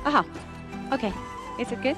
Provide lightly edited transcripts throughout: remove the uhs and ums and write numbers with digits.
Aha. Okay. Is it good?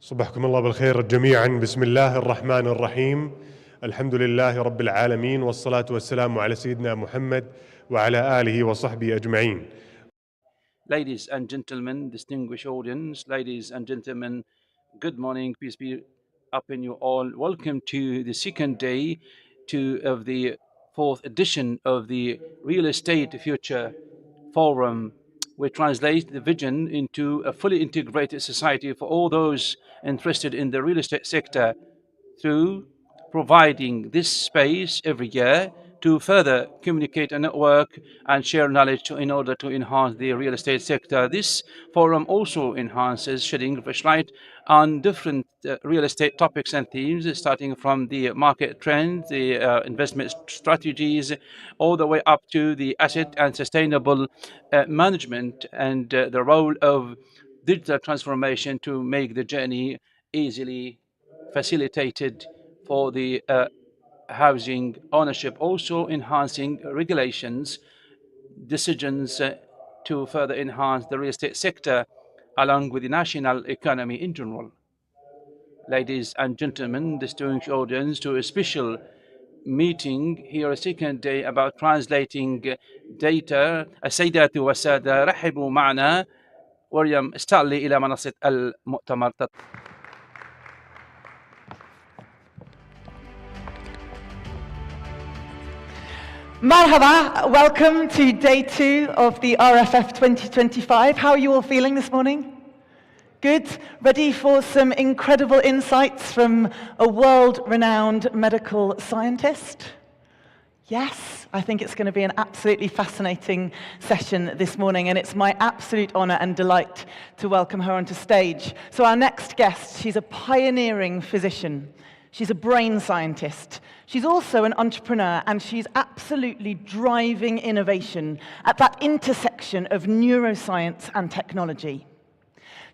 صبحكم الله بالخير جميعا. بسم الله الرحمن الرحيم. الحمد لله رب العالمين، والصلاة والسلام على سيدنا محمد وعلى آله وصحبه أجمعين. Ladies and gentlemen, distinguished audience, ladies and gentlemen, good morning. Peace be upon you all. Welcome to the second day of the fourth edition of the Real Estate Future Forum. We translate the vision into a fully integrated society for all those interested in the real estate sector through providing this space every year to further communicate and network and share knowledge in order to enhance the real estate sector. This forum also enhances shedding fresh light on different real estate topics and themes, starting from the market trends, the investment strategies, all the way up to the asset and sustainable management and the role of digital transformation to make the journey easily facilitated for the housing ownership, also enhancing regulations, decisions to further enhance the real estate sector along with the national economy in general. ladies and gentlemen, distinguished audience, to a special meeting here, a second day about translating data. السيدات والسادة، رحبوا معنا وريم ستانلي إلى منصة المؤتمر. Marhaba, welcome to day 2 of the RFF 2025. How are you all feeling this morning? Good? Ready for some incredible insights from a world-renowned medical scientist? Yes, I think it's going to be an absolutely fascinating session this morning, and it's my absolute honor and delight to welcome her onto stage. So our next guest, she's a pioneering physician. She's a brain scientist. She's also an entrepreneur, and she's absolutely driving innovation at that intersection of neuroscience and technology.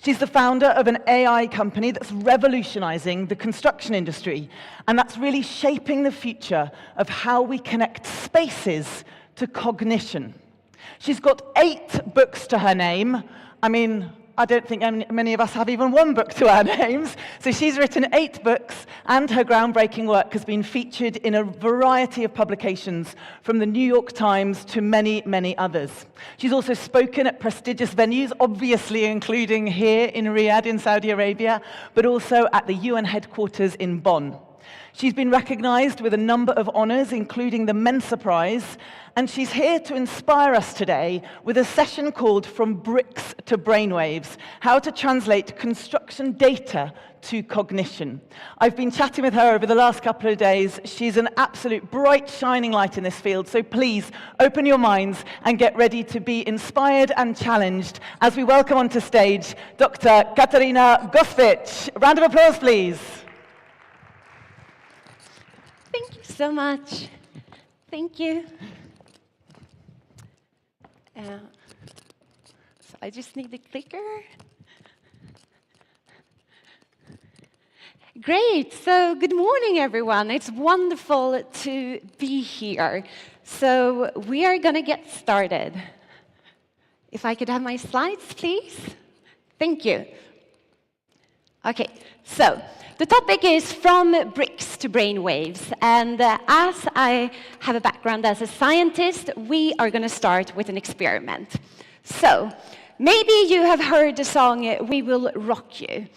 She's the founder of an AI company that's revolutionizing the construction industry, and that's really shaping the future of how we connect spaces to cognition. She's got 8 books to her name. I mean, I don't think many of us have even 1 book to our names. So she's written 8 books, and her groundbreaking work has been featured in a variety of publications, from the New York Times to many, many others. She's also spoken at prestigious venues, obviously including here in Riyadh in Saudi Arabia, but also at the UN headquarters in Bonn. She's been recognized with a number of honors, including the Mensa Prize, and she's here to inspire us today with a session called From Bricks to Brainwaves, how to translate construction data to cognition. I've been chatting with her over the last couple of days. She's an absolute bright, shining light in this field, so please open your minds and get ready to be inspired and challenged as we welcome onto stage Dr. Katarina Gospic. Round of applause, please. Thank you so much. Thank you. So I just need the clicker. Great. So good morning, everyone. It's wonderful to be here. So we are going to get started. If I could have my slides, please. Thank you. Okay. So the topic is From Bricks to Brainwaves, and as I have a background as a scientist, we are going to start with an experiment. So, maybe you have heard the song, We Will Rock You,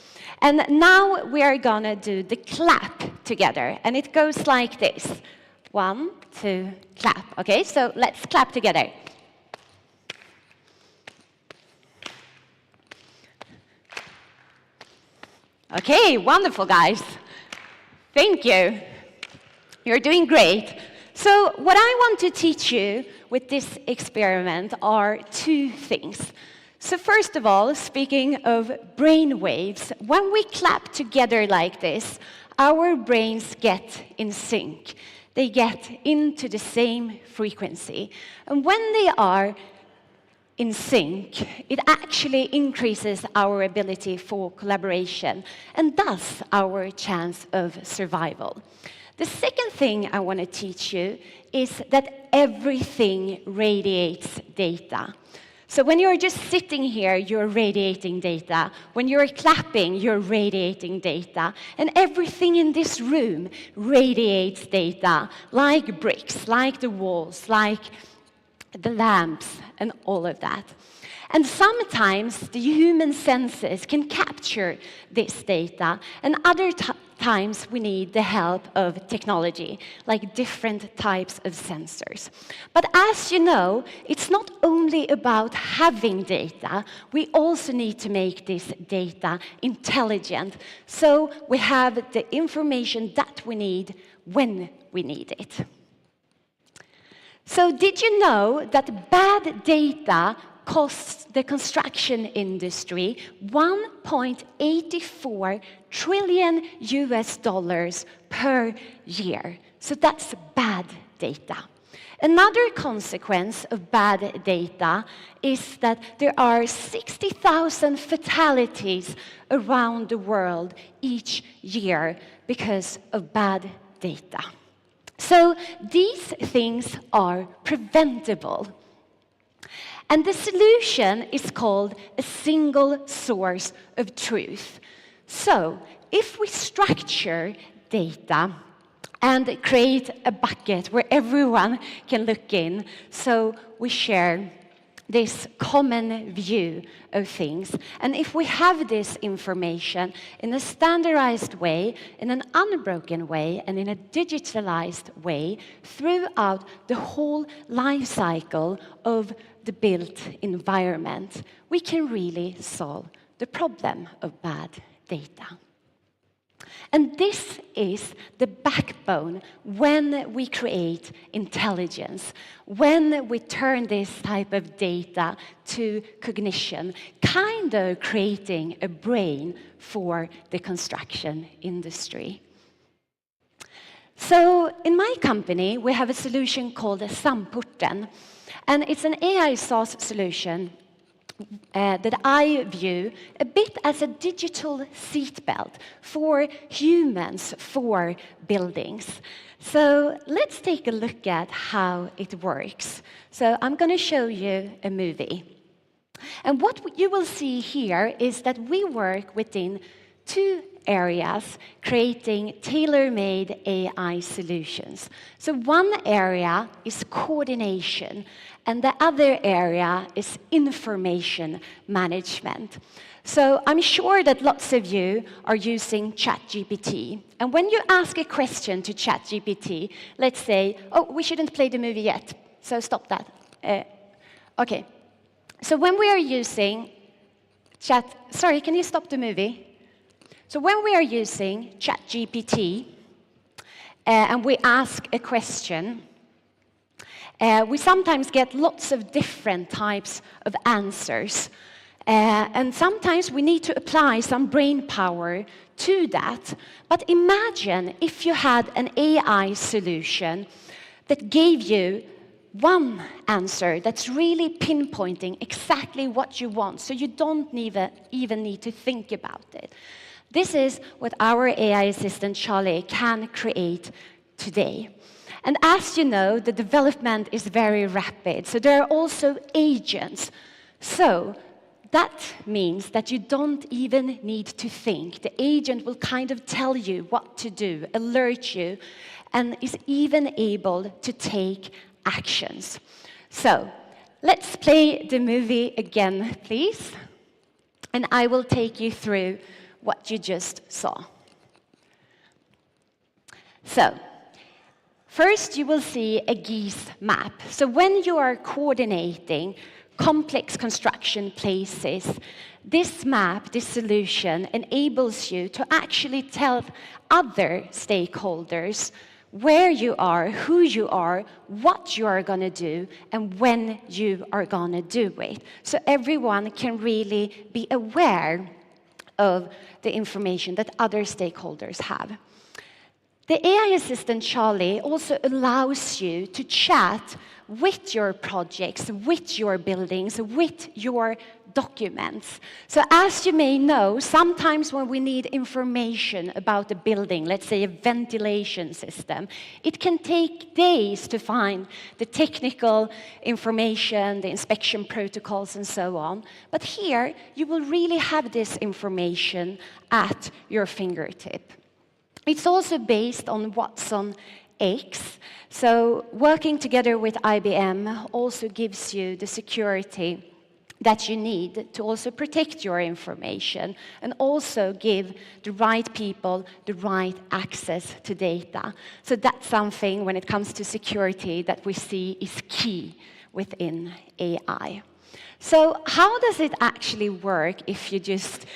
and now we are going to do the clap together, and it goes like this. 1, 2, clap. Okay, so let's clap together. Okay, wonderful, guys. Thank you. You're doing great. So what I want to teach you with this experiment are 2 things. So first of all, speaking of brain waves, when we clap together like this, our brains get in sync. They get into the same frequency. And when they are in sync, it actually increases our ability for collaboration and thus our chance of survival. The second thing I want to teach you is that everything radiates data. So when you're just sitting here, you're radiating data. When you're clapping, you're radiating data. And everything in this room radiates data, like bricks, like the walls, like the lamps, and all of that. And sometimes the human senses can capture this data, and other times we need the help of technology, like different types of sensors. But as you know, it's not only about having data, we also need to make this data intelligent, so we have the information that we need when we need it. So did you know that bad data costs the construction industry $1.84 trillion per year? So that's bad data. Another consequence of bad data is that there are 60,000 fatalities around the world each year because of bad data. So these things are preventable. And the solution is called a single source of truth. So if we structure data and create a bucket where everyone can look in, so we share this common view of things. And if we have this information in a standardized way, in an unbroken way, and in a digitalized way throughout the whole life cycle of the built environment, we can really solve the problem of bad data. And this is the backbone when we create intelligence, when we turn this type of data to cognition, kind of creating a brain for the construction industry. So in my company, we have a solution called Samporten, and it's an AI SaaS solution that I view a bit as a digital seatbelt for humans, for buildings. So let's take a look at how it works. So I'm going to show you a movie. And what you will see here is that we work within two areas creating tailor-made AI solutions. So one area is coordination, and the other area is information management. So I'm sure that lots of you are using ChatGPT. And when you ask a question to ChatGPT, let's say, oh, we shouldn't play the movie yet, so stop that. Okay. So when we are using sorry, can you stop the movie? So when we are using ChatGPT and we ask a question, we sometimes get lots of different types of answers. And sometimes we need to apply some brain power to that. But imagine if you had an AI solution that gave you one answer that's really pinpointing exactly what you want, so you don't even need to think about it. This is what our AI assistant, Charlie, can create today. And as you know, the development is very rapid, so there are also agents. So that means that you don't even need to think. The agent will kind of tell you what to do, alert you, and is even able to take actions. So let's play the movie again, please. And I will take you through what you just saw. So, first you will see a geese map. So when you are coordinating complex construction places, this map, this solution, enables you to actually tell other stakeholders where you are, who you are, what you are going to do, and when you are going to do it. So everyone can really be aware of the information that other stakeholders have. The AI assistant, Charlie, also allows you to chat with your projects, with your buildings, with your documents. So as you may know, sometimes when we need information about a building, let's say a ventilation system, it can take days to find the technical information, the inspection protocols, and so on. But here, you will really have this information at your fingertip. It's also based on Watson X. So working together with IBM also gives you the security that you need to also protect your information and also give the right people the right access to data. So that's something when it comes to security that we see is key within AI. So how does it actually work if you just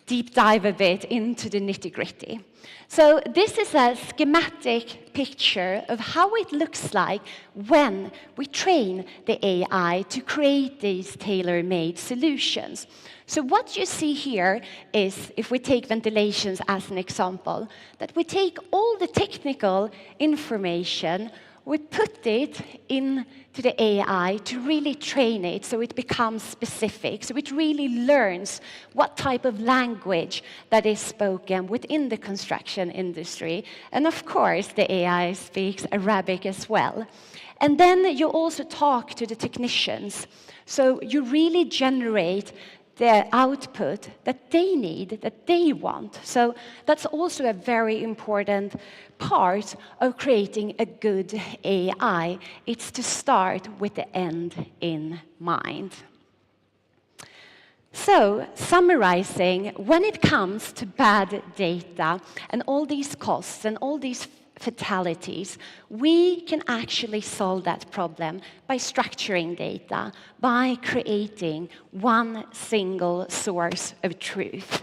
deep dive a bit into the nitty-gritty? So this is a schematic picture of how it looks like when we train the AI to create these tailor-made solutions. So what you see here is, if we take ventilations as an example, that we take all the technical information, we put it into the AI to really train it so it becomes specific, so it really learns what type of language that is spoken within the construction industry. And of course, the AI speaks Arabic as well. And then you also talk to the technicians. So you really generate the output that they need, that they want. So that's also a very important part of creating a good AI. It's to start with the end in mind. So, summarizing, when it comes to bad data and all these costs and all these fatalities, we can actually solve that problem by structuring data, by creating one single source of truth.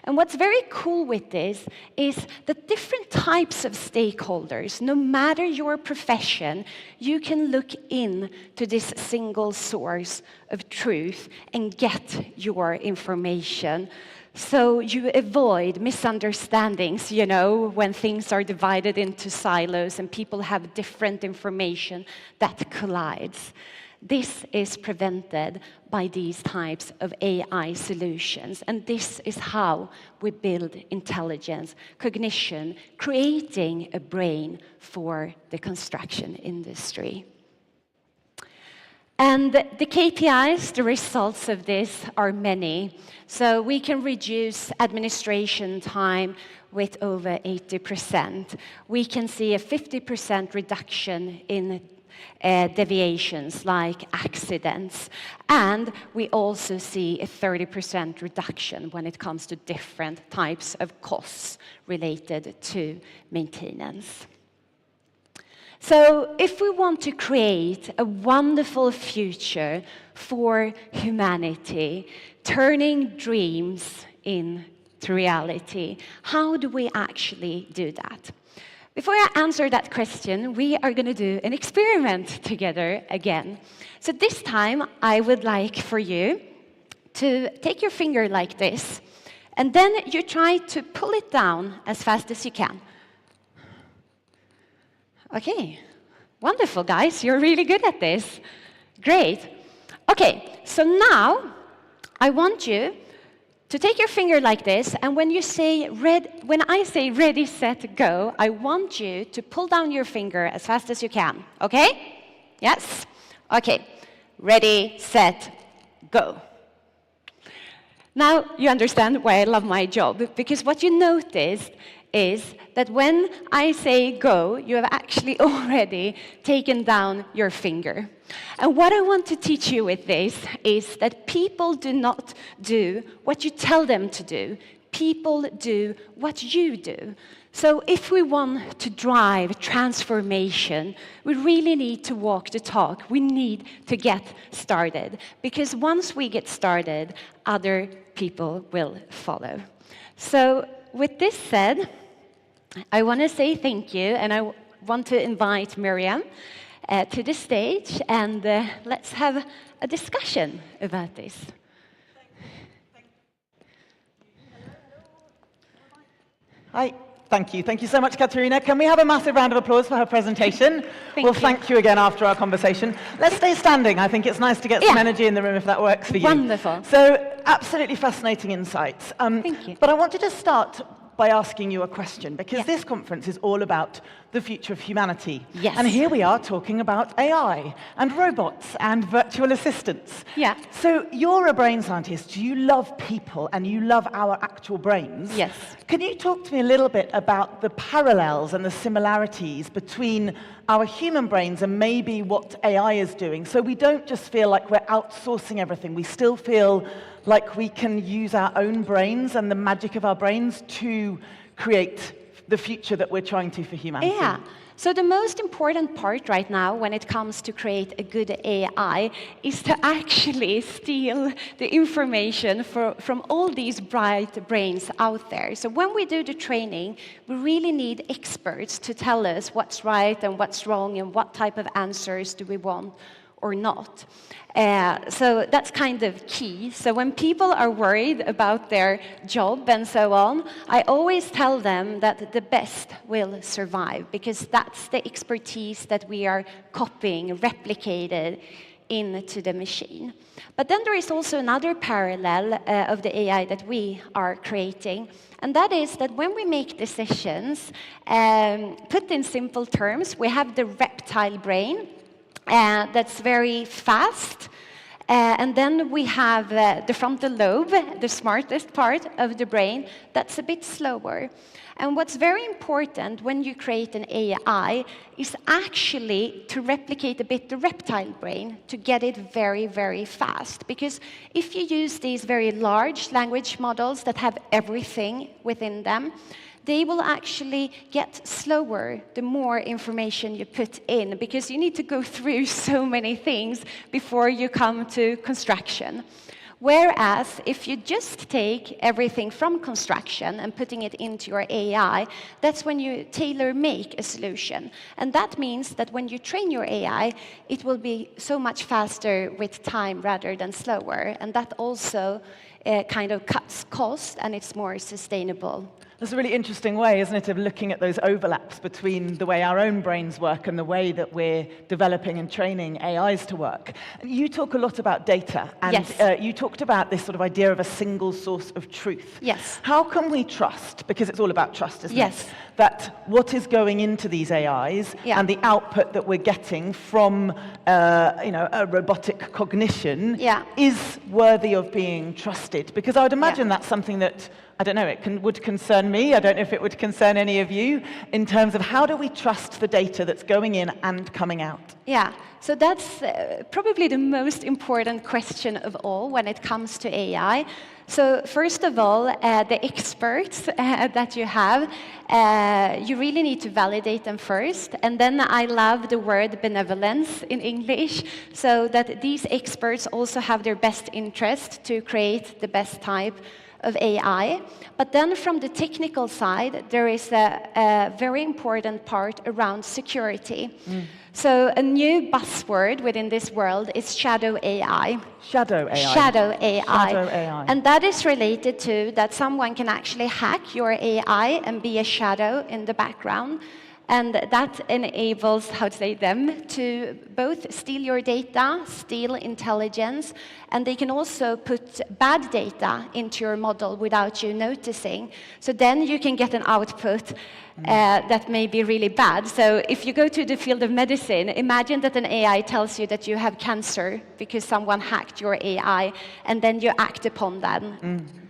And what's very cool with this is that different types of stakeholders, no matter your profession, you can look into this single source of truth and get your information. So you avoid misunderstandings, you know, when things are divided into silos and people have different information that collides. This is prevented by these types of AI solutions, and this is how we build intelligence, cognition, creating a brain for the construction industry. And the KPIs, the results of this are many. So we can reduce administration time with over 80%. We can see a 50% reduction in deviations like accidents. And we also see a 30% reduction when it comes to different types of costs related to maintenance. So if we want to create a wonderful future for humanity, turning dreams into reality, how do we actually do that? Before I answer that question, we are going to do an experiment together again. So this time, I would like for you to take your finger like this, and then you try to pull it down as fast as you can. Okay, wonderful, guys. You're really good at this. Great. Okay, so now I want you to take your finger like this, and when I say ready, set, go, I want you to pull down your finger as fast as you can. Okay? Yes? Okay. Ready, set, go. Now you understand why I love my job, because what you noticed is that when I say go, you have actually already taken down your finger. And what I want to teach you with this is that people do not do what you tell them to do. People do what you do. So if we want to drive transformation, we really need to walk the talk. We need to get started. Because once we get started, other people will follow. So with this said, I want to say thank you, and I want to invite Miriam to the stage, and let's have a discussion about this. Hi. Thank you. Thank you so much, Katarina. Can we have a massive round of applause for her presentation? Thank you again after our conversation. Let's stay standing. I think it's nice to get some energy in the room if that works for you. Wonderful. So, absolutely fascinating insights. Thank you. But I wanted to start by asking you a question, because this conference is all about the future of humanity. Yes. And here we are talking about AI and robots and virtual assistants. Yeah. So you're a brain scientist, you love people and you love our actual brains. Yes. Can you talk to me a little bit about the parallels and the similarities between our human brains and maybe what AI is doing, so we don't just feel like we're outsourcing everything, we still feel like we can use our own brains and the magic of our brains to create the future that we're trying to for humanity? Yeah. So the most important part right now when it comes to create a good AI is to actually steal the information from all these bright brains out there. So when we do the training, we really need experts to tell us what's right and what's wrong and what type of answers do we want or not. So that's kind of key. So when people are worried about their job and so on, I always tell them that the best will survive, because that's the expertise that we are copying, replicated into the machine. But then there is also another parallel of the AI that we are creating, and that is that when we make decisions, put in simple terms, we have the reptile brain, that's very fast, And then we have the frontal lobe, the smartest part of the brain, that's a bit slower. And what's very important when you create an AI is actually to replicate a bit the reptile brain to get it very, very fast. Because if you use these very large language models that have everything within them, they will actually get slower the more information you put in, because you need to go through so many things before you come to construction. Whereas if you just take everything from construction and putting it into your AI, that's when you tailor-make a solution. And that means that when you train your AI, it will be so much faster with time rather than slower. And that also kind of cuts cost, and it's more sustainable. That's a really interesting way, isn't it, of looking at those overlaps between the way our own brains work and the way that we're developing and training AIs to work. And you talk a lot about data, and Yes. You talked about this sort of idea of a single source of truth. Yes. How can we trust, because it's all about trust, isn't Yes. it, that what is going into these AIs Yeah. and the output that we're getting from a robotic cognition Yeah. is worthy of being trusted? Because I would imagine that's something that, I don't know, would concern me. I don't know if it would concern any of you, in terms of how do we trust the data that's going in and coming out? Yeah, so that's probably the most important question of all when it comes to AI. So first of all, the experts that you have, you really need to validate them first. And then I love the word benevolence in English, so that these experts also have their best interest to create the best type of AI. But then from the technical side, there is a very important part around security. So a new buzzword within this world is shadow AI. Shadow AI. Shadow AI. Shadow AI. And that is related to that someone can actually hack your AI and be a shadow in the background. And that enables, how to say, them to both steal your data, steal intelligence, and they can also put bad data into your model without you noticing. So then you can get an output that may be really bad. So if you go to the field of medicine, imagine that an AI tells you that you have cancer because someone hacked your AI, and then you act upon that.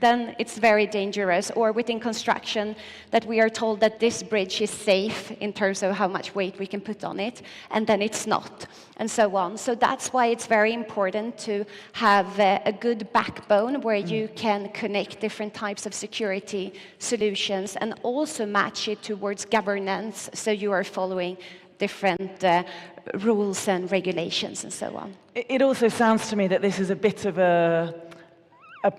Then it's very dangerous. Or within construction, that we are told that this bridge is safe in terms of how much weight we can put on it, and then it's not, and so on. So that's why it's very important to have a good backbone where you can connect different types of security solutions and also match it towards governance, so you are following different rules and regulations and so on. It also sounds to me that this is a bit of a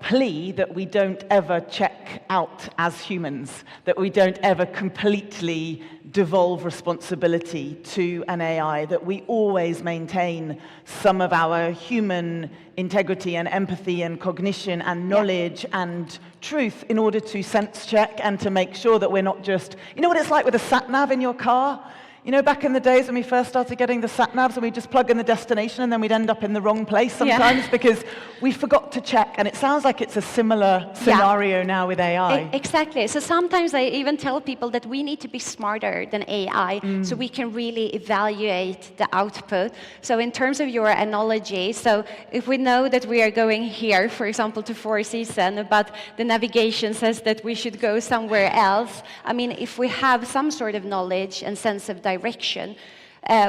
plea that we don't ever check out as humans, that we don't ever completely devolve responsibility to an AI, that we always maintain some of our human integrity and empathy and cognition and knowledge and truth in order to sense check and to make sure that we're not just, you know what it's like with a sat-nav in your car? You know, back in the days when we first started getting the sat-navs and we'd just plug in the destination and then we'd end up in the wrong place sometimes because we forgot to check. And it sounds like it's a similar scenario now with AI. Exactly. So sometimes I even tell people that we need to be smarter than AI so we can really evaluate the output. So in terms of your analogy, so if we know that we are going here, for example, to Four Seasons, but the navigation says that we should go somewhere else, I mean, if we have some sort of knowledge and sense of direction,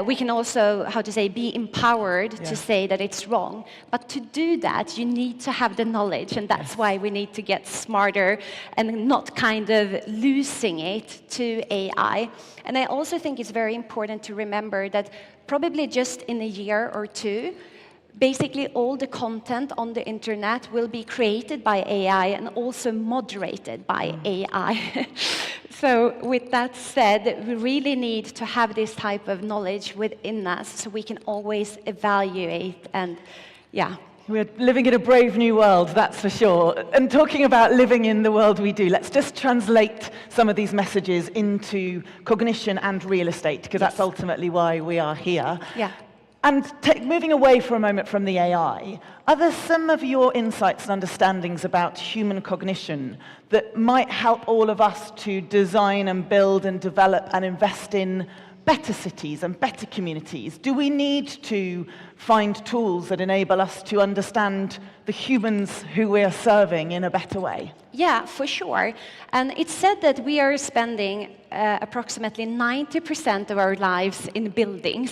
we can also, how to say, be empowered to say that it's wrong. But to do that, you need to have the knowledge, and that's why we need to get smarter and not kind of losing it to AI. And I also think it's very important to remember that probably just in a year or two, basically all the content on the internet will be created by AI and also moderated by AI. So with that said, we really need to have this type of knowledge within us so we can always evaluate and, We're living in a brave new world, that's for sure. And talking about living in the world we do, let's just translate some of these messages into cognition and real estate, because that's ultimately why we are here. Yeah. And moving away for a moment from the AI, are there some of your insights and understandings about human cognition that might help all of us to design and build and develop and invest in better cities and better communities? Do we need to find tools that enable us to understand the humans who we are serving in a better way? Yeah, for sure. And it's said that we are spending approximately 90% of our lives in buildings.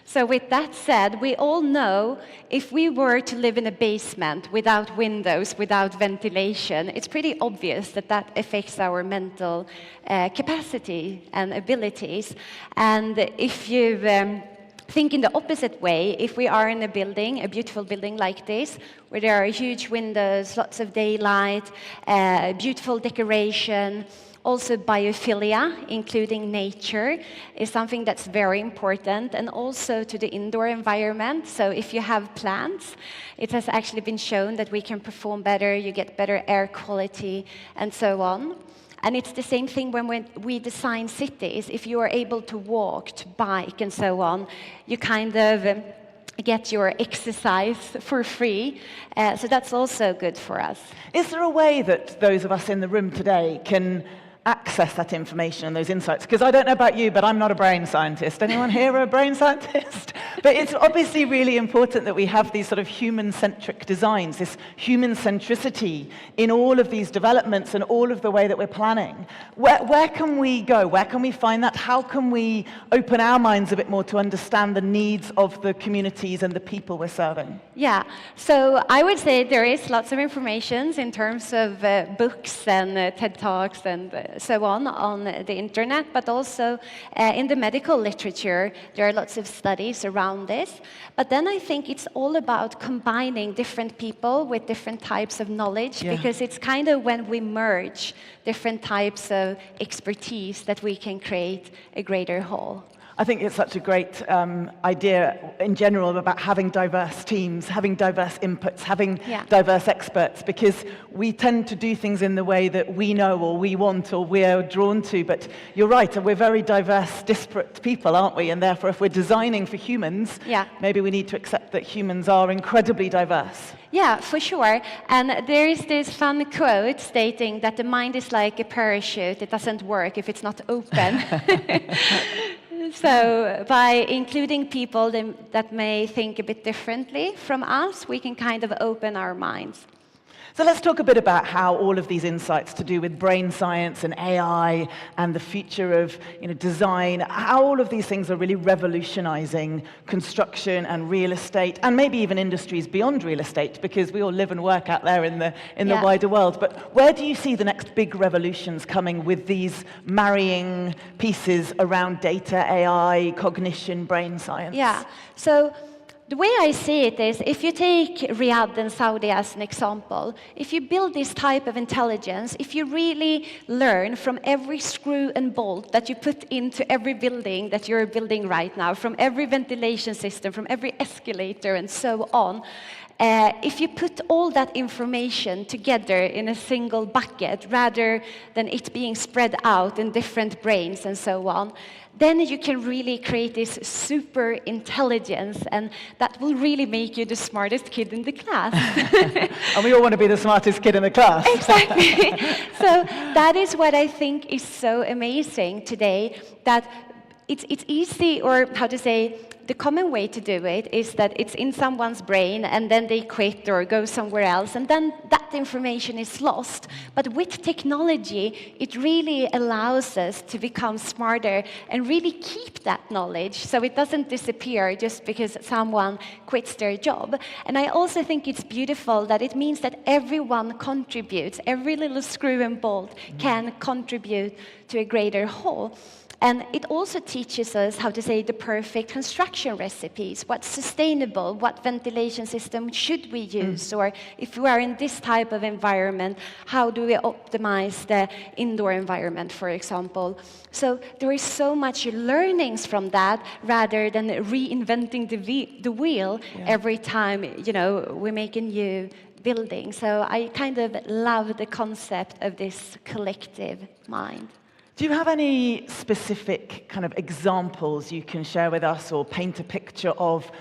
So with that said, we all know if we were to live in a basement without windows, without ventilation, it's pretty obvious that that affects our mental capacity and abilities. And if you think in the opposite way, if we are in a building, a beautiful building like this, where there are huge windows, lots of daylight, beautiful decoration, also biophilia, including nature, is something that's very important, and also to the indoor environment. So if you have plants, it has actually been shown that we can perform better, you get better air quality, and so on. And it's the same thing when we design cities. If you are able to walk, to bike, and so on, you kind of get your exercise for free. So that's also good for us. Is there a way that those of us in the room today can access that information and those insights? Because I don't know about you, but I'm not a brain scientist. Anyone here a brain scientist? But it's obviously really important that we have these sort of human-centric designs, this human centricity in all of these developments and all of the way that we're planning. Where can we go? Where can we find that? How can we open our minds a bit more to understand the needs of the communities and the people we're serving? Yeah, so I would say there is lots of information in terms of books and TED Talks and so on the internet, but also in the medical literature, there are lots of studies around this. But then I think it's all about combining different people with different types of knowledge, because it's kind of when we merge different types of expertise that we can create a greater whole. I think it's such a great idea in general about having diverse teams, having diverse inputs, having diverse experts, because we tend to do things in the way that we know or we want or we're drawn to. But you're right, we're very diverse, disparate people, aren't we? And therefore, if we're designing for humans, maybe we need to accept that humans are incredibly diverse. Yeah, for sure. And there is this fun quote stating that the mind is like a parachute. It doesn't work if it's not open. So by including people that may think a bit differently from us, we can kind of open our minds. So let's talk a bit about how all of these insights to do with brain science and AI and the future of design, how all of these things are really revolutionizing construction and real estate, and maybe even industries beyond real estate, because we all live and work out there in the wider world. But where do you see the next big revolutions coming with these marrying pieces around data, AI, cognition, brain science? Yeah, so the way I see it is, if you take Riyadh and Saudi as an example, if you build this type of intelligence, if you really learn from every screw and bolt that you put into every building that you're building right now, from every ventilation system, from every escalator and so on, if you put all that information together in a single bucket, rather than it being spread out in different brains and so on, then you can really create this super intelligence, and that will really make you the smartest kid in the class. And we all want to be the smartest kid in the class. Exactly. So that is what I think is so amazing today, that it's easy, or how to say, the common way to do it is that it's in someone's brain and then they quit or go somewhere else, and then that information is lost. But with technology, it really allows us to become smarter and really keep that knowledge so it doesn't disappear just because someone quits their job. And I also think it's beautiful that it means that everyone contributes, every little screw and bolt can contribute to a greater whole. And it also teaches us how to say the perfect construction recipes, what's sustainable, what ventilation system should we use, or if we are in this type of environment, how do we optimize the indoor environment, for example. So there is so much learnings from that, rather than reinventing the wheel every time we make a new building. So I kind of love the concept of this collective mind. Do you have any specific kind of examples you can share with us or paint a picture of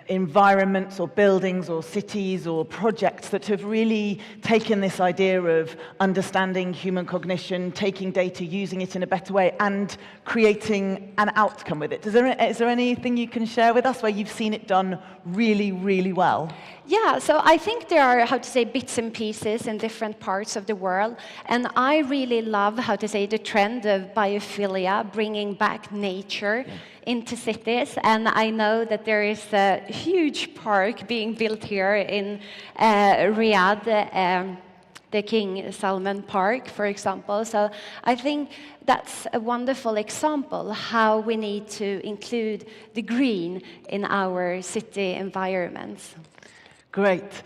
environments or buildings or cities or projects that have really taken this idea of understanding human cognition, taking data, using it in a better way, and creating an outcome with it. Is there anything you can share with us where you've seen it done really, really well? Yeah, so I think there are, bits and pieces in different parts of the world. And I really love, the trend of biophilia, bringing back nature into cities. And I know that there is a huge park being built here in Riyadh, the King Salman Park, for example. So I think that's a wonderful example how we need to include the green in our city environments. Great.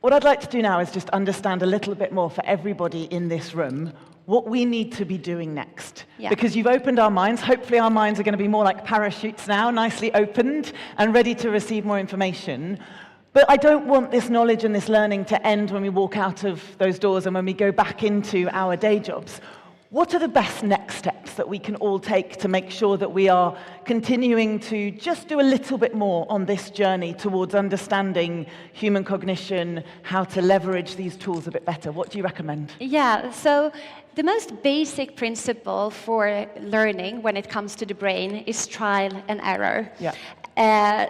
What I'd like to do now is just understand a little bit more for everybody in this room what we need to be doing next. Yeah. Because you've opened our minds. Hopefully our minds are going to be more like parachutes now, nicely opened and ready to receive more information. But I don't want this knowledge and this learning to end when we walk out of those doors and when we go back into our day jobs. What are the best next steps that we can all take to make sure that we are continuing to just do a little bit more on this journey towards understanding human cognition, how to leverage these tools a bit better? What do you recommend? Yeah, so the most basic principle for learning when it comes to the brain is trial and error. Yeah.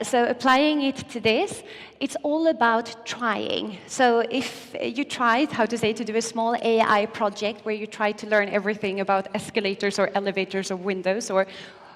So applying it to this, it's all about trying. So if you tried, to do a small AI project where you try to learn everything about escalators or elevators or windows or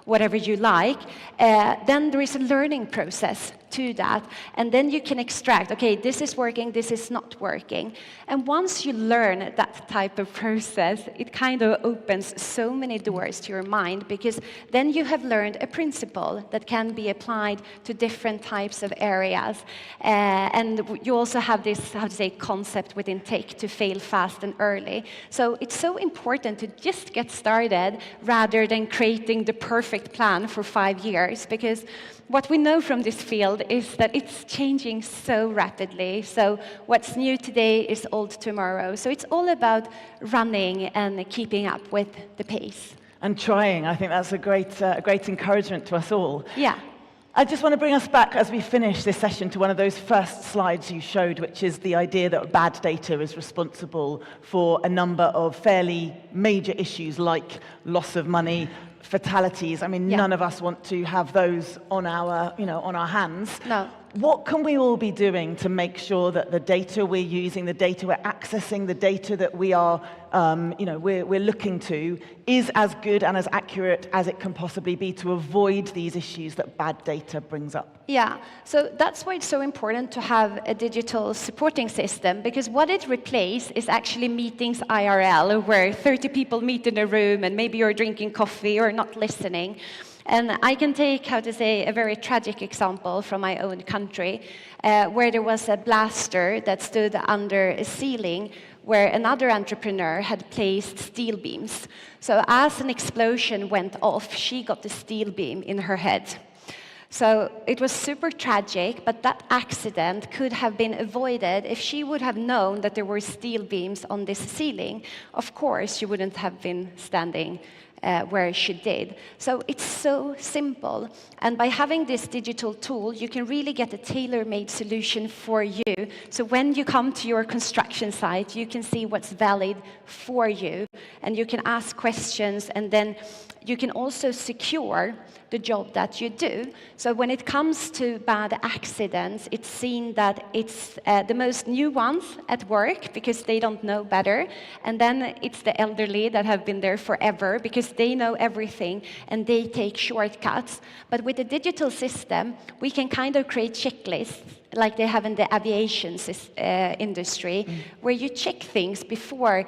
whatever you like, then there is a learning process to that. And then you can extract, okay, this is working, this is not working. And once you learn that type of process, it kind of opens so many doors to your mind, because then you have learned a principle that can be applied to different types of areas. And you also have this, concept within tech to fail fast and early. So it's so important to just get started rather than creating the perfect plan for 5 years, because what we know from this field is that it's changing so rapidly. So what's new today is old tomorrow. So it's all about running and keeping up with the pace. And trying. I think that's a great encouragement to us all. Yeah. I just want to bring us back as we finish this session to one of those first slides you showed, which is the idea that bad data is responsible for a number of fairly major issues like loss of money, fatalities. I mean, none of us want to have those on our, on our hands. No. What can we all be doing to make sure that the data we're using, the data we're accessing, the data that we are, we're looking to, is as good and as accurate as it can possibly be to avoid these issues that bad data brings up? Yeah, so that's why it's so important to have a digital supporting system, because what it replaces is actually meetings IRL, where 30 people meet in a room and maybe you're drinking coffee or not listening. And I can take, a very tragic example from my own country, where there was a blaster that stood under a ceiling where another entrepreneur had placed steel beams. So as an explosion went off, she got the steel beam in her head. So it was super tragic, but that accident could have been avoided if she would have known that there were steel beams on this ceiling. Of course, she wouldn't have been standing where she did. So it's so simple. And by having this digital tool, you can really get a tailor-made solution for you. So when you come to your construction site, you can see what's valid for you. And you can ask questions, and then you can also secure the job that you do. So when it comes to bad accidents, it's seen that it's the most new ones at work because they don't know better. And then it's the elderly that have been there forever because they know everything and they take shortcuts. But with the digital system, we can kind of create checklists like they have in the aviation industry, where you check things before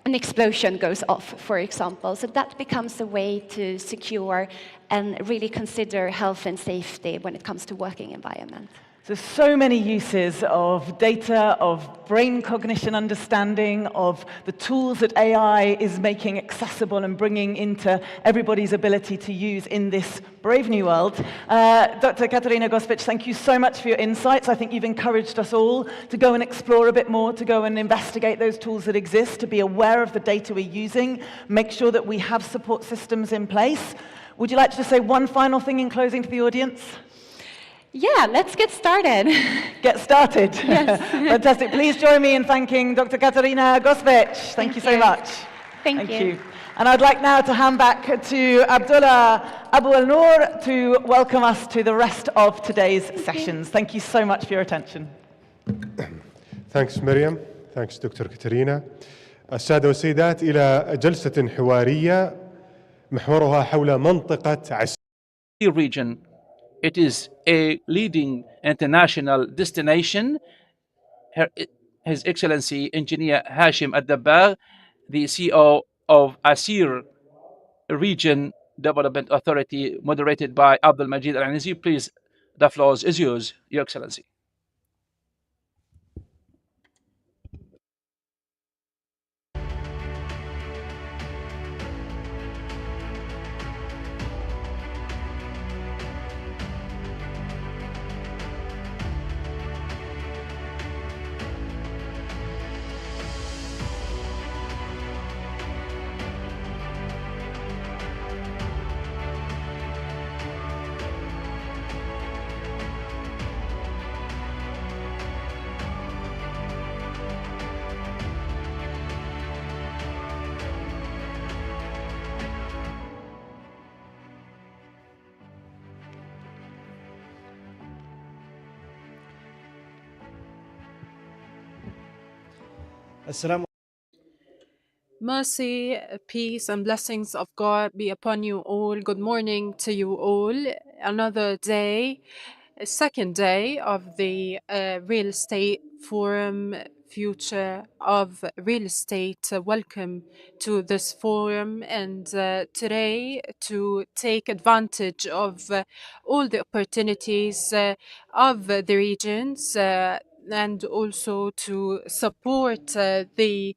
an explosion goes off, for example. So that becomes a way to secure and really consider health and safety when it comes to working environment. So many uses of data, of brain cognition understanding, of the tools that AI is making accessible and bringing into everybody's ability to use in this brave new world. Dr. Katarina Gospic, thank you so much for your insights. I think you've encouraged us all to go and explore a bit more, to go and investigate those tools that exist, to be aware of the data we're using, make sure that we have support systems in place. Would you like to just say one final thing in closing to the audience? Yeah, let's get started. Get started. Yes. Fantastic. Please join me in thanking Dr. Katarina Gosvec. Thank you so much. Thank you. And I'd like now to hand back to Abdullah Abu Al-Noor to welcome us to the rest of today's sessions. Thank you so much for your attention. Thanks Miriam. Thanks Dr. Katarina. السادة والسيدات إلى جلسة حوارية محورها حول منطقة عسير. Region. It is a leading international destination. His Excellency Engineer Hashim Ad-Dabbagh, the CEO of Aseer Region Development Authority, moderated by Abdul Majid Al-Anizi. Please, the floor is yours, Your Excellency. Mercy, peace, and blessings of God be upon you all. Good morning to you all. Another day, a second day of the Real Estate Forum, Future of Real Estate. Welcome to this forum, and today to take advantage of all the opportunities of the regions and also to support the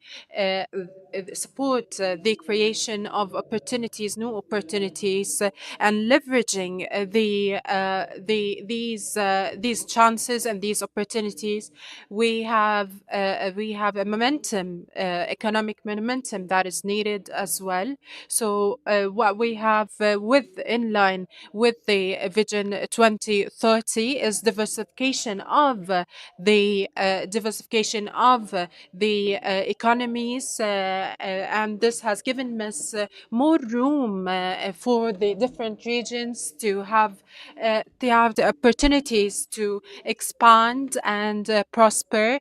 creation of opportunities, new opportunities, and leveraging these chances and these opportunities. We have a momentum, economic momentum that is needed as well. So what we have in line with the Vision 2030 is diversification of the economies, and this has given us more room for the different regions to have the opportunities to expand and prosper.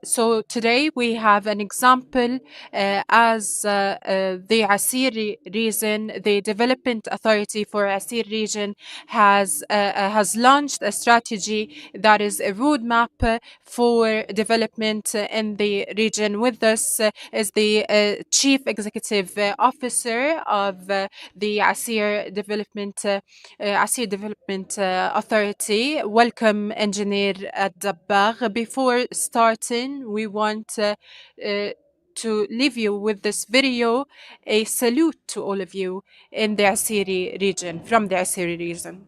So today we have an example as the Aseer region, the Development Authority for Aseer region has launched a strategy that is a roadmap for development in the region. With us is the Chief Executive Officer of the Aseer Development Authority. Welcome, Engineer Ad-Dabbagh. Before starting, we want to leave you with this video, a salute to all of you in the Aseer region, from the Aseer region.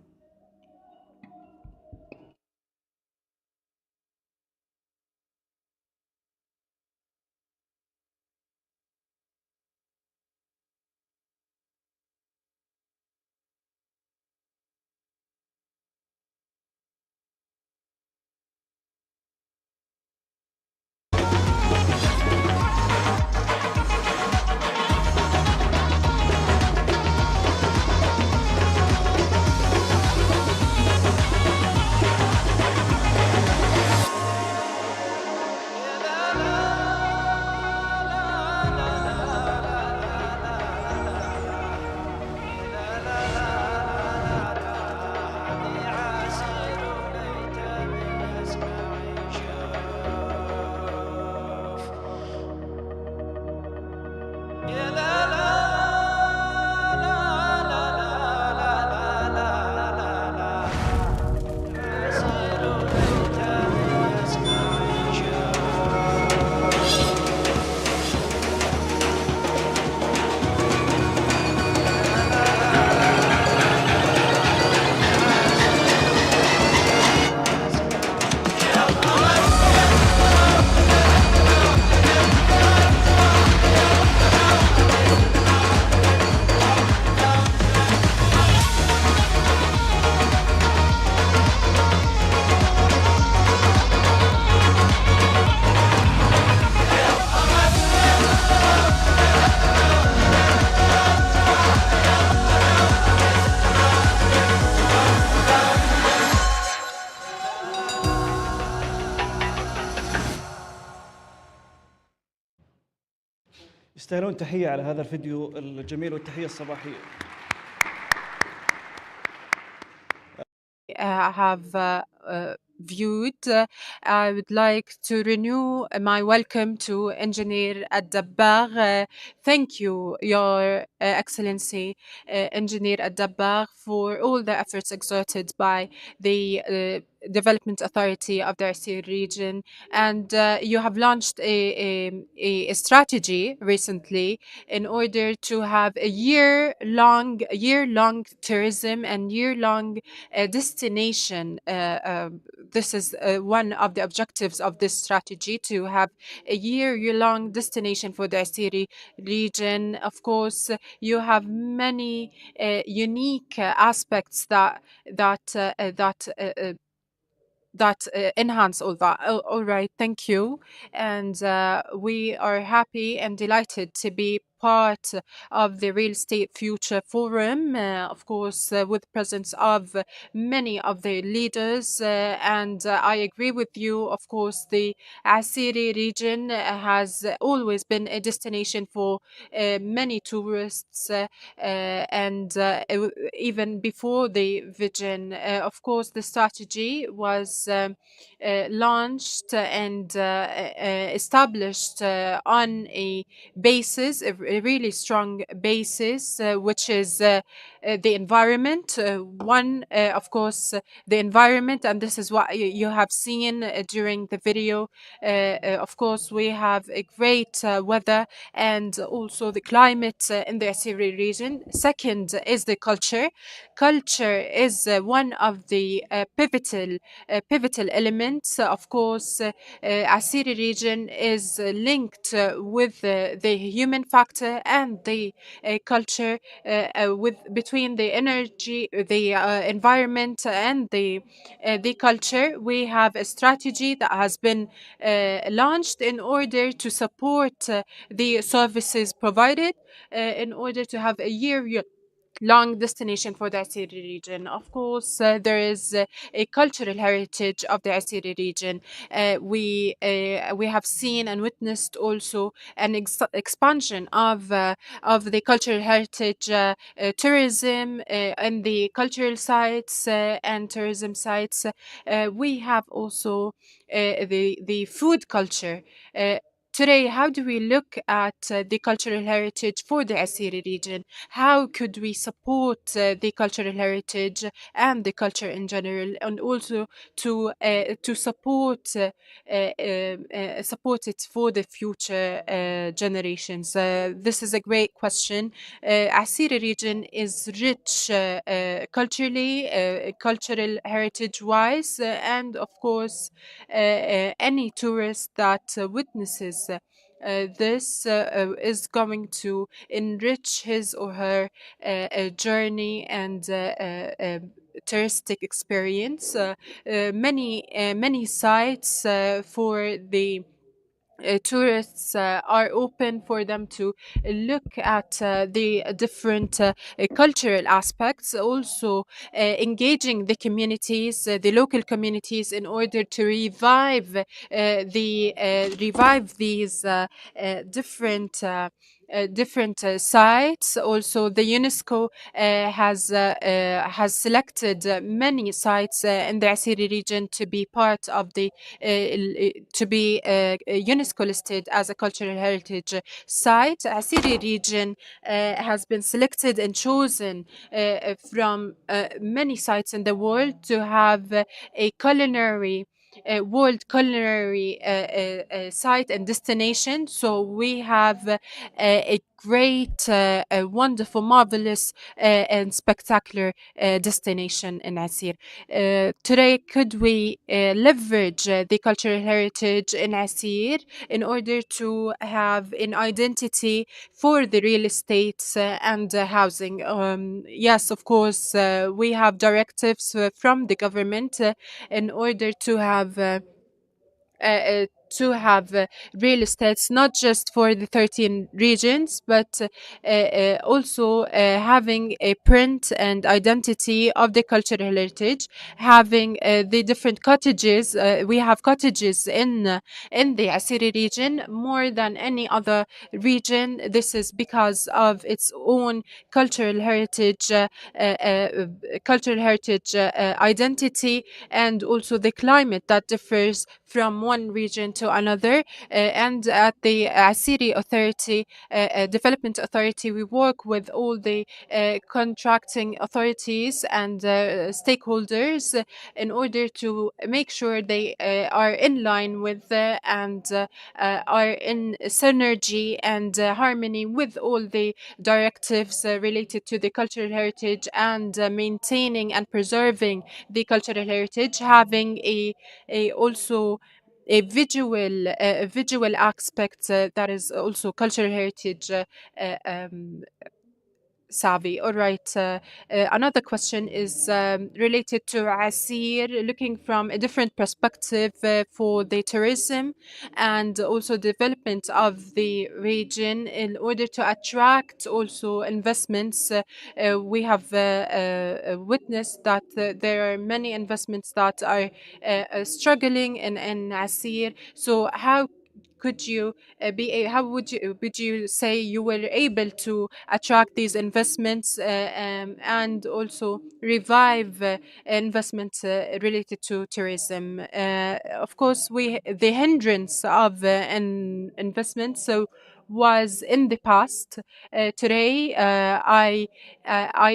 يستاهلون تحية على هذا الفيديو الجميل والتحية الصباحية. Have viewed. I would like to renew my welcome to Engineer Ad-Dabbagh. Thank you, Your Excellency, Engineer Ad-Dabbagh, for all the efforts exerted by the Development Authority of the Aseer region. And you have launched a strategy recently in order to have a year-long tourism and year-long destination. This is one of the objectives of this strategy, to have a year-long destination for the Asiri region. Of course, you have many unique aspects that enhance all that. All right, thank you. And we are happy and delighted to be part of the Real Estate Future Forum, of course, with the presence of many of the leaders. And I agree with you, of course, the Asiri region has always been a destination for many tourists, and even before the vision. Of course, the strategy was launched and established on a basis, a really strong basis, which is the environment. Of course, the environment, and this is what you have seen during the video. Of course, we have a great weather and also the climate in the Assyri region. Second is the culture. Culture is one of the pivotal elements. Of course, Assyri region is linked with the human factor and the culture, with between the energy, the environment, and the culture. We have a strategy that has been launched in order to support the services provided, in order to have a year long destination for the Assyri region. Of course, there is a cultural heritage of the Assyri region. We have seen and witnessed also an expansion of the cultural heritage, tourism, and the cultural sites and tourism sites. We have also the food culture. Today, how do we look at the cultural heritage for the Assyri region? How could we support the cultural heritage and the culture in general, and also to support it for the future generations? This is a great question. Assyri region is rich culturally, cultural heritage wise, and of course, any tourist that witnesses this is going to enrich his or her journey and touristic experience. Many sites for the tourists are open for them to look at the different cultural aspects, also engaging the communities, the local communities, in order to revive these different sites. Also, the UNESCO has selected many sites in the Assyri region to be part of the to be UNESCO listed as a cultural heritage site. Assyri region has been selected and chosen from many sites in the world to have a culinary world culinary site and destination. So we have a great, a wonderful, marvelous, and spectacular destination in Asir. Today, could we leverage the cultural heritage in Asir in order to have an identity for the real estate and housing? Yes, of course, we have directives from the government in order to have to have real estates, not just for the 13 regions, but also having a print and identity of the cultural heritage, having the different cottages. We have cottages in the Assyri region more than any other region. This is because of its own cultural heritage, identity, and also the climate that differs from one region to another. And at the Assyri Authority, Development Authority, we work with all the contracting authorities and stakeholders in order to make sure they are in line with and are in synergy and harmony with all the directives related to the cultural heritage and maintaining and preserving the cultural heritage, having a also a visual aspect that is also cultural heritage savvy. All right. Another question is related to Aseer, looking from a different perspective for the tourism and also development of the region in order to attract also investments. We have witnessed that there are many investments that are struggling in Aseer. So how could you how would you say you were able to attract these investments and also revive investments related to tourism? Of course, the hindrance of investment so was in the past. Today, I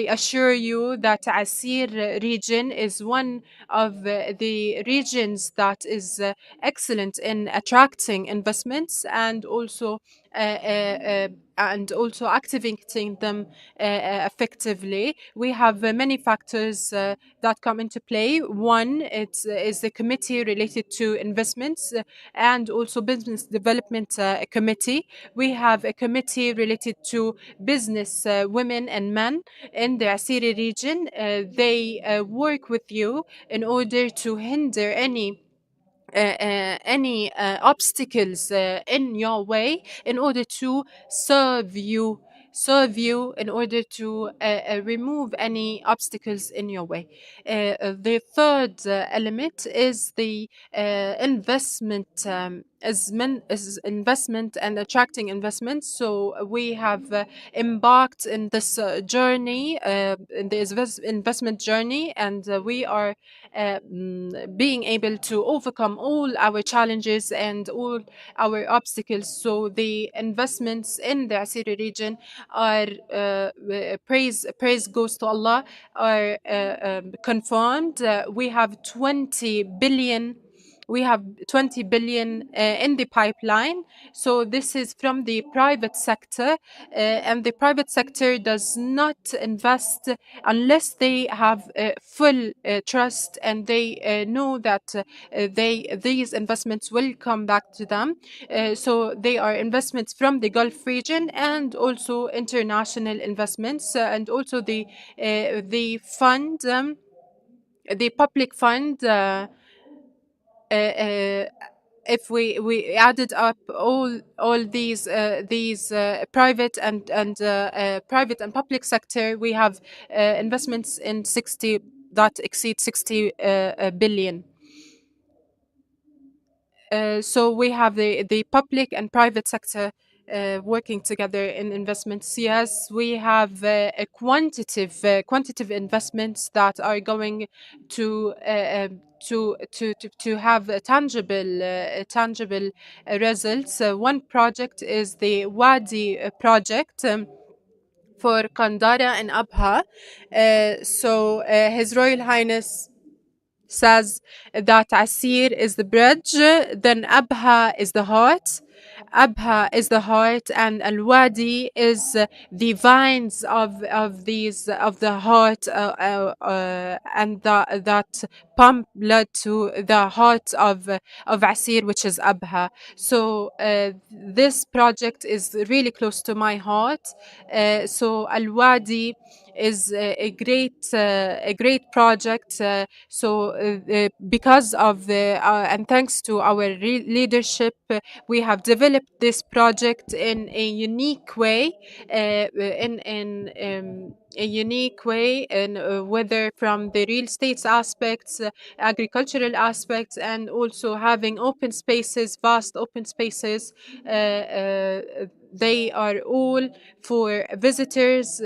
assure you that Asir region is one of the regions that is excellent in attracting investments and also activating them effectively. We have many factors that come into play. One, is the committee related to investments and also business development committee. We have a committee related to business women and men in the Asiri region. They work with you in order to hinder any obstacles in your way in order to serve you in order to remove any obstacles in your way. The third element is the investment is investment and attracting investment. So we have embarked in this journey, in the investment journey, and we are being able to overcome all our challenges and all our obstacles. So the investments in the Assyri region are praise goes to Allah, are confirmed. We have 20 billion. We have 20 billion in the pipeline. So this is from the private sector, and the private sector does not invest unless they have full trust and they know that these investments will come back to them. So they are investments from the Gulf region and also international investments, and also the fund, the public fund. If we added up all these private private and public sector, we have investments in 60 that exceed 60 billion. So we have the public and private sector working together in investments. Yes, we have a quantitative investments that are going to have a tangible results. One project is the Wadi project. For Kandara and Abha. So His Royal Highness says that Asir is the bridge, then Abha is the heart. Abha is the heart, and Al Wadi is the vines of the heart, and that pump blood to the heart of Asir, which is Abha. So this project is really close to my heart. So Al Wadi is a great project. Because of and thanks to our leadership, we have developed this project in a unique way, in a unique way, and whether from the real estate aspects, agricultural aspects, and also having open spaces, vast open spaces. They are all for visitors,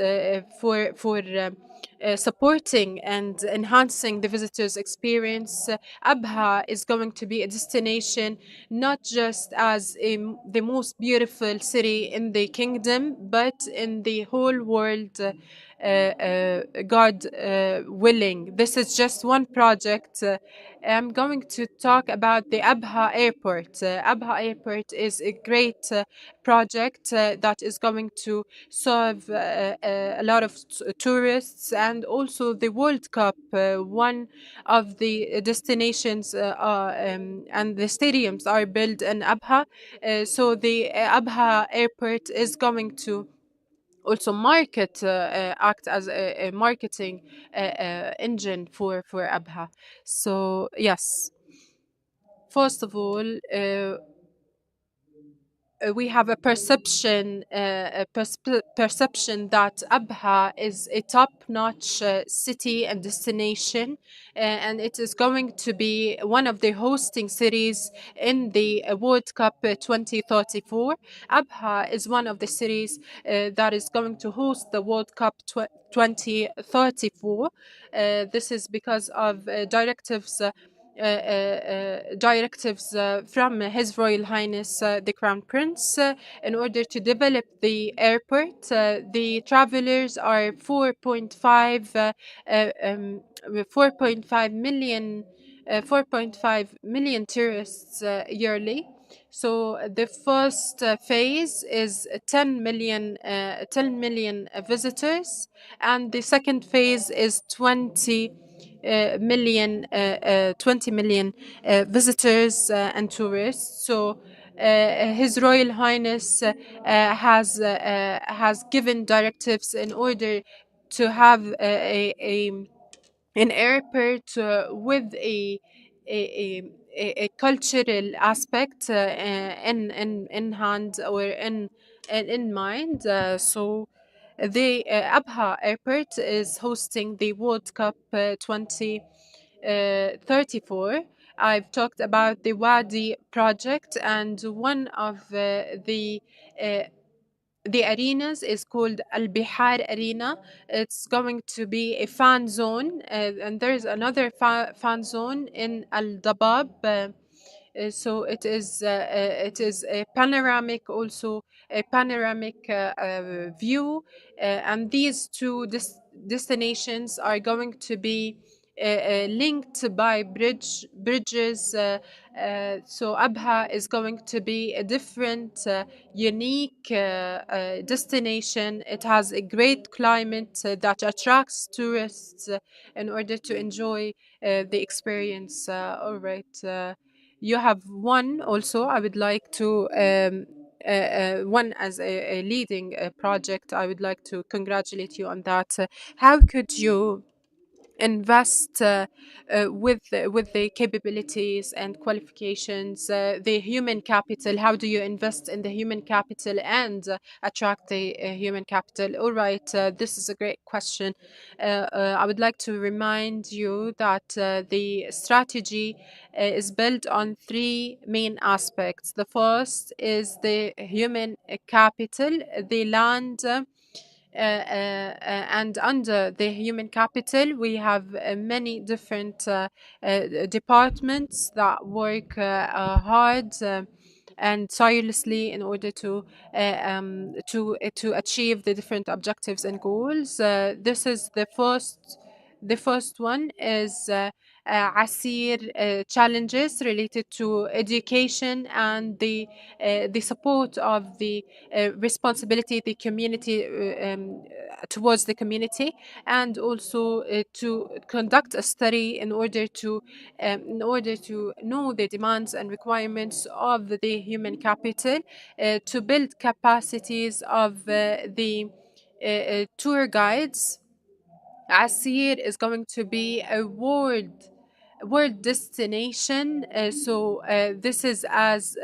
supporting and enhancing the visitors' experience. Abha is going to be a destination not just as the most beautiful city in the kingdom, but in the whole world. God willing. This is just one project. I'm going to talk about the Abha Airport. Abha Airport is a great project that is going to serve a lot of tourists, and also the World Cup, one of the destinations and the stadiums are built in Abha. So the Abha Airport is going to also act as a marketing engine for Abha. So yes, first of all, we have a perception that Abha is a top-notch city and destination, and it is going to be one of the hosting cities in the World Cup 2034. Abha is one of the cities that is going to host the World Cup 2034. This is because of directives from His Royal Highness the Crown Prince in order to develop the airport. The travelers are 4.5 million. 4.5 million tourists yearly. So the first phase is 10 million, 10 million visitors, and the second phase is 20 million visitors and tourists. So His Royal Highness has given directives in order to have an airport with a cultural aspect in hand or in mind. So the Abha Airport is hosting the World Cup 2034. I've talked about the Wadi project, and one of uh, the arenas is called Al Bihar Arena. It's going to be a fan zone, and there's another fan zone in Al Dabab. So it is a panoramic, also a panoramic view, and these two destinations are going to be linked by bridges. So Abha is going to be a different, unique destination. It has a great climate that attracts tourists in order to enjoy the experience. All right. You have one also. I would like to one as a leading project. I would like to congratulate you on that. How could you invest with the capabilities and qualifications, the human capital? How do you invest in the human capital and attract the human capital? All right, this is a great question. I would like to remind you that the strategy is built on three main aspects. The first is the human capital, the land, and under the human capital, we have many different departments that work hard and tirelessly in order to achieve the different objectives and goals. This is the first. The first one is Aseer challenges related to education and the support of the responsibility the community towards the community, and also to conduct a study in order to know the demands and requirements of the human capital, to build capacities of the tour guides Aseer is going to be a world destination. This is as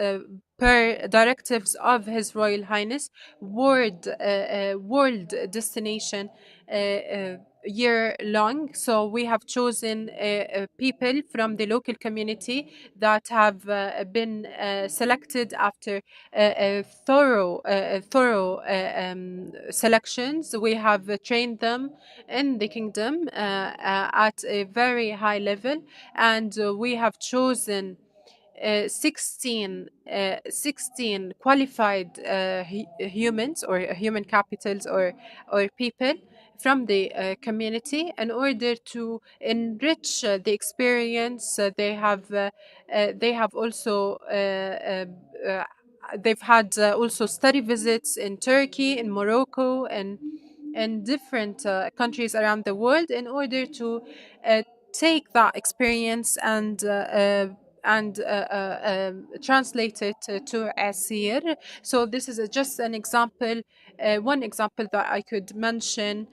per directives of His Royal Highness, world destination year long. So we have chosen people from the local community that have been selected after thorough selections. We have trained them in the kingdom at a very high level, and we have chosen 16 qualified humans or human capitals or people from the community in order to enrich the experience. They have also they've had also study visits in Turkey, in Morocco, and different countries around the world in order to take that experience and translate it to Aseer. So this is just an example, one example that I could mention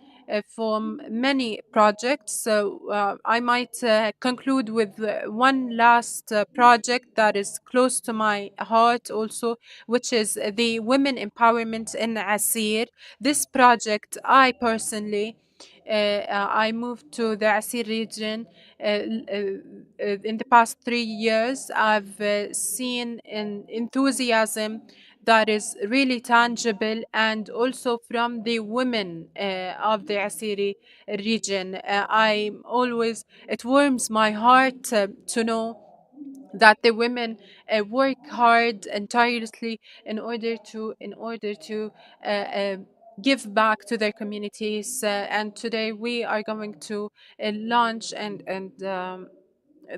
from many projects. So I might conclude with one last project that is close to my heart also, which is the women empowerment in Aseer. This project, I personally I moved to the Aseer region in the past 3 years. I've seen an enthusiasm that is really tangible, and also from the women of the Assyri region. It warms my heart to know that the women work hard and tirelessly in order to give back to their communities. And today we are going to launch and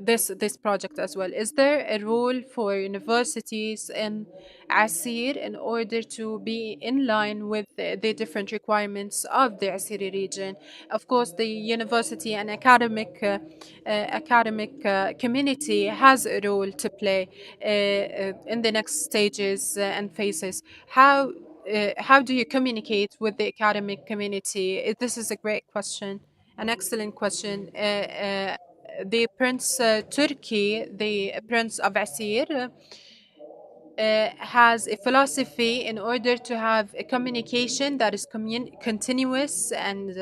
this project as well. Is there a role for universities in Asir in order to be in line with the different requirements of the Asiri region? Of course, the university and academic community has a role to play in the next stages and phases. How do you communicate with the academic community? This is a great question, an excellent question. The Prince Turkey, the Prince of Asir, has a philosophy in order to have a communication that is continuous and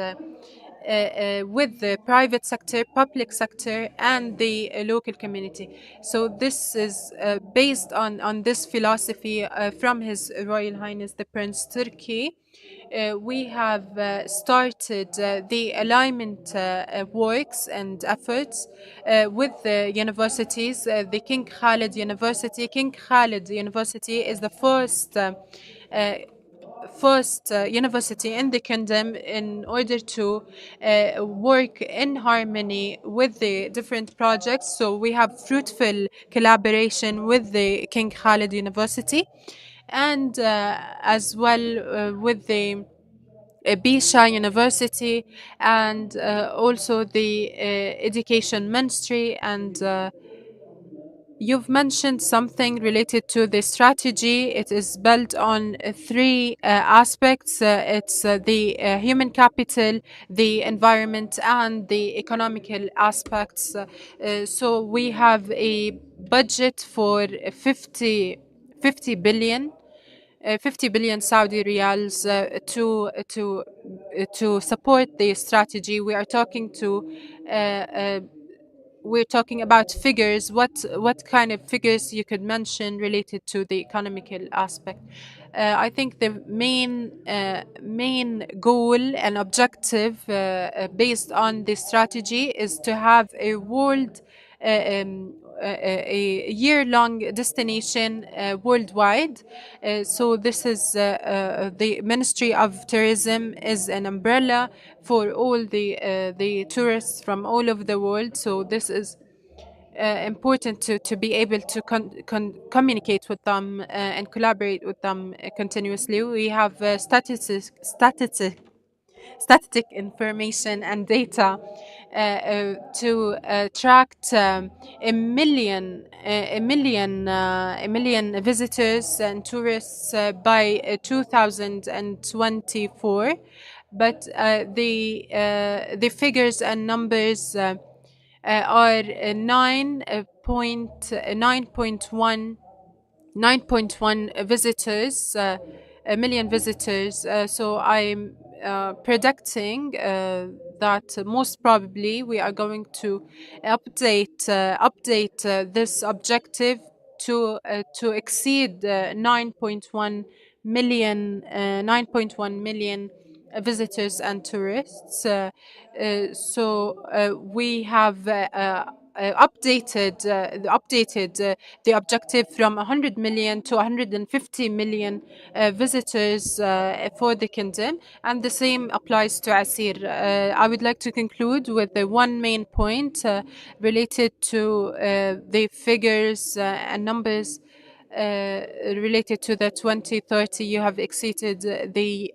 with the private sector, public sector, and the local community. So this is based on this philosophy from His Royal Highness the Prince Turkey. We have started the alignment works and efforts with the universities. The King Khalid University. King Khalid University is the first university in the kingdom in order to work in harmony with the different projects. So we have fruitful collaboration with the King Khalid University, and as well with the Bisha University, and also the Education Ministry. And you've mentioned something related to the strategy. It is built on three aspects. It's the human capital, the environment, and the economical aspects. So we have a budget for 50 billion 50 billion Saudi riyals to support the strategy. We're talking about figures. What kind of figures you could mention related to the economical aspect? I think the main goal and objective based on this strategy is to have a world a year-long destination worldwide. So this is the Ministry of Tourism is an umbrella for all the tourists from all over the world. So this is important to be able to communicate with them and collaborate with them continuously. We have statistic information and data to attract a million visitors and tourists by 2024. but the figures and numbers are 9.1 visitors, a million visitors. So I'm predicting that most probably we are going to update this objective to exceed 9.1 million visitors and tourists. We have updated the objective from 100 million to 150 million visitors for the kingdom, and the same applies to Aseer. I would like to conclude with the one main point related to the figures and numbers related to the 2030. You have exceeded the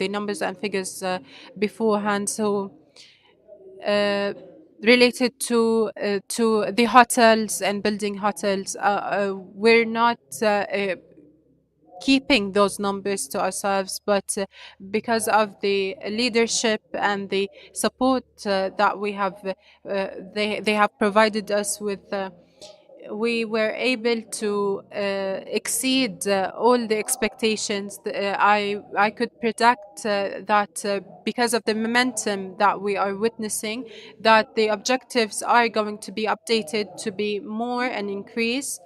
numbers and figures beforehand. So related to the hotels and building hotels, we're not keeping those numbers to ourselves, but because of the leadership and the support that we have, they have provided us with. We were able to exceed all the expectations. I could predict that because of the momentum that we are witnessing, that the objectives are going to be updated to be more and increase.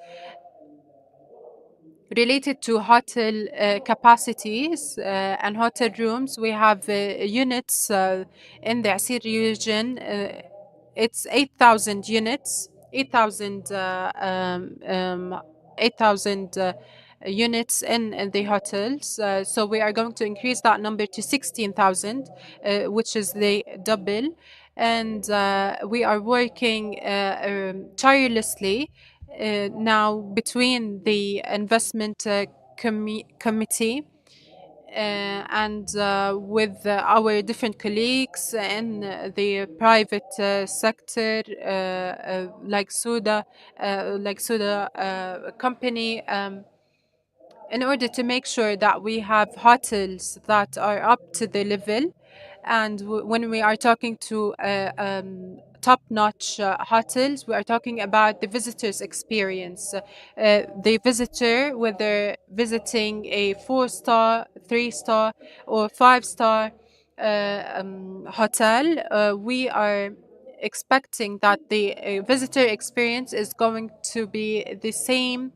Related to hotel capacities and hotel rooms, we have units in the Aseer region. It's 8,000 units, 8,000 units in the hotels. So we are going to increase that number to 16,000, which is the double. And we are working tirelessly now between the investment committee and with our different colleagues in the private sector, like Suda company, in order to make sure that we have hotels that are up to the level. And when we are talking to top-notch hotels, we are talking about the visitor's experience. The visitor, whether visiting a 4-star, 3-star, or 5-star hotel, we are expecting that the visitor experience is going to be the same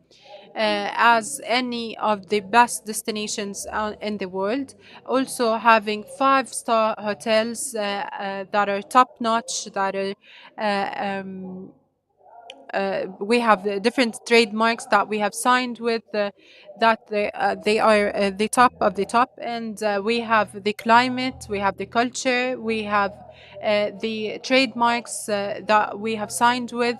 as any of the best destinations in the world. Also having 5-star hotels that are top notch, that are we have different trademarks that we have signed with that they are the top of the top, and we have the climate, we have the culture, we have the trademarks that we have signed with.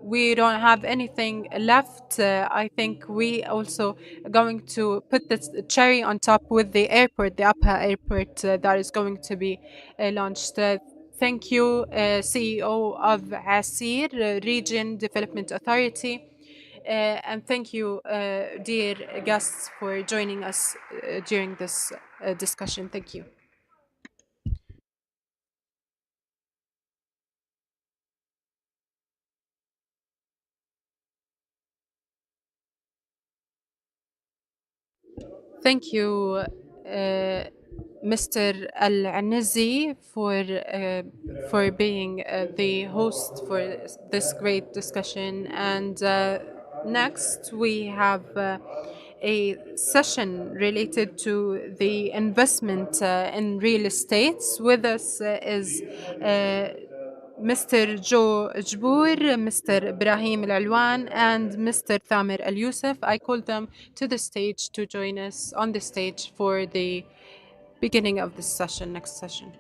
We don't have anything left. I think we also going to put the cherry on top with the airport, the Abha airport that is going to be launched. Thank you, CEO of Aseer Region Development Authority. And thank you, dear guests, for joining us during this discussion. Thank you. Thank you, Mr. Al-Anizi, for being the host for this great discussion. And next, we have a session related to the investment in real estates. With us is Mr. Joe Jbour, Mr. Ibrahim Al-Alwan, and Mr. Thamer Al-Yusuf. I call them to the stage to join us on the stage for the beginning of this session, next session.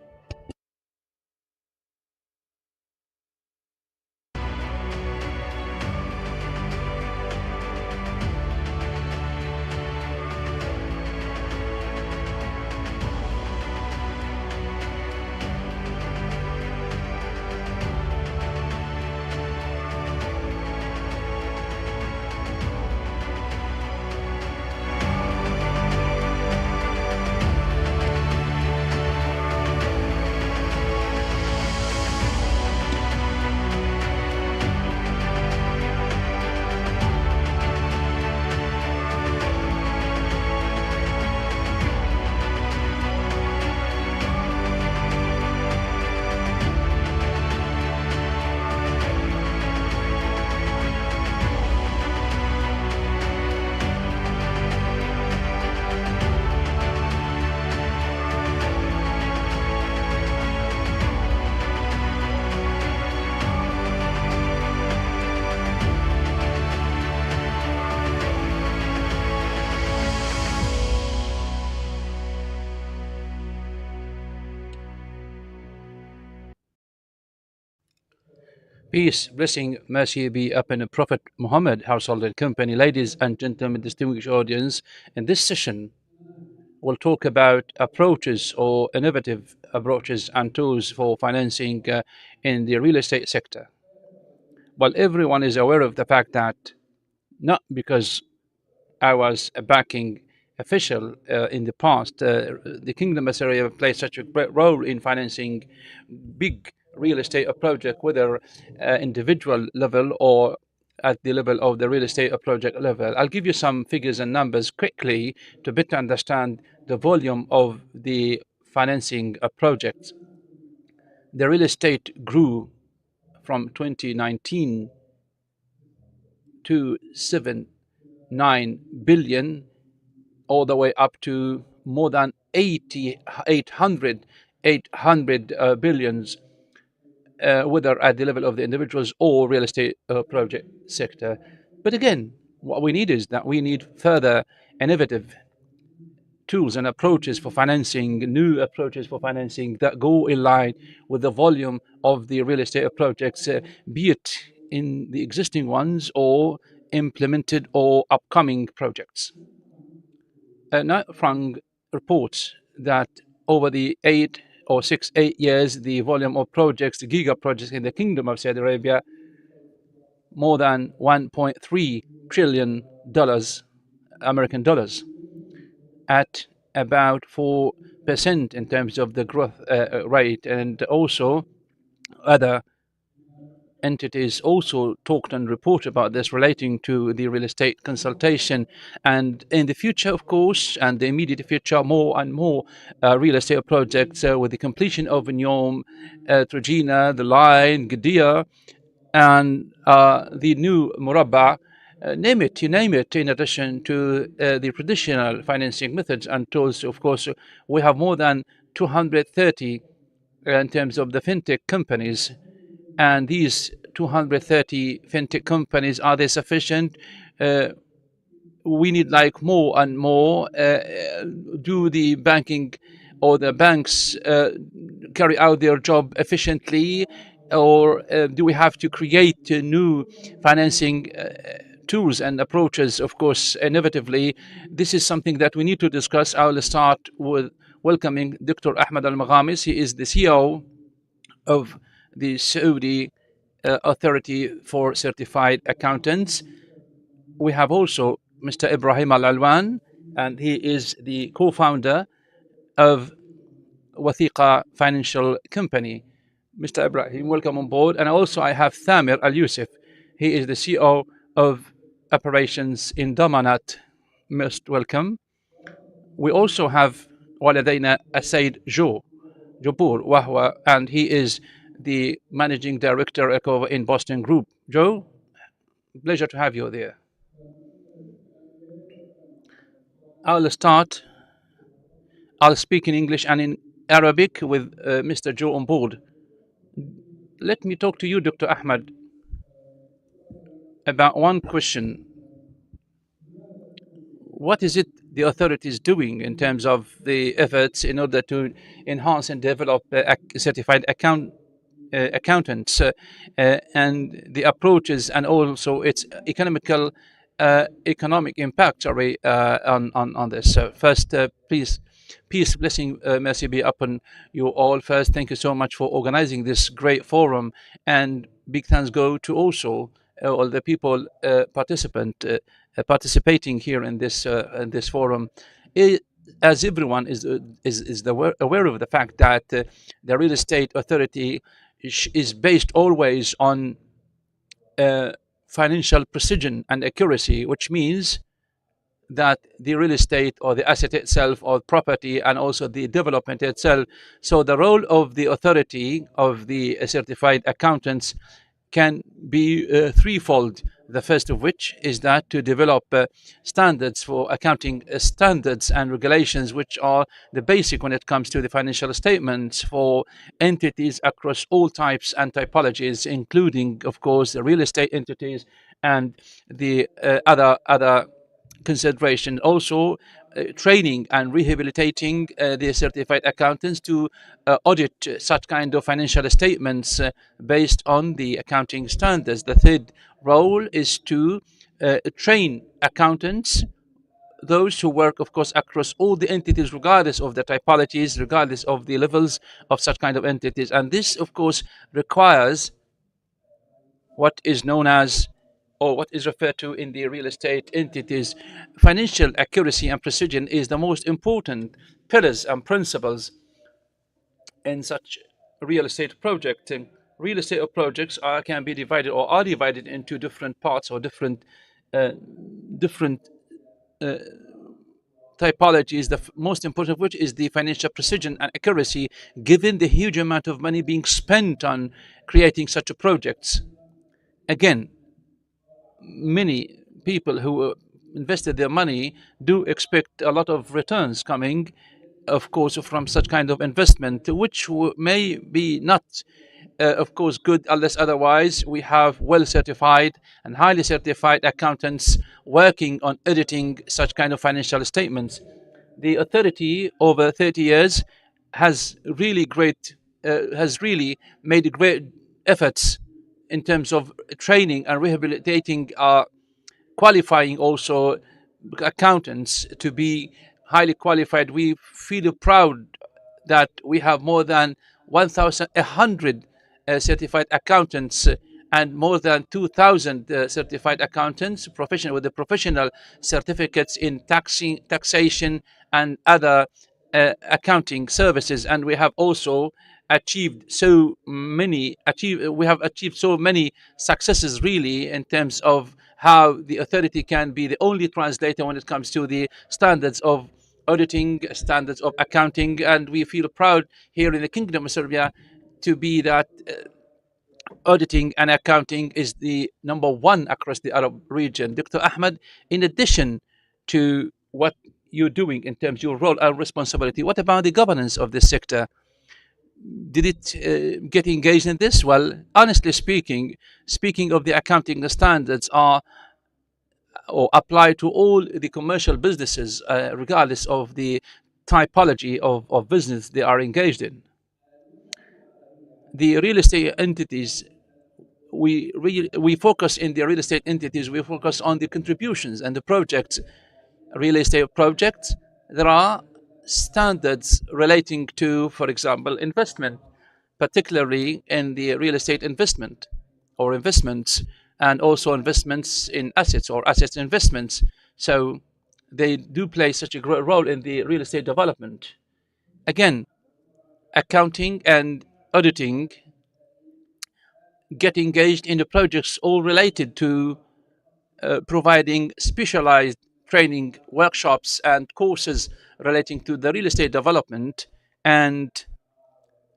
Peace, blessing, mercy be upon Prophet Muhammad, household and company. Ladies and gentlemen, distinguished audience, in this session, we'll talk about approaches or innovative approaches and tools for financing in the real estate sector. Well, everyone is aware of the fact that not because I was a backing official in the past, the Kingdom of Aseer played such a great role in financing big real estate project, whether individual level or at the level of the real estate project level. I'll give you some figures and numbers quickly to better understand the volume of the financing projects. The real estate grew from 2019 to 79 billion, all the way up to more than 800 billions, whether at the level of the individuals or real estate project sector. But again, what we need is that we need further innovative tools and approaches for financing, new approaches for financing that go in line with the volume of the real estate projects, be it in the existing ones or implemented or upcoming projects. Knight Frank reports that over the 8 years, the volume of projects, the giga projects in the Kingdom of Saudi Arabia, more than $1.3 trillion American dollars, at about 4% in terms of the growth rate, and also other entities also talked and report about this relating to the real estate consultation. And in the future, of course, and the immediate future, more and more real estate projects with the completion of Neom, Trojena, The Line, Gadia, and the new Murabba, name it, you name it, in addition to the traditional financing methods and tools. Of course, we have more than 230 in terms of the fintech companies. And these 230 fintech companies, are they sufficient? We need like more and more. Do the banking or the banks carry out their job efficiently, or do we have to create new financing tools and approaches? Of course, innovatively, this is something that we need to discuss. I will start with welcoming Dr. Ahmed Al-Maghamis. He is the CEO of the Saudi Authority for Certified Accountants. We have also Mr. Ibrahim Al Alwan, and he is the co-founder of Wathiqa Financial Company. Mr. Ibrahim, welcome on board. And also I have Thamir Al Yusuf. He is the CEO of Operations in Damanat. Most welcome. We also have ولدينا السيد Jabur Wahwa, and he is the managing director in Boston Group. Joe, pleasure to have you there. I'll speak in English and in Arabic with Mr. Joe on board. Let me talk to you, Dr. Ahmed, about one question. What is it the authorities doing in terms of the efforts in order to enhance and develop certified accountants and the approaches, and also its economic impact on this? First, please, peace, blessing, mercy be upon you all. First, thank you so much for organizing this great forum, and big thanks go to also all the people participating here in this forum. As everyone is aware of the fact that the real estate authority is based always on financial precision and accuracy, which means that the real estate or the asset itself or property and also the development itself. So the role of the authority of the certified accountants can be threefold. The first of which is that to develop standards for accounting standards and regulations, which are the basic when it comes to the financial statements for entities across all types and typologies, including, of course, the real estate entities and the other consideration. Also, training and rehabilitating the certified accountants to audit such kind of financial statements based on the accounting standards. The third role is to train accountants, those who work, of course, across all the entities, regardless of the typologies, regardless of the levels of such kind of entities. And this, of course, requires what is known as, or what is referred to in the real estate entities, financial accuracy and precision is the most important pillars and principles in such real estate project. Real estate projects can be divided or are divided into different parts or different different typologies, the most important of which is the financial precision and accuracy, given the huge amount of money being spent on creating such projects. Again, many people who invested their money do expect a lot of returns coming, of course, from such kind of investment, which may be not, of course, good unless otherwise we have well certified and highly certified accountants working on editing such kind of financial statements. The authority over 30 years has really made great efforts in terms of training and rehabilitating, qualifying also accountants to be highly qualified. We feel proud that we have more than 1,100 certified accountants and more than 2,000 certified accountants, professional with the professional certificates in taxation and other accounting services. And we have also achieved so many successes, really, in terms of how the authority can be the only translator when it comes to the standards of auditing, standards of accounting. And we feel proud here in the Kingdom of Serbia to be that auditing and accounting is the number one across the Arab region. Dr. Ahmed, in addition to what you're doing in terms of your role and responsibility, what about the governance of this sector? Did it get engaged in this? Well, honestly speaking of the accounting, the standards are or apply to all the commercial businesses, regardless of the typology of business they are engaged in. The real estate entities, we focus in the real estate entities, we focus on the contributions and the projects. Real estate projects, there are standards relating to, for example, investment, particularly in the real estate investment or investments, and also investments in assets or assets investments. So they do play such a great role in the real estate development. Again, accounting and auditing get engaged in the projects all related to providing specialized training workshops and courses relating to the real estate development, and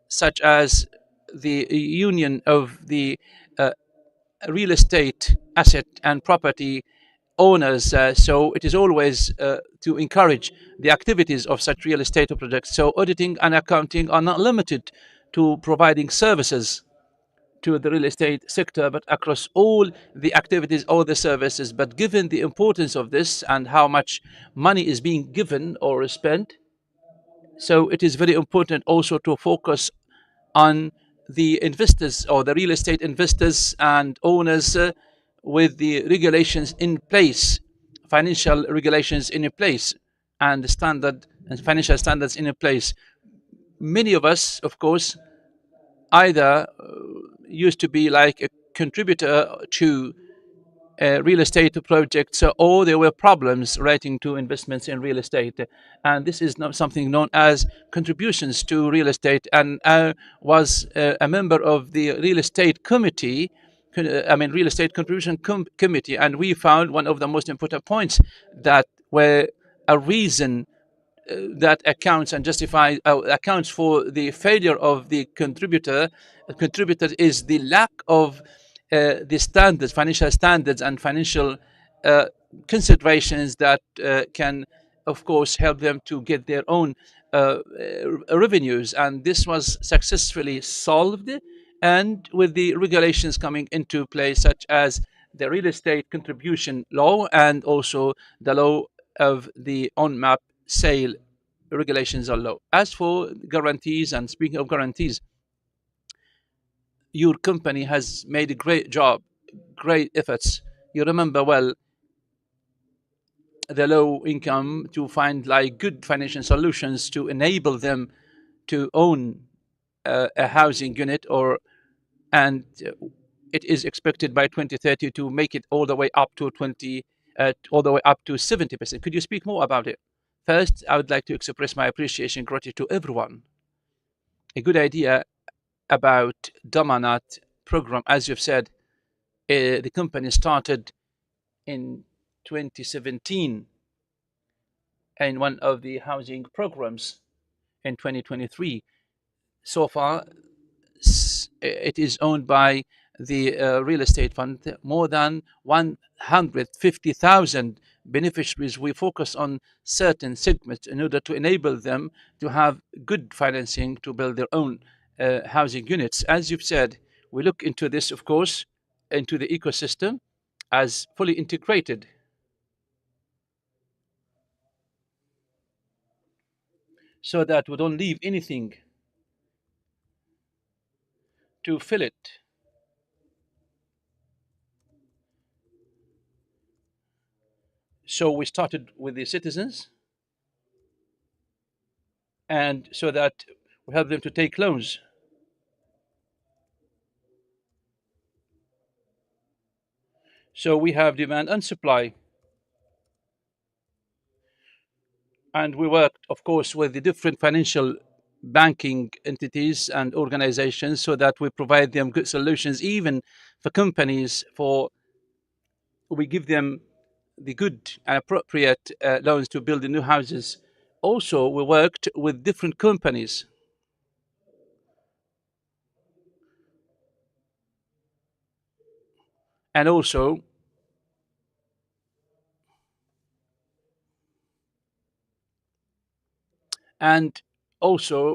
such as the union of the real estate asset and property owners. So it is always to encourage the activities of such real estate projects. So auditing and accounting are not limited to providing services to the real estate sector, but across all the activities, all the services. But given the importance of this and how much money is being given or spent, so it is very important also to focus on the investors or the real estate investors and owners with the regulations in place, financial regulations in place, and standard and financial standards in place. Many of us, of course, either used to be like a contributor to real estate projects, or there were problems relating to investments in real estate. And this is not something known as contributions to real estate. And I was a member of the real estate committee, real estate contribution committee, and we found one of the most important points that were a reason that accounts and justify accounts for the failure of the contributor is the lack of the standards, financial standards, and financial considerations that can, of course, help them to get their own revenues. And this was successfully solved, and with the regulations coming into place, such as the real estate contribution law and also the law of the on-map sale regulations or law. As for guarantees, and speaking of guarantees, your company has made a great job, great efforts. You remember well the low income to find like good financial solutions to enable them to own a housing unit, or and it is expected by 2030 to make it all the way up to 70%. Could you speak more about it? First, I would like to express my appreciation and gratitude to everyone. A good idea about Damanat program, as you've said, the company started in 2017 in one of the housing programs in 2023. So far, it is owned by the real estate fund, more than 150,000 beneficiaries. We focus on certain segments in order to enable them to have good financing to build their own housing units. As you've said, we look into this, of course, into the ecosystem as fully integrated, so that we don't leave anything to fill it. So we started with the citizens, and so that we help them to take loans. So we have demand and supply. And we worked, of course, with the different financial banking entities and organizations so that we provide them good solutions, even for companies, for we give them the good and appropriate loans to build the new houses. Also, we worked with different companies, and also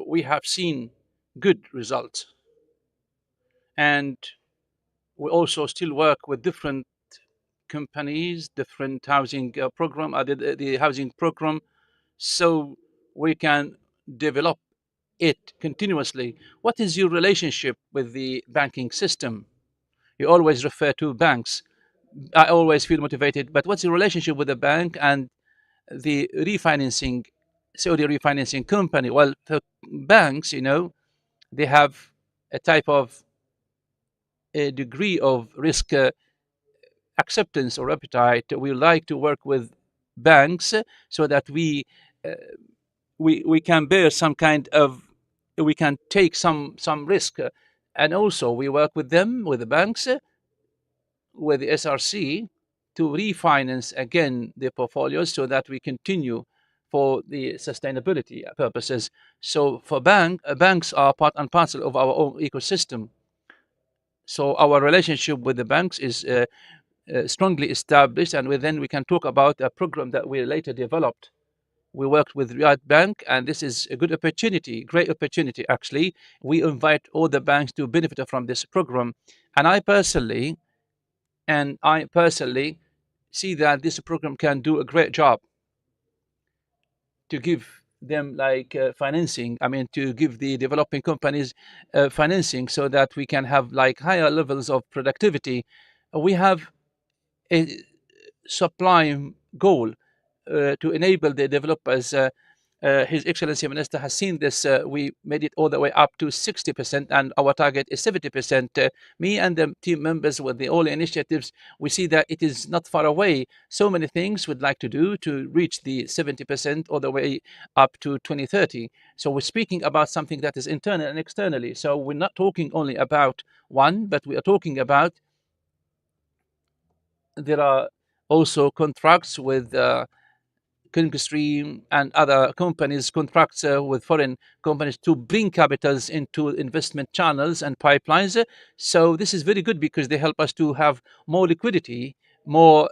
we have seen good results. And we also still work with different companies, different housing program, the housing program, so we can develop it continuously. What is your relationship with the banking system? You always refer to banks. I always feel motivated, but what's the relationship with the bank and the refinancing, Saudi refinancing company? Well, for banks, they have a type of a degree of risk acceptance or appetite. We like to work with banks so that uh, we can bear some kind of, we can take some risk, and also we work with them, with the banks, with the SRC, to refinance again the portfolios so that we continue for the sustainability purposes. So for banks are part and parcel of our own ecosystem. So our relationship with the banks is strongly established, and then we can talk about a program that we later developed. We worked with Riyadh Bank, and this is a good opportunity, great opportunity actually. We invite all the banks to benefit from this program, and I personally see that this program can do a great job to give them like financing. I mean, to give the developing companies financing so that we can have like higher levels of productivity. We have a sublime goal to enable the developers. His Excellency Minister has seen this. We made it all the way up to 60%, and our target is 70%. Me and the team members with the all initiatives, we see that it is not far away. So many things we'd like to do to reach the 70% all the way up to 2030. So we're speaking about something that is internal and externally. So we're not talking only about one, but we are talking about, there are also contracts with Kingstream and other companies, contracts with foreign companies to bring capitals into investment channels and pipelines. So this is very good because they help us to have more liquidity, more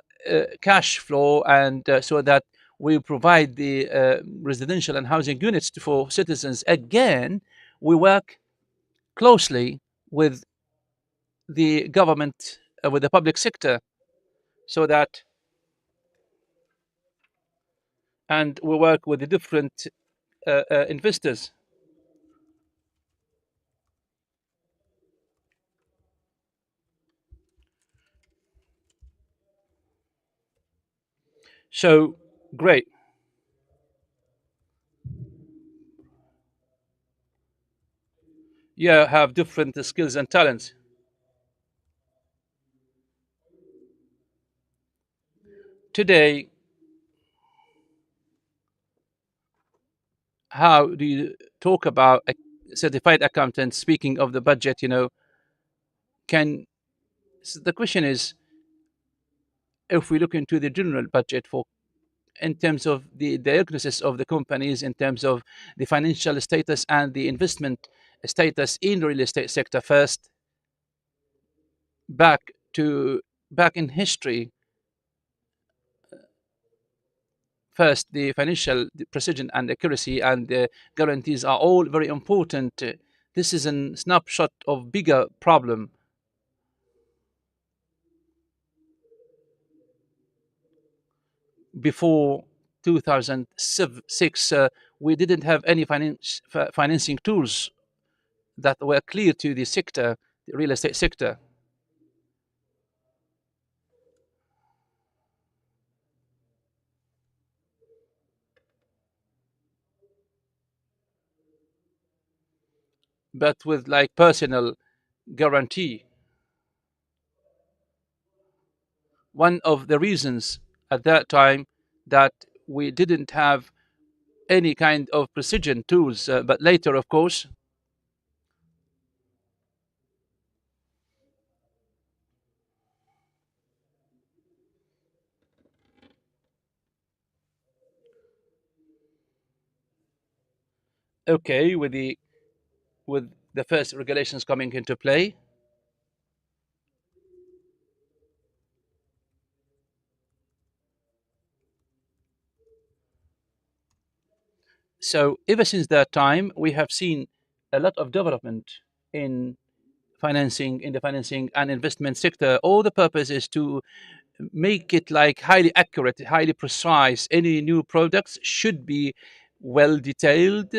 cash flow, and so that we provide the residential and housing units for citizens. Again, we work closely with the government, with the public sector, so that, and we work with the different investors. So great. You have different skills and talents. Today, how do you talk about a certified accountant? Speaking of the budget, can so the question is, if we look into the general budget for, in terms of the diagnosis of the companies, in terms of the financial status and the investment status in the real estate sector first, back to back in history, first the financial precision and accuracy and the guarantees are all very important. This is a snapshot of bigger problem. Before 2006, we didn't have any financing tools that were clear to the sector, the real estate sector. But with like personal guarantee, one of the reasons at that time that we didn't have any kind of precision tools, but later, of course, okay, with the first regulations coming into play. So ever since that time, we have seen a lot of development in in the financing and investment sector. All the purpose is to make it like highly accurate, highly precise. Any new products should be well detailed,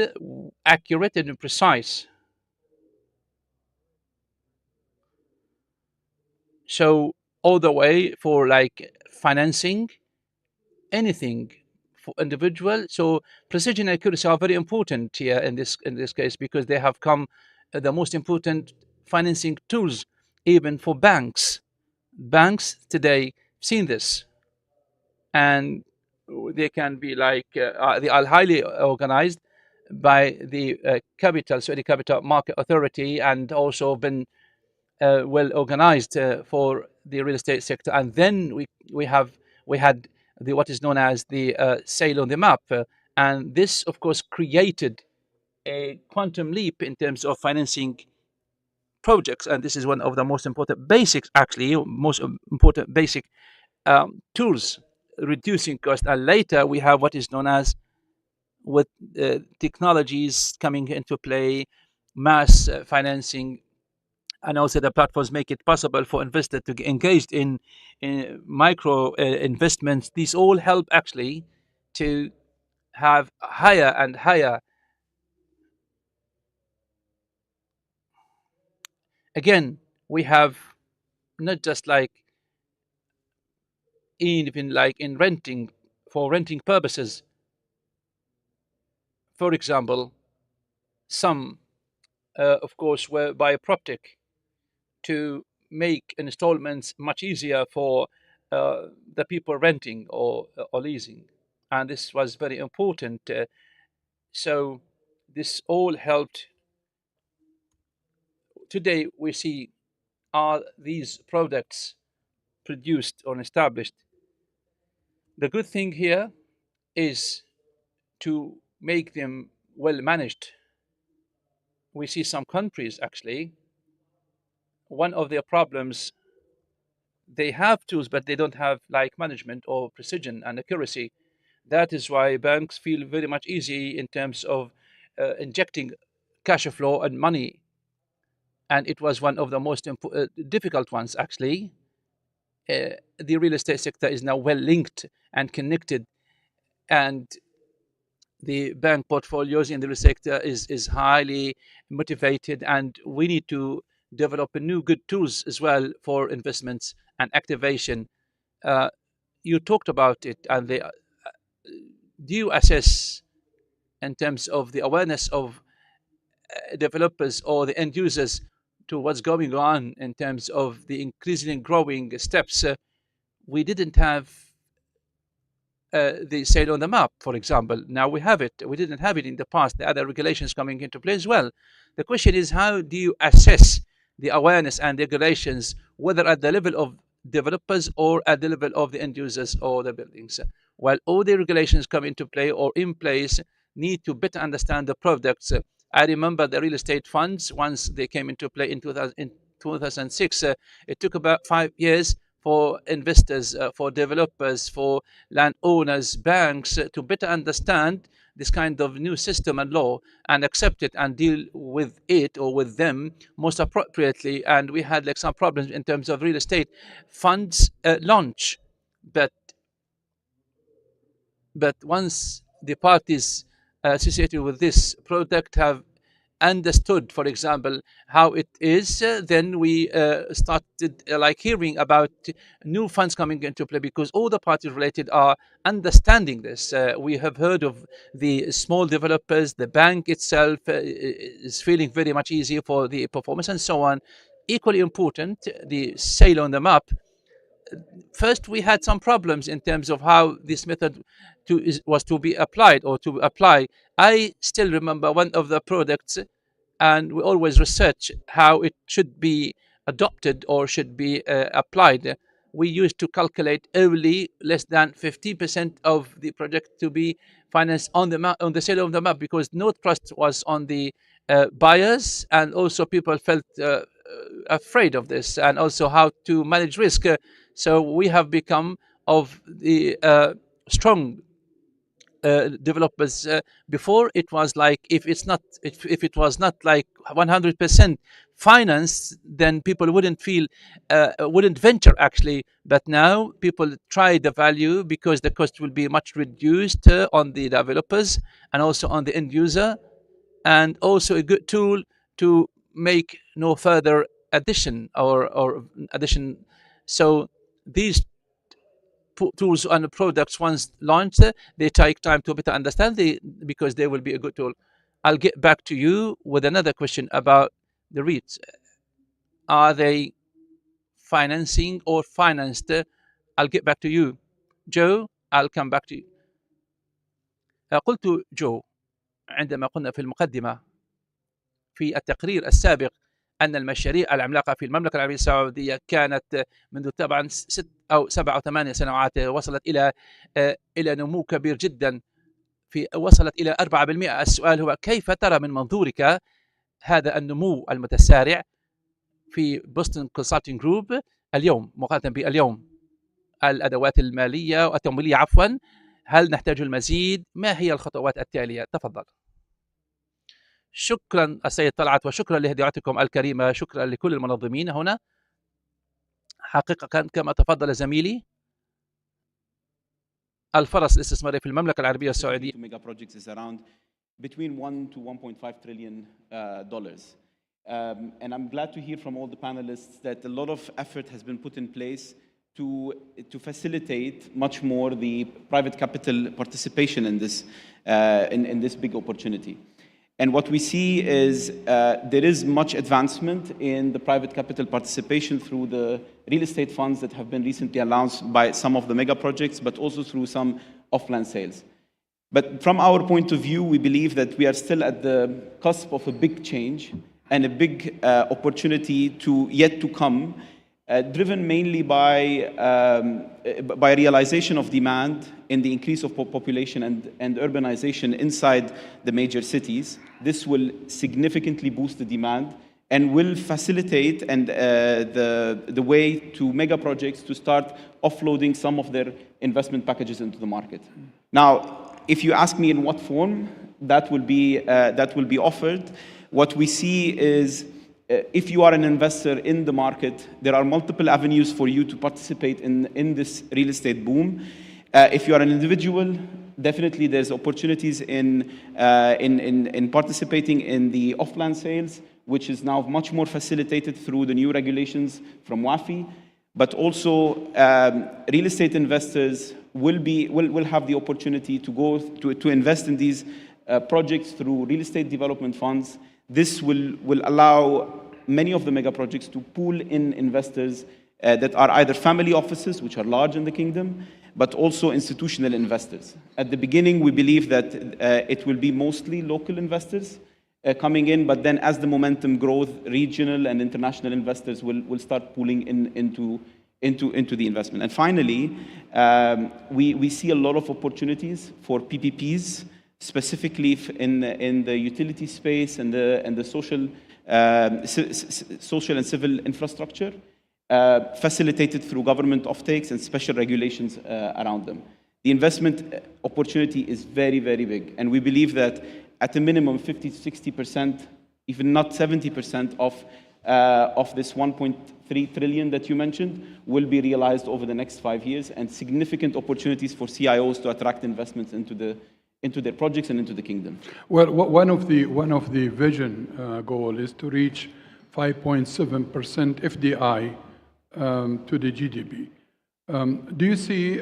accurate, and precise. So all the way for like financing anything for individual. So precision and accuracy are very important here in this case, because they have come the most important financing tools, even for banks. Banks today seen this, and they can be like they are highly organized by the capital, so the capital market authority, and also been well organized for the real estate sector. And then we had the what is known as the sale on the map, and this of course created a quantum leap in terms of financing projects. And this is one of the most important basics, actually, most important basic tools, reducing cost. And later we have what is known as, with technologies coming into play, mass financing, and also the platforms make it possible for investors to get engaged in micro investments. These all help actually to have higher and higher. Again, we have not just like even like in renting, for renting purposes. For example, some of course were by Proptic to make installments much easier for the people renting or leasing, and this was very important. So this all helped. Today we see, are these products produced or established? The good thing here is to make them well managed. We see some countries actually, one of their problems, they have tools but they don't have like management or precision and accuracy. That is why banks feel very much easy in terms of injecting cash flow and money. And it was one of the most difficult ones actually the real estate sector is now well linked and connected, and the bank portfolios in the real estate sector is highly motivated, and we need to develop new good tools as well for investments and activation. You talked about it, and do you assess in terms of the awareness of developers or the end users to what's going on in terms of the increasingly growing steps? We didn't have the sale on the map, for example. Now we have it. We didn't have it in the past. The other regulations coming into play as well. The question is, how do you assess the awareness and regulations, whether at the level of developers or at the level of the end users or the buildings? While all the regulations come into play or in place, need to better understand the products. I remember the real estate funds, once they came into play in 2006, it took about 5 years for investors, for developers, for landowners, banks to better understand this kind of new system and law and accept it and deal with it or with them most appropriately. And we had like some problems in terms of real estate funds launch, but once the parties associated with this product have understood, for example, how it is, then we started like hearing about new funds coming into play, because all the parties related are understanding this. We have heard of the small developers, the bank itself is feeling very much easier for the performance and so on. Equally important, the sale on the map. First, we had some problems in terms of how this method was to be applied or to apply. I still remember one of the products, and we always research how it should be adopted or should be applied. We used to calculate only less than 50% of the project to be financed on the map, on the sale of the map, because no trust was on the buyers, and also people felt afraid of this, and also how to manage risk. So we have become of the strong developers. Before it was like, if it was not like 100% financed, then people wouldn't venture actually. But now people try the value because the cost will be much reduced on the developers and also on the end user, and also a good tool to make no further addition or addition. So these tools and products, once launched, they take time to better understand because they will be a good tool. I'll get back to you with another question about the REITs. Are they financing or financed? I'll get back to you. Joe, I'll come back to you. قلت جو عندما قلنا في المقدمة في التقرير السابق أن المشاريع العملاقة في المملكة العربية السعودية كانت منذ طبعا 6 أو 7 أو 8 سنوات وصلت إلى نمو كبير جدا، وصلت إلى 4%. السؤال هو كيف ترى من منظورك هذا النمو المتسارع في بوستن كونسلتنج جروب اليوم مقارنة باليوم؟ الأدوات المالية والتمويلية عفوا، هل نحتاج المزيد؟ ما هي الخطوات التالية؟ تفضل. شكرا السيد طلعت، وشكرا لهديتكم الكريمة، شكرا لكل المنظمين هنا. حقيقة كما تفضل زميلي، الفرص الاستثمارية في المملكة العربية السعودية mega projects is around between 1 to 1.5 trillion dollars. And I'm glad to hear from all the panelists that a lot of effort has been put in place to facilitate much more the private capital participation in this in this big opportunity. And what we see is there is much advancement in the private capital participation through the real estate funds that have been recently announced by some of the mega projects, but also through some off-plan sales. But from our point of view, we believe that we are still at the cusp of a big change and a big opportunity yet to come, driven mainly by realization of demand in the increase of population and urbanization inside the major cities. This will significantly boost the demand and will facilitate the way to mega projects to start offloading some of their investment packages into the market. Now, if you ask me in what form that will be offered, what we see is if you are an investor in the market, there are multiple avenues for you to participate in this real estate boom. If you are an individual, definitely there's opportunities in participating in the off-plan sales, which is now much more facilitated through the new regulations from WAFI. But also, real estate investors will have the opportunity to go to invest in these projects through real estate development funds. This will allow many of the mega projects to pool in investors that are either family offices, which are large in the kingdom, but also institutional investors. At the beginning, we believe that it will be mostly local investors coming in, but then as the momentum grows, regional and international investors will start pooling into the investment. And finally, we see a lot of opportunities for PPPs, specifically in the utility space and the social and civil infrastructure, facilitated through government offtakes and special regulations around them. The investment opportunity is very, very big, and we believe that at a minimum 50 to 60%, even not 70% of this 1.3 trillion that you mentioned will be realized over the next 5 years, and significant opportunities for CIOs to attract investments into their projects and into the kingdom. Well, one of the vision goal is to reach 5.7% FDI to the GDP. Do you see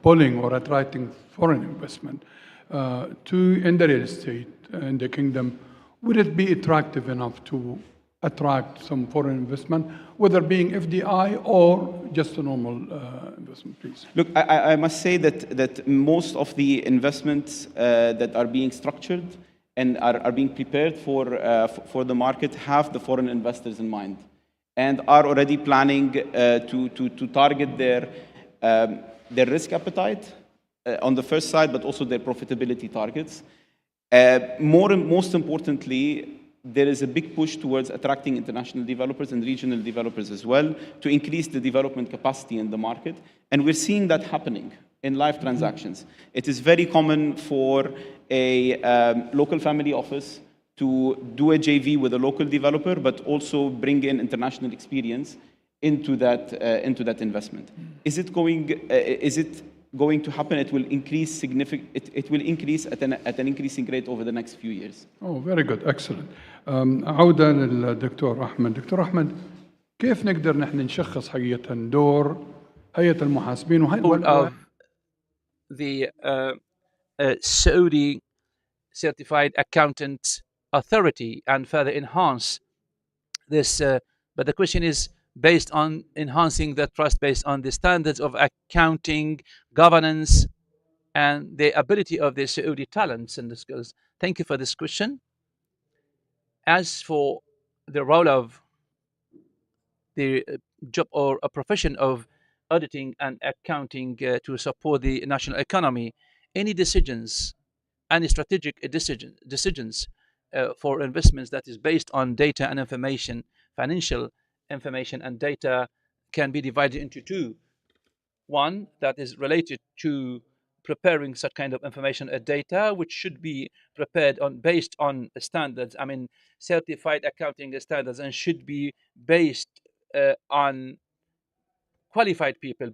pulling or attracting foreign investment in the real estate in the kingdom? Would it be attractive enough to attract some foreign investment, whether being FDI or just a normal investment, please? Look, I must say that most of the investments that are being structured and are being prepared for the market have the foreign investors in mind, and are already planning to target their risk appetite on the first side, but also their profitability targets. Most importantly, there is a big push towards attracting international developers and regional developers as well to increase the development capacity in the market. And we're seeing that happening in live transactions. It is very common for a local family office to do a JV with a local developer, but also bring in international experience into that investment. Is it going to happen? It will increase It will increase at an increasing rate over the next few years. Oh, very good, excellent. عودة للدكتور أحمد. دكتور أحمد، كيف نقدر نحن نشخص حقيقة دور هيئة المحاسبين of the Saudi Certified Accountant Authority and further enhance this? But the question is based on enhancing the trust based on the standards of accounting, governance, and the ability of the Saudi talents and the skills. Thank you for this question. As for the role of the job or a profession of auditing and accounting to support the national economy, any decisions, any strategic decisions for investments that is based on data and information, financial information and data, can be divided into two. One that is related to preparing such kind of information and data, which should be prepared based on standards, certified accounting standards, and should be based on qualified people,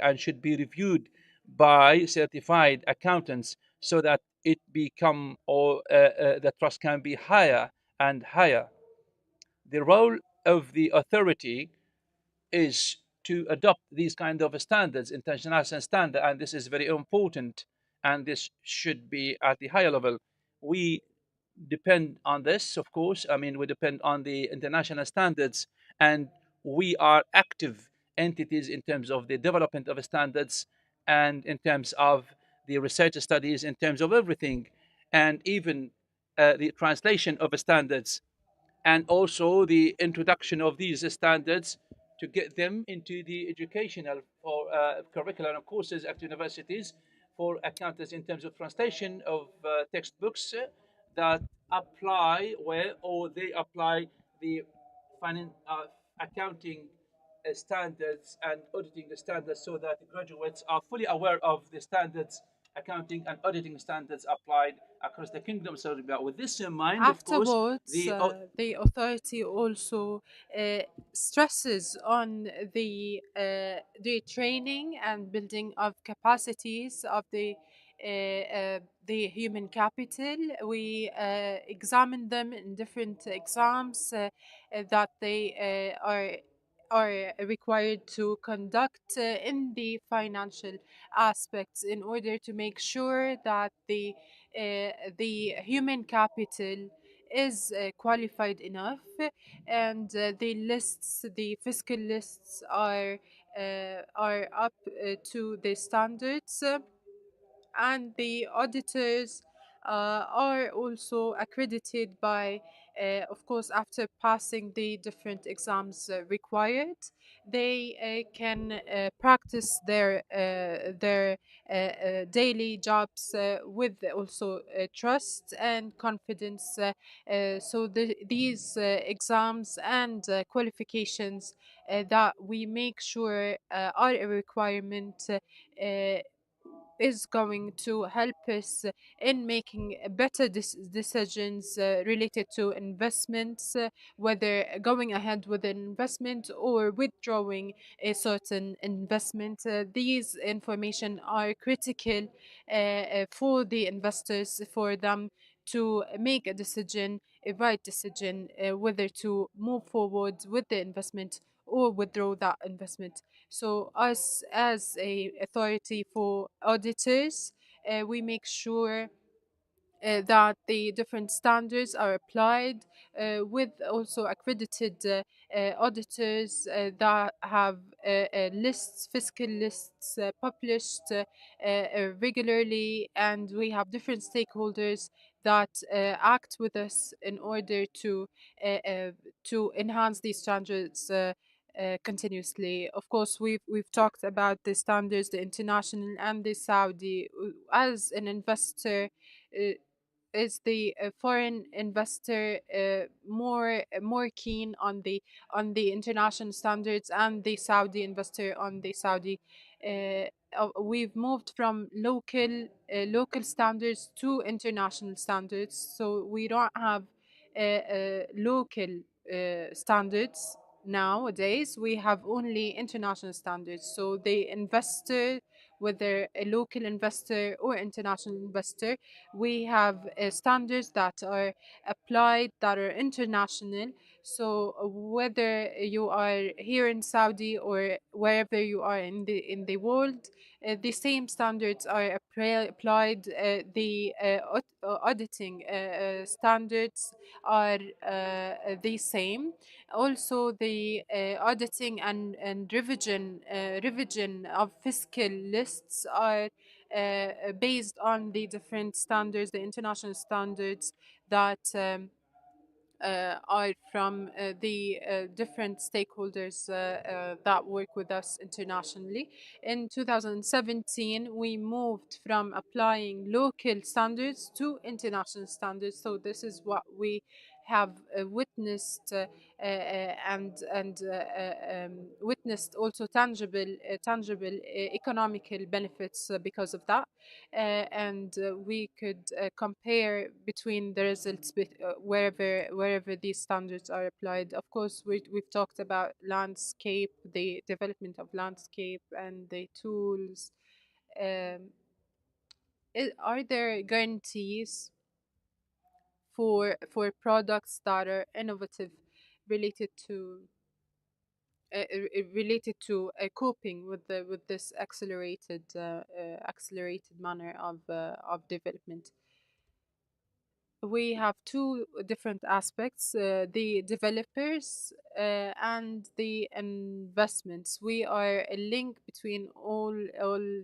and should be reviewed by certified accountants so that it become, or the trust can be higher and higher. The role of the authority is to adopt these kind of standards, international standard, and this is very important, and this should be at the higher level. We depend on this, of course. We depend on the international standards, and we are active entities in terms of the development of standards and in terms of the research studies, in terms of everything, and even the translation of standards, and also the introduction of these standards to get them into the educational or curriculum courses at universities for accountants, in terms of translation of textbooks that apply or they apply the accounting standards and auditing standards, so that the graduates are fully aware of the standards accounting and auditing standards applied across the kingdom of Saudi Arabia. With this in mind, of course, Afterwards, the authority also stresses on the training and building of capacities of the human capital. We examine them in different exams that they are required to conduct in the financial aspects in order to make sure that the human capital is qualified enough, and the fiscal lists are up to the standards, and the auditors are also accredited by, of course, after passing the different exams required, they can practice their daily jobs with also trust and confidence. So these exams and qualifications that we make sure are a requirement is going to help us in making better decisions related to investments, whether going ahead with an investment or withdrawing a certain investment. These information are critical for the investors, for them to make a decision, a right decision, whether to move forward with the investment or withdraw that investment. So us as a authority for auditors, we make sure that the different standards are applied with also accredited auditors that have lists, fiscal lists published regularly, and we have different stakeholders that act with us in order uh, uh, to enhance these standards. Continuously, of course, we've talked about the standards, the international and the Saudi. As an investor, uh, is the foreign investor more keen on the international standards, and the Saudi investor on the Saudi. We've moved from local standards to international standards, so we don't have local standards nowadays. We have only international standards. So the investor, whether a local investor or international investor, we have standards that are applied, that are international. So whether you are here in Saudi or wherever you are in the world, the same standards are applied. The auditing standards are the same. Also, the auditing and revision of fiscal lists are based on the different standards, the international standards that are from the different stakeholders that work with us internationally. In 2017, we moved from applying local standards to international standards. So this is what we have witnessed and witnessed also tangible economical benefits because of that. And we could compare between the results wherever these standards are applied. Of course, we've talked about landscape, the development of landscape and the tools. Um, are there guarantees for products that are innovative related to coping with this accelerated manner of development? We have two different aspects, the developers and the investments. We are a link between all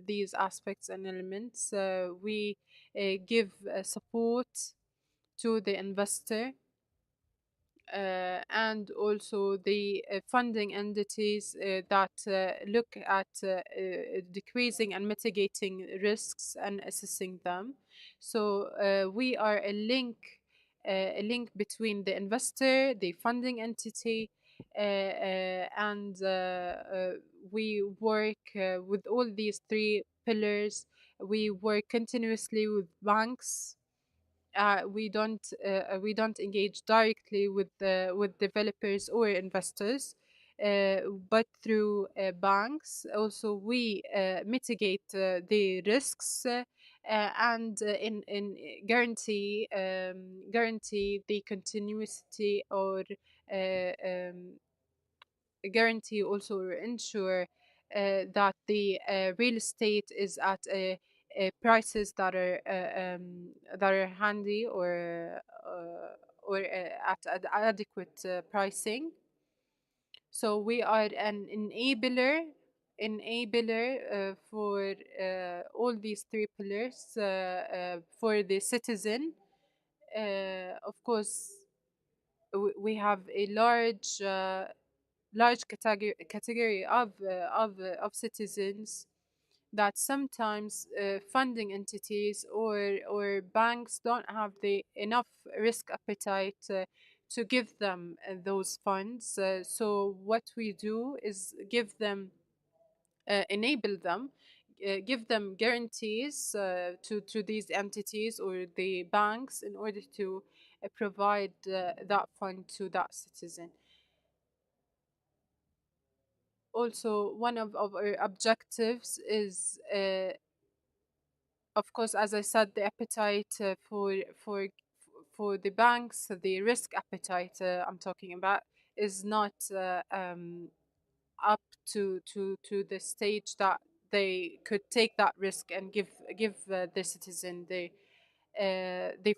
these aspects and elements. We give support to the investor and also the funding entities that look at decreasing and mitigating risks and assessing them. So we are a link between the investor, the funding entity, and we work with all these three pillars We work continuously with banks. We don't engage directly with developers or investors, but through banks. Also, we mitigate the risks and guarantee the continuity, or guarantee also, or ensure that the real estate is at prices that are handy, or at adequate pricing. So we are an enabler for all these three pillars for the citizen. Of course, we have a large category of citizens that sometimes funding entities or banks don't have the enough risk appetite to give them those funds. So what we do is enable them, give them guarantees to these entities or the banks in order to provide that fund to that citizen. Also, one of our objectives is, of course, as I said, the appetite for the banks, the risk appetite I'm talking about, is not up to the stage that they could take that risk and give the citizen the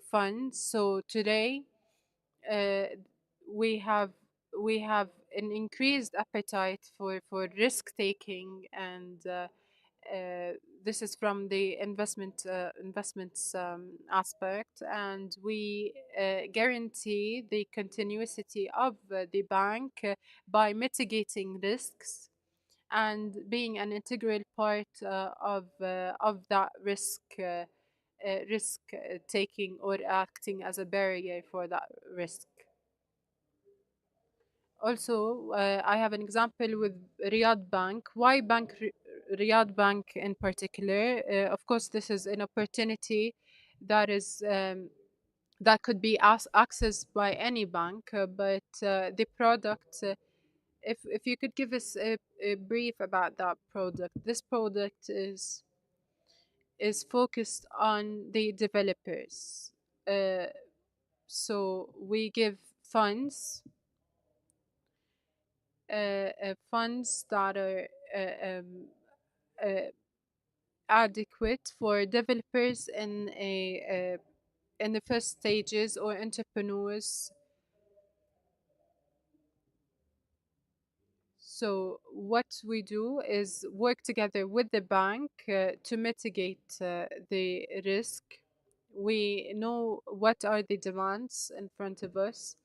funds. So today, uh, we have we have an increased appetite for risk taking, and this is from the investments aspect, and we guarantee the continuity of the bank by mitigating risks and being an integral part of that risk taking, or acting as a barrier for that risk. Also, I have an example with Riyadh Bank. Why Riyadh Bank in particular? Of course, this is an opportunity that is that could be accessed by any bank, but the product. If you could give us a brief about that product. This product is focused on the developers. Uh, so we give funds that are uh, adequate for developers in the first stages, or entrepreneurs. So what we do is work together with the bank to mitigate the risk. We know what are the demands in front of us.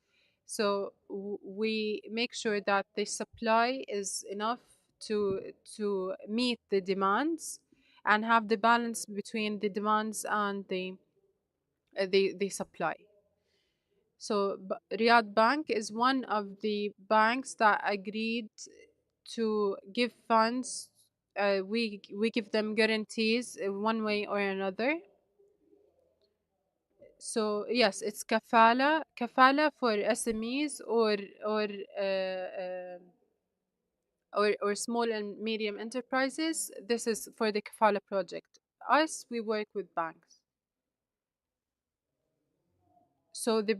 So we make sure that the supply is enough to meet the demands, and have the balance between the demands and the supply. So Riyadh Bank is one of the banks that agreed to give funds. We give them guarantees one way or another. So yes, it's kafala for SMEs, or small and medium enterprises. This is for the kafala project. Us, we work with banks. So the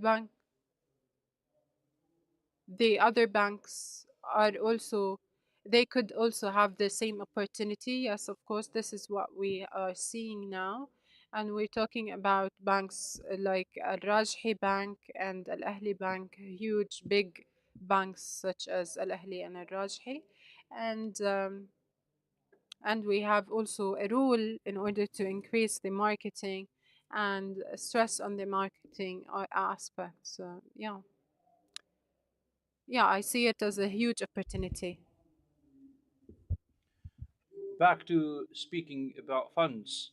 other banks are also, they could also have the same opportunity. Yes, of course, this is what we are seeing now, and we're talking about banks like Al Rajhi Bank and Al Ahli Bank, huge big banks such as Al Ahli and Al Rajhi. And we have also a rule in order to increase the marketing and stress on the marketing aspects. So yeah, I see it as a huge opportunity. Back to speaking about funds,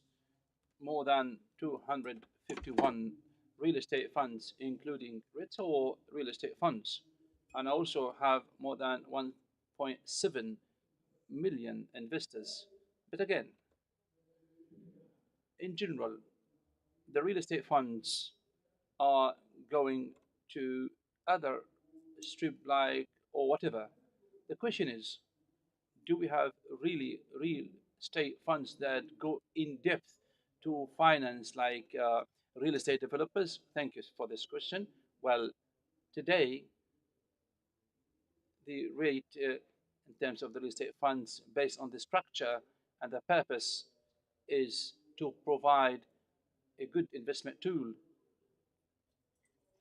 more than 251 real estate funds, including retail real estate funds, and also have more than 1.7 million investors. But again, in general, the real estate funds are going to other strip like or whatever. The question is, do we have really real estate funds that go in depth to finance like real estate developers? Thank you for this question. Well, today the rate in terms of the real estate funds based on the structure and the purpose is to provide a good investment tool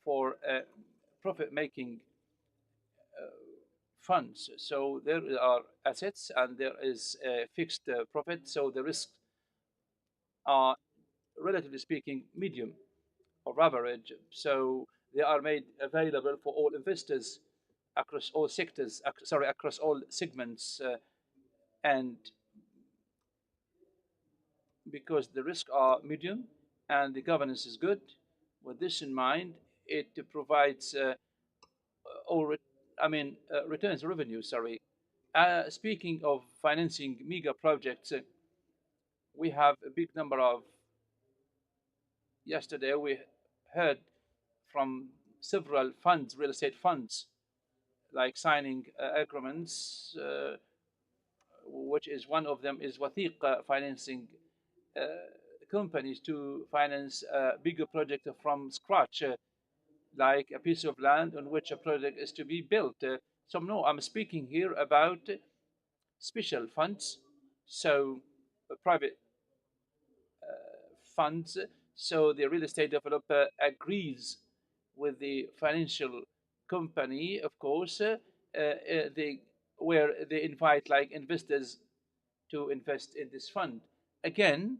for profit making funds. So there are assets and there is a fixed profit. So the risks are, relatively speaking, medium or average. So they are made available for all investors across all sectors, across all segments. And because the risks are medium and the governance is good, with this in mind, it provides returns revenue. Sorry. Speaking of financing mega projects, we have a big number of. Yesterday, we heard from several funds, real estate funds, like signing agreements, which is one of them is Wathiq financing companies to finance a bigger project from scratch, like a piece of land on which a project is to be built. So no, I'm speaking here about special funds, so private funds. So the real estate developer agrees with the financial company, of course, where they invite like investors to invest in this fund. Again,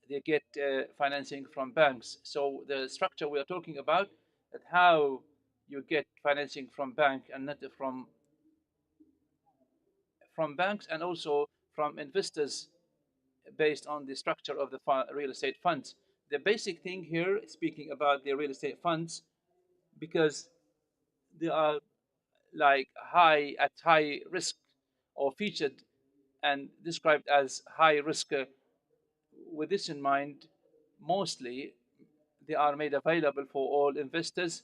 they get financing from banks. So the structure we are talking about, that how you get financing from bank and not from banks and also from investors based on the structure of the real estate funds. The basic thing here, speaking about the real estate funds, because they are like at high risk or featured and described as high risk. With this in mind, mostly they are made available for all investors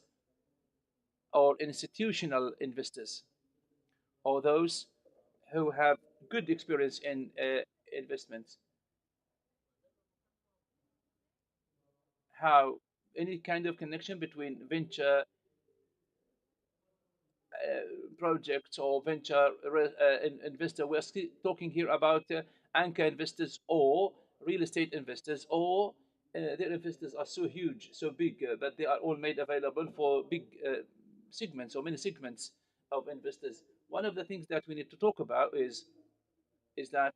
or institutional investors or those who have good experience in investments. How any kind of connection between venture projects or venture investor. We're still talking here about anchor investors or real estate investors, or their investors are so huge, so big, that they are all made available for big segments or many segments of investors. One of the things that we need to talk about is that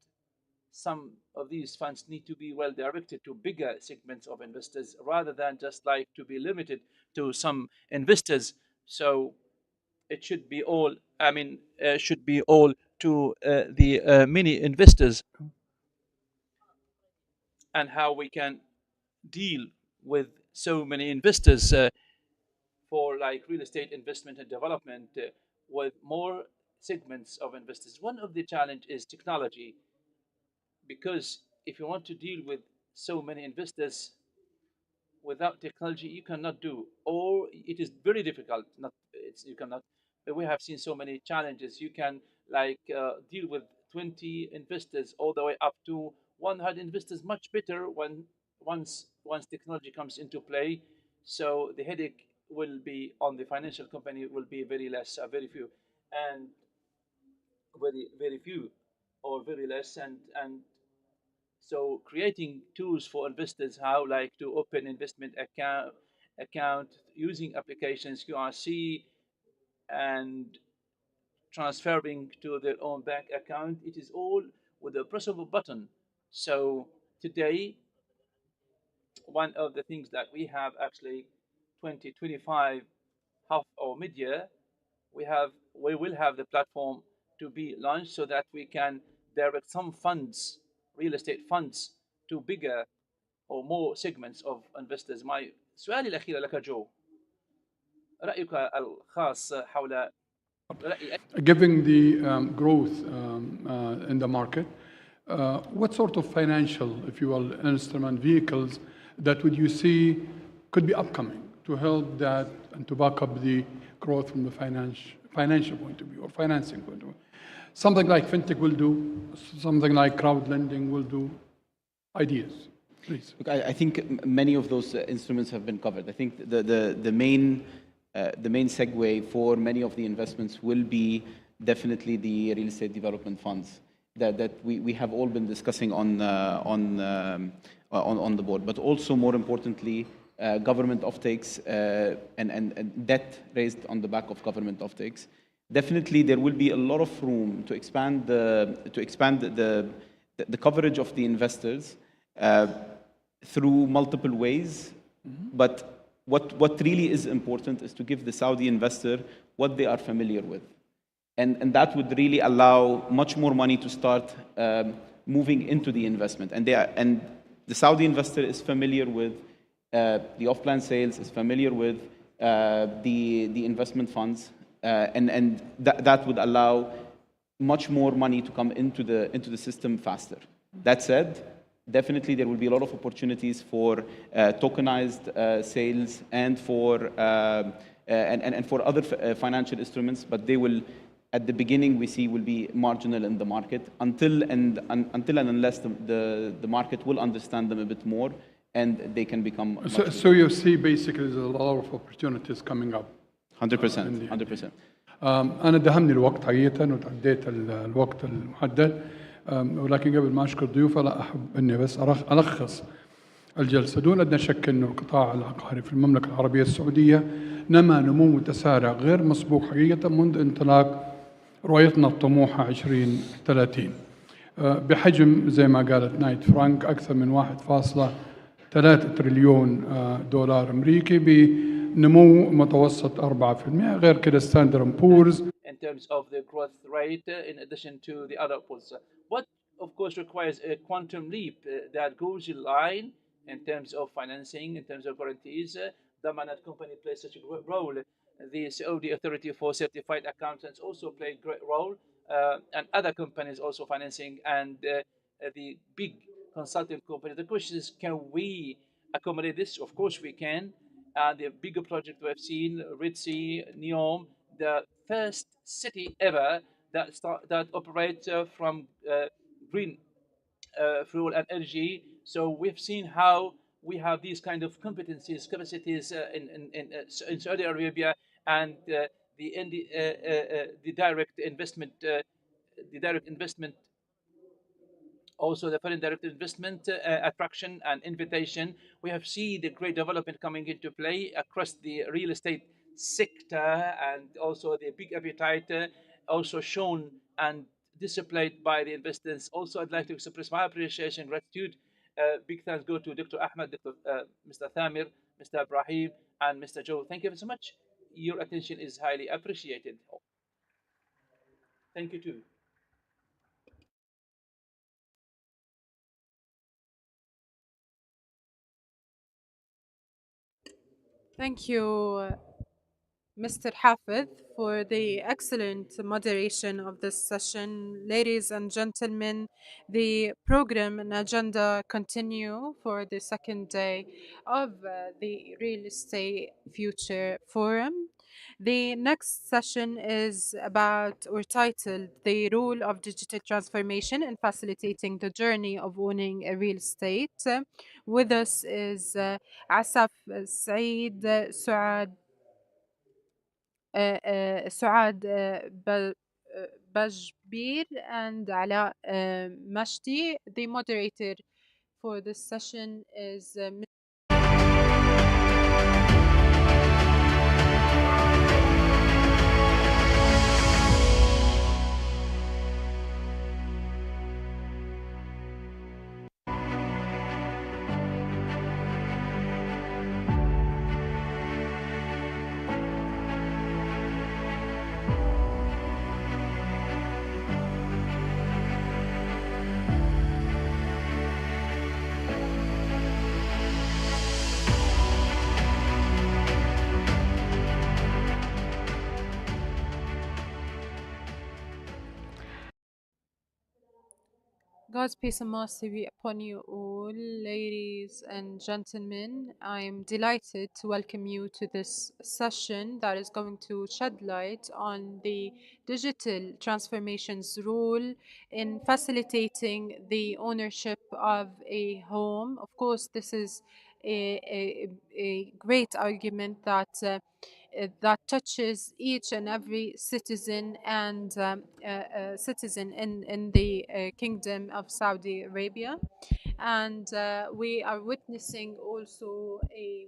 some of these funds need to be well directed to bigger segments of investors rather than just like to be limited to some investors. So it should be all, should be all to the many investors, and how we can deal with so many investors for like real estate investment and development with more segments of investors. One of the challenge is technology, because if you want to deal with so many investors without technology, you cannot do, or it is very difficult. Not you cannot. We have seen so many challenges. You can like deal with 20 investors all the way up to 100 investors much better when once technology comes into play. So the headache will be on the financial company will be very less, very few, and very few, or very less, and so creating tools for investors, how like to open investment account using applications QRC and transferring to their own bank account. It is all with the press of a button. So today, one of the things that we have actually 2025 half or mid-year, we will have the platform to be launched so that we can direct some funds, real estate funds, to bigger or more segments of investors. سؤالي الأخير لك جو، رأيك الخاص حول Given the growth in the market, What sort of financial, if you will, instrument vehicles that would you see could be upcoming to help that and to back up the growth from the financial point of view or financing point of view? Something like fintech will do, something like crowd lending will do. Ideas, please. Look, I think many of those instruments have been covered. I think the main segue for many of the investments will be definitely the real estate development funds that we have all been discussing on the board, but also more importantly, government offtakes and debt raised on the back of government offtakes. Definitely, there will be a lot of room to expand the coverage of the investors through multiple ways. But what really is important is to give the Saudi investor what they are familiar with. And that would really allow much more money to start moving into the investment. And the Saudi investor is familiar with the off-plan sales, is familiar with the investment funds, and that would allow much more money to come into the system faster. That said, definitely there will be a lot of opportunities for tokenized sales and for other financial instruments, but they will, at the beginning, we see will be marginal in the market until and unless the market will understand them a bit more and they can become. So you see basically there's a lot of opportunities coming up. 100%. 100%. أنا دهمني الوقت حقيقة وتعديت الوقت المحدد، ولكن قبل ما أشكر ضيوفه لا أحب إني بس ألخص الجلسة. دون أدنى شك إنه القطاع العقاري في المملكة العربية السعودية نما نمو متسارع غير مسبوق حقيقة منذ انطلاق رؤيتنا الطموحة 2030 بحجم زي ما قالت نايت فرانك أكثر من 1.3 تريليون دولار أمريكي بنمو متوسط 4%. غير كده ستاندرد بورز in terms of the growth rate in addition to the other pools. What of course requires a quantum leap that goes in line in terms of financing, in terms of guarantees. The Manat company plays such a great role. The Saudi Authority for Certified Accountants also play a great role, and other companies also financing, and the big consulting companies. The question is, can we accommodate this? Of course we can. The bigger project we have seen, Red Sea, Neom, the first city ever that operates from green fuel and energy. So we've seen how we have these kind of competencies, capacities in Saudi Arabia, and the direct investment, also the foreign direct investment attraction and invitation. We have seen the great development coming into play across the real estate sector, and also the big appetite also shown and displayed by the investors. Also, I'd like to express my appreciation, gratitude. Big thanks go to Dr. Ahmed, Mr. Thamir, Mr. Ibrahim, and Mr. Joe. Thank you so much. Your attention is highly appreciated. Thank you too. Thank you, Mr. Hafid, for the excellent moderation of this session. Ladies and gentlemen, the program and agenda continue for the second day of the Real Estate Future Forum. The next session is about, or titled, The Role of Digital Transformation in Facilitating the Journey of Owning a Real Estate. With us is Asaf Saeed, Suad Bajbir, and Ala Mashti. The moderator for this session is God's peace and mercy be upon you all, ladies and gentlemen. I am delighted to welcome you to this session that is going to shed light on the digital transformation's role in facilitating the ownership of a home. Of course, this is a great argument that touches each and every citizen and citizen in the Kingdom of Saudi Arabia. And we are witnessing also a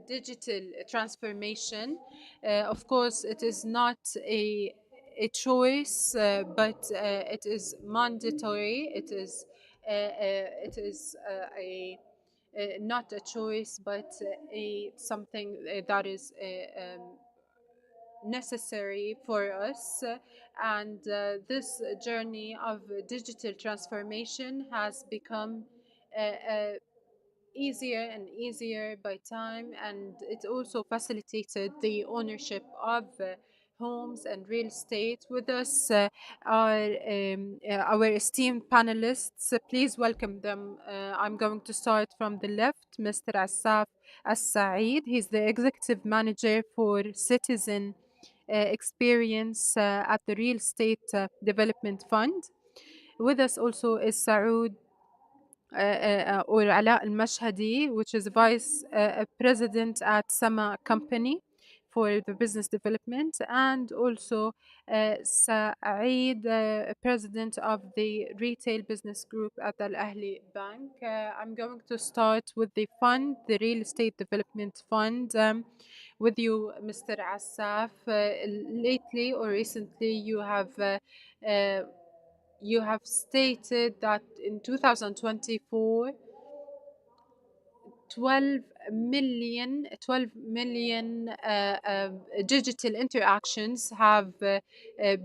digital transformation. Of course, it is not a choice, but it is mandatory. It is a not a choice, but a something that is necessary for us. And this journey of digital transformation has become easier and easier by time, and it also facilitated the ownership of homes and real estate. With us our esteemed panelists. Please welcome them. I'm going to start from the left, Mr. Asaf As-Saeed. He's the executive manager for citizen experience at the Real Estate Development Fund. With us also is Saud or Ala Al-Mashhadi, which is vice president at Sama Company for the business development, and also Saeed, president of the retail business group at Al Ahli Bank. I'm going to start with the fund, the Real Estate Development Fund. With you, Mr. Assaf. Lately or recently, you have stated that in 2024, 12 million digital interactions have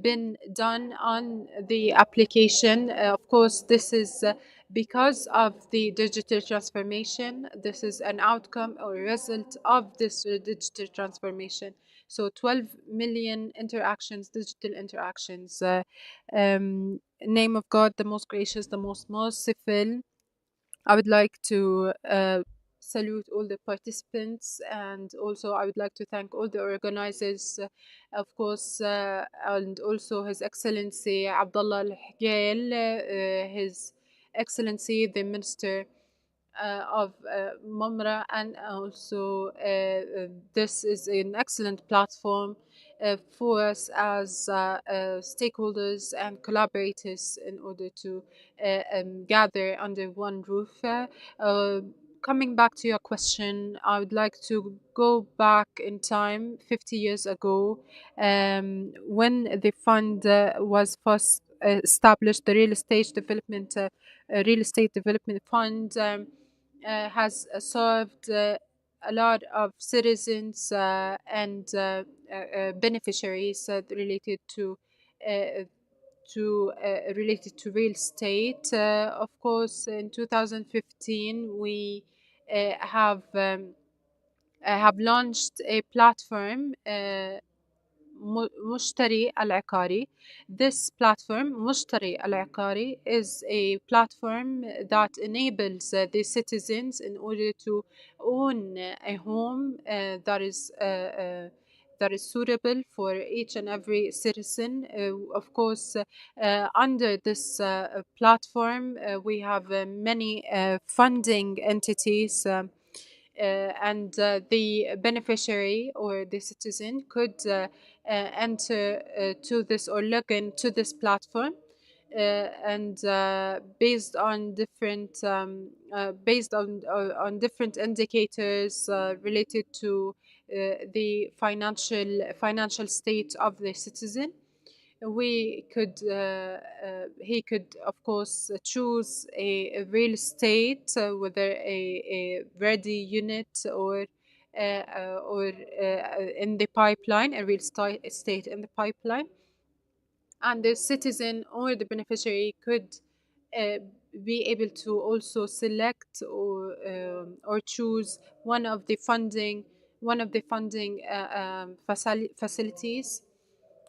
been done on the application. Of course, this is because of the digital transformation. This is an outcome or result of this digital transformation. So 12 million interactions, digital interactions. Name of God, the most gracious, the most merciful. I would like to salute all the participants, and also I would like to thank all the organizers, of course, and also His Excellency Abdullah Al-Hgail, His Excellency the Minister of Mamra, and also this is an excellent platform for us as stakeholders and collaborators in order to gather under one roof. Coming back to your question, I would like to go back in time 50 years ago when the fund was first established. The Real Estate Development Fund has served a lot of citizens and beneficiaries uh, related to real estate. Of course, in 2015, we have launched a platform. مشتري العقاري. This platform, مشتري العقاري, is a platform that enables the citizens in order to own a home that is suitable for each and every citizen. Of course, under this platform, we have many funding entities. And the beneficiary or the citizen could enter to this or log into this platform, and based on different indicators related to the financial state of the citizen, he could of course choose a real estate, whether a ready unit or in the pipeline, a real estate in the pipeline, and the citizen or the beneficiary could uh, be able to also select or choose one of the funding facilities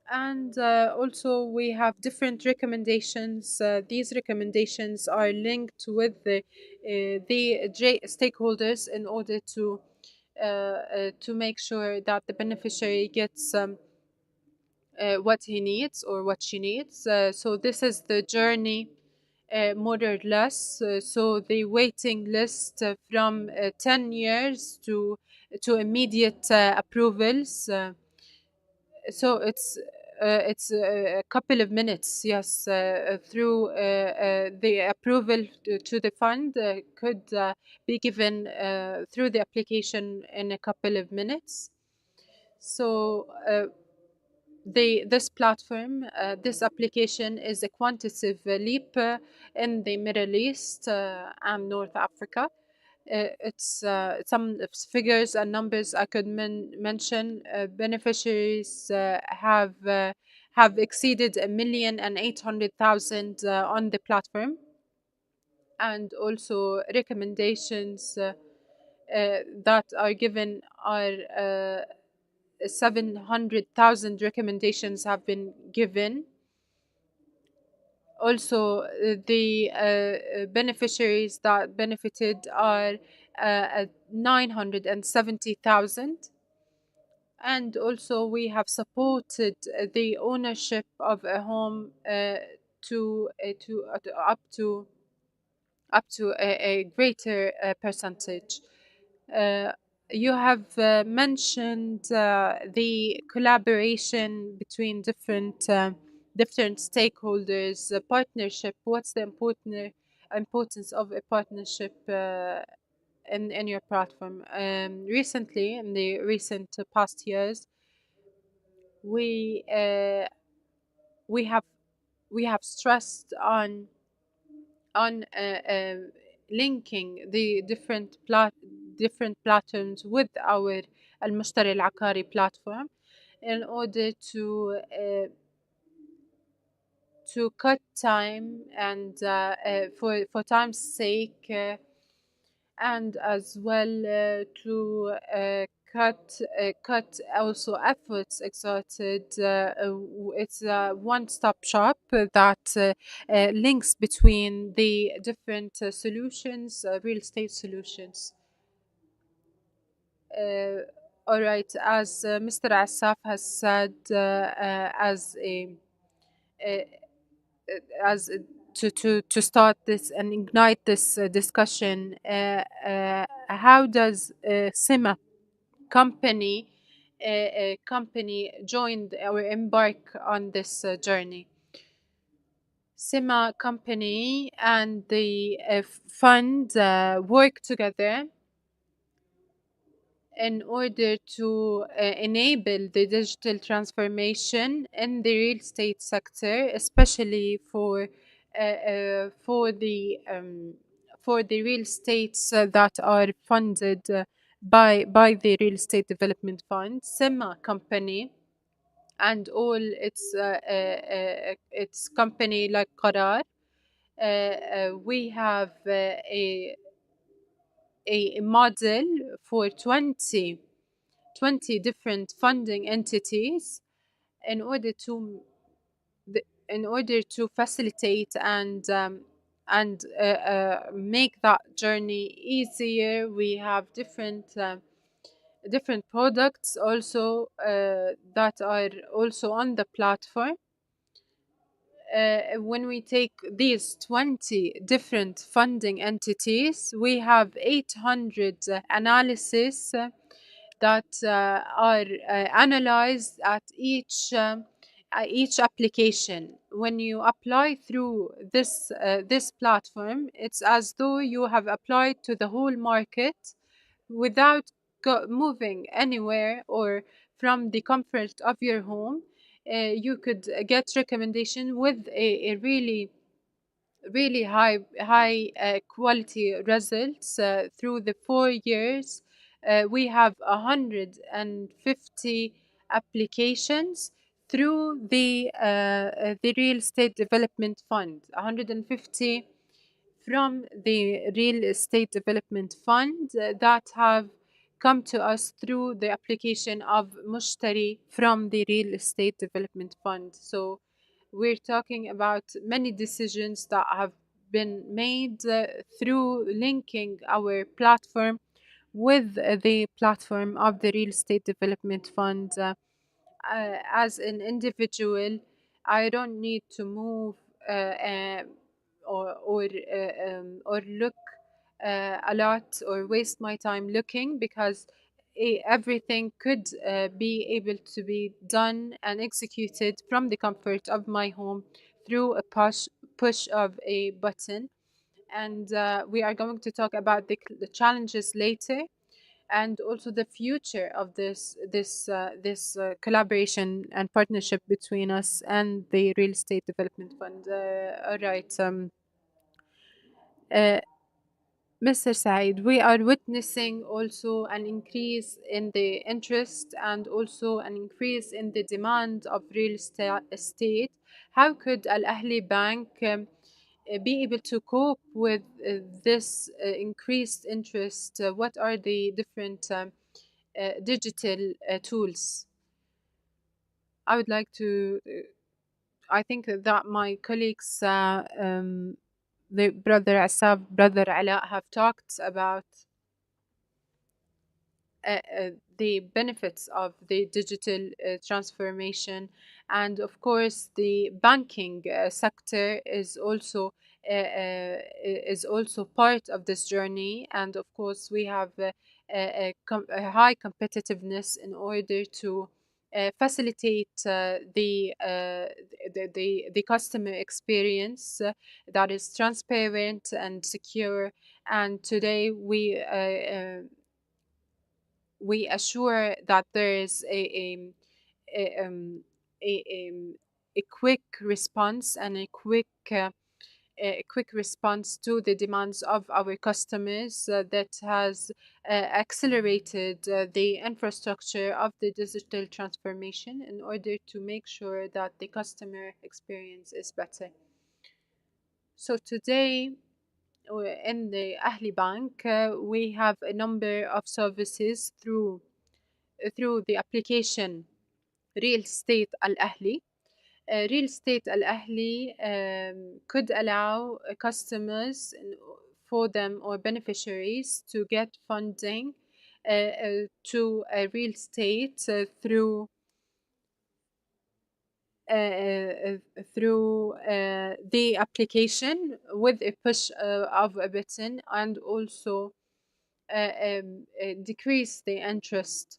And also we have different recommendations. These recommendations are linked with the stakeholders in order to make sure that the beneficiary gets what he needs or what she needs. So this is the journey, more or less. So the waiting list from 10 years to immediate approvals. So it's a couple of minutes, yes, through the approval to the fund could be given through the application in a couple of minutes. So this platform, this application is a quantitative leap in the Middle East and North Africa. It's some figures and numbers I could mention. Beneficiaries have exceeded 1,800,000 on the platform, and also recommendations that are given are 700,000 recommendations have been given. Also, the beneficiaries that benefited are 970,000. And also, we have supported the ownership of a home to up to a greater percentage. Uh, you have mentioned the collaboration between different stakeholders, partnership. What's the importance of a partnership in your platform? Recently, in the recent past years, we uh, we have we have stressed on linking the different platforms with our المشتري العقاري platform in order to cut time and for time's sake, and as well cut also efforts exerted. It's a one-stop shop that links between the different solutions, real estate solutions. All right, as Mr. Assaf has said, uh, as to start this and ignite this discussion, how does SIMA company joined or embark on this journey? SIMA company and the fund work together in order to enable the digital transformation in the real estate sector, especially for the real estates that are funded by the real estate development fund. SEMA company and all its company like Qarar. We have a model for 20 different funding entities in order to facilitate and make that journey easier. We have different products also that are also on the platform. When we take these 20 different funding entities, we have 800 analysis that are analyzed at each application. When you apply through this platform, it's as though you have applied to the whole market without moving anywhere or from the comfort of your home. You could get recommendation with a really high quality results through the 4 years. We have 150 applications through the real estate development fund. 150 from the real estate development fund that have come to us through the application of Mushtari from the Real Estate Development Fund. So we're talking about many decisions that have been made through linking our platform with the platform of the Real Estate Development Fund. As an individual, I don't need to move or look a lot or waste my time looking, because everything could be able to be done and executed from the comfort of my home through a push of a button. And we are going to talk about the challenges later, and also the future of this collaboration and partnership between us and the Real Estate Development Fund. All right. Uh, Mr. Said, we are witnessing also an increase in the interest and also an increase in the demand of real estate. How could Al Ahli Bank be able to cope with this increased interest? What are the different digital tools? I would like to, I think that my colleagues, the brother Asaf, brother Ala, have talked about the benefits of the digital transformation, and of course the banking sector is also part of this journey. And of course we have a high competitiveness in order to facilitate the customer experience that is transparent and secure. And today we assure that there is a, um, a quick response and a quick response to the demands of our customers that has accelerated the infrastructure of the digital transformation in order to make sure that the customer experience is better. So today, in the Ahli Bank, we have a number of services through the application Real Estate Al Ahli. Real Estate Al Ahli could allow customers for them or beneficiaries to get funding to real estate through the application with a push of a button, and also decrease the interest.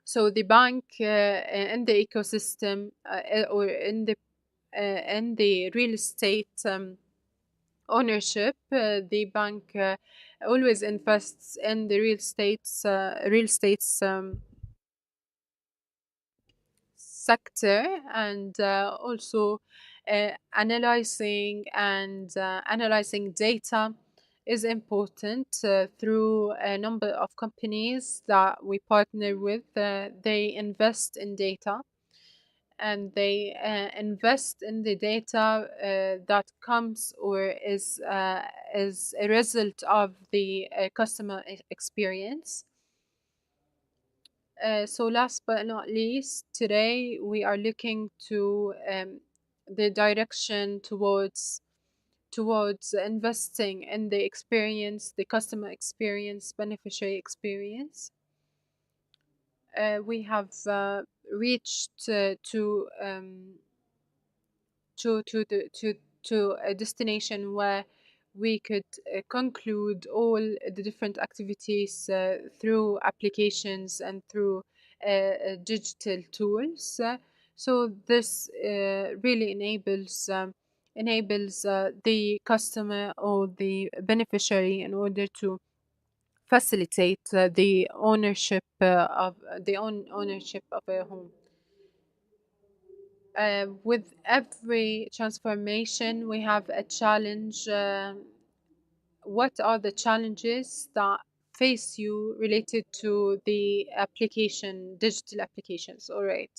So the bank in the ecosystem or in the real estate ownership, the bank always invests in the real estate's sector, and also analyzing data is important through a number of companies that we partner with. They invest in data, and they invest in the data that comes or is a result of the customer experience. So last but not least, today we are looking to the direction towards investing in the experience, the customer experience, beneficiary experience. We have reached to a destination where we could conclude all the different activities through applications and through digital tools. So this really enables the customer or the beneficiary in order to facilitate the ownership of ownership of a home. With every transformation, we have a challenge. What are the challenges that face you related to the digital applications? All right.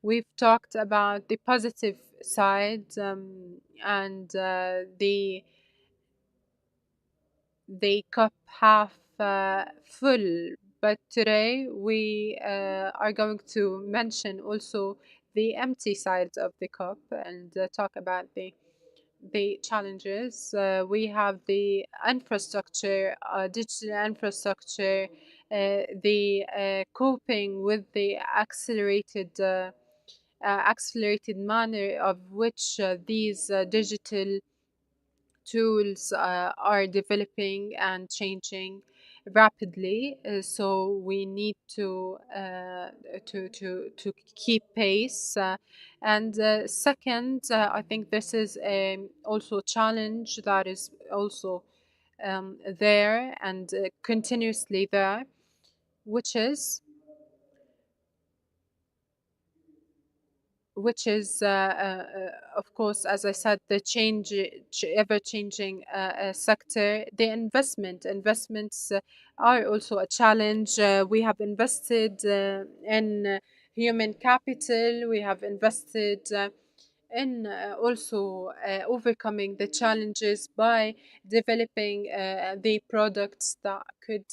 We've talked about the positive side and the cup half full, but today we are going to mention also the empty sides of the cup and talk about the challenges. We have the infrastructure, digital infrastructure, the coping with the accelerated manner of which these digital tools are developing and changing rapidly. So we need to keep pace. And second, I think this is also a challenge that is also there and continuously there, which is of course, as I said, the ever-changing sector. The investments are also a challenge. We have invested in human capital. We have invested in also overcoming the challenges by developing the products that could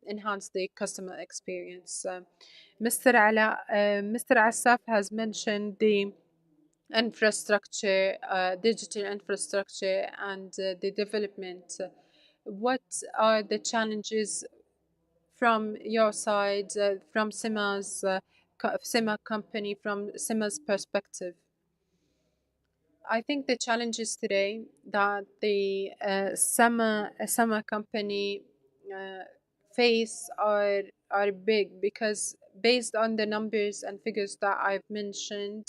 enhance the customer experience. Mr. Asaf has mentioned the infrastructure, digital infrastructure, and the development. What are the challenges from your side, from SEMA company, from SEMA's perspective? I think the challenges today that the SEMA company face are big because based on the numbers and figures that I've mentioned,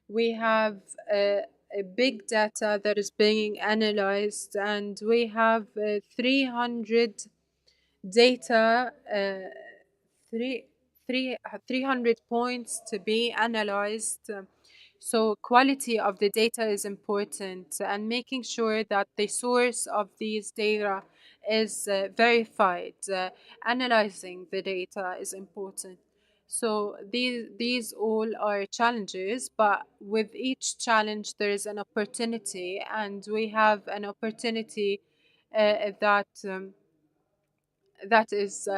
we have a big data that is being analyzed, and we have 300 data, three, 300 points to be analyzed. So quality of the data is important, and making sure that the source of these data is verified. Analyzing the data is important. So these all are challenges, but with each challenge there is an opportunity, and we have an opportunity that is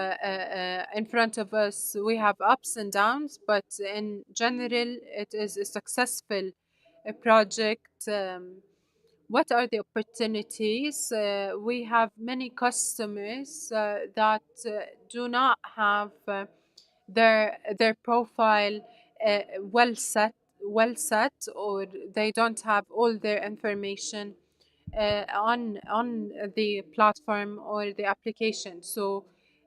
in front of us. We have ups and downs, but in general, it is a successful project. What are the opportunities? We have many customers that do not have their profile well set, or they don't have all their information on the platform or the application. So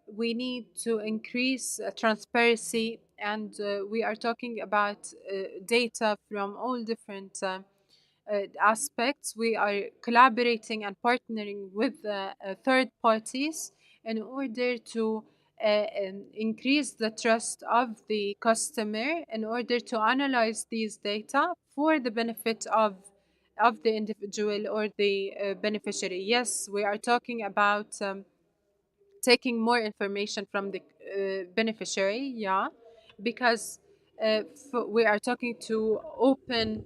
we need to increase transparency, and we are talking about data from all different aspects. We are collaborating and partnering with third parties in order to increase the trust of the customer, in order to analyze these data for the benefit of the individual or the beneficiary. Yes, we are talking about taking more information from the beneficiary, yeah, because we are talking to open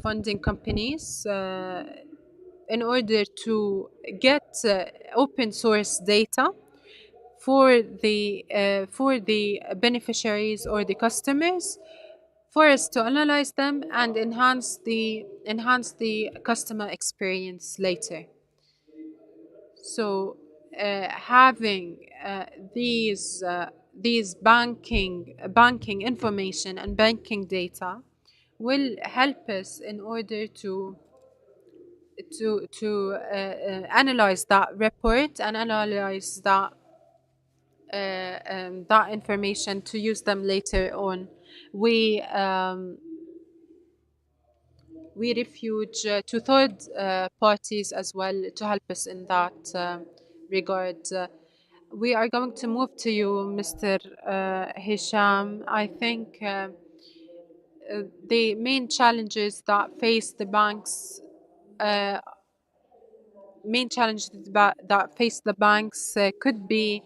funding companies in order to get open source data for the beneficiaries or the customers, for us to analyze them and enhance the customer experience later. So having these banking information and banking data will help us in order to analyze that report and analyze that information to use them later on. We refuge to third parties as well to help us in that regard. We are going to move to you, Mr. Hisham. I think the main challenges that face the banks, could be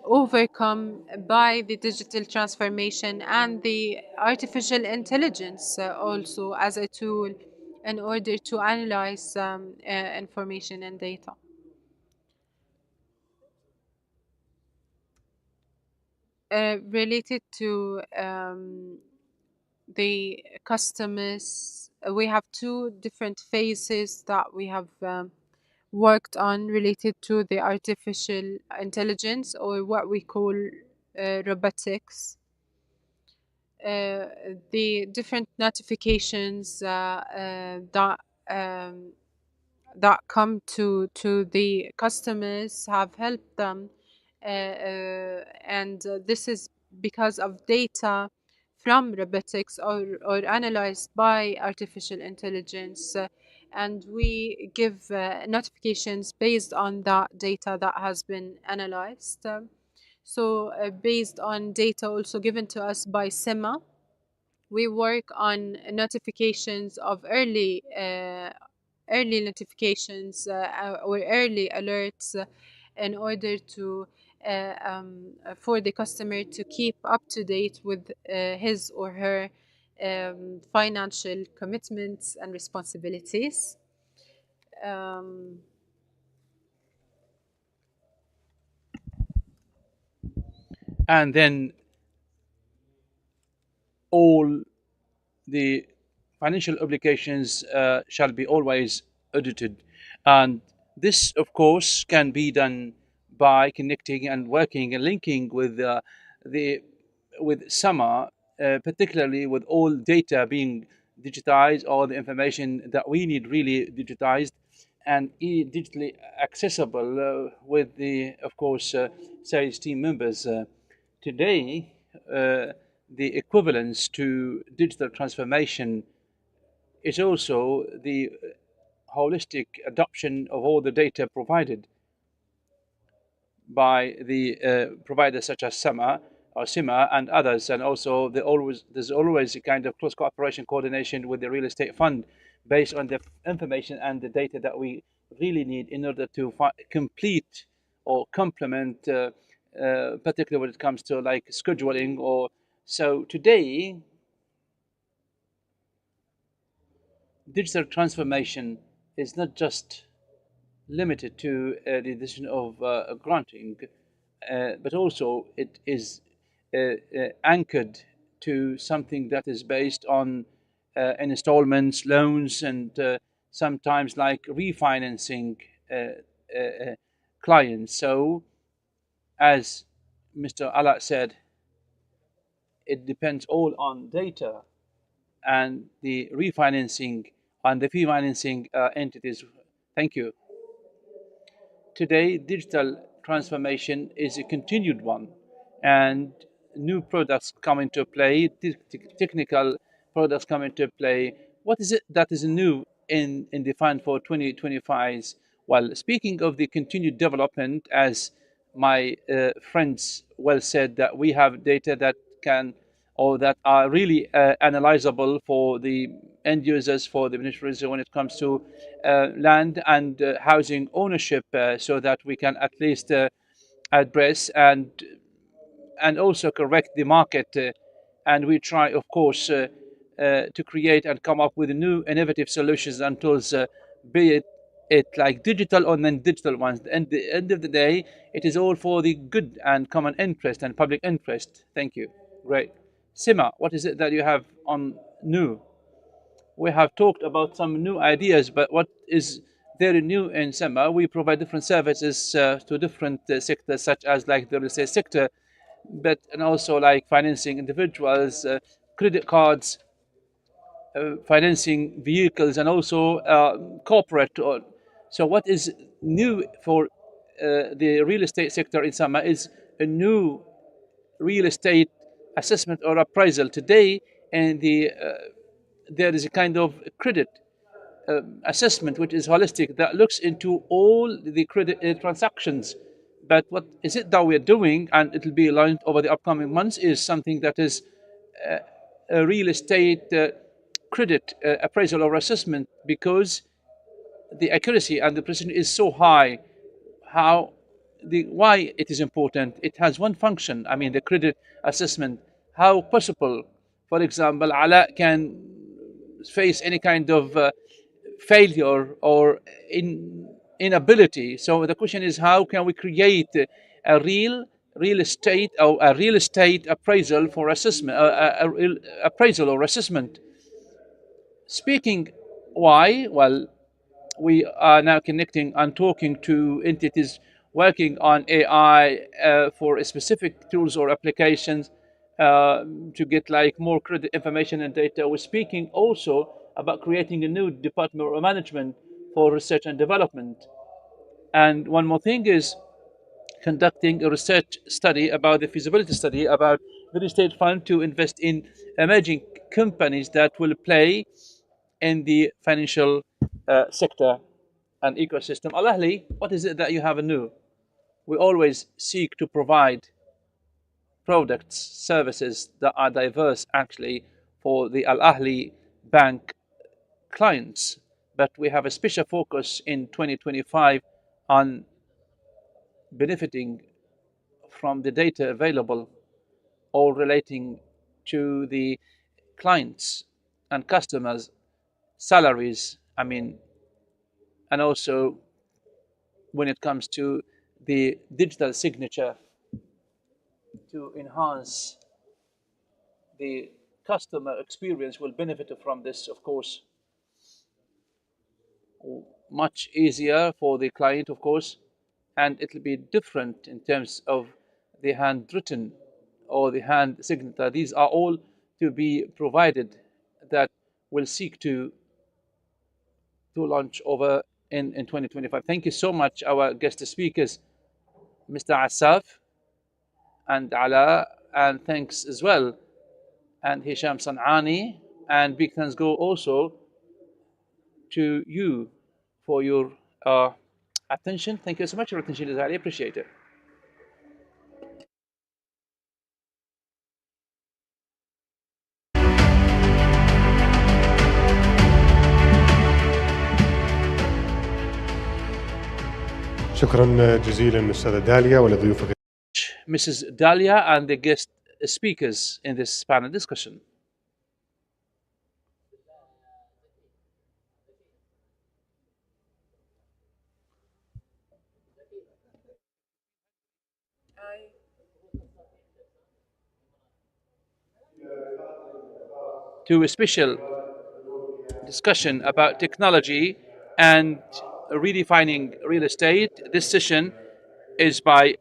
overcome by the digital transformation and the artificial intelligence also as a tool in order to analyze information and data. related to the customers. We have two different phases that we have worked on related to the artificial intelligence, or what we call robotics. The different notifications that come to the customers have helped them, and this is because of data from robotics or analyzed by artificial intelligence, and we give notifications based on that data that has been analyzed. So based on data also given to us by SEMA, we work on notifications of early notifications or early alerts in order to for the customer to keep up to date with his or her financial commitments and responsibilities. And then all the financial obligations shall be always audited. And this, of course, can be done by connecting and working and linking with with SAMA, particularly with all data being digitized, all the information that we need really digitized and digitally accessible with the, of course, sales team members. Today, the equivalence to digital transformation is also the holistic adoption of all the data provided by the providers such as SAMA or SIMA and others, and also there's always a kind of close cooperation coordination with the real estate fund based on the information and the data that we really need in order to complete or complement, particularly when it comes to like scheduling or so. Today, digital transformation is not just limited to the decision of granting, but also it is anchored to something that is based on installments, loans, and sometimes like refinancing clients. So, as Mr. Ala said, it depends all on data and the refinancing and the fee financing entities. Thank you. Today, digital transformation is a continued one, and new products come into play, technical products come into play. What is it that is new in the fund for 2025? Well, speaking of the continued development, as my friends well said, that we have data that can or that are really analyzable for the end users, for the beneficiaries when it comes to land and housing ownership, so that we can at least address and also correct the market. And we try, of course, to create and come up with new innovative solutions and tools, be it like digital or non-digital ones. And at the end of the day, it is all for the good and common interest and public interest. Thank you. Great. Sima, what is it that you have on new? We have talked about some new ideas, but what is very new in Sima? We provide different services to different sectors, such as like the real estate sector, but and also like financing individuals, credit cards, financing vehicles, and also corporate. So what is new for the real estate sector in Sama is a new real estate assessment or appraisal today, and there is a kind of credit assessment which is holistic that looks into all the credit transactions. But what is it that we're doing, and it will be launched over the upcoming months, is something that is a real estate credit appraisal or assessment, because the accuracy and the precision is so high. Why it is important? It has one function. I mean, the credit assessment. How possible, for example, Ala can face any kind of failure or inability. So the question is, how can we create a real real estate or a real estate appraisal for assessment, appraisal or assessment. Speaking why? Well, we are now connecting and talking to entities working on AI for specific tools or applications to get like more credit information and data. We're speaking also about creating a new department or management for research and development. And one more thing is conducting a research study about the feasibility study about the real estate fund to invest in emerging companies that will play in the financial sector and ecosystem. Al Ahli, what is it that you have anew? We always seek to provide products, services that are diverse actually for the Al Ahli Bank clients. But we have a special focus in 2025 on benefiting from the data available, all relating to the clients and customers' salaries. I mean, and also when it comes to the digital signature to enhance the customer experience will benefit from this, of course. Much easier for the client, of course, and it'll be different in terms of the handwritten or the hand signature. These are all to be provided that will seek to launch over in 2025. Thank you so much, our guest speakers, Mr. Asaf and Ala, and thanks as well, and Hisham Sanani, and big thanks go also to you for your attention. Thank you so much for your attention. I really appreciate it. شكرا جزيلا أستاذة داليا ولضيوفك. Mrs. Dalia and the guest speakers in this panel discussion. To a special discussion about technology and redefining real estate. This session is by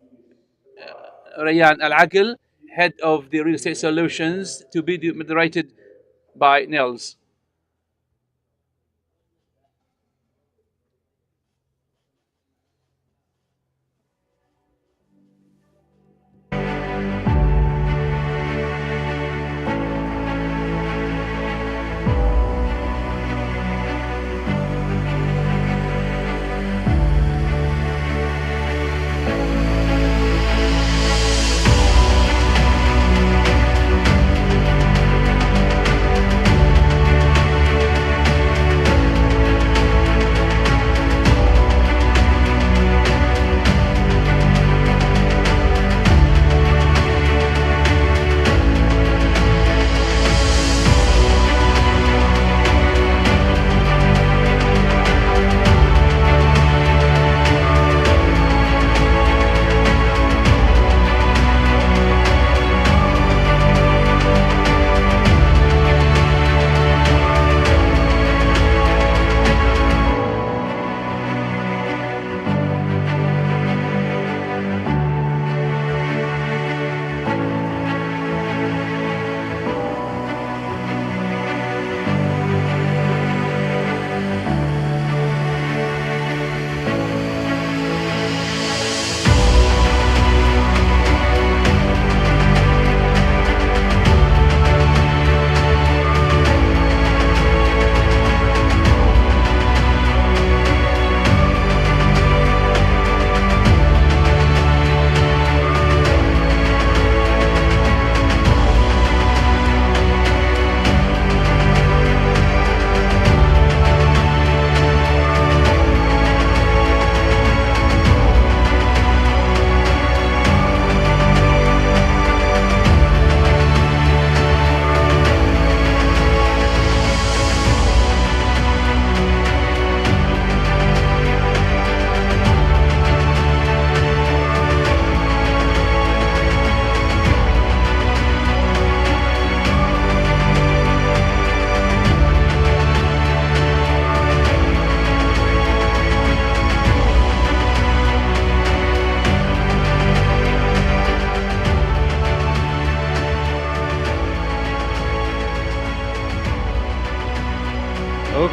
Rayan Al-Aqil, head of the real estate solutions, to be moderated by Nels.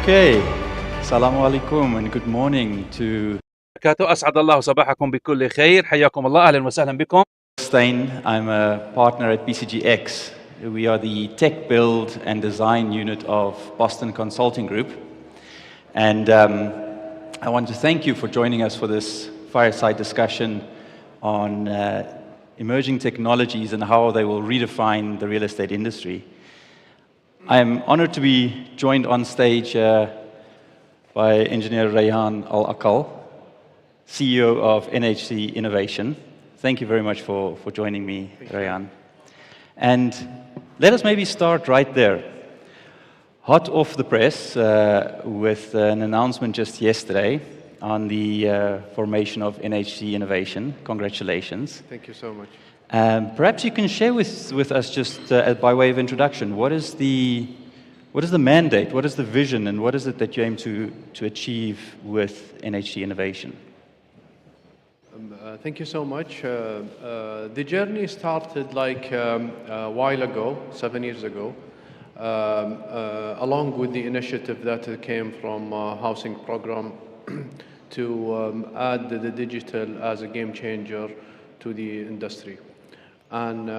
Okay. Assalamu alaikum and good morning to أسعد الله صباحكم بكل خير. حياكم الله. أهلا وسهلا بكم. Stein. I'm a partner at BCGX. We are the tech build and design unit of Boston Consulting Group. And I want to thank you for joining us for this fireside discussion on emerging technologies and how they will redefine the real estate industry. I'm honored to be joined on stage by Engineer Rayhan Al-Aqal, CEO of NHC Innovation. Thank you very much for joining me, Rayhan. And let us maybe start right there. Hot off the press with an announcement just yesterday on the formation of NHC Innovation. Congratulations. Thank you so much. Perhaps you can share with us just by way of introduction, what is the mandate, what is the vision, and what is it that you aim to achieve with NHC Innovation? Thank you so much. The journey started like a while ago, 7 years ago, along with the initiative that came from housing program to add the digital as a game changer to the industry. And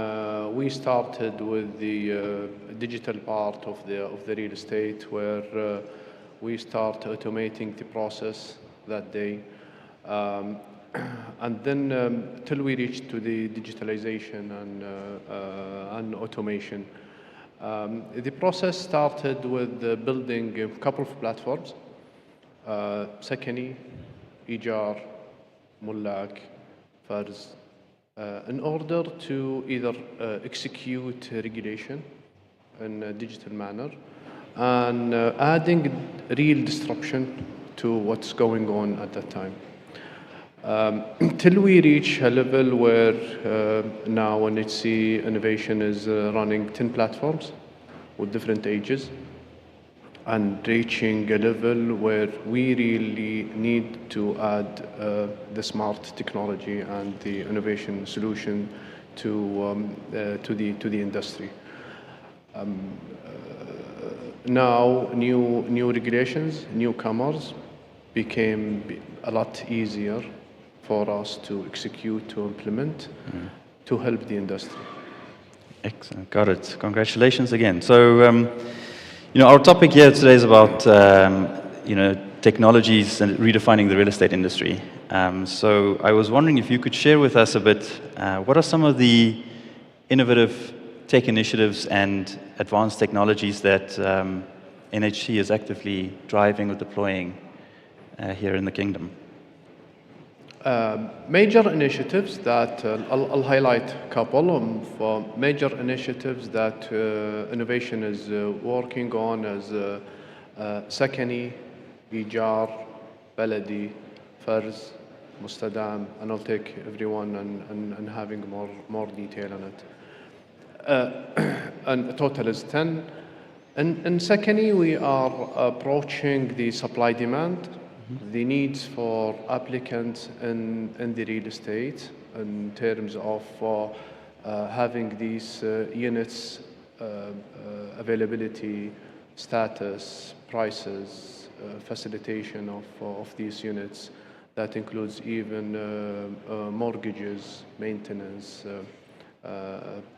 we started with the digital part of the real estate, where we start automating the process that day. And then till we reached to the digitalization and automation. The process started with building a couple of platforms, Sakani, Ijar, Mullak, Farz, in order to either execute regulation in a digital manner and adding real disruption to what's going on at that time. Till we reach a level where now NHC Innovation is running 10 platforms with different ages and reaching a level where we really need to add the smart technology and the innovation solution to the industry. Now new regulations, newcomers became a lot easier for us to execute, to implement, to help the industry. Excellent, got it. Congratulations again. So, our topic here today is about, technologies and redefining the real estate industry. So I was wondering if you could share with us a bit, what are some of the innovative tech initiatives and advanced technologies that NHC is actively driving or deploying here in the Kingdom? Major initiatives that I'll highlight a couple of major initiatives that innovation is working on as Sakani, Ijar, Baladi, Farz, Mustadam, and I'll take everyone and having more detail on it. And a total is 10. In Sakani, we are approaching the supply demand, the needs for applicants in the real estate in terms of having these units, availability, status, prices, facilitation of these units. That includes even mortgages, maintenance,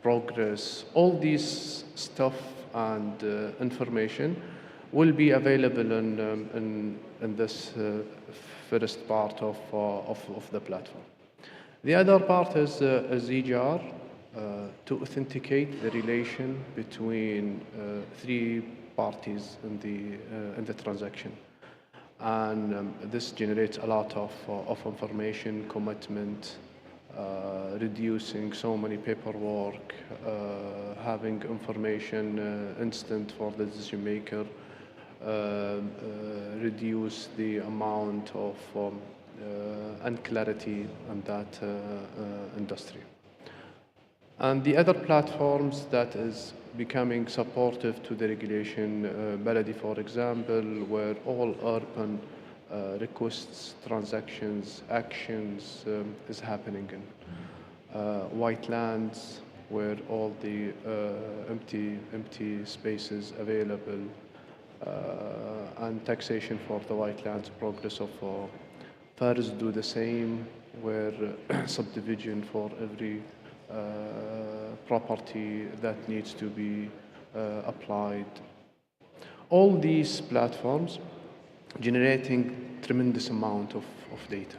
progress. All these stuff and information will be available in this first part of the platform. The other part is EJAR, to authenticate the relation between three parties in the transaction. And this generates a lot of information, commitment, reducing so many paperwork, having information instant for the decision maker, reduce the amount of unclarity in that industry. And the other platforms that is becoming supportive to the regulation, Baladi, for example, where all urban requests, transactions, actions is happening in. White lands, where all the empty spaces available, and taxation for the white lands, progress of FARs do the same, where subdivision for every property that needs to be applied. All these platforms generating tremendous amount of data.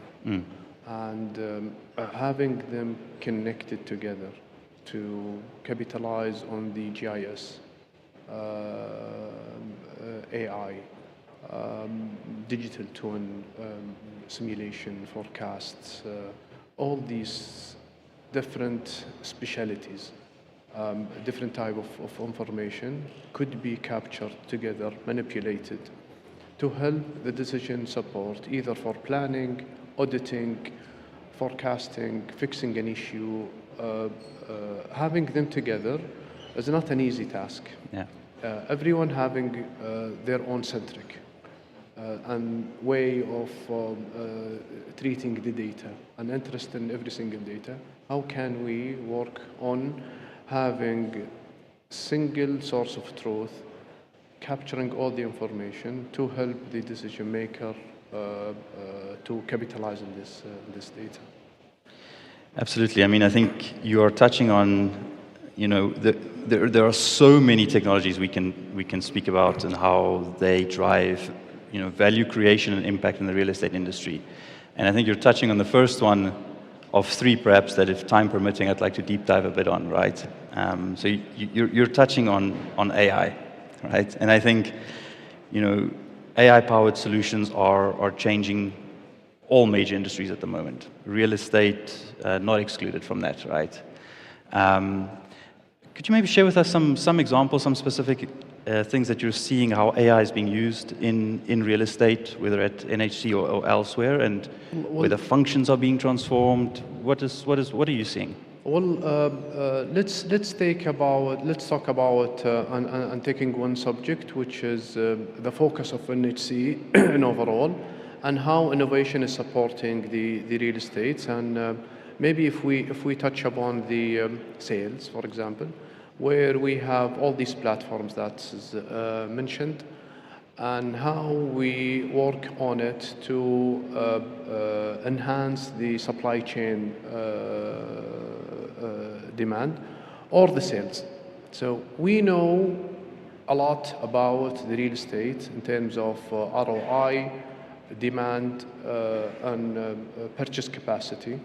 And having them connected together to capitalize on the GIS, AI, digital twin, simulation, forecasts, all these different specialities, different type of information could be captured together, manipulated to help the decision support, either for planning, auditing, forecasting, fixing an issue. Having them together is not an easy task. Yeah. Everyone having their own centric and way of treating the data and interest in every single data. How can we work on having single source of truth, capturing all the information to help the decision maker to capitalize on this data? Absolutely. I mean, I think you are touching on, there are so many technologies we can speak about and how they drive, value creation and impact in the real estate industry. And I think you're touching on the first one of three, perhaps, that if time permitting, I'd like to deep dive a bit on, right? So you're touching on AI, right? And I think, AI-powered solutions are changing all major industries at the moment. Real estate, not excluded from that, right? Could you maybe share with us some examples, some specific things that you're seeing how AI is being used in real estate, whether at NHC or elsewhere, and whether functions are being transformed? What are you seeing? Well, let's talk about and taking one subject, which is the focus of NHC and overall, and how innovation is supporting the real estate. And maybe if we touch upon the sales, for example, where we have all these platforms that is mentioned, and how we work on it to enhance the supply chain demand or the sales. So we know a lot about the real estate in terms of ROI, demand, and purchase capacity,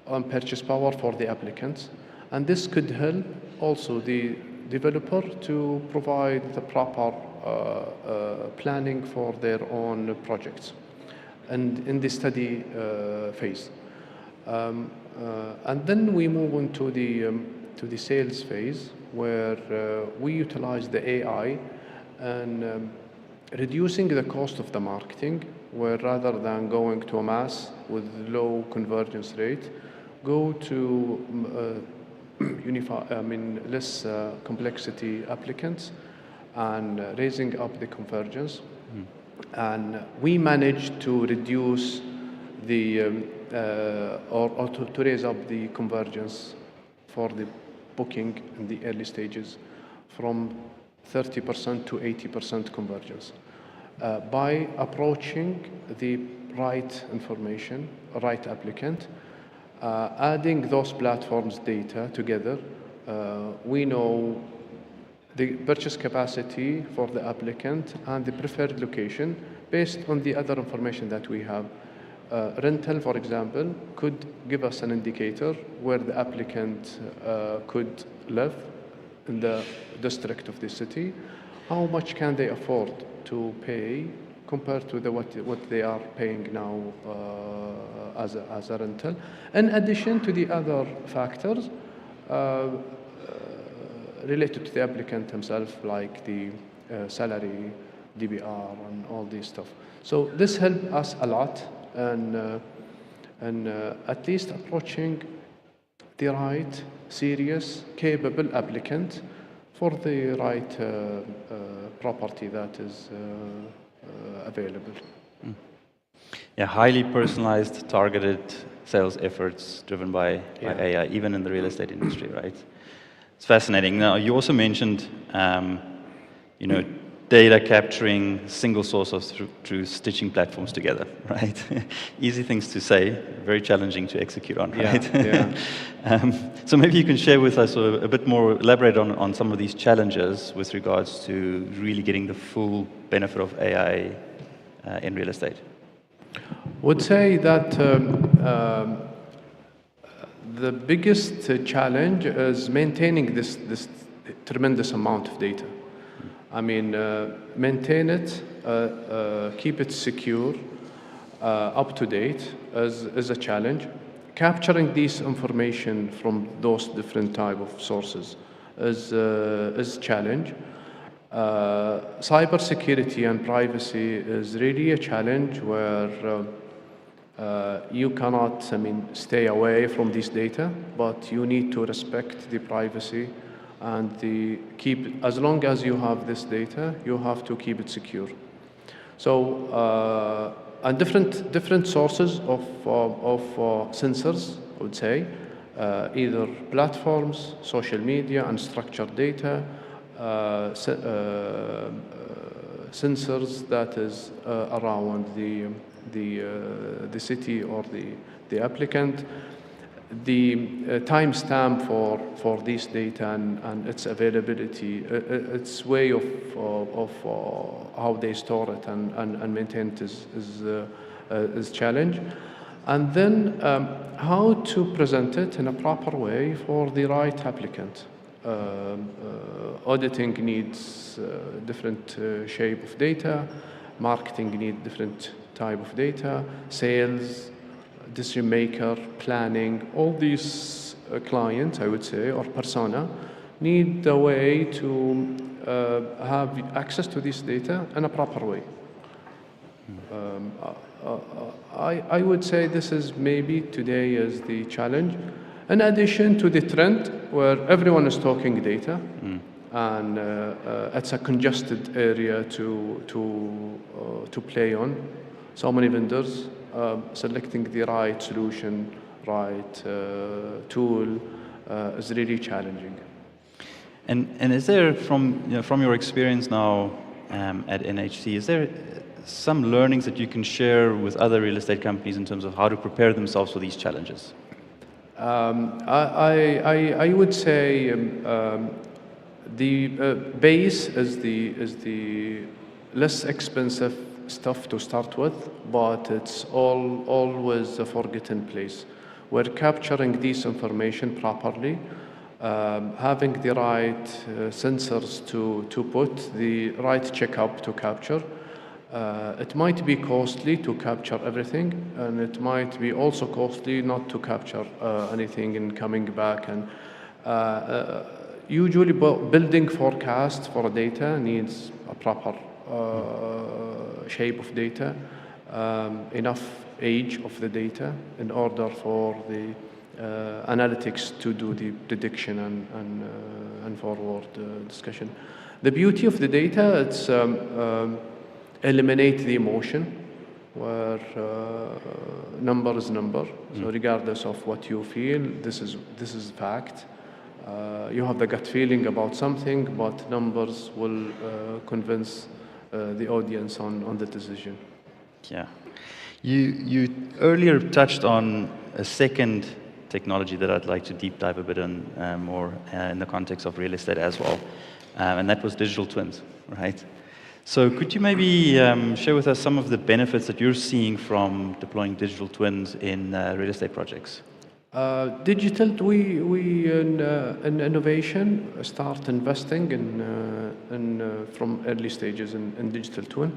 and purchase power for the applicants. And this could help also the developer to provide the proper planning for their own projects and in the study phase. And then we move on to the sales phase, where we utilize the AI and reducing the cost of the marketing, where rather than going to a mass with low convergence rate, go to less complexity applicants and raising up the convergence. And we managed to reduce the or to raise up the convergence for the booking in the early stages from 30% to 80% convergence by approaching the right information, right applicant, adding those platforms' data together. We know the purchase capacity for the applicant and the preferred location based on the other information that we have. Rental, for example, could give us an indicator where the applicant could live in the district of the city. How much can they afford to pay compared to what they are paying now as a rental, in addition to the other factors related to the applicant himself, like the salary, DBR, and all this stuff. So this helped us a lot, and at least approaching the right, serious, capable applicant for the right property that is available. Yeah, highly personalized, targeted sales efforts driven by AI, even in the real estate industry, right? It's fascinating. Now, you also mentioned, data capturing, single source of truth, stitching platforms together, right? Easy things to say, very challenging to execute on, right? Yeah. So maybe you can share with us a bit more, elaborate on some of these challenges with regards to really getting the full benefit of AI in real estate. Would say that the biggest challenge is maintaining this tremendous amount of data. I mean, maintain it, keep it secure, up to date is a challenge. Capturing this information from those different type of sources is a challenge. Cybersecurity and privacy is really a challenge where you cannot, stay away from this data, but you need to respect the privacy and as long as you have this data, you have to keep it secure. So, and different sources of sensors, I would say, either platforms, social media, unstructured data, sensors that is around the city or the applicant, the timestamp for this data and its availability, its way of how they store it and maintain it is challenge. And then how to present it in a proper way for the right applicant. Auditing needs different shape of data, marketing needs different type of data, sales, decision maker, planning, all these clients, I would say, or persona, need a way to have access to this data in a proper way. I would say this is maybe today is the challenge. In addition to the trend where everyone is talking data, and it's a congested area to play on. So many vendors selecting the right solution, right tool is really challenging. And is there, from your experience now at NHC, is there some learnings that you can share with other real estate companies in terms of how to prepare themselves for these challenges? I would say the base is the less expensive stuff to start with, but it's always a forgotten place. We're capturing this information properly, having the right sensors to put, the right checkup to capture. It might be costly to capture everything, and it might be also costly not to capture anything and coming back. And usually building forecast for data needs a proper shape of data, enough age of the data in order for the analytics to do the prediction and forward discussion. The beauty of the data, it's eliminate the emotion, where number is number. So regardless of what you feel, this is fact. You have the gut feeling about something, but numbers will convince the audience on the decision. Yeah. You earlier touched on a second technology that I'd like to deep dive a bit in more in the context of real estate as well, and that was digital twins, right? So could you maybe share with us some of the benefits that you're seeing from deploying digital twins in real estate projects? Digital, we in innovation start investing in from early stages in digital twin.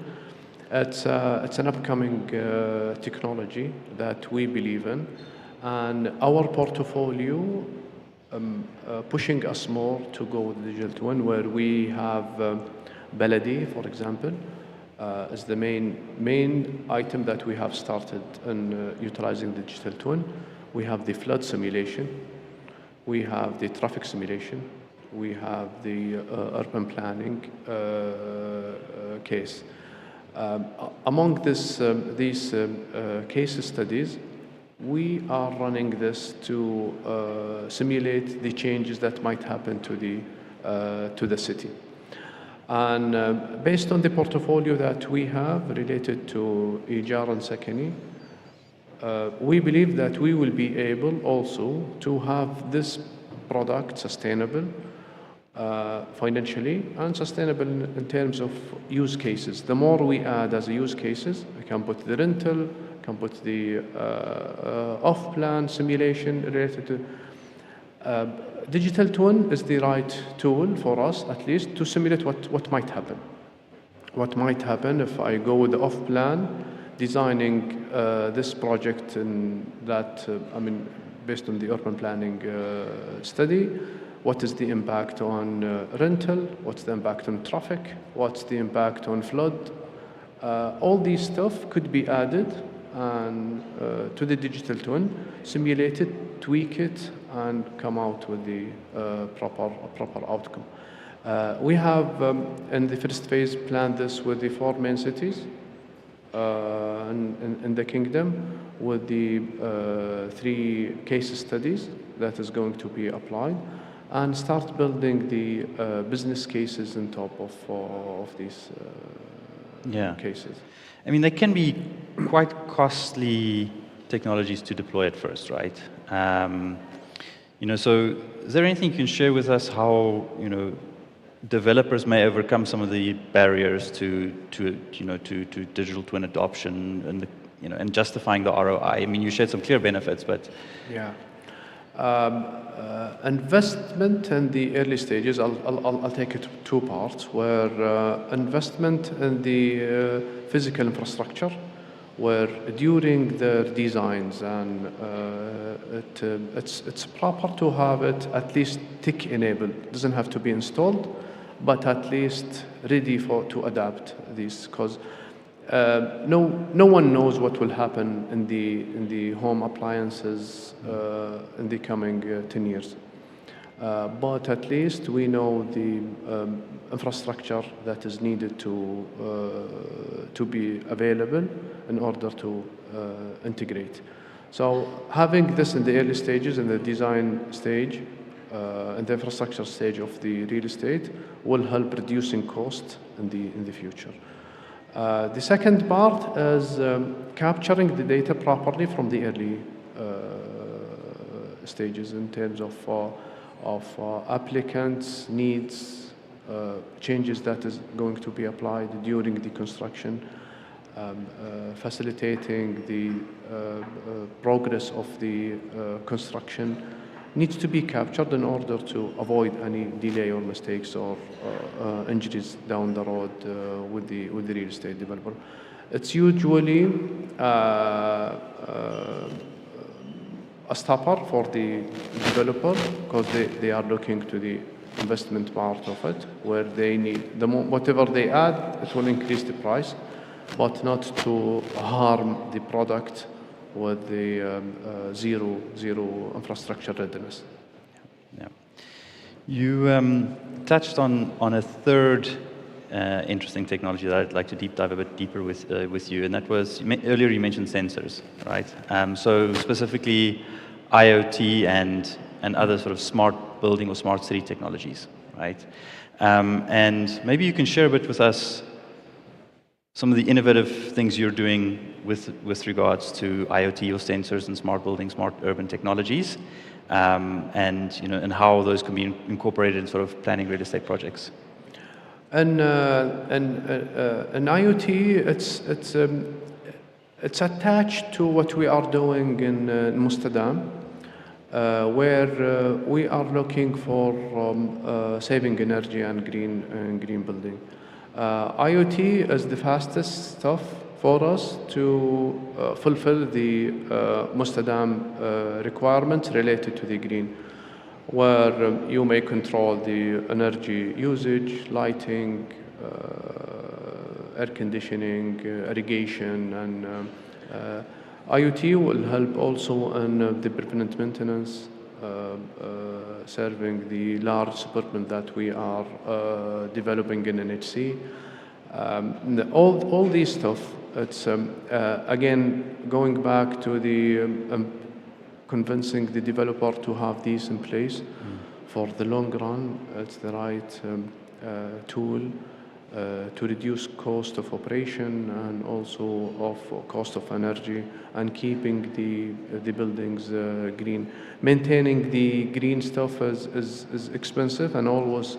It's an upcoming technology that we believe in, and our portfolio pushing us more to go with digital twin, where we have Baladi, for example, is the main item that we have started in utilizing the digital twin. We have the flood simulation, we have the traffic simulation, we have the urban planning case. Among these case studies, we are running this to simulate the changes that might happen to the city. And based on the portfolio that we have related to Ijar and Sakani, we believe that we will be able also to have this product sustainable financially and sustainable in terms of use cases. The more we add as use cases, we can put the rental, can put the off-plan simulation related to digital twin is the right tool for us, at least, to simulate what might happen. What might happen if I go with the off-plan, designing this project in that, based on the urban planning study, what is the impact on rental, what's the impact on traffic, what's the impact on flood. All these stuff could be added and to the digital twin, simulate it, tweak it, and come out with the proper outcome. We have, in the first phase, planned this with the 4 main cities in the kingdom, with the 3 case studies that is going to be applied, and start building the business cases on top of these cases. I mean, they can be quite costly technologies to deploy at first, right? So is there anything you can share with us how, developers may overcome some of the barriers to digital twin adoption and justifying the ROI? I mean, you shared some clear benefits, but yeah. Investment in the early stages, I'll take it 2 parts, where investment in the physical infrastructure, where during the designs and it's proper to have it at least tech enabled. It doesn't have to be installed, but at least ready to adapt these, because no one knows what will happen in the home appliances in the coming 10 years. But at least we know the infrastructure that is needed to be available in order to integrate. So having this in the early stages, in the design stage, and the infrastructure stage of the real estate will help reducing cost in the future. The second part is capturing the data properly from the early stages in terms of applicants' needs, changes that is going to be applied during the construction, facilitating the progress of the construction needs to be captured in order to avoid any delay or mistakes or injuries down the road with the real estate developer. It's usually a stopper for the developer, because they are looking to the investment part of it, where they need whatever they add, it will increase the price, but not to harm the product with the zero infrastructure readiness. Yeah. You touched on a third interesting technology that I'd like to deep dive a bit deeper with you, and that was, earlier you mentioned sensors, right? So specifically IoT and other sort of smart building or smart city technologies, right? And maybe you can share a bit with us some of the innovative things you're doing with regards to IoT or sensors and smart building, smart urban technologies, and how those can be incorporated in sort of planning real estate projects. And IoT, it's attached to what we are doing in Mustadam, where we are looking for saving energy and green building. IoT is the fastest stuff for us to fulfill the Mustadam requirements related to the green, where you may control the energy usage, lighting, air conditioning, irrigation, and IoT will help also in the preventive maintenance, serving the large suburban that we are developing in NHC. All these stuff, it's again going back to the convincing the developer to have these in place for the long run. It's the right tool to reduce cost of operation and also of cost of energy and keeping the buildings green. Maintaining the green stuff is expensive and always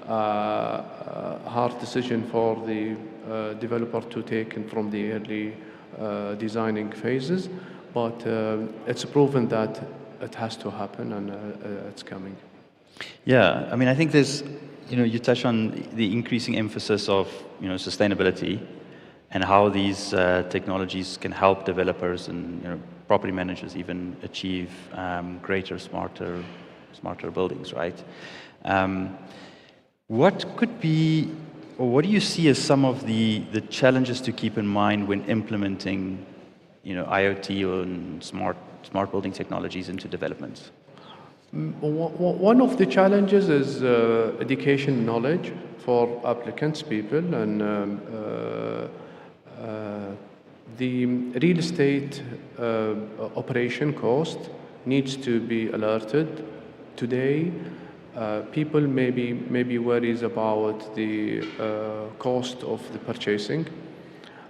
a hard decision for the developer to take from the early designing phases, but it's proven that it has to happen and it's coming. Yeah, I mean, I think there's, you touch on the increasing emphasis of, sustainability and how these technologies can help developers and, property managers even achieve greater, smarter buildings, right? What could be, or what do you see as some of the challenges to keep in mind when implementing, IoT and smart building technologies into developments? One of the challenges is education knowledge for applicants, people, and the real estate operation cost needs to be alerted. Today, people maybe worries about the cost of the purchasing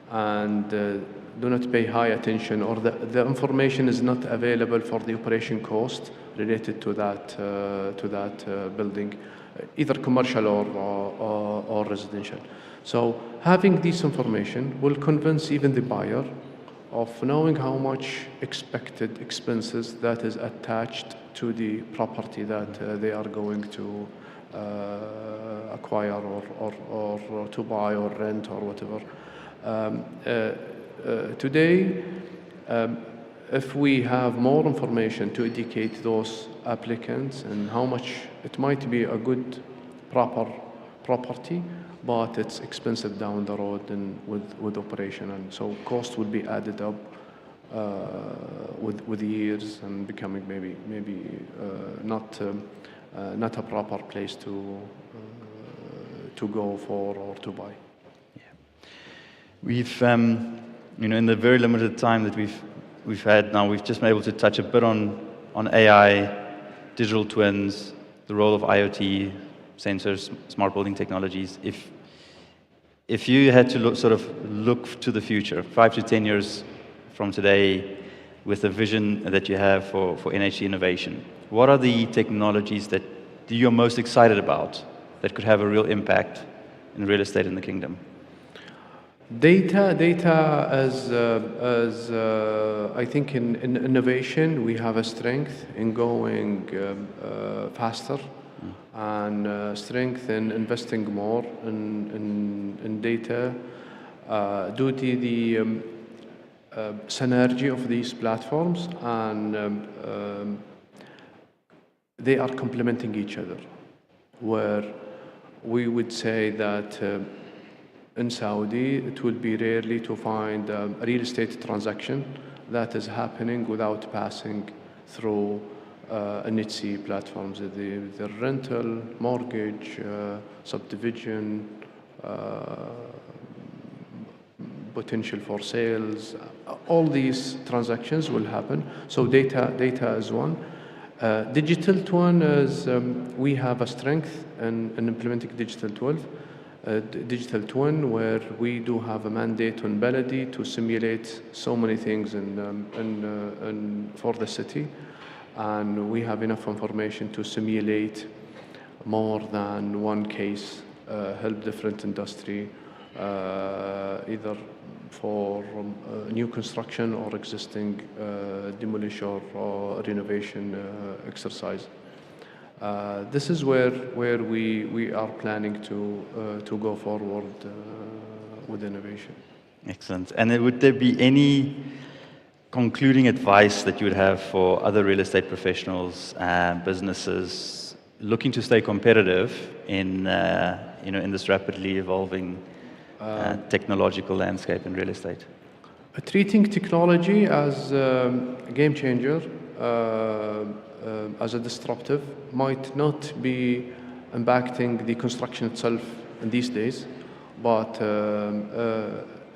and do not pay high attention, or the information is not available for the operation cost related to that building, either commercial or residential. So having this information will convince even the buyer of knowing how much expected expenses that is attached to the property that they are going to acquire or to buy or rent or whatever. Today, if we have more information to educate those applicants and how much it might be a good, proper property, but it's expensive down the road and with operation, and so cost will be added up with years and becoming maybe not a proper place to go for or to buy. Yeah. We've in the very limited time that we've had now, we've just been able to touch a bit on AI, digital twins, the role of IoT, sensors, smart building technologies. If you had to look to the future, 5 to 10 years from today, with the vision that you have for NHG innovation, what are the technologies that you're most excited about that could have a real impact in real estate in the kingdom? Data as I think in innovation we have a strength in going faster and strength in investing more in data due to the synergy of these platforms, and they are complementing each other, where we would say that in Saudi, it will be rarely to find a real estate transaction that is happening without passing through NHC platforms. The rental, mortgage, subdivision, potential for sales, all these transactions will happen. So data is one. Digital twin is, we have a strength in implementing digital twin, where we do have a mandate on Baladi to simulate so many things for the city, and we have enough information to simulate more than one case, help different industry, either for new construction or existing demolition or renovation exercise. This is where we are planning to go forward with innovation. Excellent. And then would there be any concluding advice that you would have for other real estate professionals and businesses looking to stay competitive in in this rapidly evolving technological landscape in real estate? Treating technology as a game changer, as a disruptive, might not be impacting the construction itself in these days, but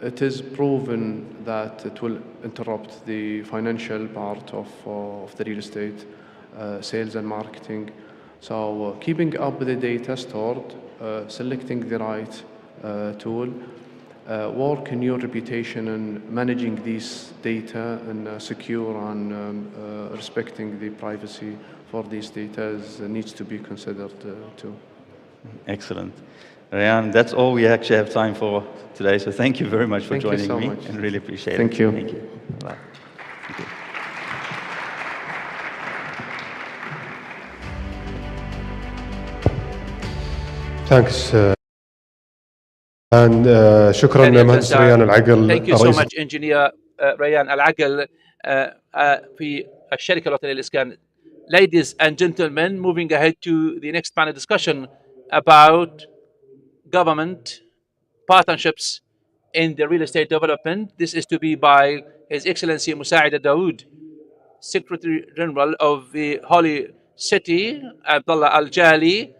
it is proven that it will interrupt the financial part of the real estate, sales and marketing. So keeping up with the data stored, selecting the right tool. Work in your reputation and managing these data and secure and respecting the privacy for these data needs to be considered too. Excellent. Ryan, that's all we actually have time for today. So thank you very much for joining so me much. and really appreciate Thank it. you. Thank you. Bye. Thank you. Thanks. And شكرا يعني مهندس ريان العقل Thank you so رئيس much engineer ريان العقل في الشركة الوطنية للإسكان. Ladies and gentlemen, moving ahead to the next panel discussion about government partnerships in the real estate development. This is to be by His Excellency مساعد Dawood, Secretary General of the Holy City, Abdullah Al Jali,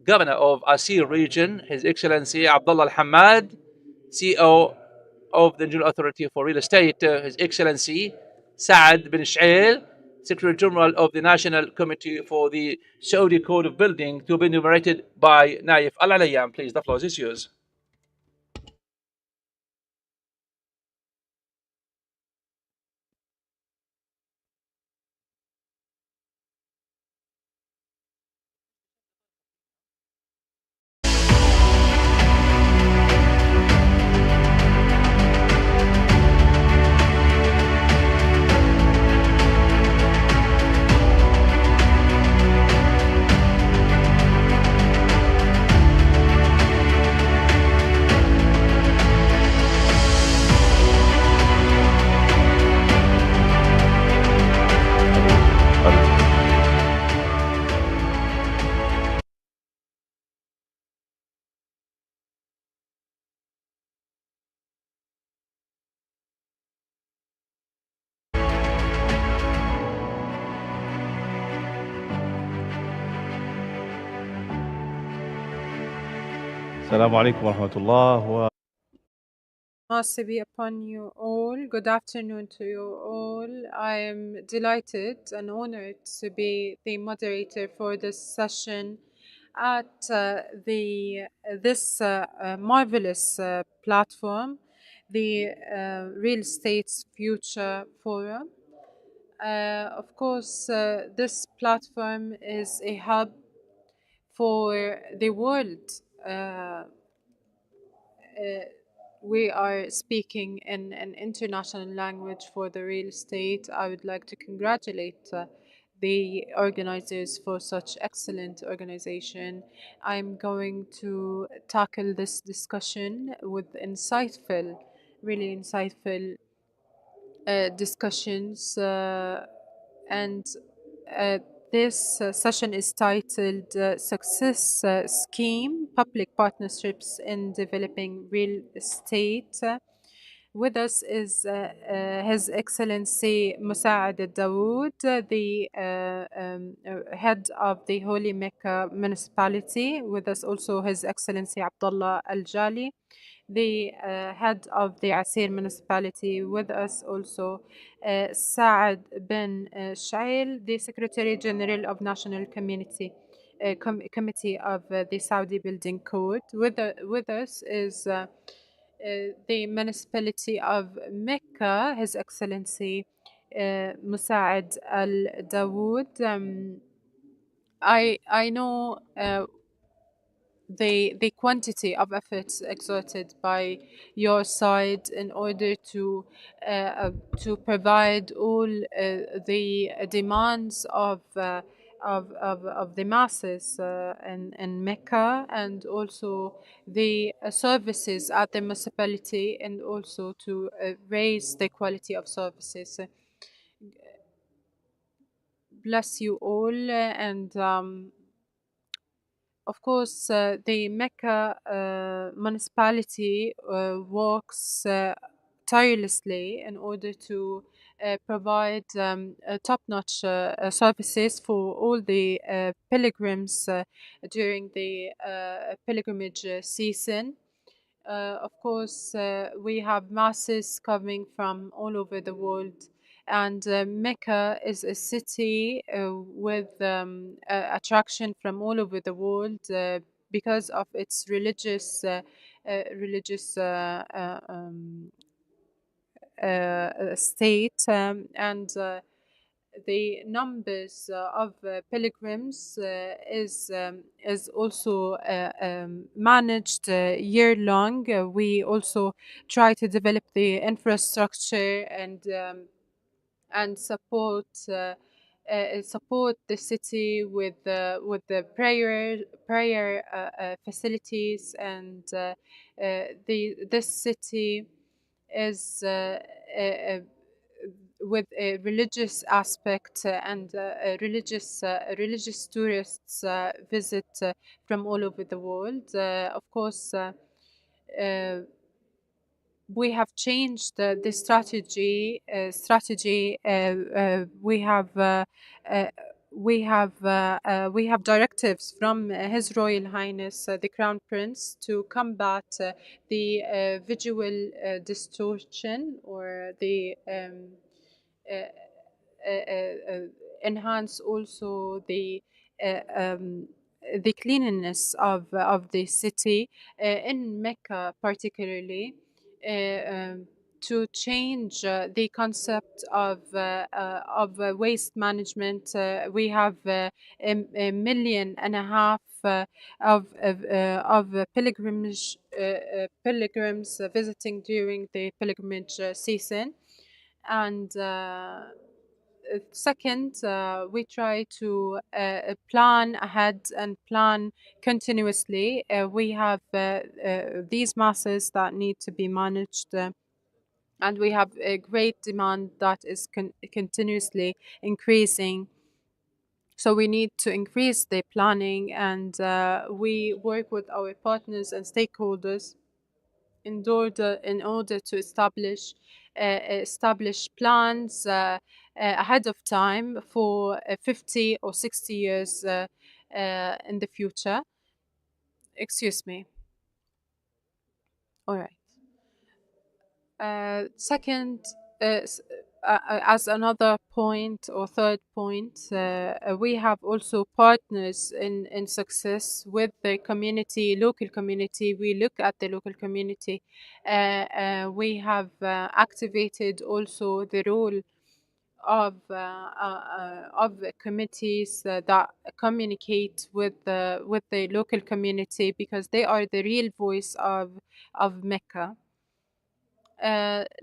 Governor of Aseer region, His Excellency Abdullah Al Hamad, CEO of the General Authority for Real Estate, His Excellency Saad bin Shail, Secretary General of the National Committee for the Saudi Code of Building, to be enumerated by Naif Al Alayyan. Please, the floor is yours. السلام عليكم ورحمة الله. Peace be upon you all. Good afternoon to you all. I am delighted and honored to be the moderator for this session at this marvelous platform, the Real Estate's Future Forum. Of course, this platform is a hub for the world. We are speaking in an international language for the real estate. I would like to congratulate the organizers for such excellent organization. I'm going to tackle this discussion with really insightful discussions and this session is titled Success Scheme, Public Partnerships in Developing Real Estate. With us is His Excellency Musa'ad Dawood, the head of the Holy Mecca Municipality. With us also His Excellency Abdullah Al Jali, the head of the Aseer municipality. With us also Saad bin Shail, the Secretary General of National Committee of the Saudi Building Code. With us is the municipality of Mecca, His Excellency Musa'ad Al Dawood. I know the quantity of efforts exerted by your side in order to provide all the demands of the masses in Mecca, and also the services at the municipality, and also to raise the quality of services. Bless you all, and of course, the Mecca municipality works tirelessly in order to provide top-notch services for all the pilgrims during the pilgrimage season. Of course, we have masses coming from all over the world, and Mecca is a city with attraction from all over the world because of its religious religious state, and the numbers of pilgrims is also managed year long. We also try to develop the infrastructure and support the city with the prayer facilities, and this city is with a religious aspect, and religious tourists visit from all over the world. Of course, we have changed the strategy. Uh, we have directives from His Royal Highness the Crown Prince to combat the visual distortion, or the uh, enhance also the cleanliness of the city in Mecca, particularly. To change the concept of waste management. We have a million and a half of pilgrims visiting during the pilgrimage season, and second, we try to plan ahead and plan continuously. We have these masses that need to be managed, and we have a great demand that is continuously increasing. So we need to increase the planning, and we work with our partners and stakeholders in order to establish plans ahead of time for 50 or 60 years in the future. Excuse me. All right. Second, as another point or third point, we have also partners in success with the community, local community. We look at the local community. We have activated also the role of committees that communicate with the local community, because they are the real voice of Mecca.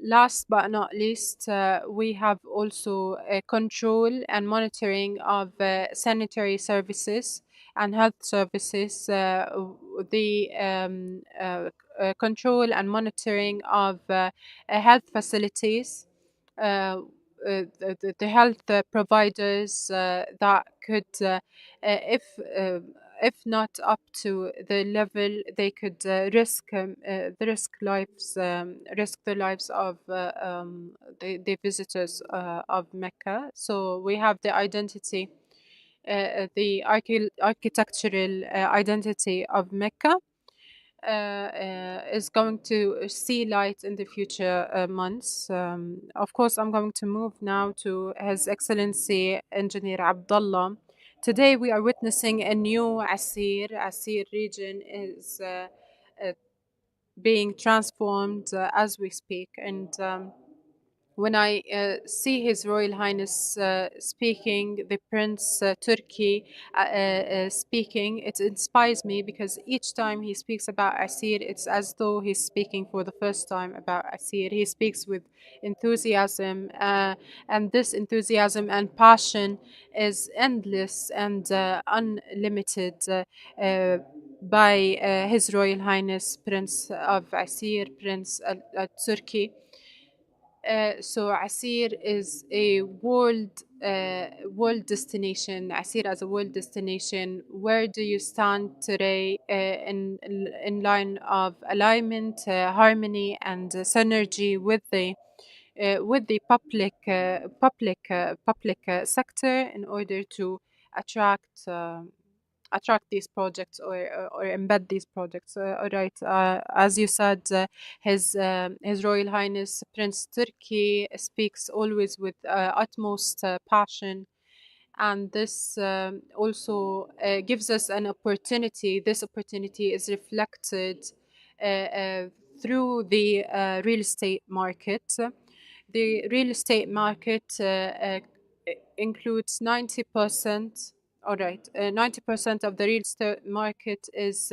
Last but not least, we have also control and monitoring of sanitary services and health services, the control and monitoring of health facilities, the health providers that could, if not up to the level, they could risk the lives of the visitors of Mecca. So we have the identity, the architectural identity of Mecca. Is going to see light in the future months. Of course, I'm going to move now to His Excellency Engineer Abdullah. Today, we are witnessing a new Aseer. Aseer region is being transformed as we speak, and when I see His Royal Highness speaking, the Prince Turkey speaking, it inspires me, because each time he speaks about Aseer, it's as though he's speaking for the first time about Aseer. He speaks with enthusiasm, and this enthusiasm and passion is endless and unlimited. By His Royal Highness Prince of Aseer, Prince Turkey. So Aseer is a world destination. Aseer as a world destination. Where do you stand today in line of alignment, harmony, and synergy with the public sector, in order to attract these projects, or embed these projects. All right. As you said, His Royal Highness Prince Turkey speaks always with utmost passion, and this also gives us an opportunity. This opportunity is reflected through the real estate market. The real estate market includes 90%. All right, 90% of the real estate market is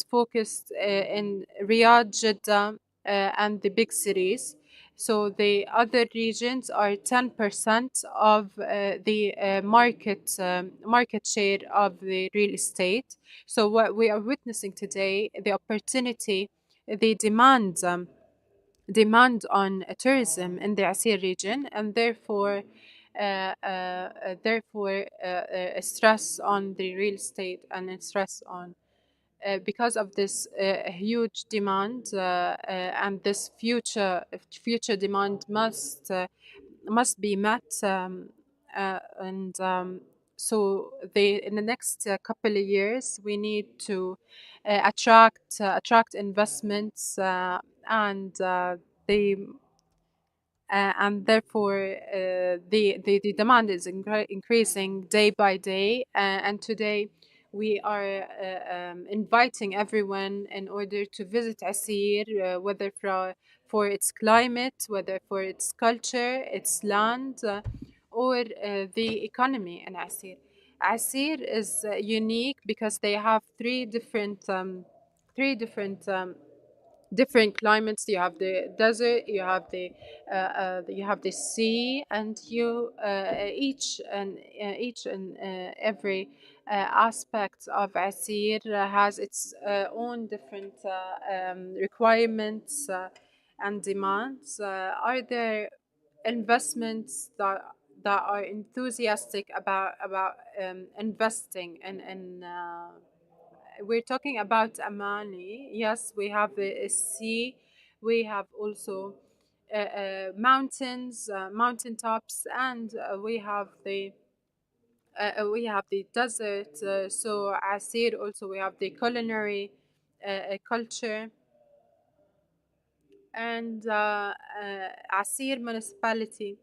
focused in Riyadh, Jeddah, and the big cities. So the other regions are 10% of the market share of the real estate. So what we are witnessing today, the opportunity, the demand on tourism in the Aseer region, and therefore stress on the real estate and a stress on because of this huge demand and this future demand must be met, and so in the next couple of years we need to attract investments and the and therefore the demand is increasing day by day, and today we are inviting everyone in order to visit Aseer, whether for its climate, whether for its culture, its land, or the economy in Aseer. Aseer is unique because they have different climates. You have the desert, you have the sea, and each and every aspect of Aseer has its own different requirements and demands. Are there investments that are enthusiastic about investing in we're talking about Amani. Yes, we have a sea. We have also mountains, mountaintops, and we have the desert. So Aseer also we have the culinary culture, and Aseer municipality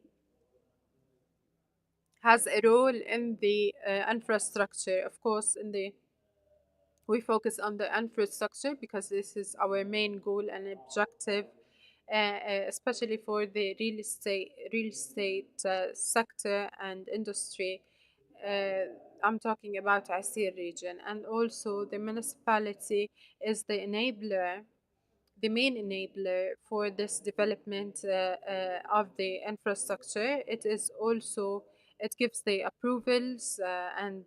has a role in the infrastructure. Of course, we focus on the infrastructure because this is our main goal and objective, especially for the real estate sector and industry. I'm talking about Aseer region, and also the municipality is the main enabler for this development of the infrastructure. It gives the approvals and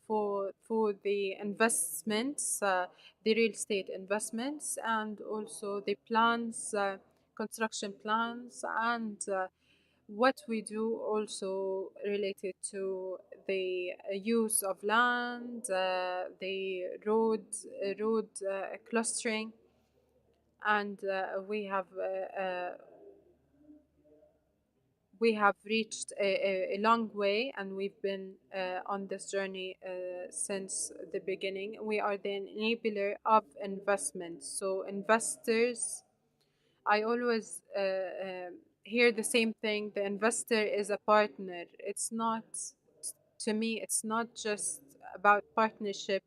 for the investments, the real estate investments, and also the plans, construction plans, and what we do also related to the use of land, the road clustering, and we have reached a long way, and we've been on this journey since the beginning. We are the enabler of investments. So investors, I always hear the same thing. The investor is a partner. It's not, to me, it's not just about partnership.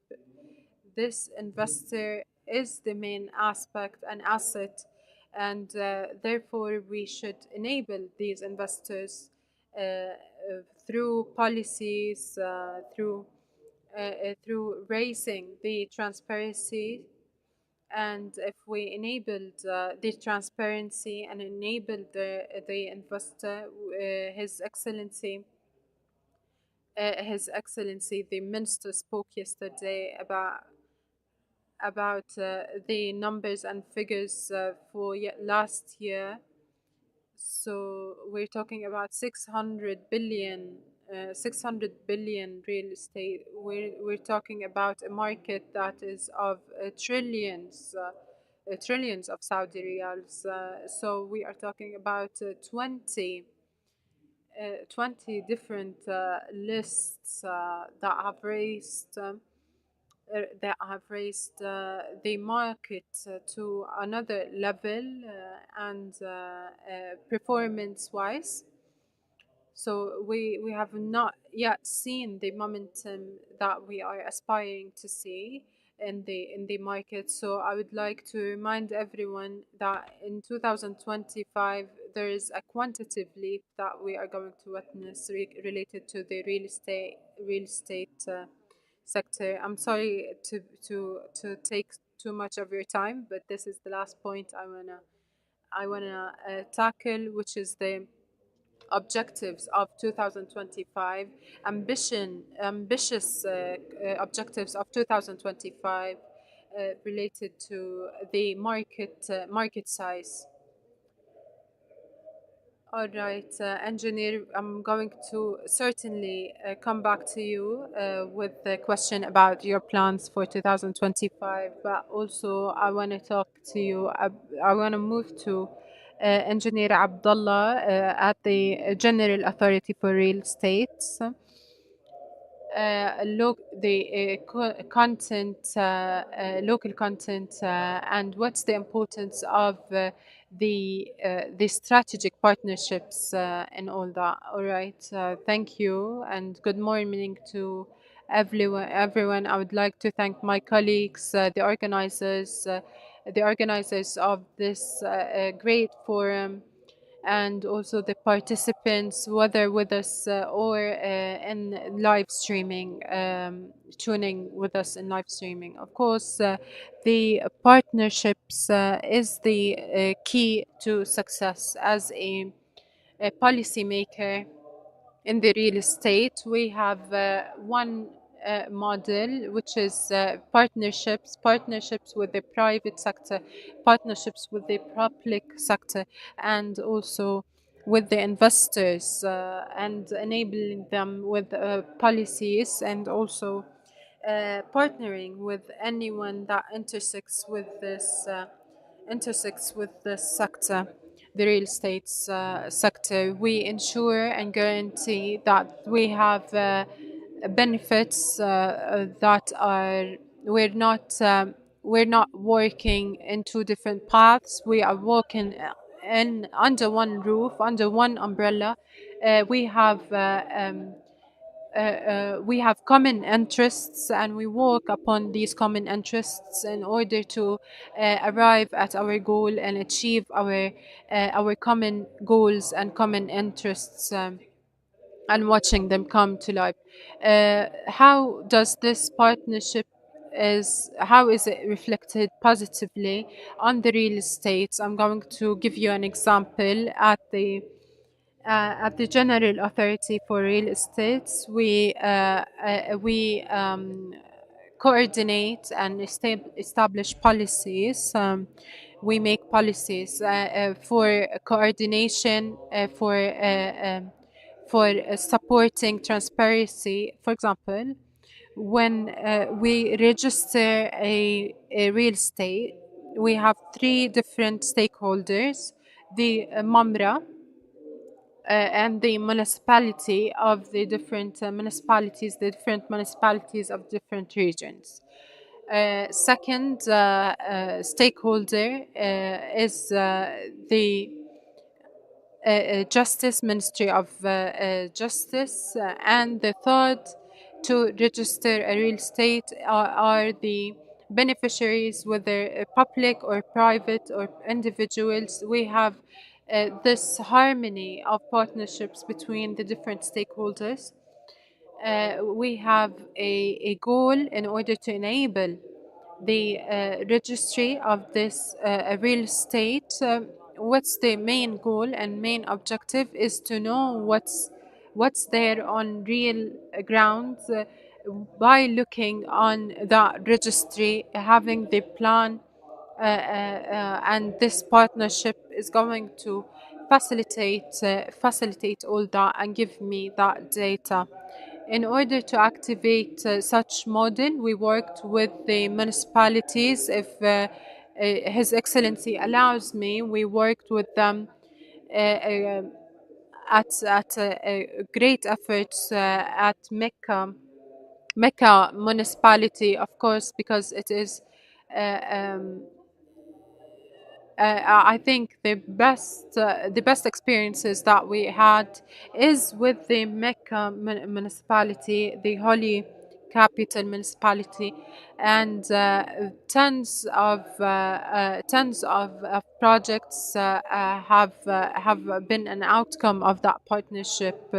This investor is the main aspect and asset, and therefore we should enable these investors through policies, through raising the transparency. And if we enabled the transparency and enabled the investor, His Excellency the Minister spoke yesterday about the numbers and figures for last year. So we're talking about 600 billion real estate. We're talking about a market that is of trillions of Saudi riyals. So we are talking about 20 different lists that have raised the market to another level and performance-wise. So we have not yet seen the momentum that we are aspiring to see. in the market. So I would like to remind everyone that in 2025 there is a quantitative leap that we are going to witness related to the real estate sector. I'm sorry to take too much of your time, but this is the last point I wanna tackle, which is the objectives of 2025, ambitious objectives of 2025 related to the market size. All right, engineer, I'm going to certainly come back to you with the question about your plans for 2025, but also I want to talk to you, I want to move to Engineer Abdullah at the General Authority for Real Estate. Look the content, local content, and what's the importance of the strategic partnerships and all that. All right, thank you, and good morning to everyone. Everyone, I would like to thank my colleagues, the organizers of this great forum, and also the participants, whether with us or in live streaming, tuning with us in live streaming. Of course, the partnerships is the key to success as a policymaker in the real estate. We have one model, which is partnerships with the private sector, partnerships with the public sector, and also with the investors, and enabling them with policies, and also partnering with anyone that intersects with this sector, the real estate sector. We ensure and guarantee that we have benefits that are we're not working in two different paths. We are working in under one roof, under one umbrella. We have common interests, and we work upon these common interests in order to arrive at our goal and achieve our common goals and common interests, and watching them come to life. How does this partnership how is it reflected positively on the real estate? I'm going to give you an example. At the General Authority for Real Estate, we coordinate and establish policies. We make policies for coordination, for supporting transparency. For example, when we register a real estate, we have three different stakeholders: the Mamra, and the municipality of the different municipalities of different regions. Second stakeholder is the Justice Ministry of Justice, and the third to register a real estate are the beneficiaries, whether public or private or individuals. We have this harmony of partnerships between the different stakeholders. We have a goal in order to enable the registry of this real estate. What's the main goal and main objective is to know what's there on real ground, by looking on the registry, having the plan, and this partnership is going to facilitate all that and give me that data. In order to activate such model, we worked with the municipalities. If His Excellency allows me, we worked with them at great efforts at Mecca municipality, of course, because it is I think the best experiences that we had is with the Mecca municipality, the holy capital municipality, and tons of projects have been an outcome of that partnership.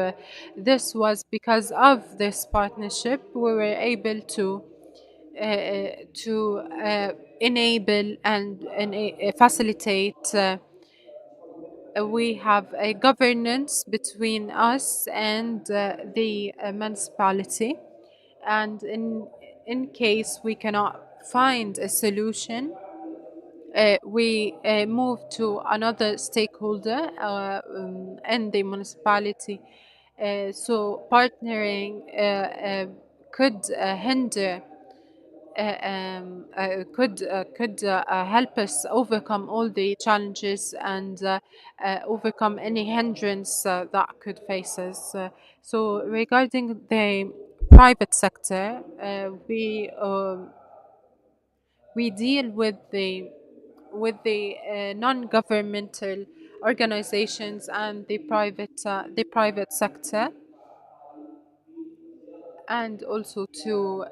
This was because of this partnership we were able to enable and facilitate. We have a governance between us and the municipality, and in case we cannot find a solution, we move to another stakeholder in the municipality. So partnering could hinder could help us overcome all the challenges and overcome any hindrance that could face us. So regarding the private sector, we deal with the non-governmental organizations and the private sector, and also to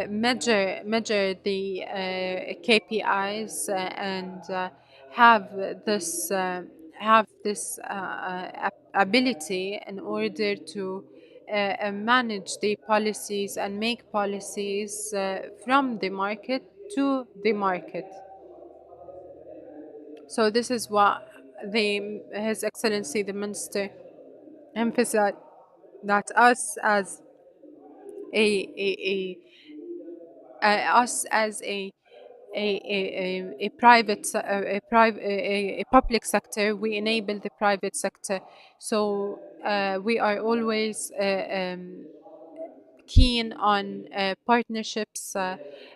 measure the KPIs and this have this ability in order to manage the policies and make policies from the market to the market. So this is what His Excellency the Minister emphasized, that us as a us as a private a public sector, we enable the private sector. So we are always keen on partnerships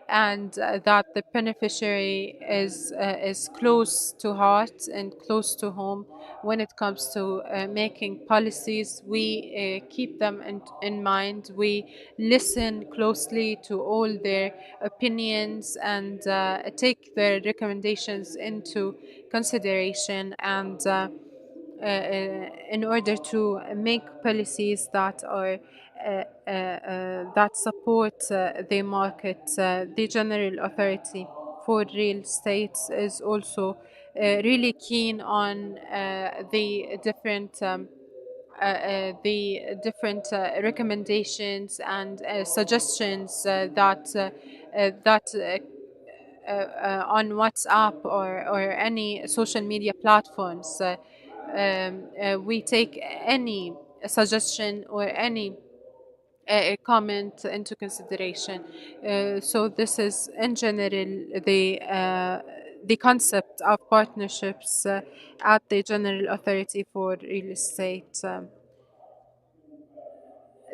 and that the beneficiary is close to heart and close to home. When it comes to making policies, we keep them in mind. We listen closely to all their opinions and take their recommendations into consideration, and in order to make policies that are that support the market. The General Authority for Real Estate is also really keen on the different recommendations and suggestions that on WhatsApp or any social media platforms. We take any suggestion or any comment into consideration. So this is in general the concept of partnerships at the General Authority for Real Estate.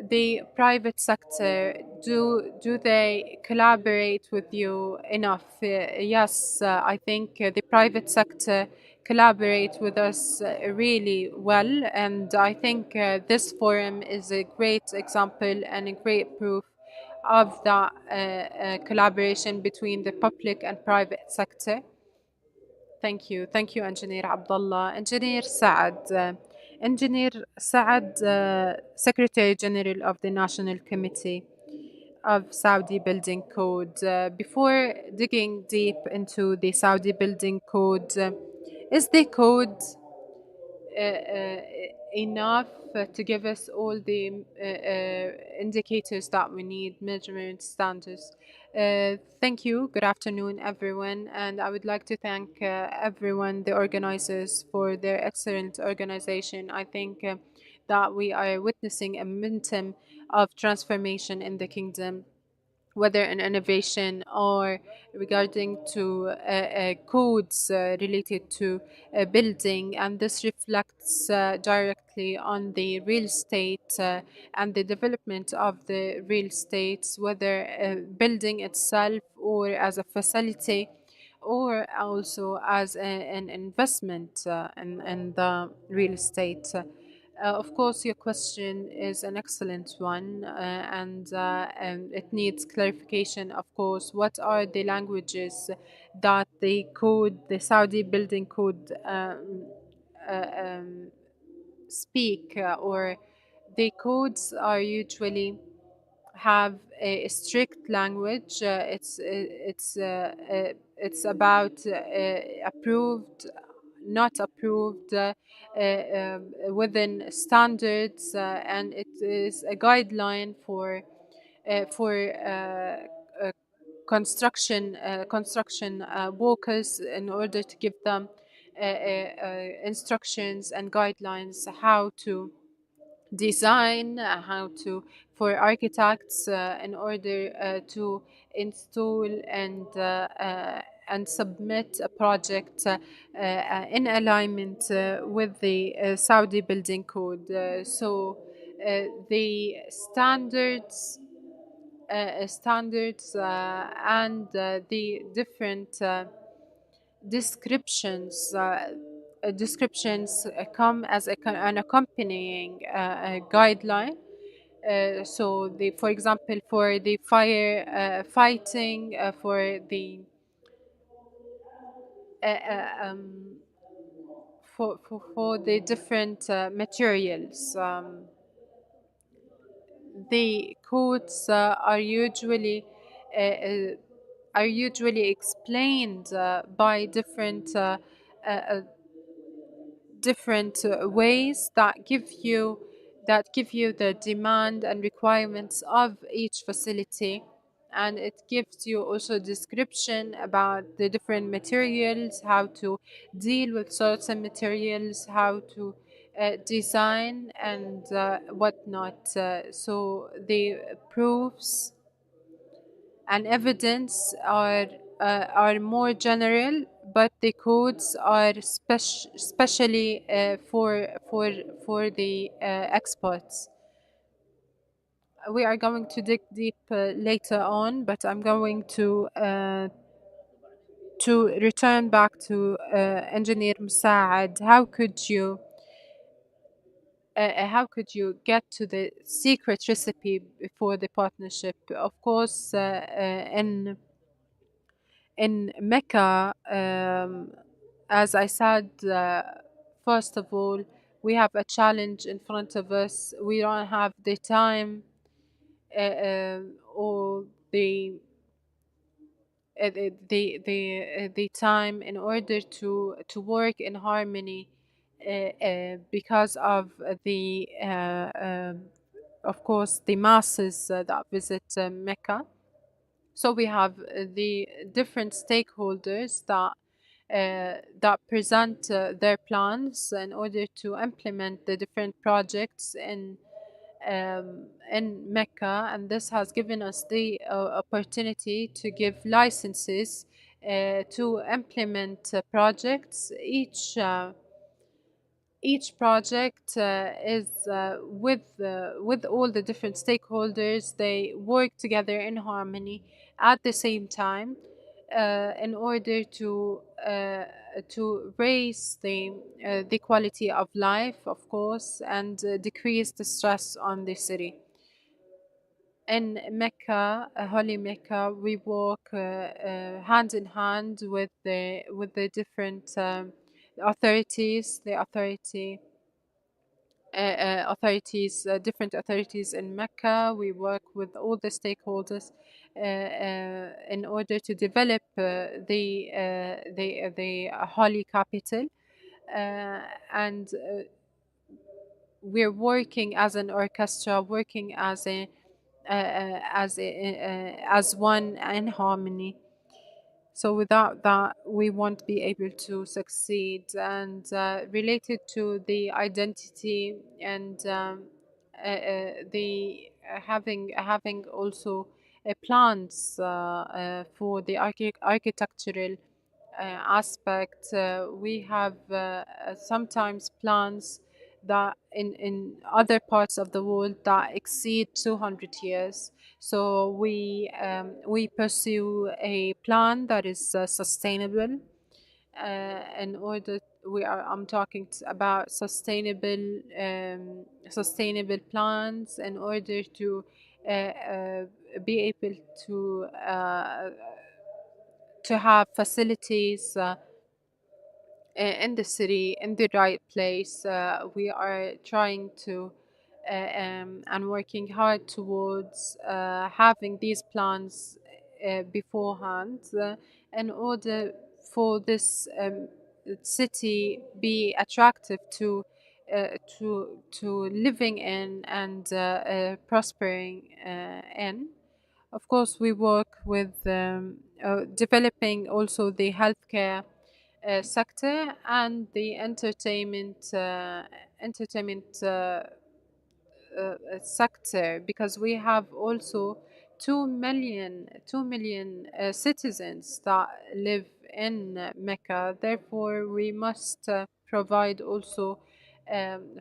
The private sector, do they collaborate with you enough? Yes, I think the private sector collaborate with us really well, and I think this forum is a great example and a great proof of that collaboration between the public and private sector. Thank you. Thank you, Engineer Abdullah. Engineer Saad. Engineer Saad, Secretary General of the National Committee of Saudi Building Code. Before digging deep into the Saudi Building Code, is the code enough to give us all the indicators that we need, measurement standards? Thank you. Good afternoon, everyone. And I would like to thank everyone, the organizers, for their excellent organization. I think that we are witnessing a momentum of transformation in the kingdom, whether in innovation or regarding to codes related to building, and this reflects directly on the real estate and the development of the real estates, whether building itself or as a facility or also as an investment in the real estate. Of course, your question is an excellent one, and it needs clarification. Of course, what are the languages that the Saudi Building Code speak, or the codes are usually have a strict language. It's about approved, not approved, within standards, and it is a guideline for construction workers in order to give them instructions and guidelines how to design, how to for architects in order to install and submit a project in alignment with the Saudi Building Code. The standards and the different descriptions come as an accompanying guideline. For example, for the fire fighting, uh, uh, um, for the different materials. The codes are usually explained by different ways that give you the demand and requirements of each facility, and it gives you also description about the different materials, how to deal with certain materials, how to design and whatnot. So the proofs and evidence are more general, but the codes are specially for the experts. We are going to dig deep later on, but I'm going to return back to Engineer Musaad. How could you get to the secret recipe for the partnership? Of course, in Mecca, as I said, first of all, we have a challenge in front of us. We don't have the time or the time in order to work in harmony because of of course the masses that visit Mecca. So we have the different stakeholders that present their plans in order to implement the different projects in Mecca, and this has given us the opportunity to give licenses to implement projects. Each project is with all the different stakeholders. They work together in harmony at the same time in order to raise the quality of life, of course, and decrease the stress on the city. In Mecca, Holy Mecca, we work hand in hand with the different authorities, different authorities in Mecca. We work with all the stakeholders in order to develop the holy capital, and we're working as an orchestra, working as one in harmony. So without that, we won't be able to succeed. And related to the identity and the having also plans for the architectural aspect, we have sometimes plans that in other parts of the world that exceed 200 years. So we pursue a plan that is sustainable. In order, I'm talking about sustainable plans in order to be able to have facilities in the city in the right place. We are trying to and working hard towards having these plans beforehand in order for this city be attractive to living in and prospering in. Of course, we work with developing also the healthcare sector and the entertainment sector, because we have also 2 million citizens that live in Mecca. Therefore, we must provide also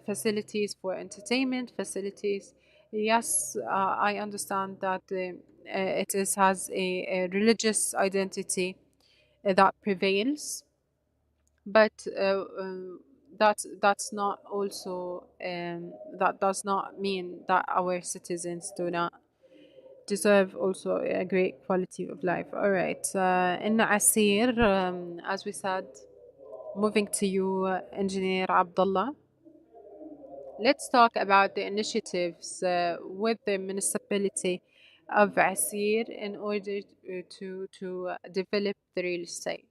facilities for entertainment, facilities. Yes, I understand that has a religious identity that prevails, but that's not also that does not mean that our citizens do not deserve also a great quality of life. All right, in Aseer, as we said, moving to you, Engineer Abdullah. Let's talk about the initiatives with the municipality of Aseer in order to develop the real estate.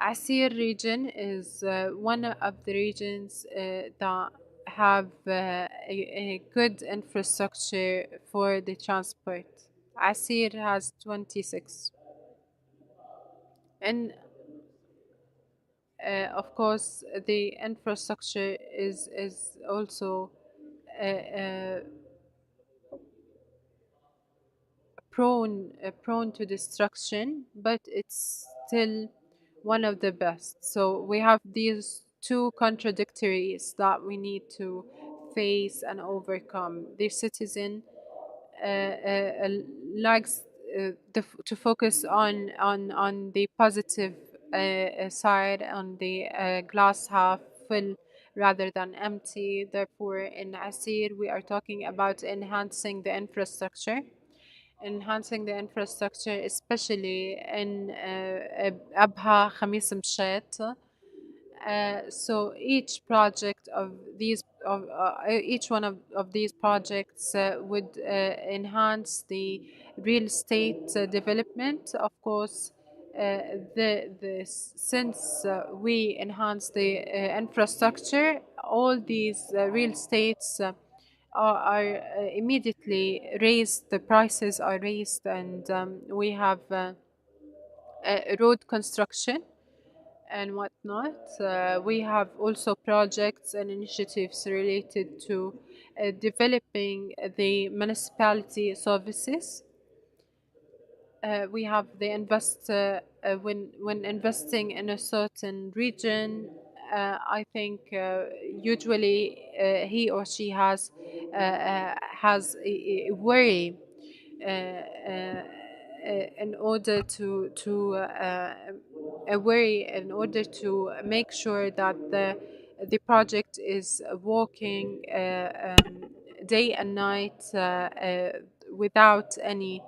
Aseer region is one of the regions that have a good infrastructure for the transport. Aseer has 26. And of course, the infrastructure is also prone to destruction, but it's still one of the best. So we have these two contradictories that we need to face and overcome. The citizen likes to focus on the positive side, on the glass half full rather than empty. Therefore, in Aseer, we are talking about enhancing the infrastructure, especially in Abha, Khamis Mshet. So each project of these, each one of these projects would enhance the real estate development. Of course, since we enhance the infrastructure, all these real estates are immediately raised. The prices are raised, and we have road construction and whatnot. We have also projects and initiatives related to developing the municipality services. We have the when investing in a certain region. I think usually he or she has a worry in order a worry in order to make sure that the project is working day and night without any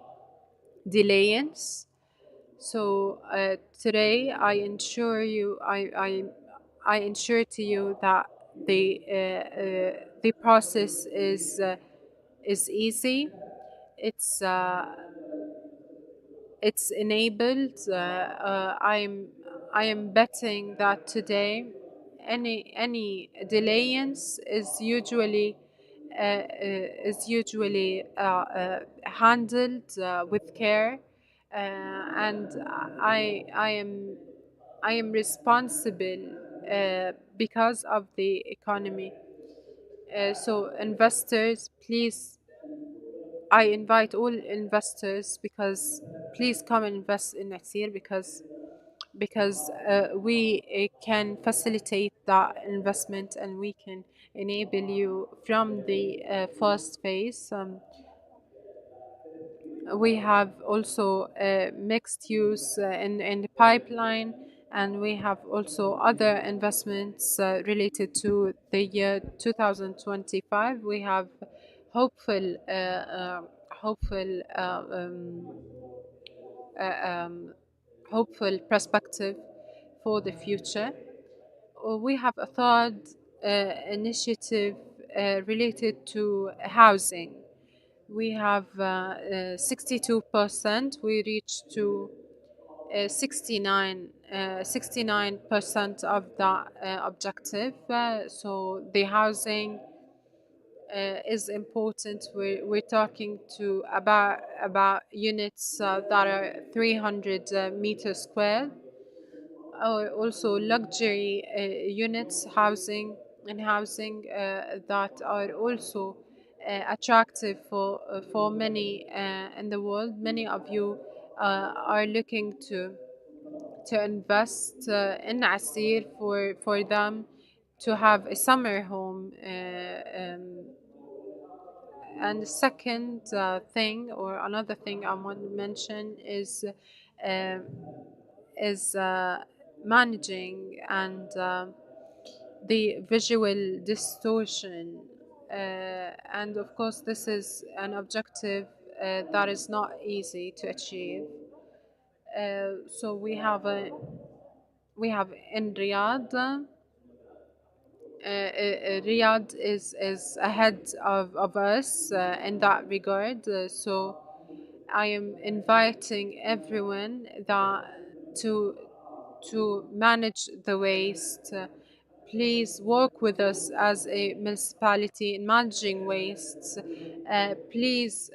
delays. So today, I ensure to you that the process is easy. It's it's enabled. I am betting that today any delays is usually handled with care, and I am responsible because of the economy. So investors, please, I invite all investors, because please come and invest in Aseer, because we can facilitate that investment, and we can enable you from the first phase. We have also mixed use in the pipeline, and we have also other investments related to the year 2025. We have hopeful hopeful hopeful perspective for the future. We have a third initiative related to housing. We have 62%. We reached to 69% of that objective. So the housing is important. We're talking to about units that are 300 meters square. Also luxury units, housing that are also attractive for many in the world. Many of you are looking to invest in Aseer for them to have a summer home. And the second thing, or another thing I want to mention uh, is managing and the visual distortion. And of course, this is an objective that is not easy to achieve. So we have in Riyadh. Riyadh is ahead of us in that regard. So I am inviting everyone that to to manage the waste. Please work with us as a municipality in managing wastes. Please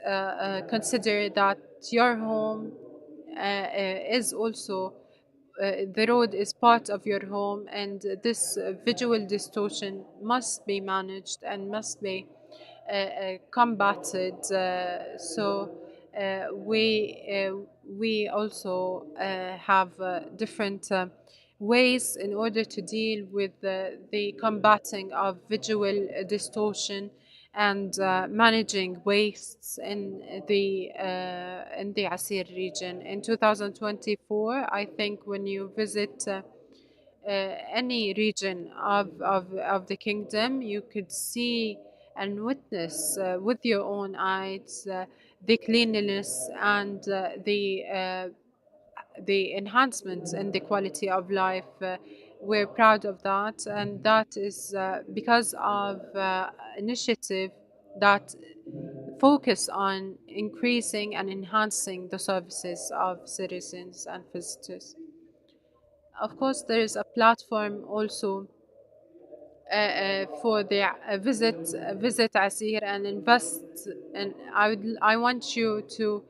consider that your home is also the road is part of your home, and this visual distortion must be managed and must be combated. We also have different ways in order to deal with the combating of visual distortion and managing wastes in the Aseer region. In 2024, I think when you visit any region of the kingdom, you could see and witness with your own eyes the cleanliness and the enhancements in the quality of life. We're proud of that, and that is because of initiative that focus on increasing and enhancing the services of citizens and visitors. Of course, there is a platform also for the visit Aseer and invest. And I want you to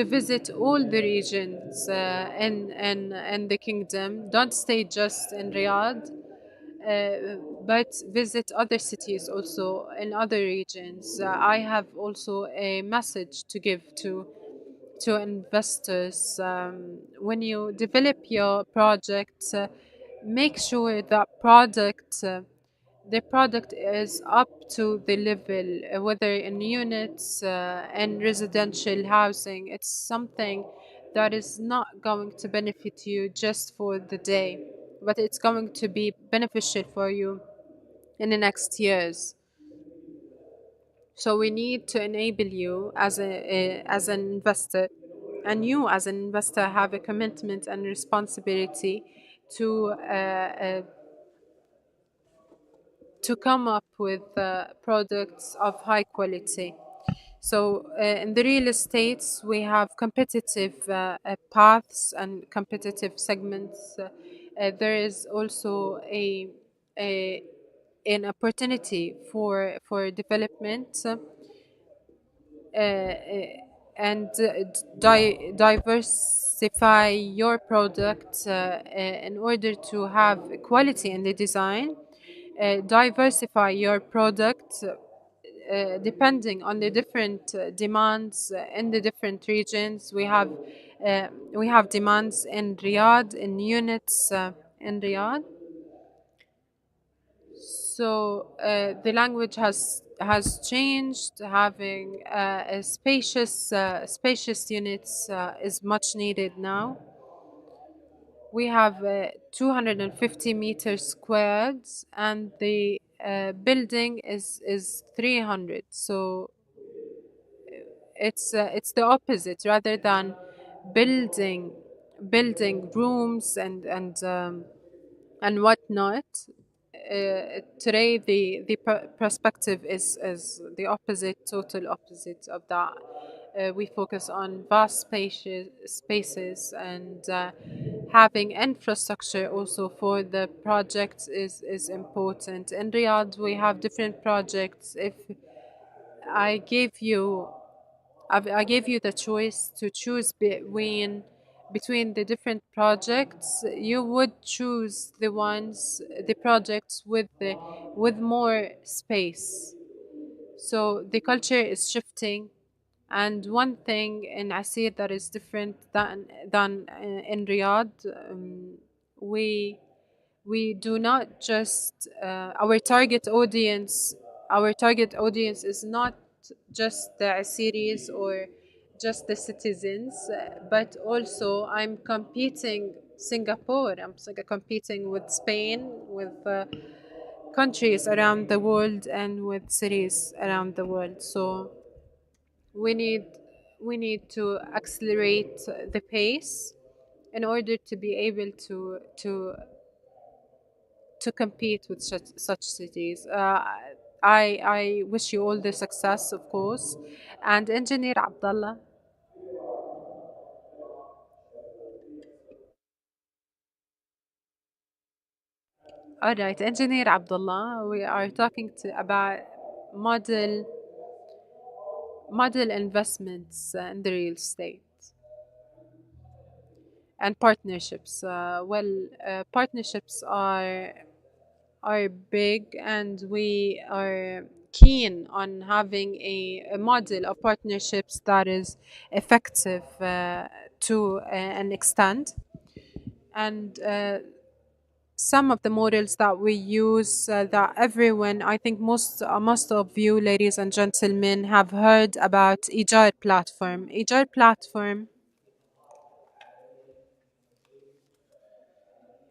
visit all the regions in the kingdom. Don't stay just in Riyadh, but visit other cities also in other regions. I have also a message to give to investors. When you develop your project, make sure that the product is up to the level, whether in units and residential housing. It's something that is not going to benefit you just for the day, but it's going to be beneficial for you in the next years. So we need to enable you as as an investor, and you as an investor have a commitment and responsibility to come up with products of high quality. So in the real estates, we have competitive paths and competitive segments. There is also an opportunity for development and diversify your product in order to have quality in the design. Diversify your product depending on the different demands in the different regions. We have demands in Riyadh, in units in Riyadh. So the language has changed. Having a spacious units is much needed now. We have 250 meters squared, and the building is 300. So it's the opposite. Rather than building rooms and whatnot, today the perspective is the opposite, total opposite of that. We focus on vast spaces and having infrastructure also for the projects is important. In Riyadh, we have different projects. If I gave you I gave you the choice to choose between the different projects, you would choose the projects with more space. So the culture is shifting, and one thing in Aseer that is different than in Riyadh, we we do not just our target audience is not just the Assyrians or just the citizens, but also I'm competing Singapore, competing with Spain, with countries around the world and with cities around the world. So we need we need to accelerate the pace in order to be able to compete with such cities. I wish you all the success, of course. And Engineer Abdullah. All right, Engineer Abdullah, we are talking about model model investments in the real estate and partnerships. Partnerships are big, and we are keen on having a model of partnerships that is effective to an extent. And some of the models that we use that everyone, I think most of you, ladies and gentlemen, have heard about Ijar platform. Ijar platform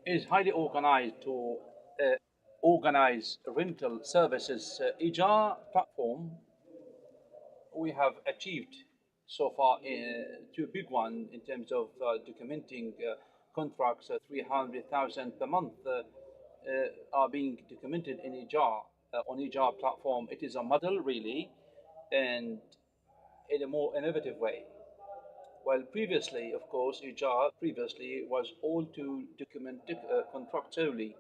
is highly organized to organize rental services. Ijar platform, we have achieved so far two big one in terms of documenting contracts. 300,000 per month are being documented in Ijar on Ijar platform. It is a model really, and in a more innovative way. While previously, of course, Ijar previously was all to document contracts only.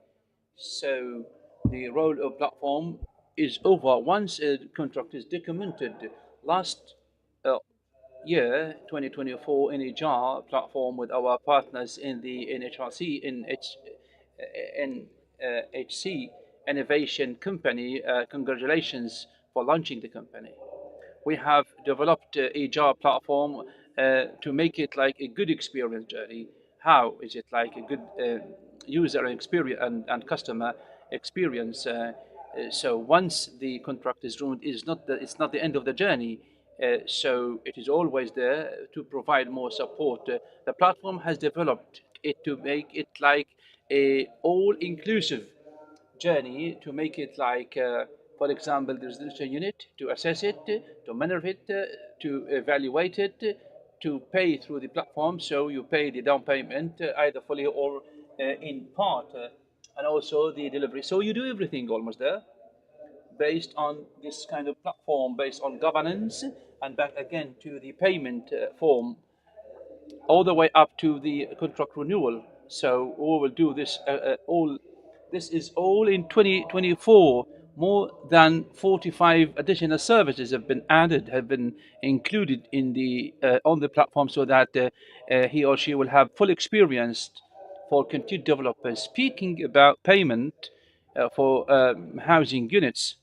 So the role of platform is over once a contract is documented. Last uh, year, 2024, in Ijar platform with our partners in the NHRC, in HC Innovation Company. Congratulations for launching the company. We have developed a Java platform to make it like a good experience journey. How is it like a good user experience and customer experience? So once the contract is ruined, it's not the end of the journey. So it is always there to provide more support. The platform has developed it to make it like a all-inclusive journey, to make it like, for example, the residential unit, to assess it, to manage it, to evaluate it, to pay through the platform. So you pay the down payment either fully or in part, and also the delivery. So you do everything almost there based on this kind of platform, based on governance, and back again to the payment form, all the way up to the contract renewal. So we will do this all. This is all in 2024. More than 45 additional services have been added, have been included in the on the platform, so that he or she will have full experience for continued development. Speaking about payment for housing units,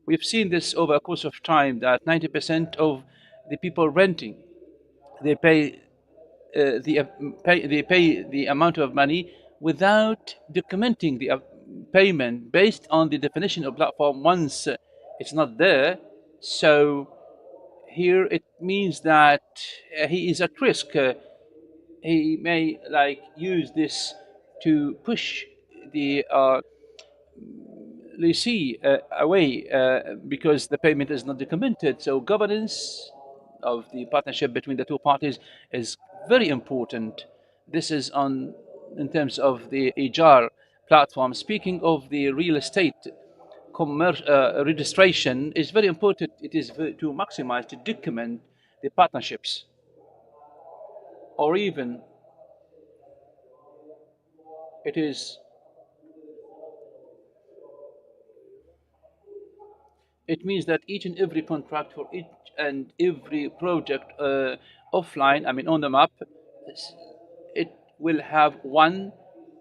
we've seen this over a course of time that 90% of the people renting, they pay they pay the amount of money without documenting the payment based on the definition of platform. Once it's not there, so here it means that he is at risk. He may like use this to push the lessee away because the payment is not documented. So governance of the partnership between the two parties is very important. This is on in terms of the Ijar platform. Speaking of the real estate registration, is very important. It is to maximize, to document the partnerships, or even it is. It means that each and every contract for each and every project offline, I mean on the map, it will have one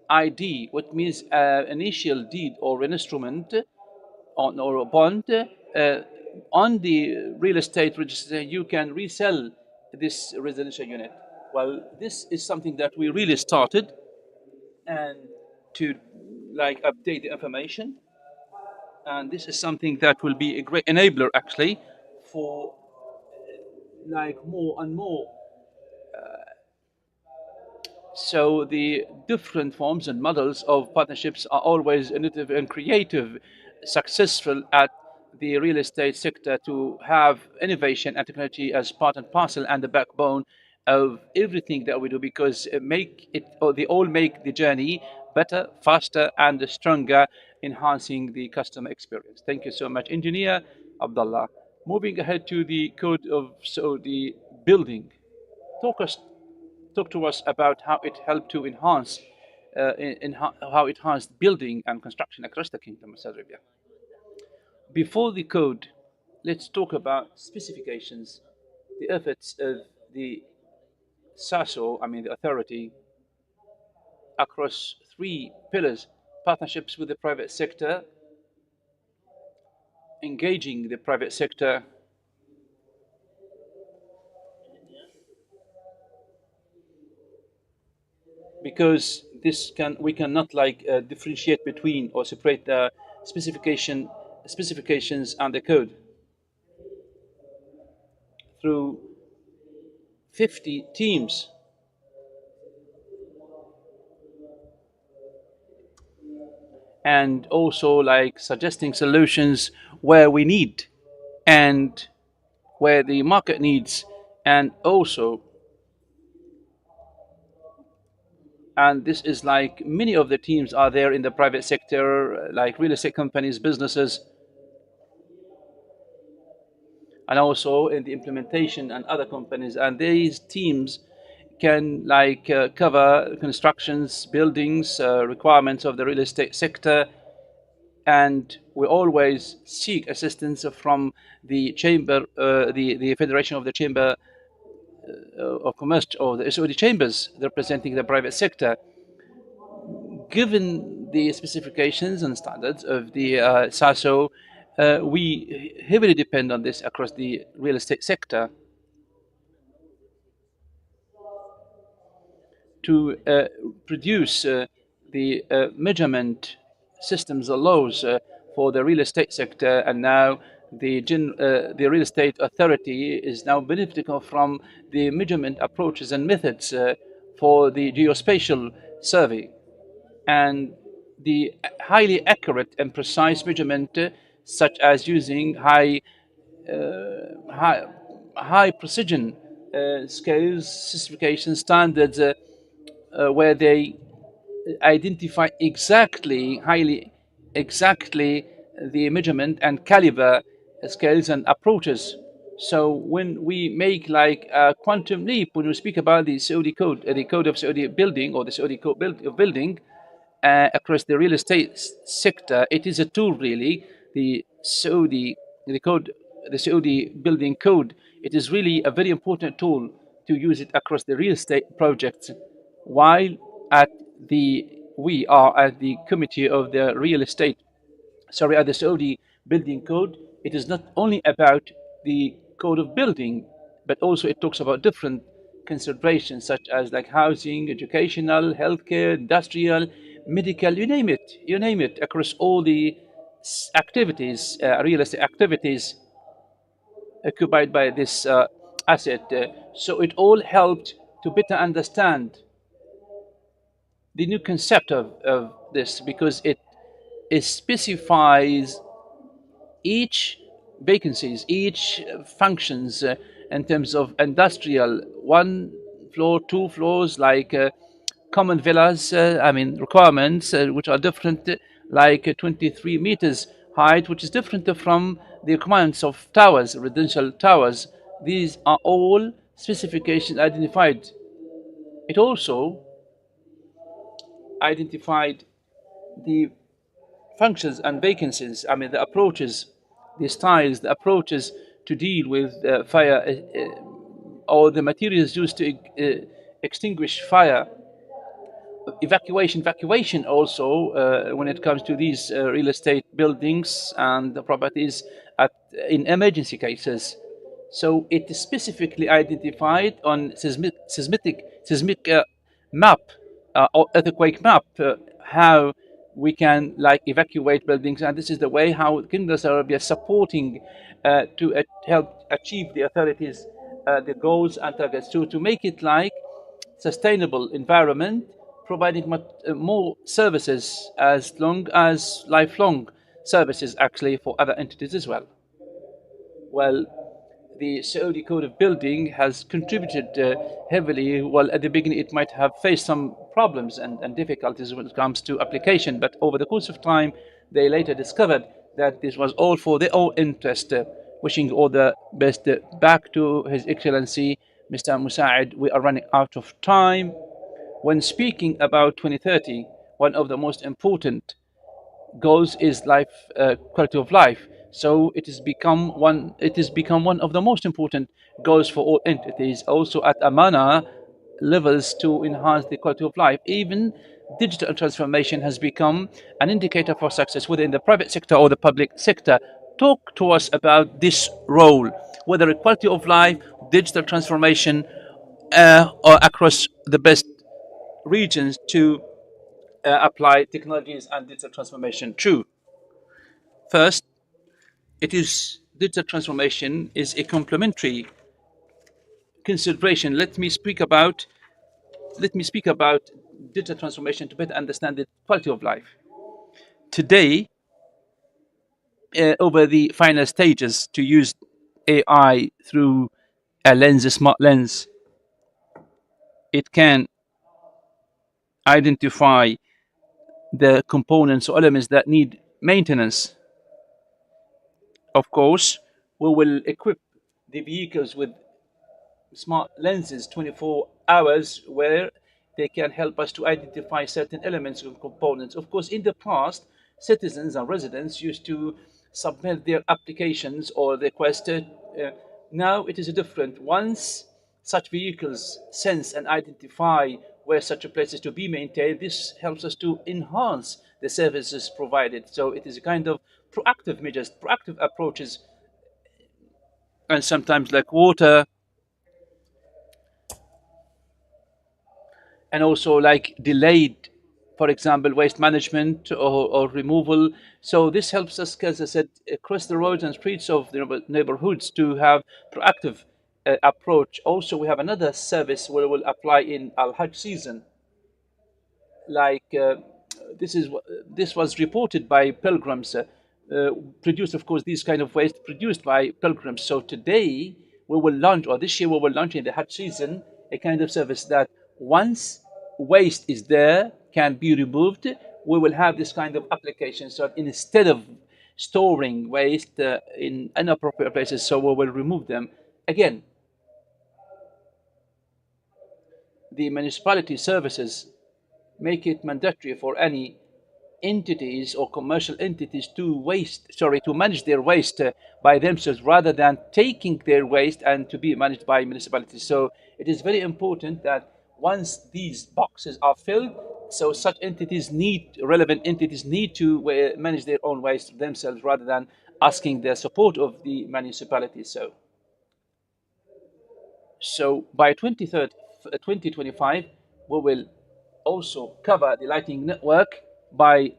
ID, what means initial deed or an instrument or a bond. On the real estate register, you can resell this residential unit. Well, this is something that we really started, and to like update the information, and this is something that will be a great enabler actually for like more and more. So the different forms and models of partnerships are always innovative and creative, successful at the real estate sector to have innovation and technology as part and parcel and the backbone of everything that we do, because make it, or they all make the journey better, faster, and stronger, enhancing the customer experience. Thank you so much, Engineer Abdullah. Moving ahead to the code of Saudi building. Talk to us about how it helped to enhance, how it enhanced building and construction across the Kingdom of Saudi Arabia. Before the code, let's talk about specifications, the efforts of the SASO, I mean the authority, across three pillars: partnerships with the private sector, engaging the private sector, because we cannot like differentiate between or separate the specifications and the code through 50 teams. And also like suggesting solutions where we need and where the market needs, and also, and this is like many of the teams are there in the private sector, like real estate companies, businesses, and also in the implementation and other companies, and these teams can like cover constructions, buildings, requirements of the real estate sector, and we always seek assistance from the chamber, the Federation of the Chamber of Commerce, or the Saudi chambers representing the private sector. Given the specifications and standards of the SASO, we heavily depend on this across the real estate sector to produce the measurement systems or laws for the real estate sector. And now the real estate authority is now benefiting from the measurement approaches and methods for the geospatial survey, and the highly accurate and precise measurement, such as using high precision scales, specifications, standards, where they identify exactly the measurement and caliber scales and approaches. So when we make like a quantum leap, when we speak about the Saudi code, the code of Saudi building, or the Saudi code of building across the real estate sector, it is a tool really. The Saudi building code, it is really a very important tool to use it across the real estate projects. While we are at the committee of the real estate, sorry, at the Saudi building code, it is not only about the code of building, but also it talks about different considerations such as like housing, educational, healthcare, industrial, medical, you name it, across all the activities, real estate activities occupied by this asset. So it all helped to better understand the new concept of this, because it specifies each vacancies, each functions in terms of industrial, 1 floor, 2 floors, like common villas, requirements, which are different, like 23 meters height, which is different from the requirements of towers, residential towers. These are all specifications identified. It also identified the functions and vacancies, the approaches, the styles, the approaches to deal with fire, or the materials used to extinguish fire, evacuation also, when it comes to these real estate buildings and the properties in emergency cases. So it is specifically identified on seismic map, or earthquake map, how we can evacuate buildings, and this is the way how Kingdom of Saudi Arabia is supporting to help achieve the authorities the goals and targets to make it sustainable environment, providing more services as long as lifelong services actually for other entities as well. Well, the Saudi Code of Building has contributed heavily. Well, at the beginning, it might have faced some problems and difficulties when it comes to application, but over the course of time, they later discovered that this was all for their own interest. Wishing all the best back to His Excellency, Mr. Musa'id. We are running out of time. When speaking about 2030, one of the most important goals is quality of life. So it has become one of the most important goals for all entities, also at Amana levels, to enhance the quality of life. Even digital transformation has become an indicator for success, whether in the private sector or the public sector. Talk to us about this role, whether quality of life, digital transformation, or across the best regions to apply technologies and digital transformation. True. First, digital transformation is a complementary consideration. Let me speak about digital transformation to better understand the quality of life. Today, over the final stages to use AI through a smart lens, it can identify the components or elements that need maintenance. Of course, we will equip the vehicles with smart lenses 24 hours where they can help us to identify certain elements and components. Of course, in the past, citizens and residents used to submit their applications or requests. Now it is different. Once such vehicles sense and identify where such a place is to be maintained, this helps us to enhance the services provided. So it is a kind of proactive measures, proactive approaches, and sometimes like water, and also delayed, for example, waste management or removal. So this helps us, as I said, across the roads and streets of the neighborhoods to have proactive approach. Also, we have another service where we'll apply in Al-Hajj season. This was reported by pilgrims, produced, of course, these kind of waste produced by pilgrims. So today we will launch, or this year we will launch in the Hajj season, a kind of service that once waste is there, can be removed, we will have this kind of application. So instead of storing waste in inappropriate places, so we will remove them. Again, the municipality services make it mandatory for any entities or commercial entities to manage their waste by themselves, rather than taking their waste and to be managed by municipalities. So it is very important that once these boxes are filled, so such relevant entities need to manage their own waste themselves, rather than asking the support of the municipality. So by 2025, we will also cover the lighting network by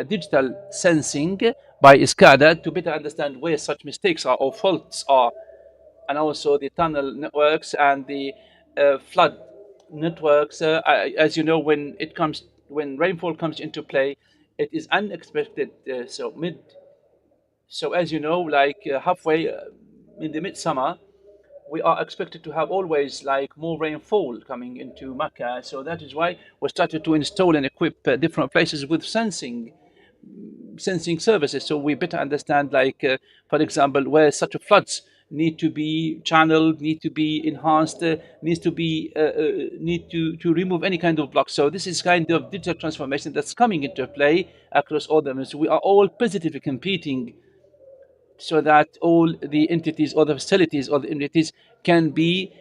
digital sensing by SCADA to better understand where such mistakes are or faults are, and also the tunnel networks and the flood networks. As you know, when rainfall comes into play, it is unexpected. So as you know, halfway in the midsummer, we are expected to have always like more rainfall coming into Mecca. So that is why we started to install and equip different places with sensing services, so we better understand, like for example, where such floods need to be channeled, need to be enhanced, needs to be need to remove any kind of block. So this is kind of digital transformation that's coming into play across all them. So we are all positively competing so that all the entities or the facilities or the entities can be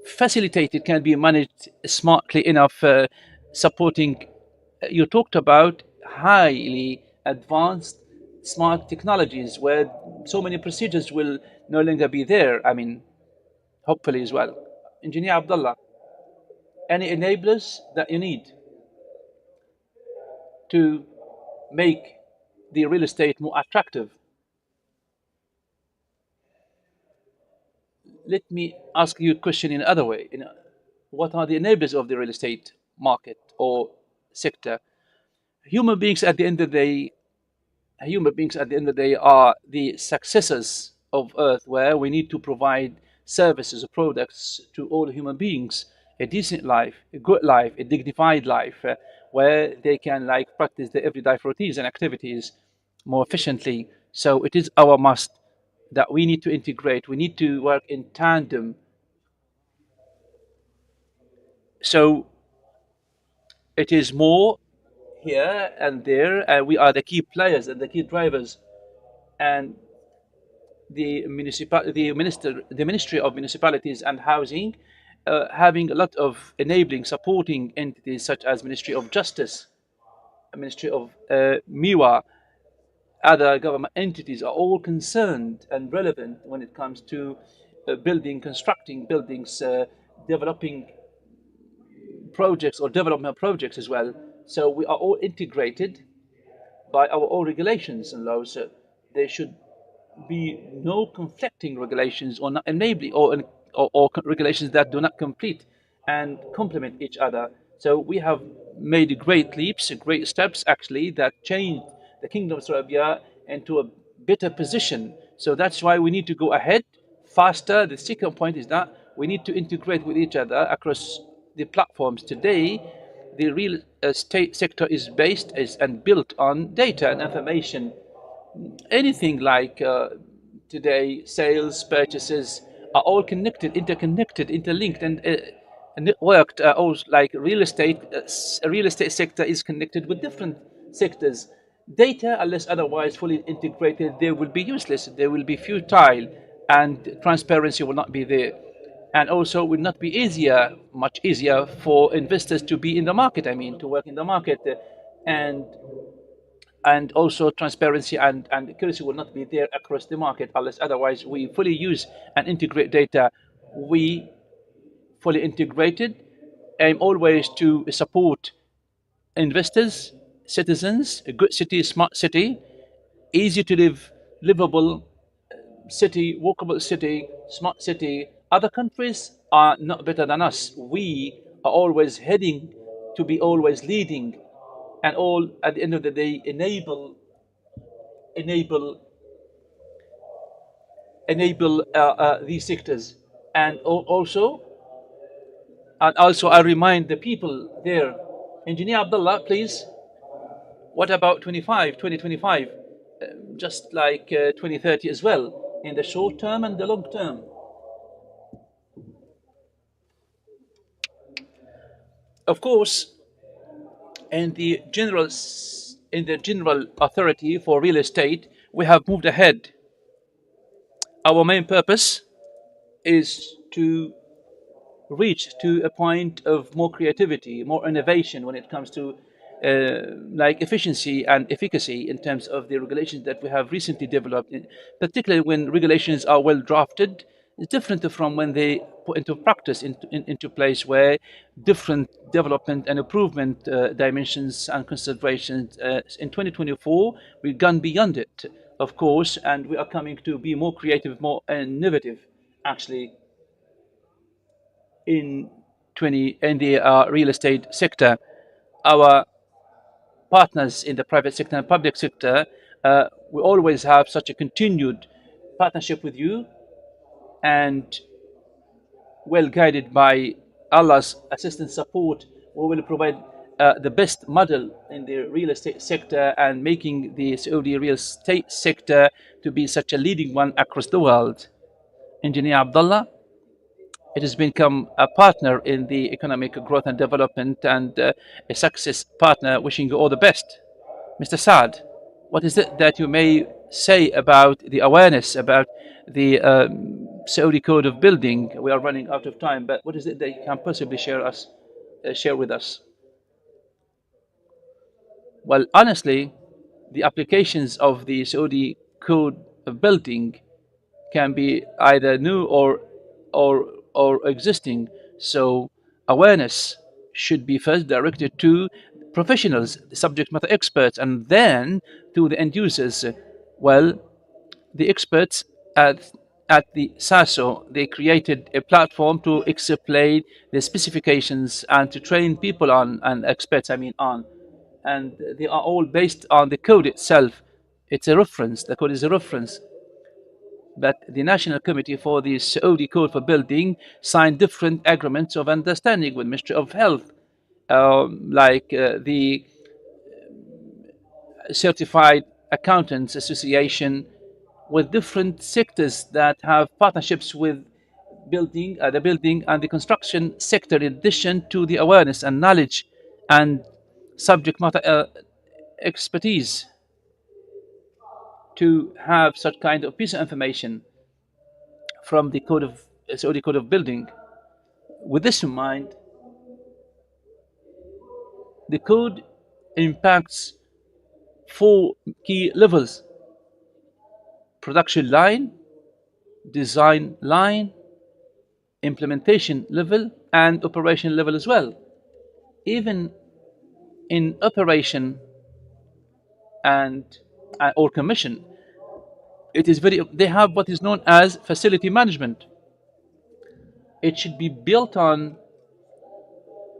facilitated, can be managed smartly enough, supporting. You talked about highly advanced smart technologies where so many procedures will no longer be there. I mean, hopefully as well. Engineer Abdullah, any enablers that you need to make the real estate more attractive? Let me ask you a question in another way. What are the enablers of the real estate market or sector? Human beings at the end of the day, human beings at the end of the day are the successors of Earth, where we need to provide services or products to all human beings, a decent life, a good life, a dignified life, where they can like practice their everyday routines and activities more efficiently. So it is our must that we need to integrate, we need to work in tandem. So it is more here and there, and we are the key players and the key drivers. And the Ministry of Municipalities and Housing, having a lot of enabling, supporting entities such as Ministry of Justice, Ministry of MIWA, other government entities are all concerned and relevant when it comes to building, constructing buildings, developing projects or development projects as well. So we are all integrated by our own regulations and laws. So there should be no conflicting regulations or not enabling or regulations that do not complete and complement each other. So we have made great leaps, great steps actually, that changed the Kingdom of Saudi Arabia into a better position. So that's why we need to go ahead faster. The second point is that we need to integrate with each other across the platforms. Today, the real estate sector is based and built on data and information. Anything like today, sales, purchases are all connected, interconnected, interlinked, and networked. Also, like real estate sector is connected with different sectors. Data, unless otherwise fully integrated, they will be useless. They will be futile, and transparency will not be there. And also, will not be much easier for investors to be in the market. I mean, to work in the market, and and also transparency and accuracy will not be there across the market unless otherwise we fully use and integrate data. We fully integrated, aim always to support investors, citizens, a good city, smart city, easy to live, livable city, walkable city, smart city. Other countries are not better than us. We are always heading to be always leading, and all at the end of the day enable these sectors. And also I remind the people there, Engineer Abdullah, please, what about 2025, just like 2030 as well, in the short term and the long term? Of course, in the general authority for real estate, we have moved ahead. Our main purpose is to reach to a point of more creativity, more innovation when it comes to like efficiency and efficacy in terms of the regulations that we have recently developed, particularly when regulations are well drafted. It's different from when they put into practice, into place, where different development and improvement dimensions and considerations. In 2024, we've gone beyond it, of course, and we are coming to be more creative, more innovative, actually, in the real estate sector. Our partners in the private sector and public sector, we always have such a continued partnership with you, and well guided by Allah's assistance support, we will provide the best model in the real estate sector and making the Saudi real estate sector to be such a leading one across the world. Engineer Abdullah, it has become a partner in the economic growth and development and a success partner. Wishing you all the best. Mr. Saad, what is it that you may say about the awareness about the Saudi Code of Building? We are running out of time, but what is it that you can possibly share with us? Well, honestly, the applications of the Saudi Code of Building can be either new or existing. So awareness should be first directed to professionals, subject matter experts, and then to the end users. Well, the experts at the SASO, they created a platform to explain the specifications and to train people on, and experts, I mean, on. And they are all based on the code itself. It's a reference. The code is a reference. But the National Committee for the Saudi Code for Building signed different agreements of understanding with Ministry of Health, like the Certified Accountants Association, with different sectors that have partnerships with the building and the construction sector, in addition to the awareness and knowledge and subject matter expertise to have such kind of piece of information from the Saudi Code of Building. With this in mind, the code impacts 4 key levels: production line, design line, implementation level, and operation level as well. Even in operation and or commission, they have what is known as facility management. It should be built on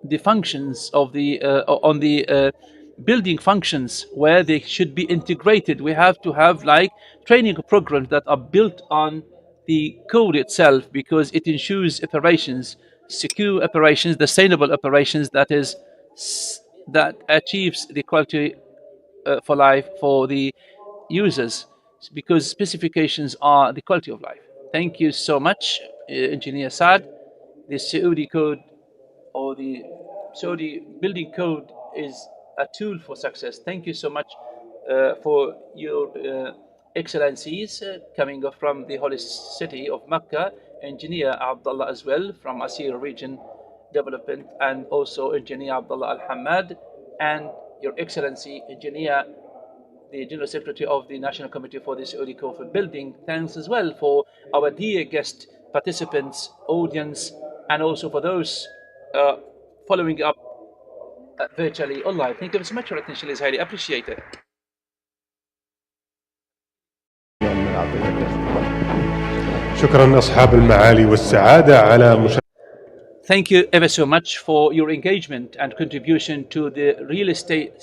the functions of the building functions, where they should be integrated. We have to have like training programs that are built on the code itself, because it ensures operations, secure operations, sustainable operations, that achieves the quality for life for the users, because specifications are the quality of life. Thank you so much, Engineer Saad. The Saudi Code or the Saudi Building Code is a tool for success. Thank you so much for your excellencies coming from the holy city of Mecca, Engineer Abdullah as well from Aseer region development, and also Engineer Abdullah Al-Hamad, and Your Excellency Engineer, the General Secretary of the National Committee for the Saudi Code for Building. Thanks as well for our dear guest participants, audience, and also for those following up virtually online. Thank you so much. Your attention is highly appreciated. شكرا أصحاب المعالي والسعادة على مشاركة. Thank you ever so much for your engagement and contribution to the Real Estate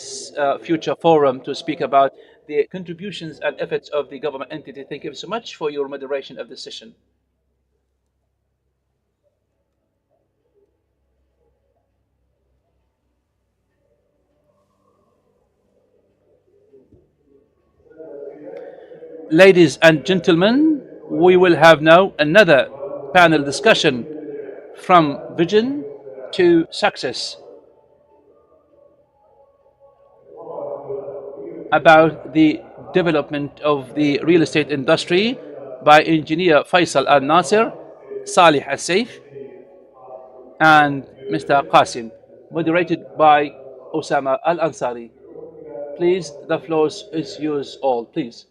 Future Forum to speak about the contributions and efforts of the government entity. Thank you ever so much for your moderation of this session. Ladies and gentlemen, we will have now another panel discussion from vision to success about the development of the real estate industry by Engineer Faisal Al-Nasir, Salih Al-Saif, and Mr. Qasim, moderated by Osama Al-Ansari. Please, the floor is yours all, please.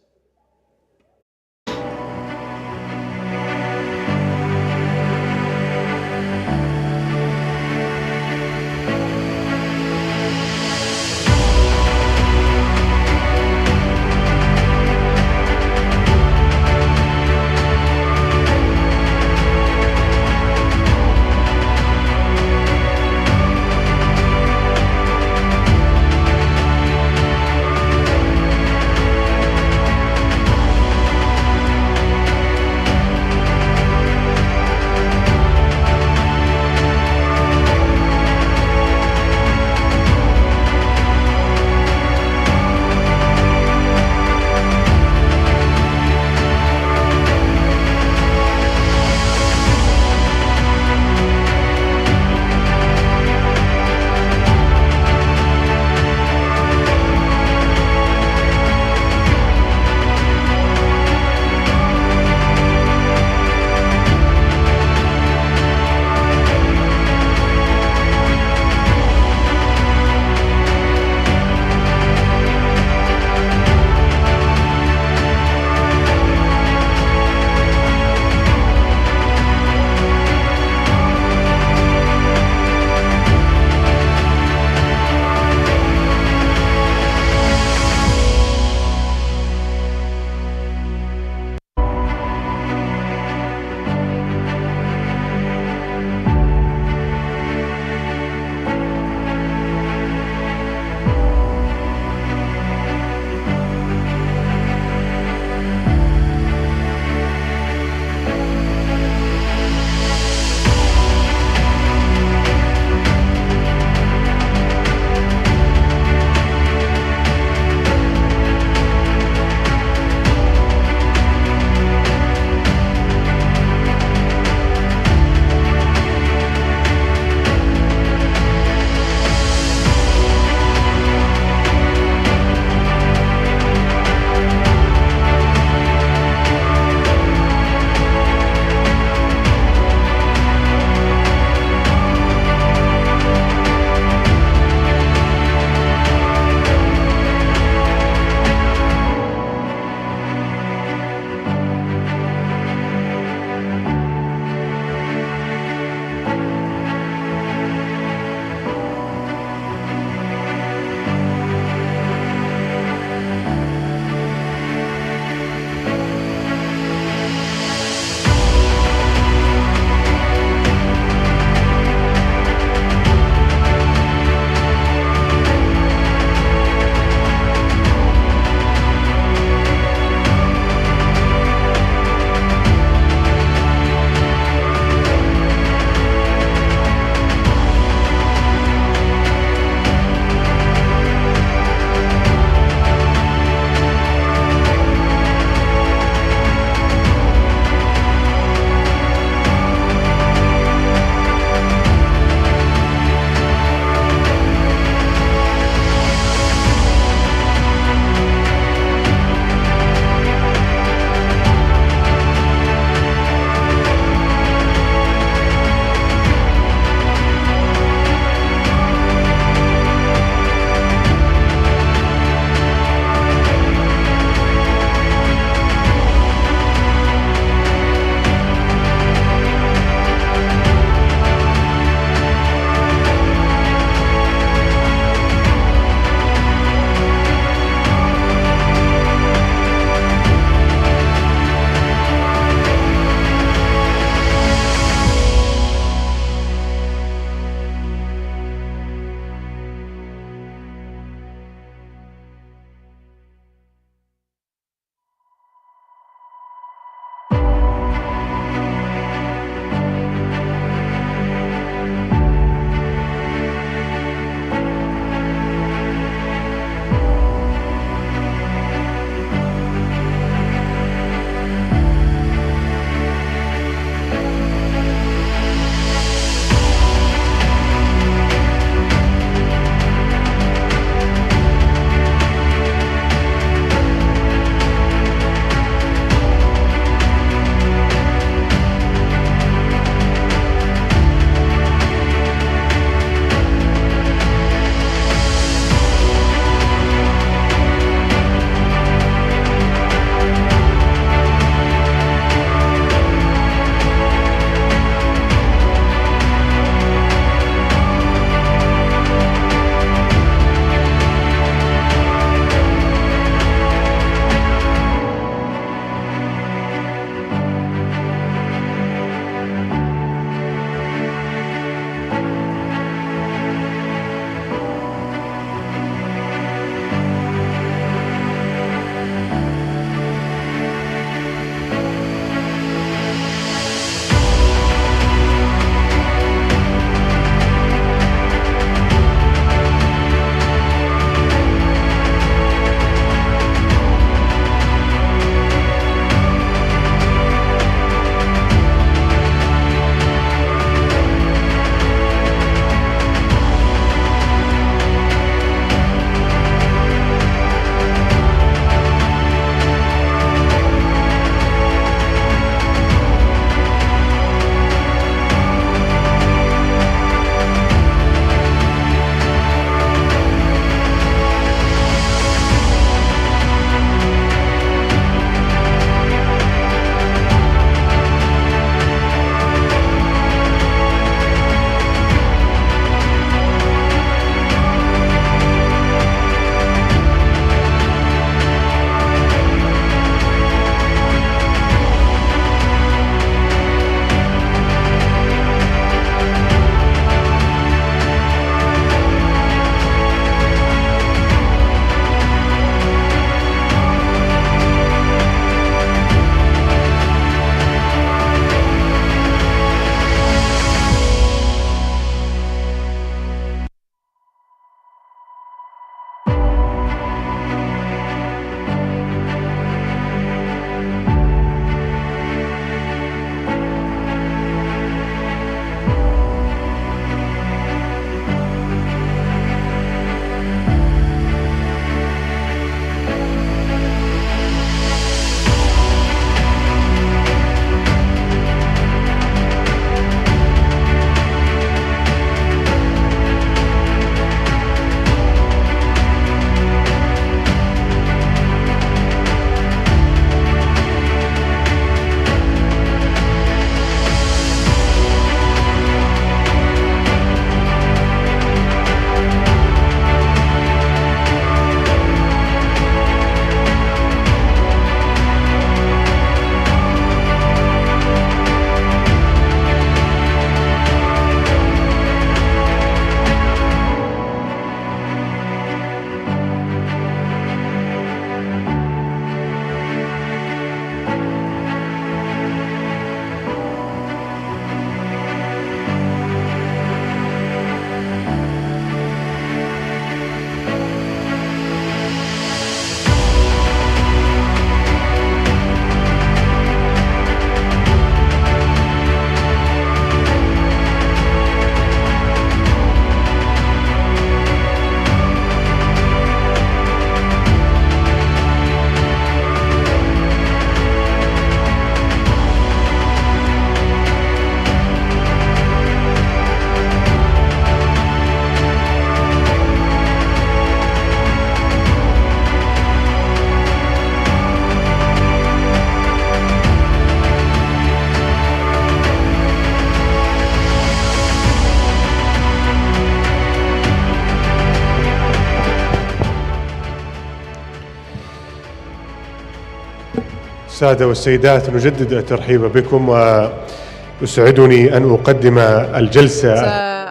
السادة والسيدات، نجدد الترحيب بكم ويسعدني أن أقدم الجلسة.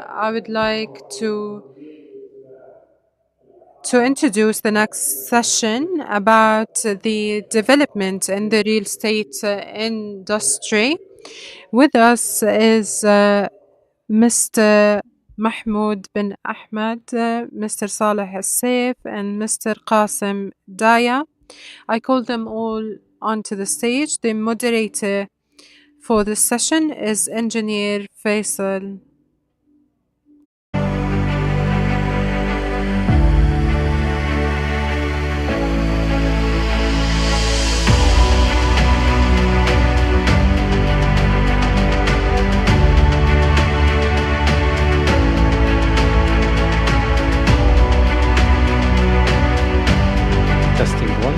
I would like to introduce the next session about the development in the real estate industry. With us is Mr. Mahmoud bin Ahmed, Mr. Saleh Al-Saif, and Mr. Qasim Daya. I call them all onto the stage. The moderator for this session is Engineer Faisal. Testing one.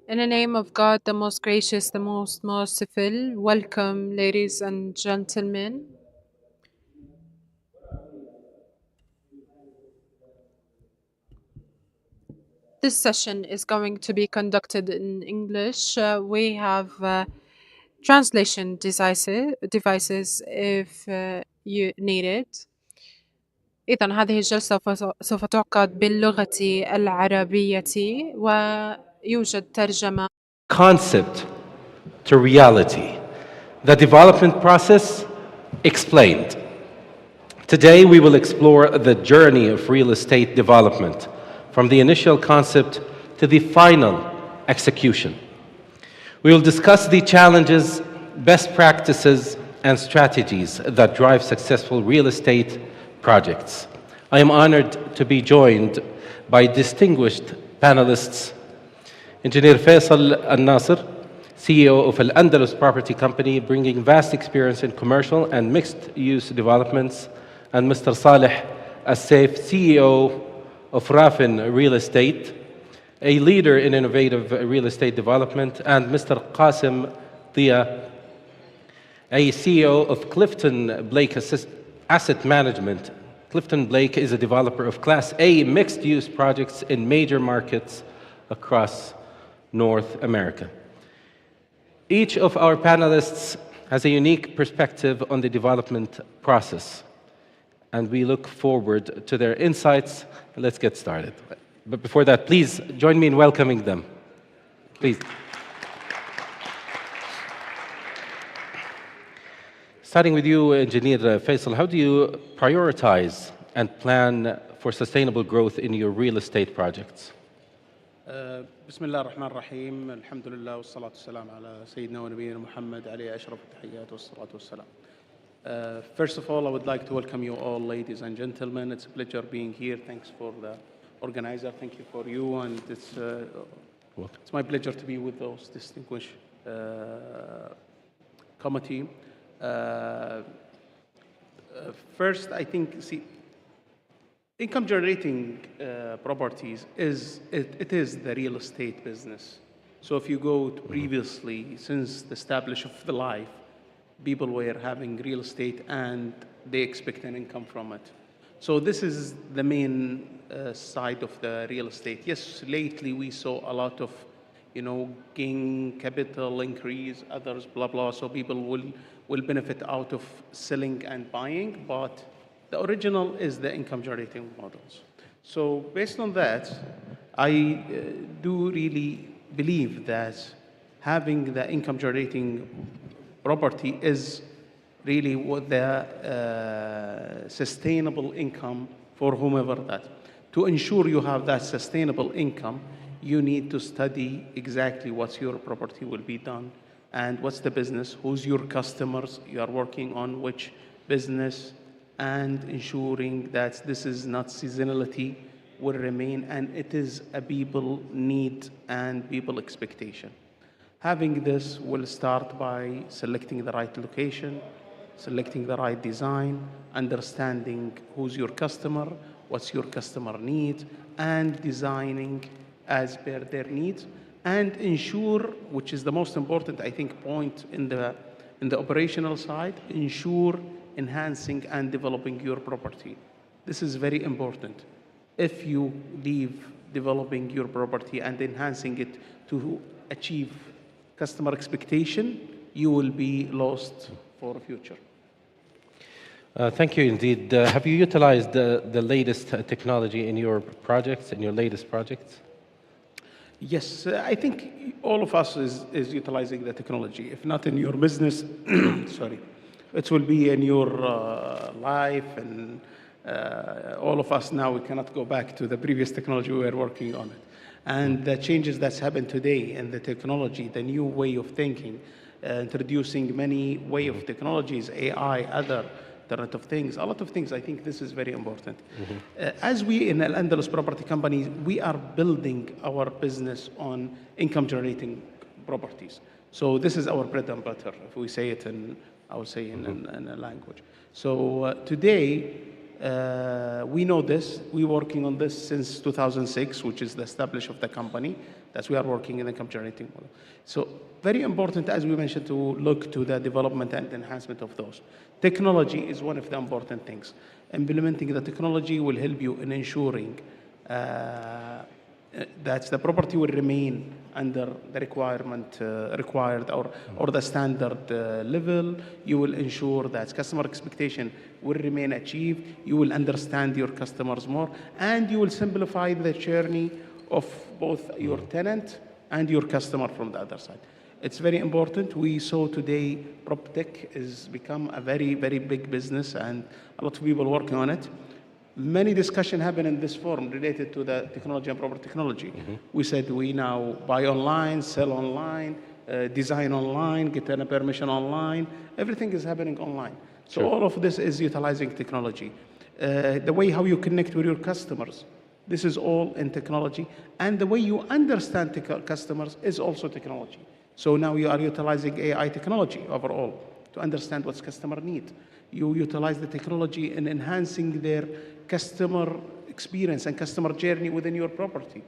In the name of God, the most gracious, the most merciful, welcome, ladies and gentlemen. This session is going to be conducted in English. We have translation devices if you need it. إذن هذه الجلسة سوف تعقد باللغة العربية ويوجد ترجمة. Concept to reality. The development process explained. Today we will explore the journey of real estate development from the initial concept to the final execution. We will discuss the challenges, best practices, and strategies that drive successful real estate projects. I am honored to be joined by distinguished panelists, Engineer Faisal Al-Nasir, CEO of Al-Andalus Property Company, bringing vast experience in commercial and mixed-use developments, and Mr. Saleh Al-Saif, CEO of Rafin Real Estate, a leader in innovative real estate development, and Mr. Qasim Dia, a CEO of Clifton Blake Asset Management. Clifton Blake is a developer of Class A mixed-use projects in major markets across North America. Each of our panelists has a unique perspective on the development process, and we look forward to their insights. Let's get started. But before that, please join me in welcoming them. Please. Starting with you, Engineer Faisal, how do you prioritize and plan for sustainable growth in your real estate projects? بسم الله الرحمن الرحيم الحمد لله والصلاة والسلام على سيدنا ونبينا محمد عليه أشرف التحيات والصلاة والسلام. First of all, I would like to welcome you all, ladies and gentlemen. It's a pleasure being here. Thanks for the organizer. Thank you for you, and it's my pleasure to be with those distinguished committee. First, I think, income generating properties is the real estate business. So if you go to previously, since the establishment of the life, people were having real estate and they expect an income from it. So this is the main side of the real estate. Yes, lately we saw a lot of, gain capital increase, others blah blah. So people will benefit out of selling and buying, but the original is the income generating models. So based on that, I do really believe that having the income generating property is really what the sustainable income for whomever that. To ensure you have that sustainable income, you need to study exactly what's your property will be done and what's the business, who's your customers, you are working on which business, and ensuring that this is not seasonality will remain and it is a people need and people expectation. Having this will start by selecting the right location, selecting the right design, understanding who's your customer, what's your customer need, and designing as per their needs, and ensure, which is the most important, I think, point in the operational side, ensure enhancing and developing your property. This is very important. If you leave developing your property and enhancing it to achieve customer expectation, you will be lost for the future. Thank you indeed. Have you utilized the latest technology in your projects, in your latest projects? Yes, I think all of us is utilizing the technology. If not in your business, sorry, it will be in your life, and all of us now, we cannot go back to the previous technology we were working on it. And the changes that's happened today in the technology, the new way of thinking, introducing many way of technologies, AI, other Internet of Things, a lot of things. I think this is very important. As we in Al-Andalus Property Company, we are building our business on income-generating properties. So this is our bread and butter, if we say it in, I would say in a language. So today, we know this. We're working on this since 2006, which is the establishment of the company. That's we are working in income-generating model. So very important, as we mentioned, to look to the development and enhancement of those. Technology is one of the important things. Implementing the technology will help you in ensuring that the property will remain under the required or the standard level. You will ensure that customer expectation will remain achieved. You will understand your customers more, and you will simplify the journey of both your tenant and your customer from the other side. It's very important. We saw today PropTech has become a very, very big business, and a lot of people working on it. Many discussion happen in this forum related to the technology and property technology. We said we now buy online, sell online, design online, get a permission online. Everything is happening online. So all of this is utilizing technology. The way how you connect with your customers, this is all in technology. And the way you understand customers is also technology. So now you are utilizing AI technology overall to understand what's customer need. You utilize the technology in enhancing their customer experience and customer journey within your property.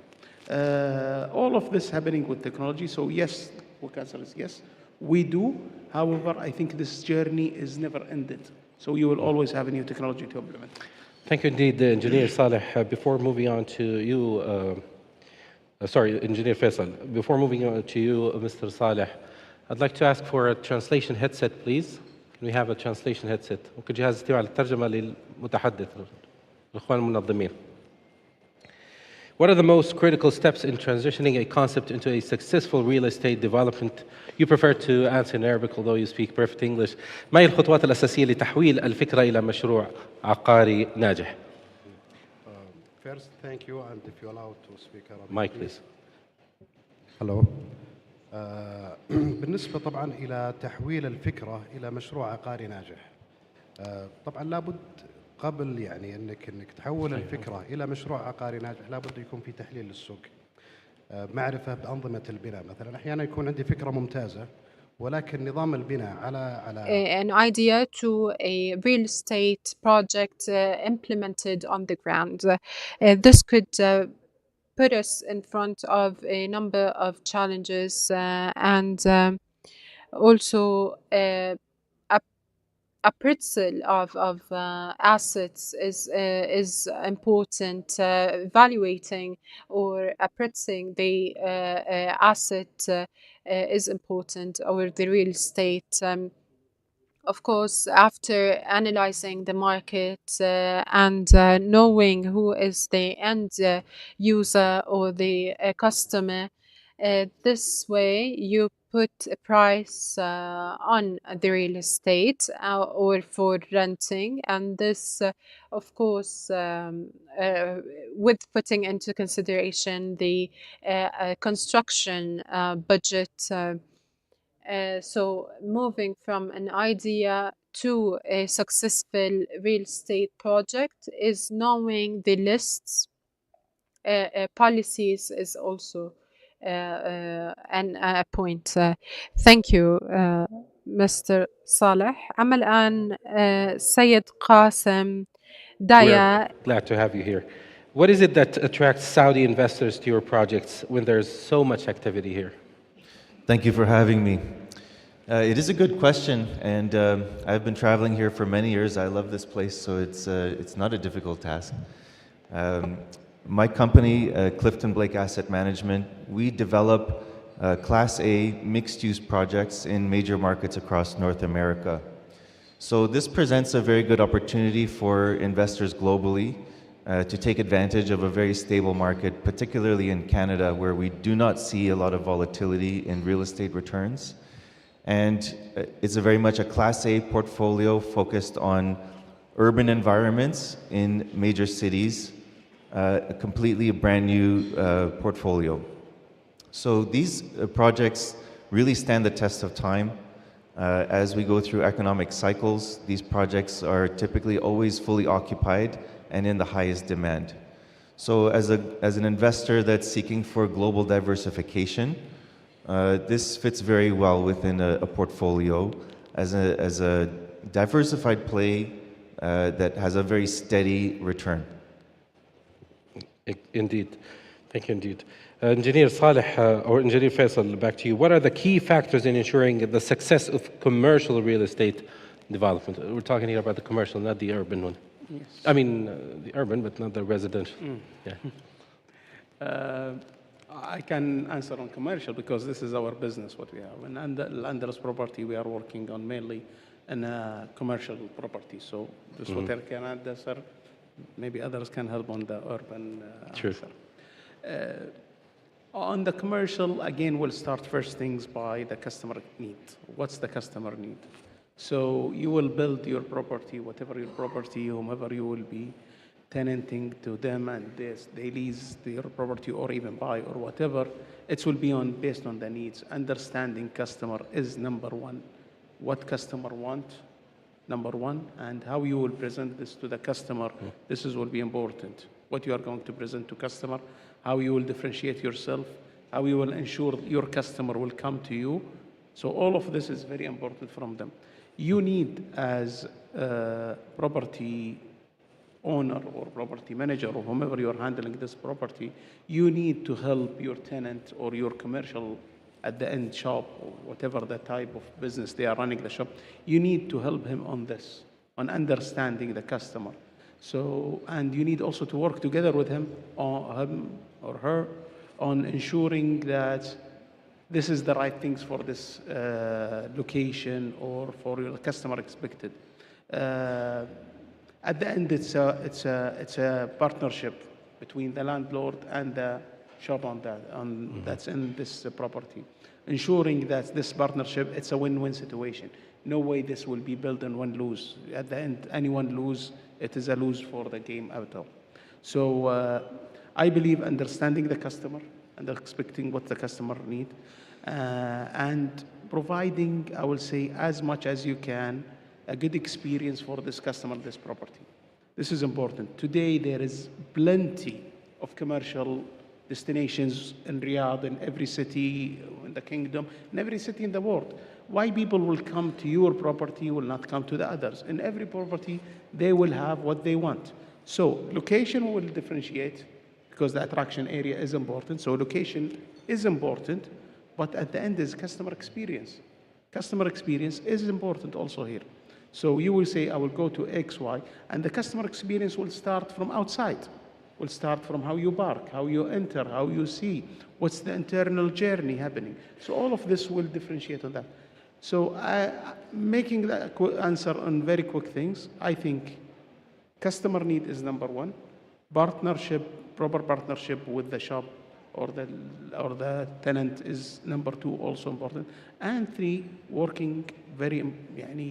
All of this happening with technology. So yes, quick answer is yes, we do. However, I think this journey is never ended. So you will always have a new technology to implement. Thank you indeed, Engineer Saleh. Before moving on to you, Engineer Faisal, before moving on to you, Mr. Saleh, I'd like to ask for a translation headset, please. Can we have a translation headset? ممكن جهاز استماع للترجمة للمتحدث الإخوان المنظمين. What are the most critical steps in transitioning a concept into a successful real estate development? You prefer to answer in Arabic, although you speak perfect English. ما هي الخطوات الأساسية لتحويل الفكرة إلى مشروع عقاري ناجح? First, thank you, and if you allow to speak Arabic. Mike, please. Hello. بالنسبة طبعا إلى تحويل الفكرة إلى مشروع عقاري ناجح. طبعا لابد قبل يعني انك تحول الفكرة إلى مشروع عقاري ناجح لابد يكون في تحليل للسوق. معرفة بأنظمة البناء مثلا أحيانا يكون عندي فكرة ممتازة ولكن نظام البناء على an idea to a real estate project implemented on the ground. This could put us in front of a number of challenges and also appraisal of assets is important. Evaluating or appraising the asset is important, or the real estate. Of course, after analyzing the market and knowing who is the end user or the customer, this way you put a price on the real estate or for renting, and this, of course, with putting into consideration the construction budget. So moving from an idea to a successful real estate project is knowing the lists. Policies is also a point. Thank you, Mr. Saleh. أما الآن سيد قاسم Daya. We're glad to have you here. What is it that attracts Saudi investors to your projects when there's so much activity here? Thank you for having me. It is a good question, and I've been traveling here for many years. I love this place, so it's not a difficult task. My company, Clifton Blake Asset Management, we develop Class A mixed-use projects in major markets across North America. So this presents a very good opportunity for investors globally to take advantage of a very stable market, particularly in Canada, where we do not see a lot of volatility in real estate returns. And it's very much a Class A portfolio focused on urban environments in major cities, a completely brand new portfolio. So these projects really stand the test of time. As we go through economic cycles, these projects are typically always fully occupied and in the highest demand. So as an investor that's seeking for global diversification, this fits very well within a portfolio as a diversified play that has a very steady return. Indeed. Thank you indeed. Engineer Saleh or Engineer Faisal, back to you. What are the key factors in ensuring the success of commercial real estate development? We're talking here about the commercial, not the urban one. Yes. I mean, the urban, but not the residential. Yeah. I can answer on commercial because this is our business, what we have. And under Landers property, we are working on mainly in commercial property. So this is what I can answer. Maybe others can help on the urban answer. On the commercial, again, we'll start first things by the customer need. What's the customer need? So you will build your property, whatever your property, whomever you will be tenanting to them, and they lease your property or even buy or whatever. It will be based on the needs. Understanding customer is number one. What customer want, number one, and how you will present this to the customer. This will be important. What you are going to present to customer, how you will differentiate yourself, how you will ensure your customer will come to you. So all of this is very important from them. You need, as a property owner or property manager or whomever you're handling this property, you need to help your tenant or your commercial at the end shop or whatever the type of business they are running the shop. You need to help him on this, on understanding the customer. So, and you need also to work together with him or her on ensuring that this is the right things for this location or for your customer expected. At the end, it's a partnership between the landlord and the shop that's in this property, ensuring that this partnership, it's a win-win situation. No way this will be built and one lose. At the end, anyone lose, it is a lose for the game outcome. So I believe understanding the customer and expecting what the customer need, and providing, I will say, as much as you can, a good experience for this customer, this property. This is important. Today, there is plenty of commercial destinations in Riyadh, in every city in the kingdom, in every city in the world. Why people will come to your property will not come to the others? In every property, they will have what they want. So location will differentiate because the attraction area is important. So location is important, but at the end is customer experience. Customer experience is important also here. So you will say, I will go to X, Y, and the customer experience will start from outside. Will start from how you park, how you enter, how you see, what's the internal journey happening. So all of this will differentiate on that. So making the answer on very quick things, I think customer need is number one. Partnership, proper partnership with the shop or the tenant is number two, also important. And three, working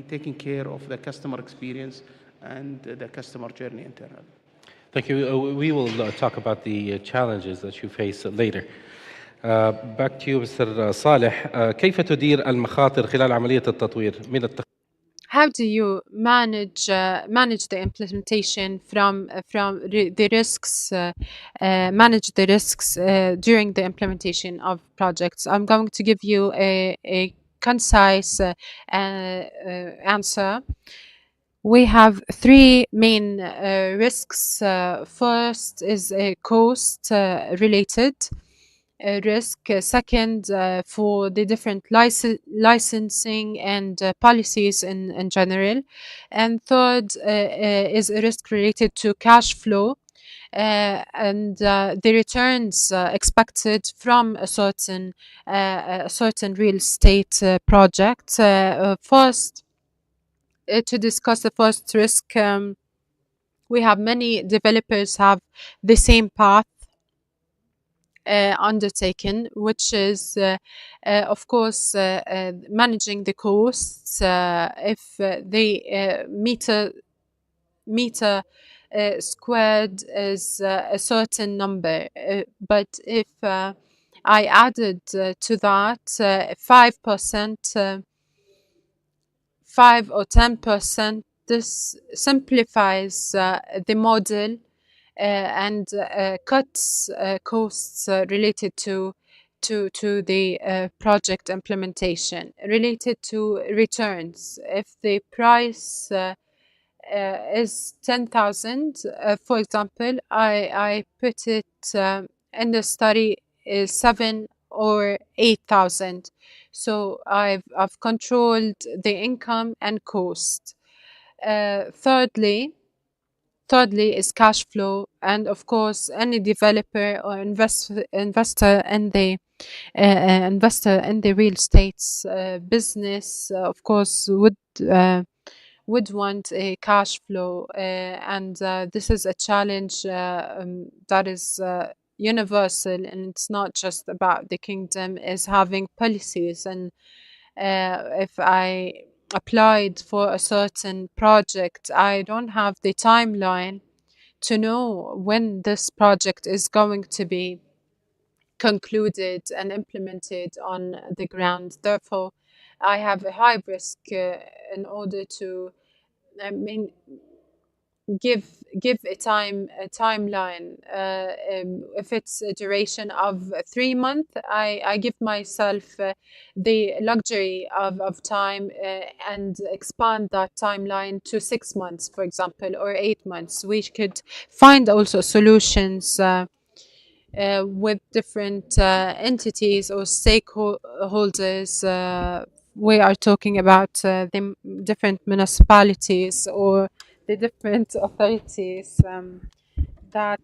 taking care of the customer experience and the customer journey internally. Thank you. We will talk about the challenges that you face later. Back to you, Mr. صالح. كيف تدير المخاطر خلال عملية التطوير من How do you manage the implementation from the risks, manage the risks during the implementation of projects? I'm going to give you a concise answer. We have three main risks. First is cost related. risk. Second, for the different licensing and policies in general. And third is a risk related to cash flow and the returns expected from a certain real estate project. First, to discuss the first risk, we have many developers have the same path undertaken, which is, of course, managing the costs. If the meter squared is a certain number, but if I added to that 5%, 5 or 10%, this simplifies the model and cuts costs related to the project implementation. Related to returns, if the price is 10,000, for example, I put it in the study is 7 or 8,000. So I've controlled the income and cost. Thirdly is cash flow, and of course, any developer or investor in the real estate business, of course, would want a cash flow, and this is a challenge that is universal, and it's not just about the kingdom, is having policies. And if I applied for a certain project, I don't have the timeline to know when this project is going to be concluded and implemented on the ground. Therefore, I have a high risk in order to, I mean, give a timeline. If it's a duration of 3 months, I give myself the luxury of time and expand that timeline to 6 months, for example, or 8 months. We could find also solutions with different entities or stakeholders. We are talking about the different municipalities or the different authorities that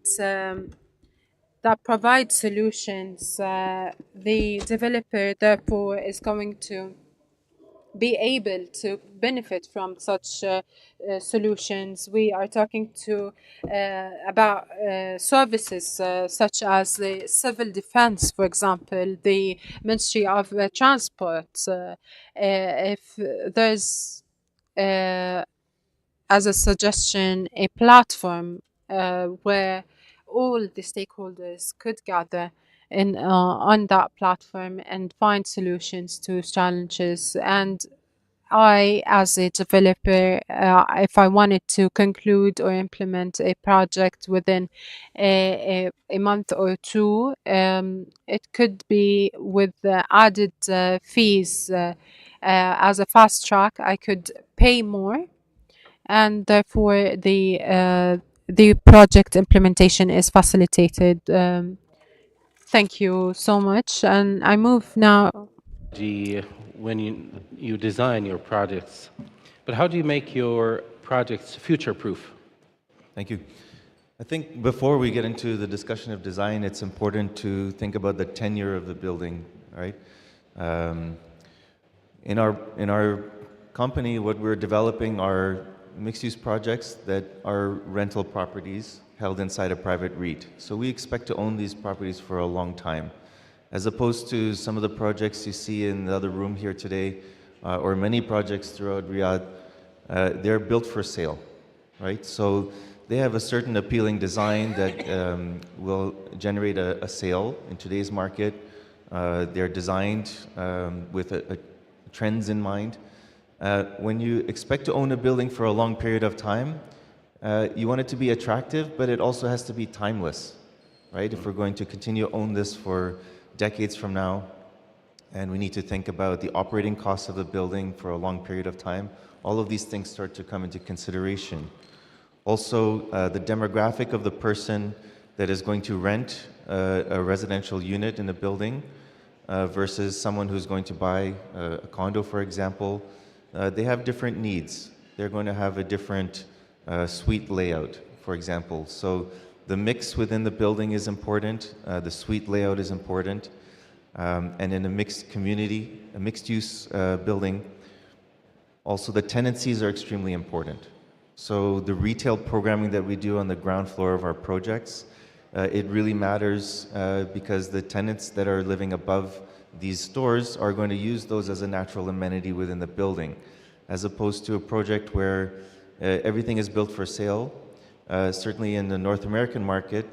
provide solutions. The developer, therefore, is going to be able to benefit from such solutions. We are talking to about services such as the civil defense, for example, the Ministry of Transport. If there's as a suggestion, a platform where all the stakeholders could gather in on that platform and find solutions to challenges. And I, as a developer, if I wanted to conclude or implement a project within a month or two, it could be with added fees. As a fast track, I could pay more, and therefore the project implementation is facilitated. Thank you so much, and I move now. When you design your projects, but how do you make your projects future-proof? Thank you. I think before we get into the discussion of design, it's important to think about the tenure of the building, right? In our company, what we're developing are mixed-use projects that are rental properties held inside a private REIT. So we expect to own these properties for a long time, as opposed to some of the projects you see in the other room here today, or many projects throughout Riyadh. They're built for sale, right? So they have a certain appealing design that will generate a sale in today's market. They're designed with trends in mind. When you expect to own a building for a long period of time, you want it to be attractive, but it also has to be timeless, right? If we're going to continue to own this for decades from now, and we need to think about the operating costs of the building for a long period of time, all of these things start to come into consideration. Also, the demographic of the person that is going to rent a residential unit in a building versus someone who's going to buy a condo, for example. They have different needs. They're going to have a different suite layout, for example. So the mix within the building is important. The suite layout is important. And in a mixed community, a mixed-use building, also the tenancies are extremely important. So the retail programming that we do on the ground floor of our projects, it really matters because the tenants that are living above these stores are going to use those as a natural amenity within the building, as opposed to a project where everything is built for sale. Certainly in the North American market,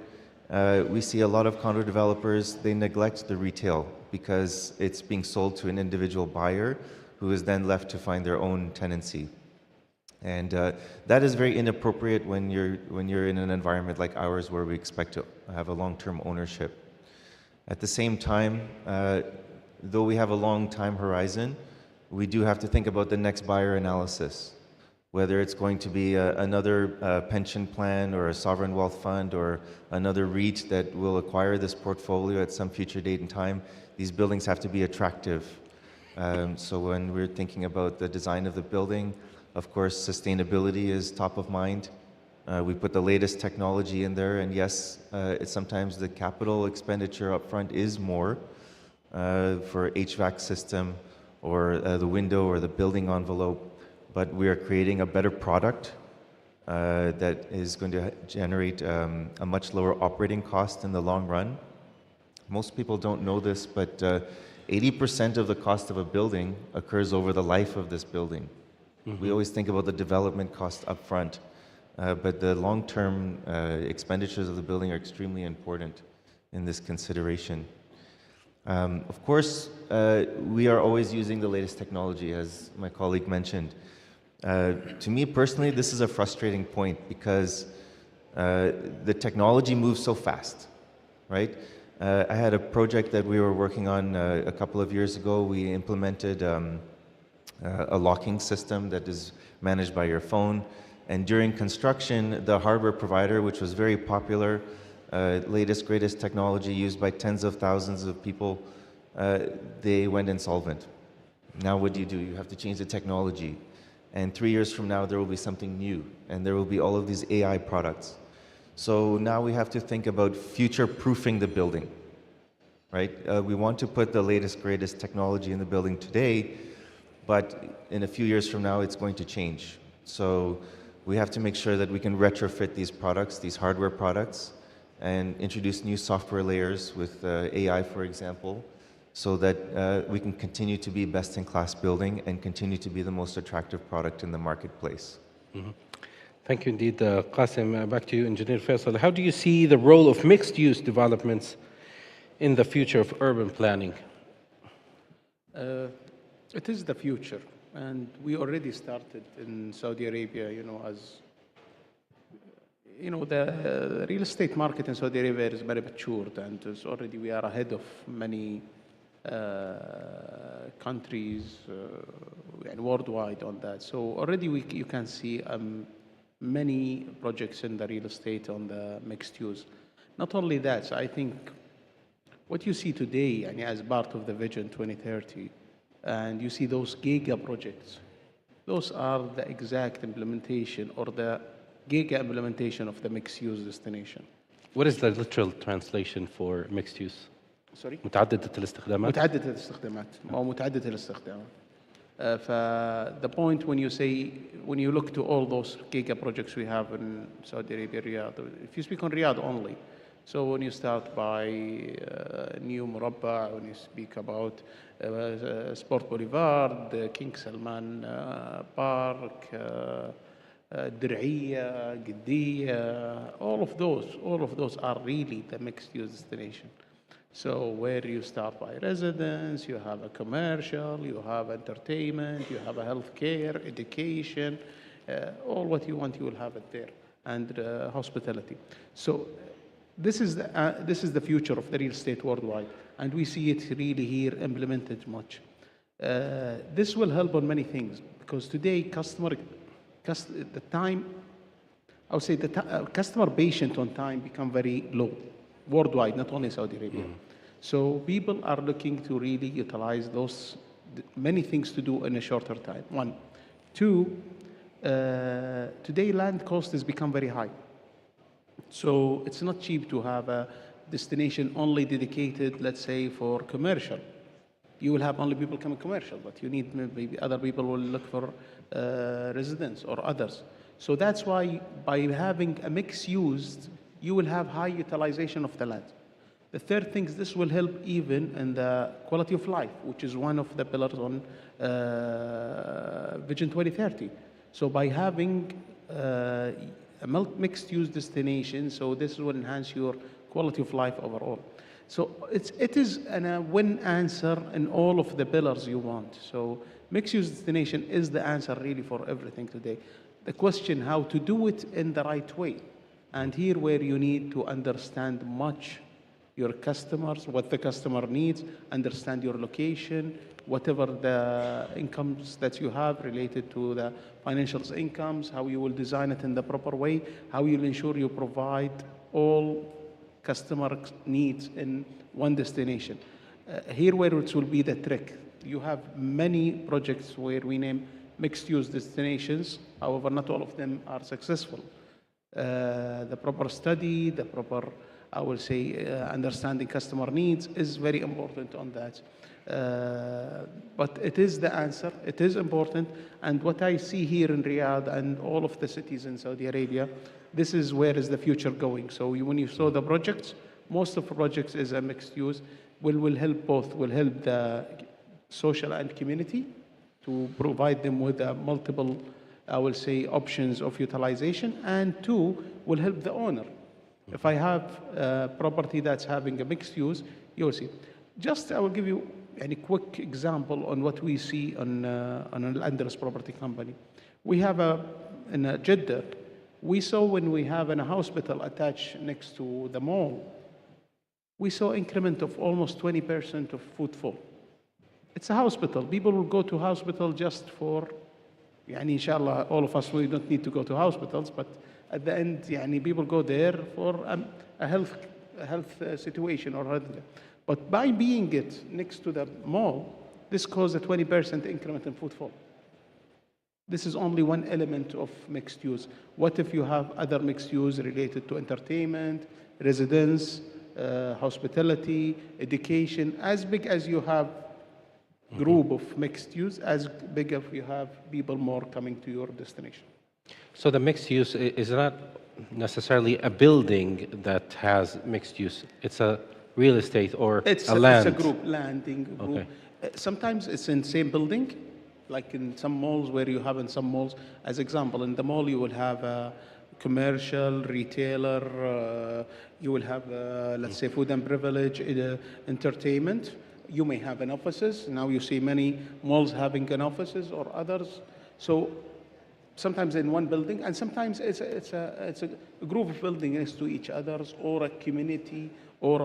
we see a lot of condo developers, they neglect the retail because it's being sold to an individual buyer who is then left to find their own tenancy. And that is very inappropriate when you're in an environment like ours where we expect to have a long-term ownership. At the same time, though we have a long time horizon, we do have to think about the next buyer analysis, whether it's going to be another pension plan or a sovereign wealth fund or another REIT that will acquire this portfolio at some future date and time. These buildings have to be attractive. So when we're thinking about the design of the building, of course, sustainability is top of mind. We put the latest technology in there, and yes, sometimes the capital expenditure up front is more for HVAC system or the window or the building envelope, but we are creating a better product that is going to generate a much lower operating cost in the long run. Most people don't know this, but 80% of the cost of a building occurs over the life of this building. Mm-hmm. We always think about the development cost up front, but the long-term expenditures of the building are extremely important in this consideration. Of course, we are always using the latest technology, as my colleague mentioned. To me personally, this is a frustrating point because the technology moves so fast, right? I had a project that we were working on a couple of years ago. We implemented a locking system that is managed by your phone. And during construction, the hardware provider, which was very popular, latest, greatest technology used by tens of thousands of people, they went insolvent. Now what do? You have to change the technology. And 3 years from now, there will be something new, and there will be all of these AI products. So now we have to think about future-proofing the building, right? We want to put the latest, greatest technology in the building today, but in a few years from now, it's going to change. So we have to make sure that we can retrofit these products, these hardware products, and introduce new software layers with AI, for example, so that we can continue to be best-in-class building and continue to be the most attractive product in the marketplace. Mm-hmm. Thank you indeed, Qasim. Back to you, Engineer Faisal. How do you see the role of mixed-use developments in the future of urban planning? It is the future, and we already started in Saudi Arabia, the real estate market in Saudi Arabia is very matured, and already we are ahead of many countries and worldwide on that. So already you can see many projects in the real estate on the mixed use. Not only that, so I think what you see today as part of the Vision 2030, and you see those giga projects, those are the exact implementation or the giga implementation of the mixed use destination. What is the literal translation for mixed use? Sorry? متعددة الاستخدامات. متعددة الاستخدامات أو متعددة الاستخدامات. The point when you look to all those giga projects we have in Saudi Arabia, Riyadh, if you speak on Riyadh only, so when you start by New Murabba, when you speak about Sport Boulevard, King Salman Park, Dir'iyya, Qiddiya, all of those are really the mixed-use destination. So where you start by residence, you have a commercial, you have entertainment, you have a healthcare, education, all what you want, you will have it there, and hospitality. So this is the future of the real estate worldwide, and we see it really here implemented much. This will help on many things because today the time I would say the customer patient on time become very low worldwide, not only Saudi Arabia. So people are looking to really utilize those many things to do in a shorter time. One. Two, today land cost has become very high. So it's not cheap to have a destination only dedicated, let's say, for commercial. You will have only people coming commercial, but you need maybe other people will look for residents or others. So that's why by having a mixed use, you will have high utilization of the land. The third thing is this will help even in the quality of life, which is one of the pillars on Vision 2030. So by having a mixed-use destination, so this will enhance your quality of life overall. So it is a win answer in all of the pillars you want. So mixed-use destination is the answer really for everything today. The question how to do it in the right way. And here where you need to understand much your customers, what the customer needs, understand your location, whatever the incomes that you have related to the financial incomes, how you will design it in the proper way, how you'll ensure you provide all customer needs in one destination. Here where it will be the trick. You have many projects where we name mixed-use destinations, however, not all of them are successful. The proper study, the proper, I will say, understanding customer needs is very important on that. But it is the answer, it is important, and what I see here in Riyadh and all of the cities in Saudi Arabia, this is where is the future going. So when you saw the projects, most of the projects is a mixed use, will help both, will help the social and community to provide them with multiple, I will say, options of utilization, and two, will help the owner. If I have a property that's having a mixed use, you'll see. Just, I will give you a quick example on what we see on an Al-Andalus property company. We have in Jeddah, we saw when we have a hospital attached next to the mall, we saw increment of almost 20% of footfall. It's a hospital. People will go to hospital just for, inshallah, all of us, we don't need to go to hospitals, but at the end, people go there for a health situation or other. But by being it next to the mall, this caused a 20% increment in footfall. This is only one element of mixed use. What if you have other mixed use related to entertainment, residence, hospitality, education, as big as you have group of mixed use, as big as you have people more coming to your destination. So the mixed use is not necessarily a building that has mixed use. It's a real estate or a land. It's a group, landing group. Okay. Sometimes it's in same building, like in some malls where you have in some malls. As example, in the mall you will have a commercial, retailer, you will have, let's say, food and beverage, entertainment. You may have an offices. Now you see many malls having an offices or others. So sometimes in one building, and sometimes it's a group of buildings next to each others, or a community, or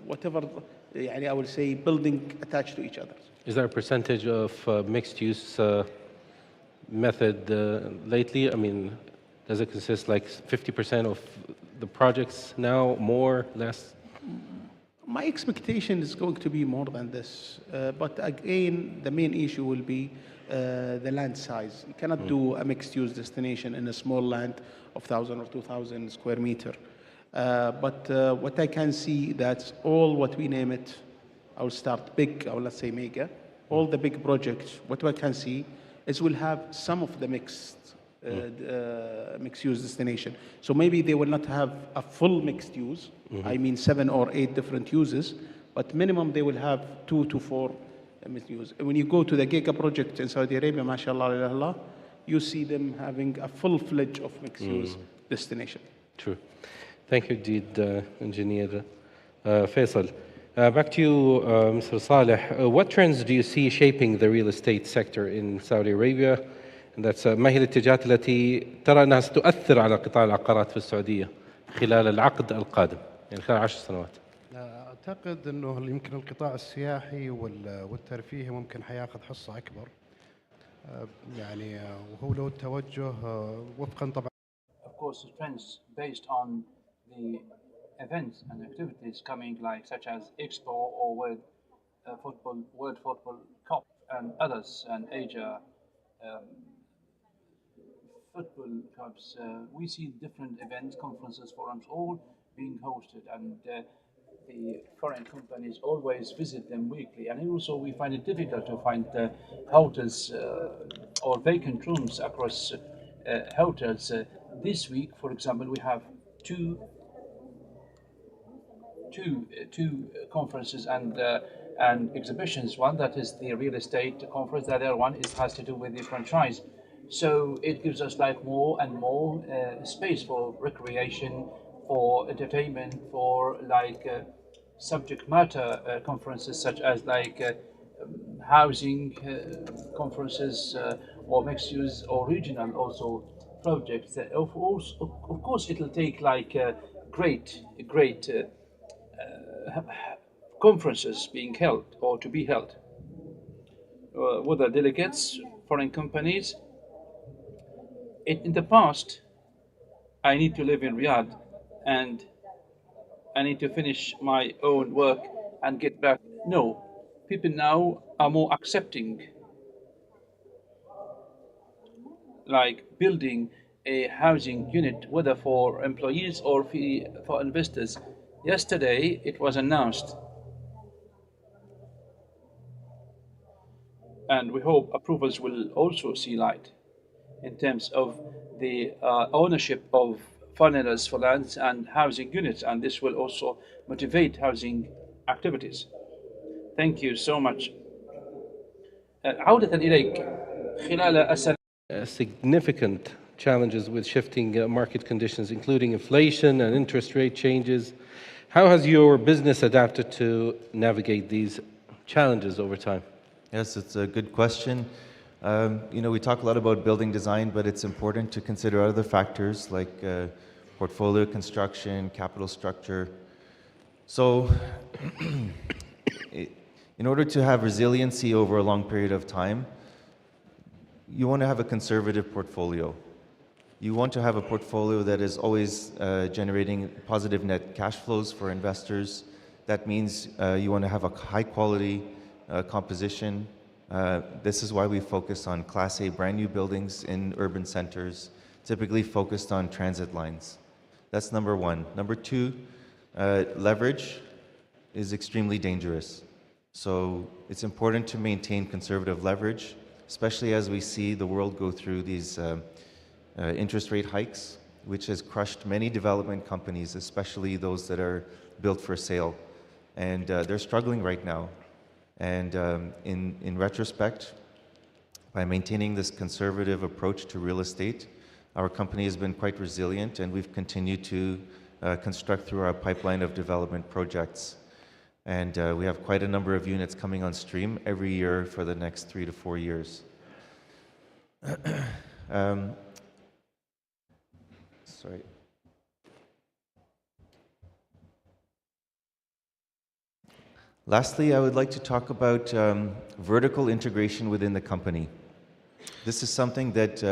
whatever, I would say, building attached to each other. Is there a percentage of mixed use method lately? I mean, does it consist like 50% of the projects now, more, less? My expectation is going to be more than this. But again, the main issue will be the land size. You cannot do a mixed-use destination in a small land of 1,000 or 2,000 square meter. But what I can see, that's all what we name it, I will start big, or let's say mega, all the big projects, what I can see is we'll have some of the mixed-use destination. So maybe they will not have a full mixed use, I mean 7 or 8 different uses, but minimum they will have 2 to 4 mixed use. When you go to the Giga project in Saudi Arabia, mashallah, you see them having a full-fledged of mixed use destination. True. Thank you, indeed, Engineer Faisal. Back to you, Mr. Saleh. What trends do you see shaping the real estate sector in Saudi Arabia? And that's ما هي الاتجاهات التي ترى أنها ستؤثر على قطاع العقارات في السعودية خلال العقد القادم، يعني خلال 10 سنوات؟ أعتقد أنه يمكن القطاع السياحي والترفيهي ممكن حياخذ حصة أكبر، يعني وهو له التوجه وفقا طبعا course, trends based on the events and activities coming, like such as Expo or World Football Cup and others, and Asia um, football cups. We see different events, conferences, forums, all being hosted, and the foreign companies always visit them weekly. And also, we find it difficult to find hotels or vacant rooms across hotels. This week, for example, we have two conferences and exhibitions. One that is the real estate conference. The other one has to do with the franchise. So it gives us like more and more space for recreation, for entertainment, for like subject matter conferences such as like housing conferences or mixed use or regional also projects. Of course, it'll take like great conferences being held or to be held with the delegates, foreign companies. In the past, I need to live in Riyadh and I need to finish my own work and get back. No, people now are more accepting, like building a housing unit, whether for employees or for investors. Yesterday, it was announced, and we hope approvals will also see light in terms of the ownership of foreigners for lands and housing units, and this will also motivate housing activities. Thank you so much. عودة إليك خلال السنة. Significant challenges with shifting market conditions, including inflation and interest rate changes. How has your business adapted to navigate these challenges over time? Yes, it's a good question. We talk a lot about building design, but it's important to consider other factors like portfolio construction, capital structure. So, in order to have resiliency over a long period of time, you want to have a conservative portfolio. You want to have a portfolio that is always generating positive net cash flows for investors. That means you want to have a high quality composition. This is why we focus on Class A brand new buildings in urban centers, typically focused on transit lines. That's number one. Number two, leverage is extremely dangerous. So it's important to maintain conservative leverage, especially as we see the world go through these interest rate hikes, which has crushed many development companies, especially those that are built for sale. And they're struggling right now. And in retrospect, by maintaining this conservative approach to real estate, our company has been quite resilient, and we've continued to construct through our pipeline of development projects. And we have quite a number of units coming on stream every year for the next 3 to 4 years. Sorry. Lastly, I would like to talk about vertical integration within the company. This is something that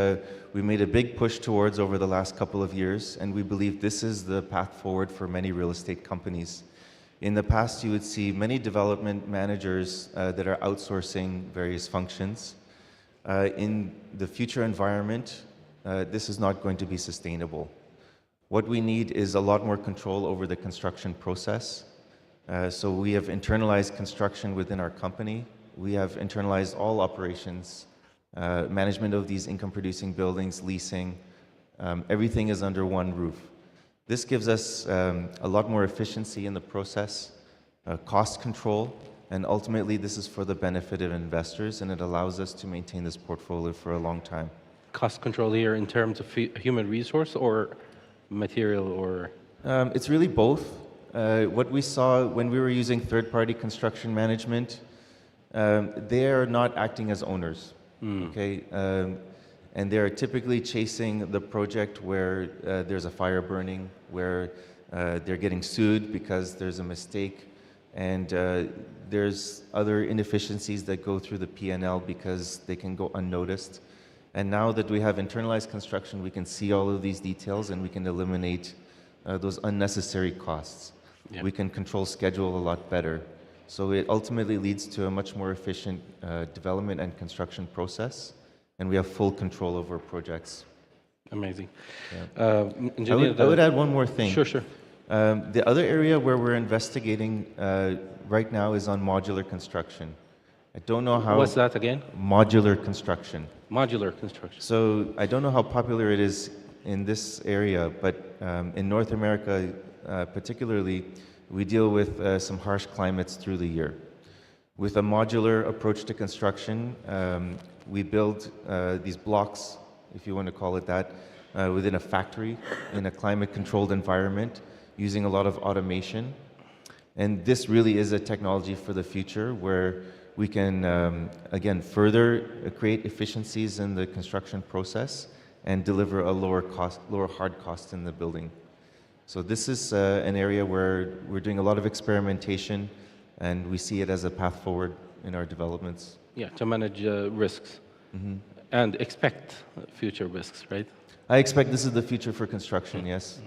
we made a big push towards over the last couple of years, and we believe this is the path forward for many real estate companies. In the past, you would see many development managers that are outsourcing various functions. In the future environment, this is not going to be sustainable. What we need is a lot more control over the construction process. So we have internalized construction within our company. We have internalized all operations, management of these income-producing buildings, leasing. Everything is under one roof. This gives us a lot more efficiency in the process, cost control, and ultimately this is for the benefit of investors, and it allows us to maintain this portfolio for a long time. Cost control here in terms of human resource or material or? It's really both. What we saw when we were using third-party construction management, they are not acting as owners, okay? And they're typically chasing the project where there's a fire burning, where they're getting sued because there's a mistake, and there's other inefficiencies that go through the P&L because they can go unnoticed. And now that we have internalized construction, we can see all of these details and we can eliminate those unnecessary costs. Yeah. We can control schedule a lot better. So it ultimately leads to a much more efficient development and construction process, and we have full control over projects. Amazing. Yeah. Engineer, I would add one more thing. Sure. The other area where we're investigating right now is on modular construction. I don't know how... What's that again? Modular construction. Modular construction. So I don't know how popular it is in this area, but in North America particularly, we deal with some harsh climates through the year. With a modular approach to construction, we build these blocks, if you want to call it that, within a factory in a climate-controlled environment using a lot of automation. And this really is a technology for the future where we can, again, further create efficiencies in the construction process and deliver a lower hard cost in the building. So this is an area where we're doing a lot of experimentation, and we see it as a path forward in our developments. Yeah, to manage risks and expect future risks, right? I expect this is the future for construction, yes.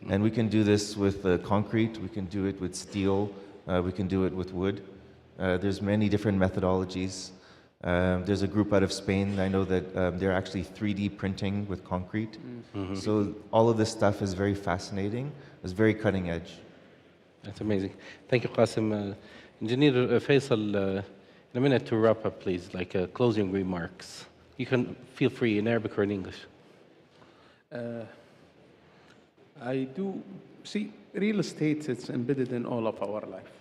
And we can do this with concrete, we can do it with steel, we can do it with wood. There's many different methodologies. There's a group out of Spain, I know that they're actually 3D printing with concrete. So all of this stuff is very fascinating. It's very cutting edge. That's amazing. Thank you, Qasim. Engineer Faisal, in a minute to wrap up, please, like closing remarks. You can feel free in Arabic or in English. I do see real estate, it's embedded in all of our life.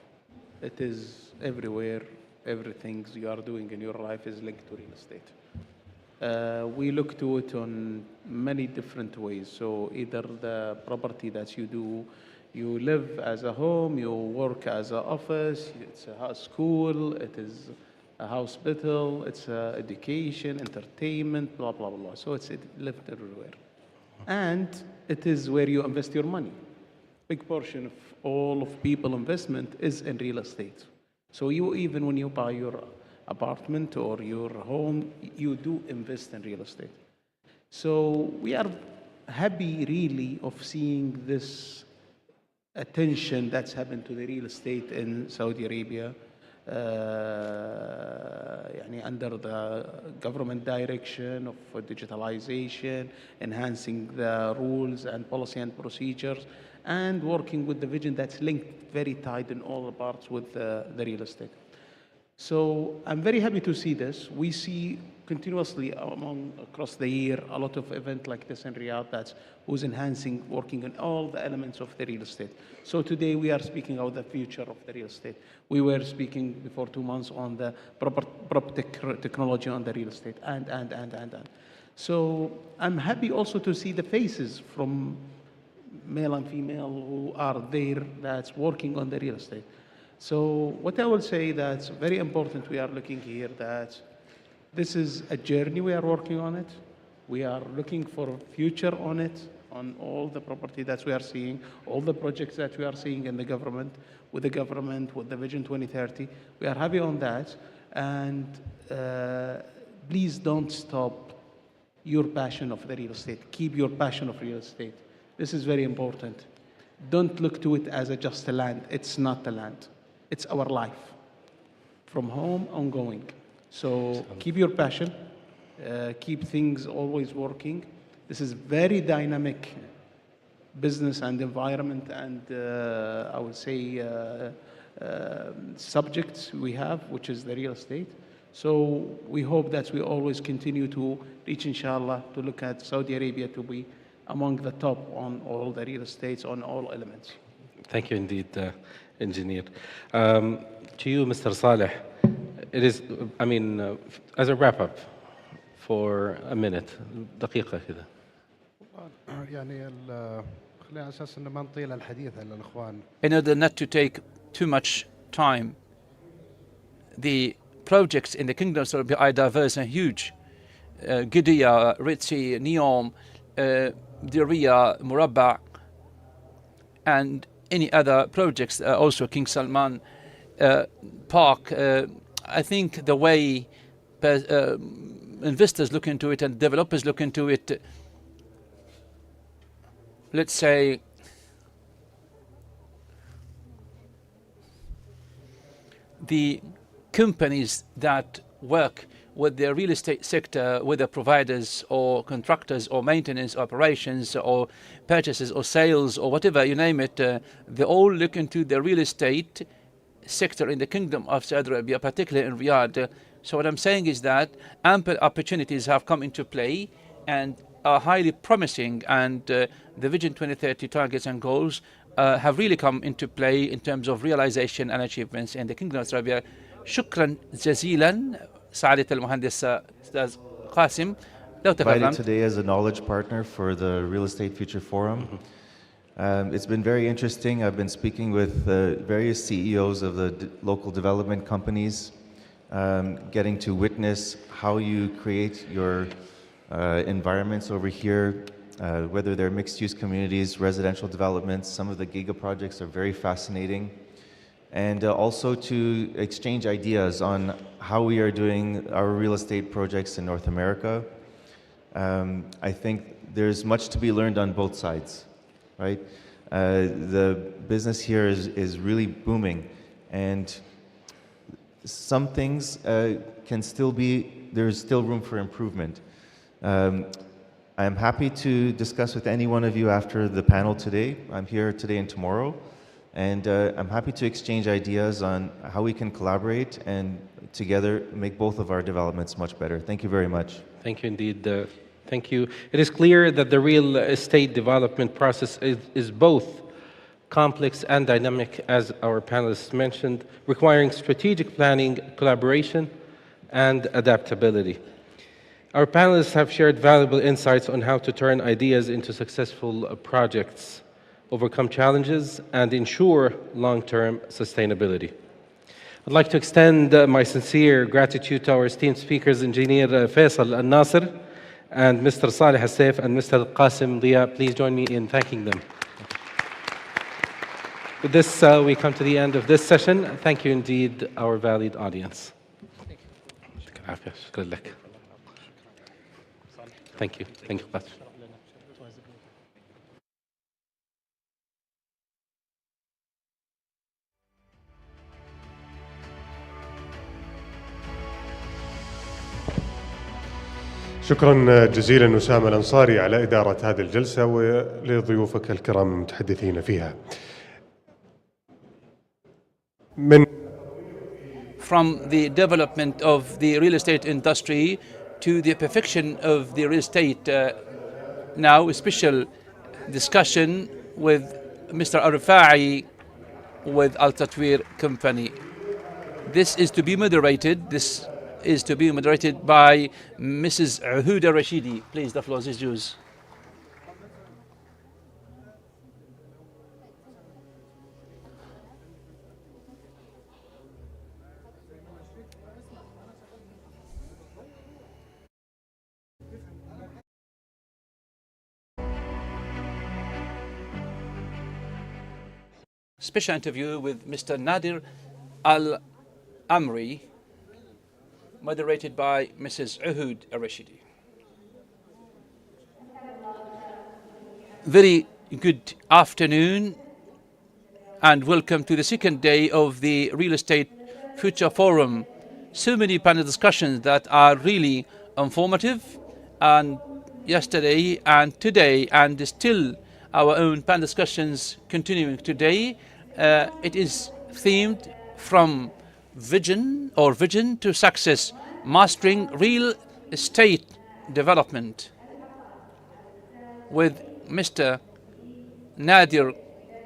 It is everywhere. Everything you are doing in your life is linked to real estate. We look to it on many different ways. So either the property that you do, you live as a home, you work as an office, it's a school, it is a hospital, it's education, entertainment, blah, blah, blah. So it's lived everywhere. And it is where you invest your money. Big portion of all of people investment is in real estate. So you, even when you buy your apartment or your home, you do invest in real estate. So we are happy really of seeing this attention that's happened to the real estate in Saudi Arabia under the government direction of digitalization, enhancing the rules and policy and procedures, and working with the vision that's linked very tight in all the parts with the real estate. So I'm very happy to see this. We see continuously across the year a lot of events like this in Riyadh who's enhancing, working on all the elements of the real estate. So today we are speaking about the future of the real estate. We were speaking before 2 months on the proper technology on the real estate and. So I'm happy also to see the faces from male and female who are there that's working on the real estate. So what I will say that's very important, we are looking here that this is a journey, we are working on it. We are looking for a future on it, on all the property that we are seeing, all the projects that we are seeing in the government, with the Vision 2030. We are happy on that. And please don't stop your passion of the real estate. Keep your passion of real estate. This is very important. Don't look to it as just a land. It's not a land. It's our life, from home ongoing. So keep your passion. Keep things always working. This is very dynamic business and environment and I would say subjects we have, which is the real estate. So we hope that we always continue to reach, inshallah, to look at Saudi Arabia to be among the top on all the real estates, on all elements. Thank you indeed, Engineer. To you, Mr. Saleh, it is, as a wrap-up for a minute, دقيقة كذا. خلينا أساس إنه ما نطيل الحديث على الإخوان. In order not to take too much time, the projects in the Kingdom of Saudi Arabia are diverse and huge. Qiddiya, Ritzi, Neom, Diriyah, Murabba, and any other projects, also King Salman Park. I think the way investors look into it and developers look into it, let's say, the companies that work with the real estate sector, whether providers or contractors or maintenance operations or purchases or sales or whatever, you name it, they all look into the real estate sector in the Kingdom of Saudi Arabia, particularly in Riyadh. So what I'm saying is that ample opportunities have come into play and are highly promising, and the Vision 2030 targets and goals have really come into play in terms of realization and achievements in the Kingdom of Saudi Arabia. شكرا جزيلا سعادة المهندس أستاذ قاسم. لو Invited تفضل. today as a knowledge partner for the Real Estate Future Forum. It's been very interesting. I've been speaking with various CEOs of the local development companies, getting to witness how you create your environments over here, whether they're mixed-use communities, residential developments. Some of the giga projects are very fascinating. And also to exchange ideas on how we are doing our real estate projects in North America. I think there's much to be learned on both sides, right? The business here is really booming, and some things can still be, there's still room for improvement. I'm happy to discuss with any one of you after the panel today. I'm here today and tomorrow. And I'm happy to exchange ideas on how we can collaborate and together make both of our developments much better. Thank you very much. Thank you indeed. Thank you. It is clear that the real estate development process is both complex and dynamic, as our panelists mentioned, requiring strategic planning, collaboration, and adaptability. Our panelists have shared valuable insights on how to turn ideas into successful projects, overcome challenges, and ensure long-term sustainability. I'd like to extend my sincere gratitude to our esteemed speakers, Engineer Faisal Al-Nasir and Mr. Saleh Al-Saif and Mr. Qasim Diya. Please join me in thanking them. With this, we come to the end of this session. Thank you indeed, our valued audience. Thank you. Thank you. شكرا جزيلا أسامة الأنصاري على إدارة هذه الجلسة ولضيوفك الكرام المتحدثين فيها. From the development of the real estate industry to the perfection of the real estate, now a special discussion with Mr. Arifai with Al Tatweer Company. This is to be moderated. This is to be moderated by Mrs. Huda Rashidi. Please, the floor is yours. Special interview with Mr. Nadir Al-Amri, moderated by Mrs. Uhud Al-Rashidi. Very good afternoon and welcome to the second day of the Real Estate Future Forum. So many panel discussions that are really informative, and yesterday and today, and still our own panel discussions continuing today. It is themed from vision to success, mastering real estate development, with Mr. Nadir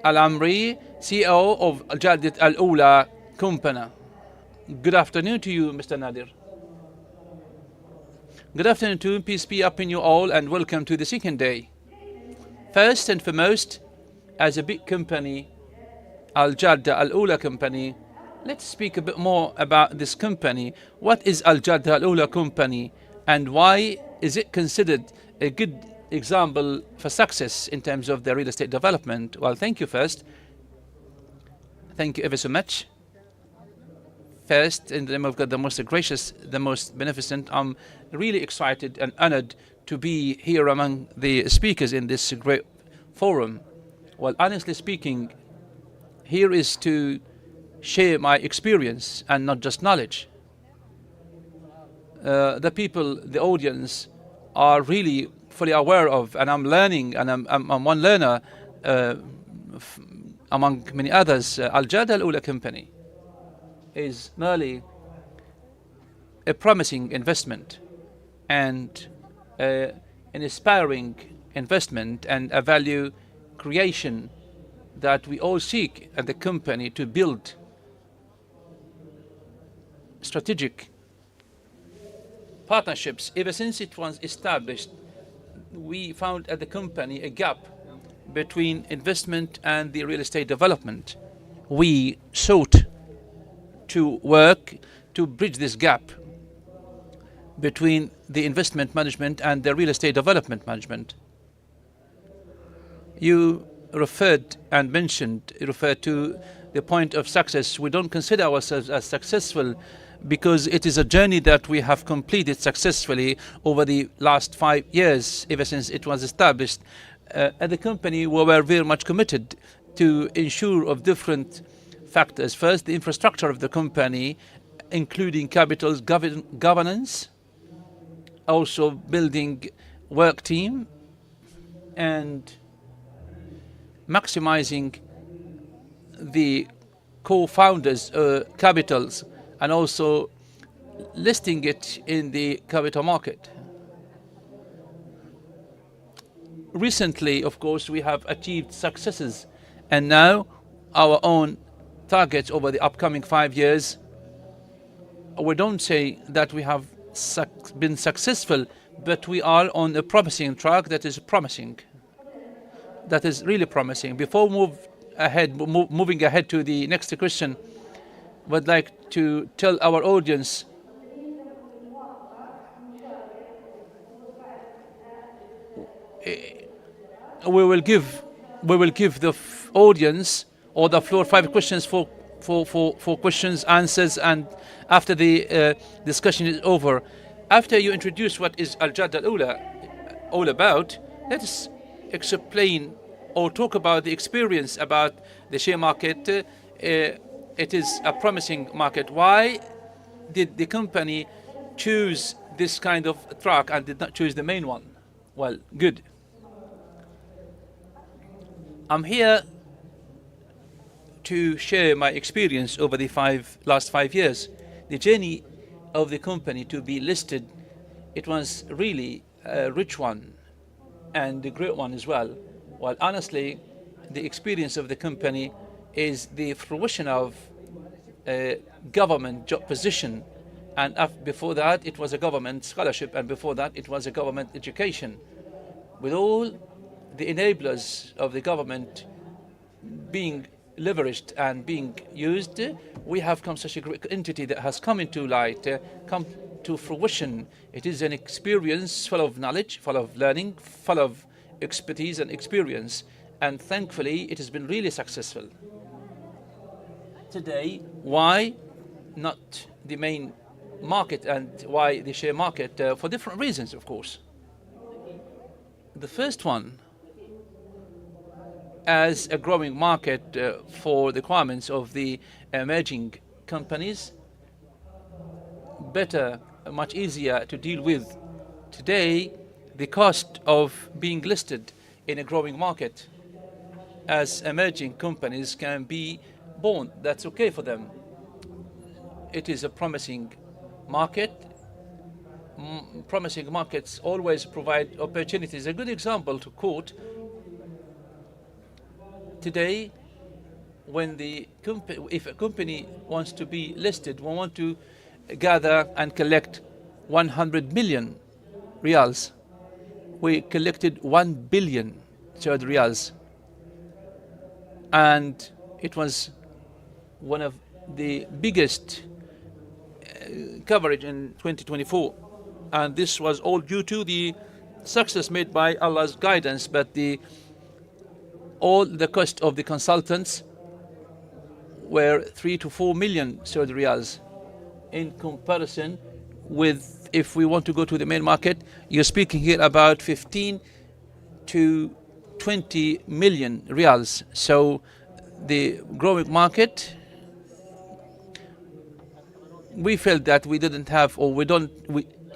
Al-Amri, CEO of Al-Jadid Al-Ula Company. Good afternoon to you, Mr. Nadir. Good afternoon to you, peace be upon you all, and welcome to the second day. First and foremost, as a big company, Al-Jadid Al-Ula Company, let's speak a bit more about this company. What is Al-Jadid Al-Ula Company, and why is it considered a good example for success in terms of the real estate development? Well, thank you first. Thank you ever so much. first, in the name of God, the most gracious, the most beneficent, I'm really excited and honored to be here among the speakers in this great forum. Well, honestly speaking, here is to share my experience and not just knowledge. The people, the audience, are really fully aware of, and I'm learning, and I'm one learner among many others. Al-Jada Al-Ula company is merely a promising investment and an inspiring investment and a value creation that we all seek at the company to build strategic partnerships. Ever since it was established, we found at the company a gap between investment and the real estate development. We sought to work to bridge this gap between the investment management and the real estate development management. You referred to the point of success. We don't consider ourselves as successful because it is a journey that we have completed successfully over the last 5 years, ever since it was established. At the company, we were very much committed to ensure of different factors. First, the infrastructure of the company, including capital's governance, also building work team, and maximizing the co-founders' capitals, and also listing it in the capital market. Recently, of course, we have achieved successes, and now our own targets over the upcoming 5 years, we don't say that we have been successful, but we are on a promising track that is promising. That is really promising. Before moving ahead to the next question, I would like to tell our audience we will give the audience or the floor 5 questions for questions, answers, and after the discussion is over, after you introduce what is Al-Jada Al-Ula all about, let us explain or talk about the experience about the share market. It is a promising market. Why did the company choose this kind of track and did not choose the main one? Well, good. I'm here to share my experience over the last 5 years. The journey of the company to be listed, it was really a rich one and a great one as well. Well, honestly, the experience of the company is the fruition of a government job position, and before that it was a government scholarship, and before that it was a government education. With all the enablers of the government being leveraged and being used, we have come such a great entity that has come into light, come to fruition. It is an experience full of knowledge, full of learning, full of expertise and experience, and thankfully it has been really successful. Today, why not the main market and why the share market? For different reasons, of course. The first one, as a growing market for the requirements of the emerging companies, better, much easier to deal with. Today, the cost of being listed in a growing market as emerging companies can be borne. That's okay for them. It is a promising market. Promising markets always provide opportunities. A good example to quote: today, when if a company wants to be listed, we want to gather and collect 100 million riyals. We collected 1 billion Saudi riyals, and it was one of the biggest coverage in 2024, and this was all due to the success made by Allah's guidance. But all the cost of the consultants were 3 to 4 million Saudi riyals, in comparison with if we want to go to the main market. You're speaking here about 15 to 20 million reals. So the growing market, we felt that we didn't have, or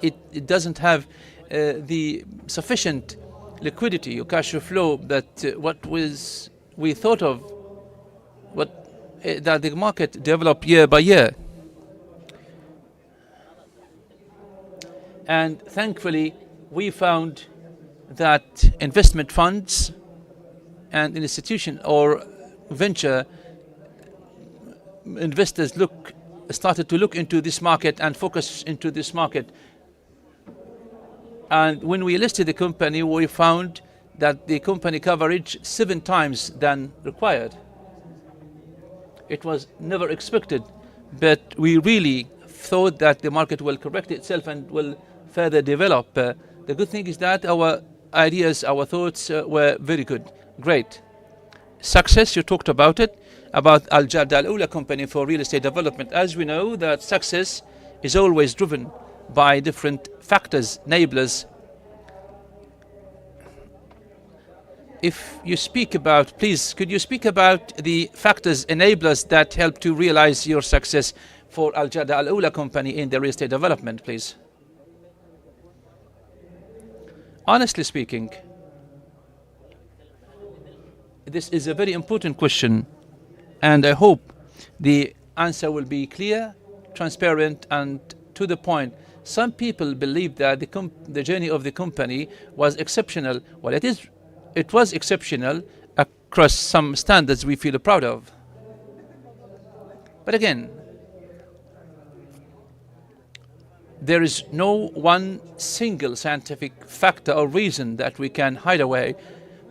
it doesn't have the sufficient liquidity or cash flow that we thought of, that the market developed year by year. And thankfully, we found that investment funds and institution or venture investors started to look into this market and focus into this market. And when we listed the company, we found that the company coverage 7 times than required. It was never expected, but we really thought that the market will correct itself and will further develop. The good thing is that our ideas, our thoughts were very good. Great. Success, you talked about it, about Al Jadda Al Ula company for real estate development. As we know, that success is always driven by different factors, enablers. If you speak about, please, could you speak about the factors, enablers that help to realize your success for Al Jadda Al Ula company in the real estate development, please? Honestly speaking, this is a very important question, and I hope the answer will be clear, transparent, and to the point. Some people believe that the journey of the company was exceptional. Well, it was exceptional across some standards we feel proud of. But again, there is no one single scientific factor or reason that we can hide away.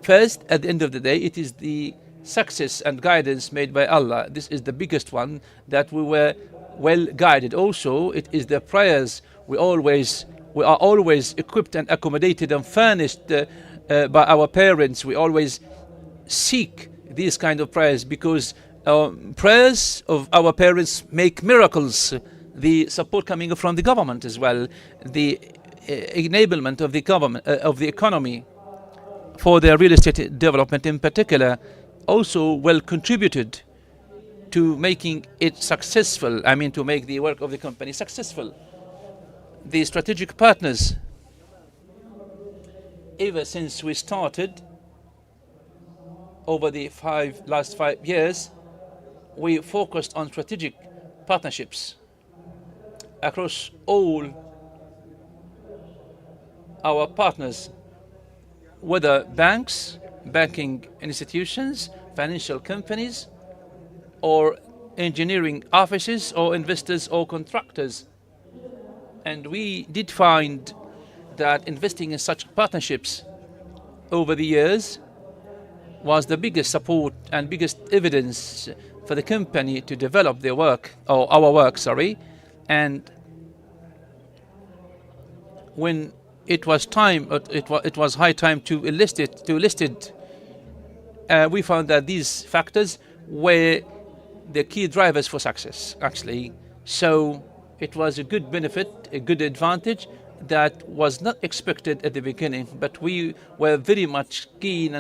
First, at the end of the day, it is the success and guidance made by Allah. This is the biggest one, that we were well guided. Also, it is the prayers. We are always equipped and accommodated and furnished by our parents. We always seek these kind of prayers because prayers of our parents make miracles. The support coming from the government as well, the enablement of the government, of the economy for the real estate development in particular, also well contributed to making it successful. I mean, to make the work of the company successful. The strategic partners, ever since we started over the last 5 years, we focused on strategic partnerships across all our partners, whether banks, banking institutions, financial companies, or engineering offices, or investors or contractors. And we did find that investing in such partnerships over the years was the biggest support and biggest evidence for the company to develop their work, or our work, sorry. And when it was time, it was high time to list it, we found that these factors were the key drivers for success, actually. So it was a good benefit, a good advantage that was not expected at the beginning, but we were very much keen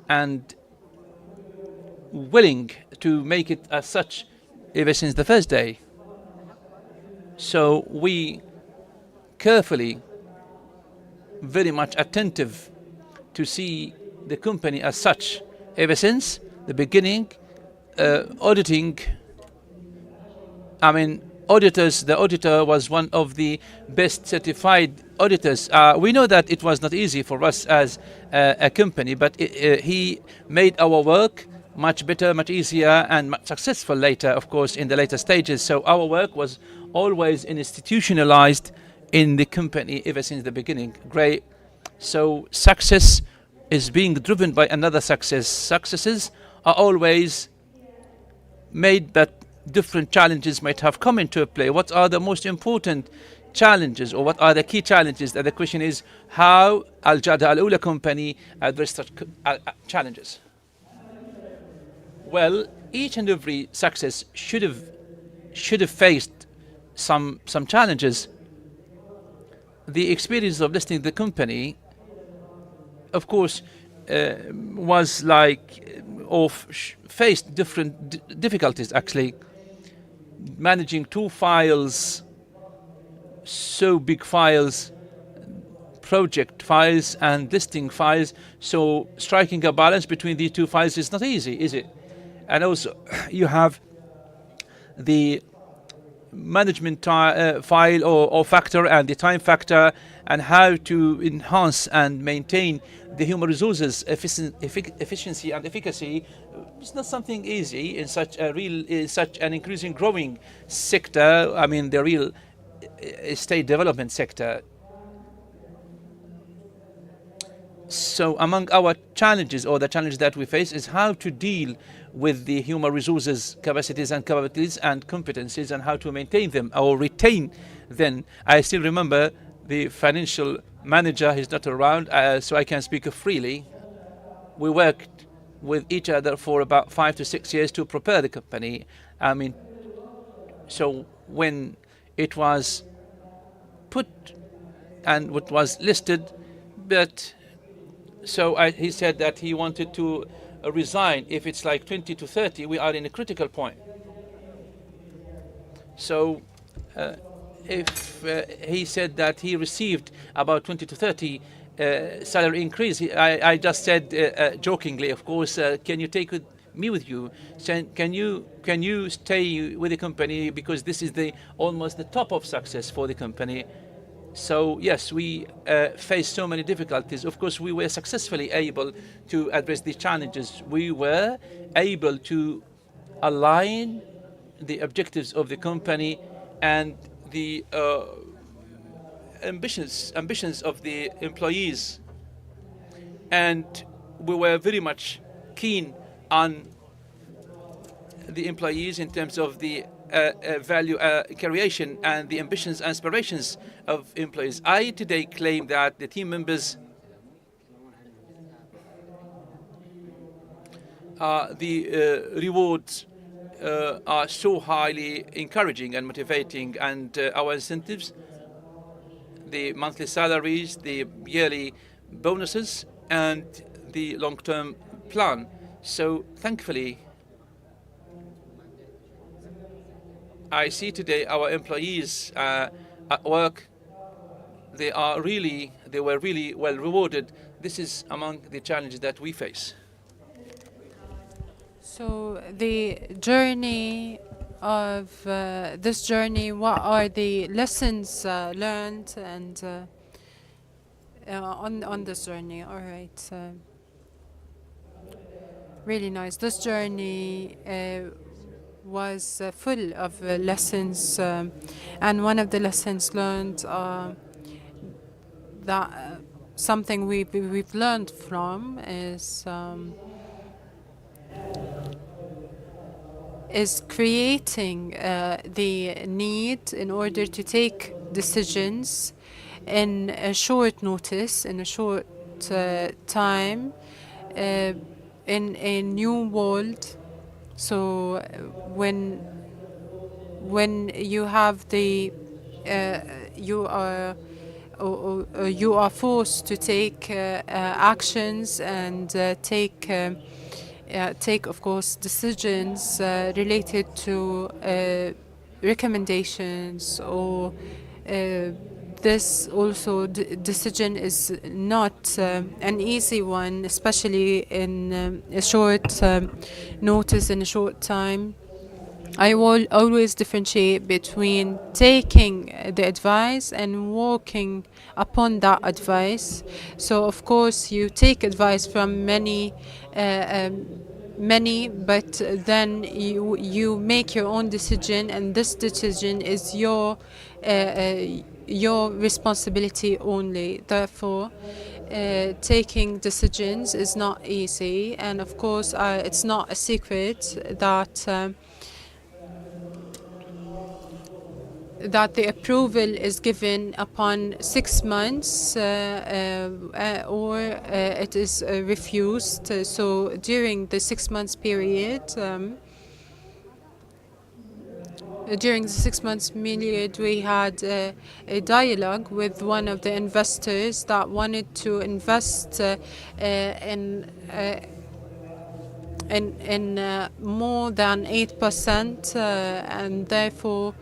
and willing to make it as such ever since the first day. So we carefully, very much attentive to see the company as such ever since the beginning, auditing. I mean, auditors, the auditor was one of the best certified auditors. We know that it was not easy for us as a company, but he made our work much better, much easier, and much successful later, of course, in the later stages. So our work was always institutionalized in the company ever since the beginning. Great. So success is being driven by another success. Successes are always made, but different challenges might have come into play. What are the most important challenges, or what are the key challenges? And the question is, how Al Jadda Al Ula company addressed such challenges? Well, each and every success should have should have faced some challenges. The experience of listing the company, of course, was like faced different difficulties actually. Managing 2 files, so big files, project files and listing files, so striking a balance between these 2 files is not easy, is it? And also you have the management file or factor and the time factor, and how to enhance and maintain the human resources efficiency and efficacy. It's not something easy in such an increasing growing sector. I mean, the real estate development sector. So among our challenges, or the challenge that we face, is how to deal with the human resources capacities and capabilities and competencies, and how to maintain them or retain them. I still remember the financial manager, he's not around, so I can speak freely. We worked with each other for about 5 to 6 years to prepare the company. I mean, so when it was put and what was listed, but so he said that he wanted to resign if it's like 20 to 30. We are in a critical point. So if he said that he received about 20 to 30 salary increase, I just said jokingly, of course, can you take me with you? Can you stay with the company, because this is almost the top of success for the company. So yes, we faced so many difficulties. Of course, we were successfully able to address these challenges. We were able to align the objectives of the company and the ambitions of the employees. And we were very much keen on the employees in terms of the value creation and the ambitions and aspirations of employees. I today claim that the team members, the rewards are so highly encouraging and motivating, and our incentives, the monthly salaries, the yearly bonuses, and the long-term plan. So thankfully, I see today our employees at work, they were really well rewarded. This is among the challenges that we face. So the journey of this journey, what are the lessons learned and on this journey? All right, really nice. This journey was full of lessons, and one of the lessons learned that something we've learned from is creating the need in order to take decisions in a short notice, in a short time, in a new world. So when you have you are forced to take actions and take of course decisions related to recommendations, or this also decision is not an easy one, especially in a short notice, in a short time. I will always differentiate between taking the advice and working upon that advice. So of course you take advice from many, but then you make your own decision, and this decision is your responsibility only. Therefore, taking decisions is not easy, and of course it's not a secret that that the approval is given upon 6 months or it is refused. So during the 6 months period, during the 6 months period, we had a dialogue with one of the investors that wanted to invest in more than 8%, and therefore,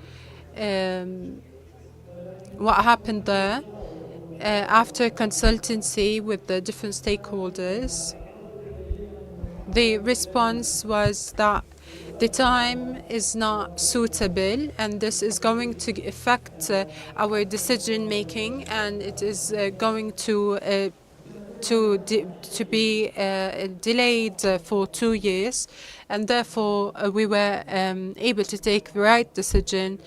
what happened there after consultancy with the different stakeholders, the response was that the time is not suitable, and this is going to affect our decision making, and it is going to be delayed for 2 years, and therefore we were able to take the right decision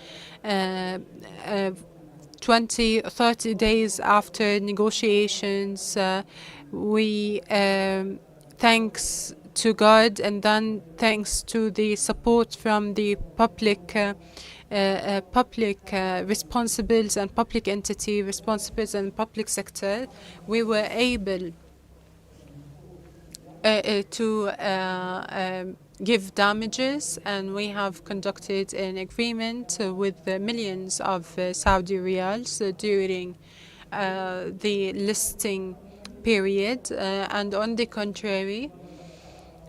20 or 30 days after negotiations. We thanks to God, and then thanks to the support from the public responsibles and public entity responsibles and public sector, we were able to give damages, and we have conducted an agreement with millions of Saudi riyals during the listing period, and on the contrary,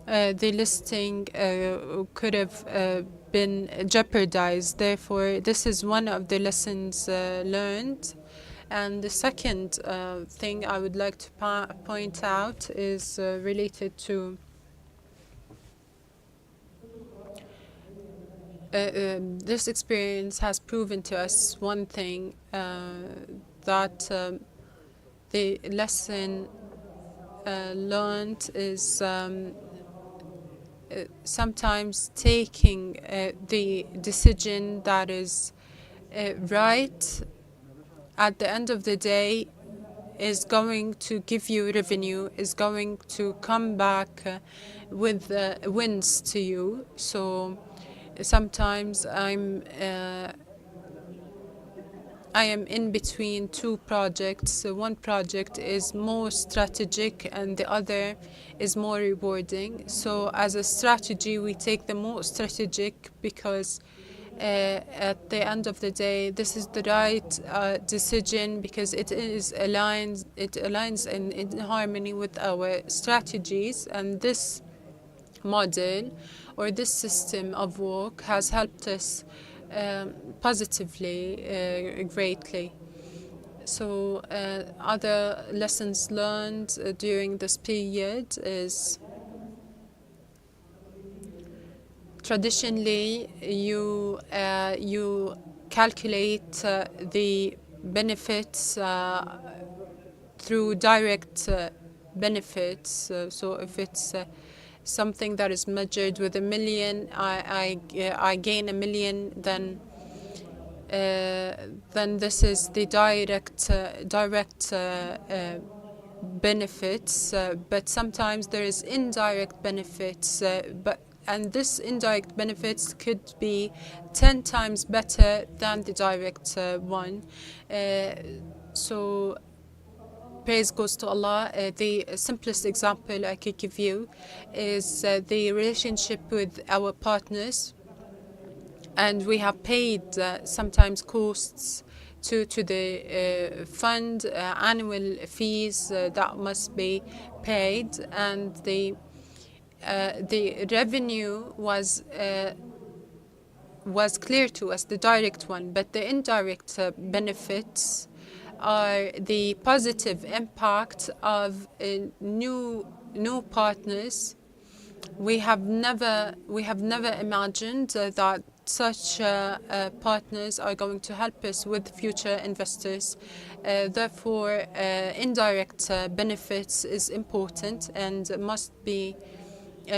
the listing could have been jeopardized. Therefore, this is one of the lessons learned. And the second thing I would like to point out is related to this experience has proven to us one thing, that the lesson learned is sometimes taking the decision that is right at the end of the day is going to give you revenue, is going to come back with wins to you. So sometimes I am in between two projects. One project is more strategic and the other is more rewarding. So as a strategy, we take the more strategic because at the end of the day, this is the right decision because it aligns in harmony with our strategies, and this model or this system of work has helped us positively greatly. So other lessons learned during this period is traditionally you calculate the benefits through direct benefits. So if it's something that is measured with 1 million, I gain 1 million, then this is the direct benefits. But sometimes there is indirect benefits, and this indirect benefits could be 10 times better than the direct one. So praise goes to Allah. The simplest example I could give you is the relationship with our partners, and we have paid sometimes costs to the fund, annual fees that must be paid, and the revenue was clear to us, the direct one, but the indirect benefits are the positive impact of new partners. We have never imagined that such partners are going to help us with future investors. Therefore, indirect benefits is important and must be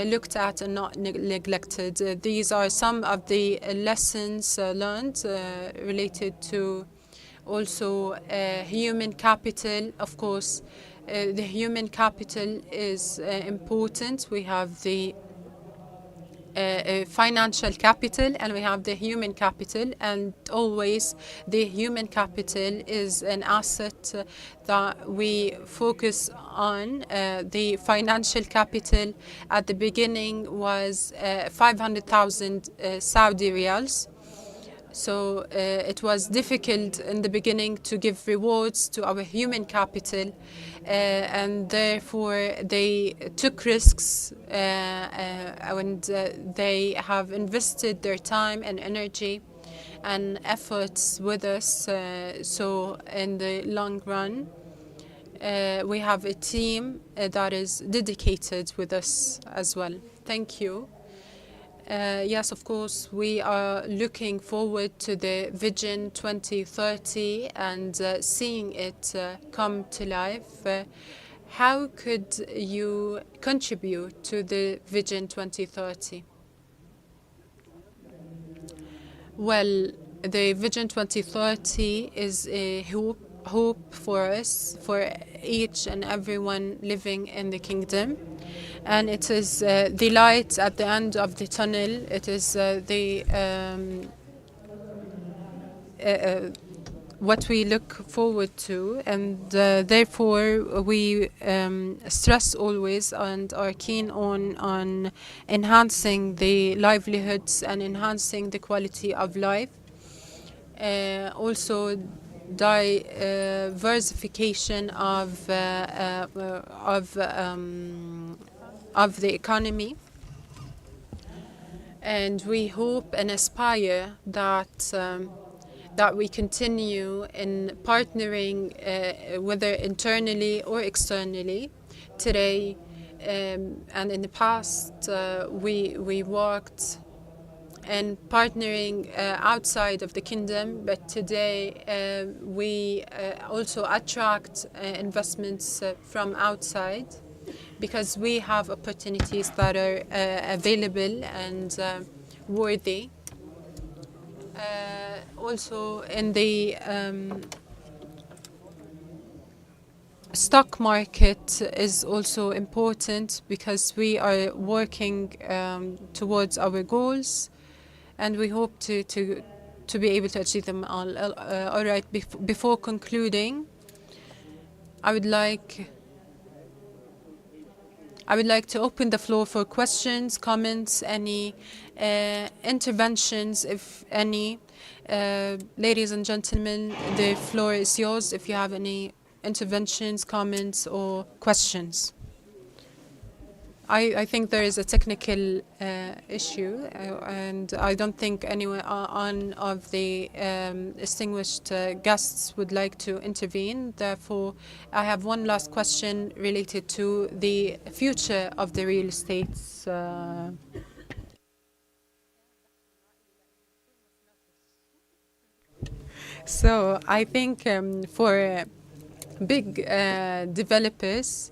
looked at and not neglected. These are some of the lessons learned related to also human capital. Of course, the human capital is important. We have the financial capital and we have the human capital, and always the human capital is an asset that we focus on. The financial capital at the beginning was 500,000 Saudi riyals. So it was difficult in the beginning to give rewards to our human capital, and therefore they took risks and they have invested their time and energy and efforts with us. So in the long run, we have a team that is dedicated with us as well. Thank you. Yes, of course, we are looking forward to the Vision 2030 and seeing it come to life. How could you contribute to the Vision 2030? Well, the Vision 2030 is a hope for us, for each and everyone living in the kingdom. And it is the light at the end of the tunnel. It is what we look forward to, and therefore we stress always and are keen on enhancing the livelihoods and enhancing the quality of life. Also diversification of the economy, and we hope and aspire that that we continue in partnering, whether internally or externally. Today and in the past, we worked and partnering outside of the kingdom, but today we also attract investments from outside, because we have opportunities that are available and worthy. Also in the stock market is also important, because we are working towards our goals, and we hope to be able to achieve them all. All right, before concluding, I would like to open the floor for questions, comments, any interventions, if any. Ladies and gentlemen, the floor is yours if you have any interventions, comments, or questions. I think there is a technical issue, and I don't think anyone of the distinguished guests would like to intervene. Therefore, I have one last question related to the future of the real estate. So I think for big developers,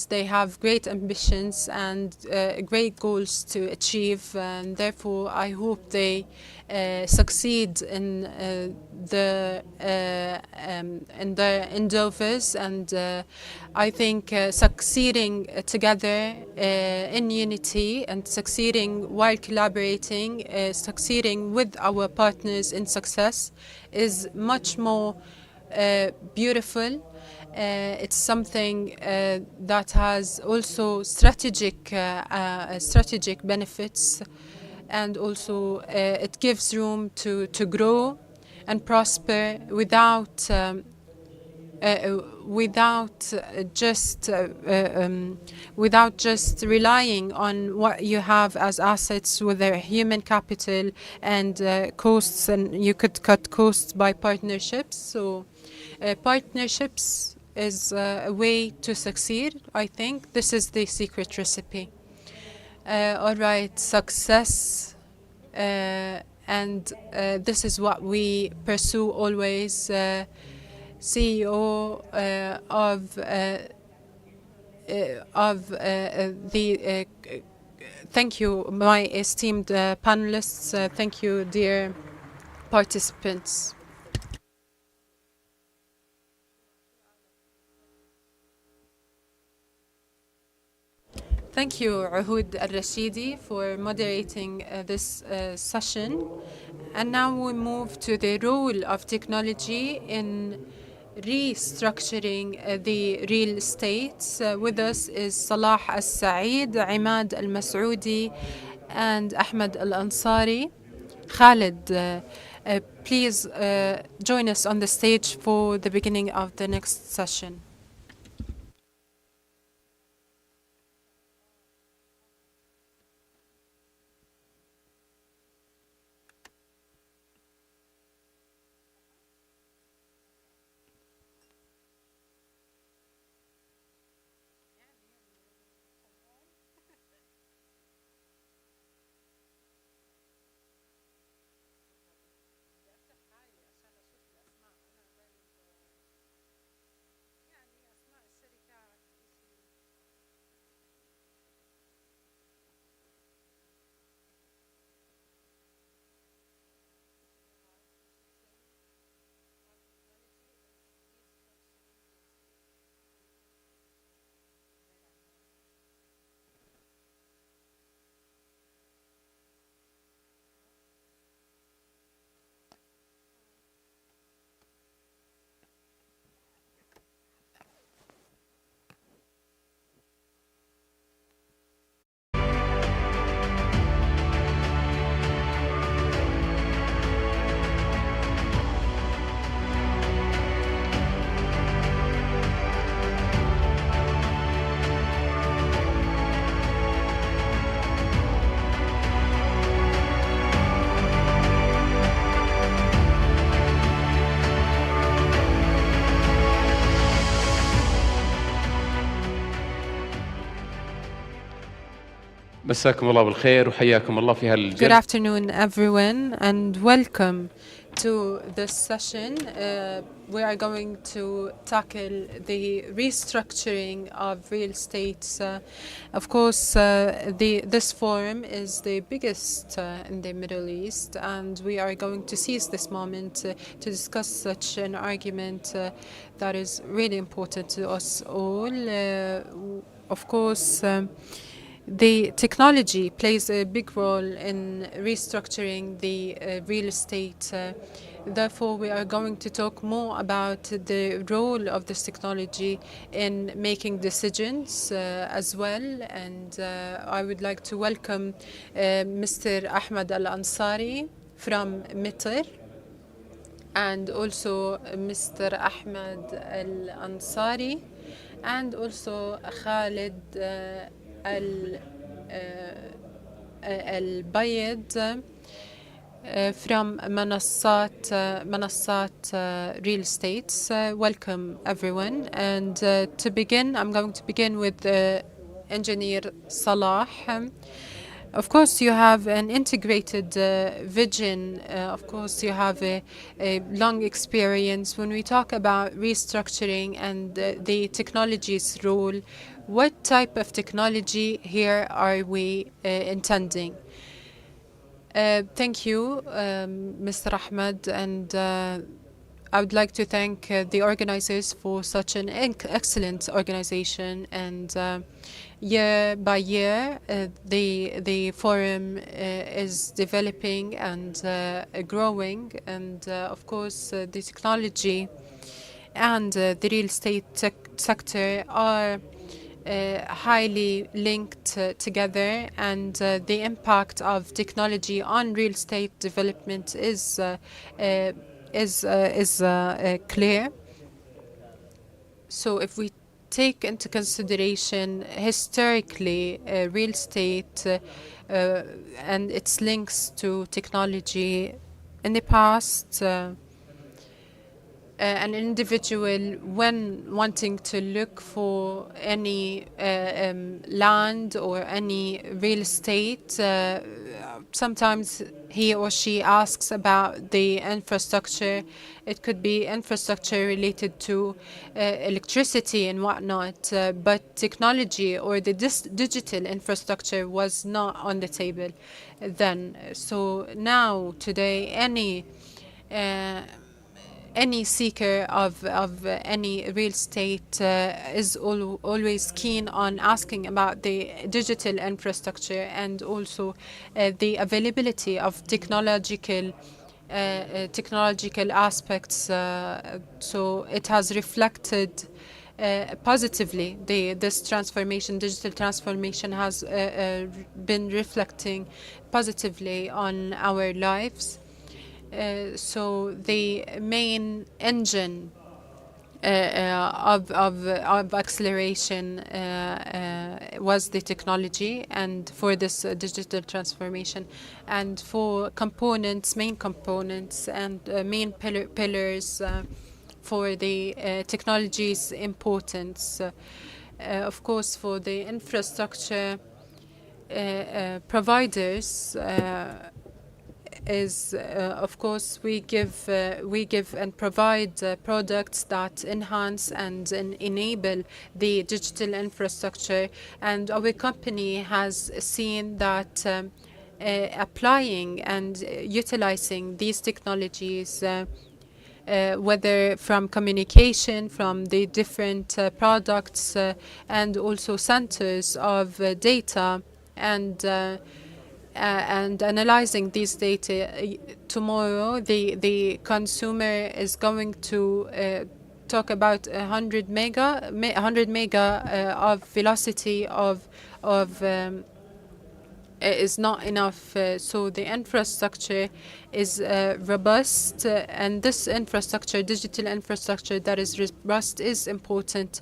they have great ambitions and great goals to achieve, and therefore I hope they succeed in their endeavors. And I think succeeding together in unity and succeeding while collaborating, succeeding with our partners in success is much more beautiful. It's something that has also strategic benefits, and also it gives room to grow and prosper without just relying on what you have as assets, with their human capital and costs, and you could cut costs by partnerships. So partnerships is a way to succeed. I think this is the secret recipe. All right, success, and this is what we pursue always. CEO of the thank you, my esteemed panelists. Thank you, dear participants. Thank you, Uhud Al-Rashidi, for moderating this session. And now we move to the role of technology in restructuring the real estate. With us is Salah Al-Saeed, Imad Al-Masoudi, and Ahmed Al-Ansari. Khalid, please join us on the stage for the beginning of the next session. مساكم الله بالخير وحياكم الله في Good هالجلسة. afternoon, everyone, and welcome to this session. We are going to tackle the restructuring of real estate. Of course, this forum is the biggest in the Middle East, and we are going to seize this moment to discuss such an argument that is really important to us all. Of course, the technology plays a big role in restructuring the real estate. Therefore, we are going to talk more about the role of this technology in making decisions as well. And I would like to welcome Mr. Ahmed Al-Ansari from Mitr, and also Mr. Ahmed Al-Ansari, and also Khalid البيض from منصات real estates. Welcome everyone, and to begin, I'm going to begin with engineer Salah. Of course, you have an integrated vision. Of course, you have a long experience. When we talk about restructuring and the technology's role, what type of technology here are we intending? Thank you, Mr. Ahmed, and I would like to thank the organizers for such an excellent organization. And year by year, the forum is developing and growing. And of course, the technology and the real estate sector are highly linked together, and the impact of technology on real estate development is clear. So if we take into consideration historically real estate and its links to technology in the past, an individual, when wanting to look for any land or any real estate, sometimes he or she asks about the infrastructure. It could be infrastructure related to electricity and whatnot, but technology or the digital infrastructure was not on the table then. So now, today, any seeker of any real estate is always keen on asking about the digital infrastructure and also the availability of technological aspects. So it has reflected positively. This transformation, digital transformation, has been reflecting positively on our lives. So the main engine of acceleration was the technology, and for this digital transformation, and for components, main components, and main pillars for the technology's importance. Of course, for the infrastructure providers, is of course we give and provide products that enhance and enable the digital infrastructure, and our company has seen that applying and utilizing these technologies, whether from communication, from the different products, and also centers of data, and analyzing these data. Tomorrow, the consumer is going to talk about 100 mega of velocity of is not enough. So the infrastructure is robust, and this infrastructure, digital infrastructure that is robust, is important.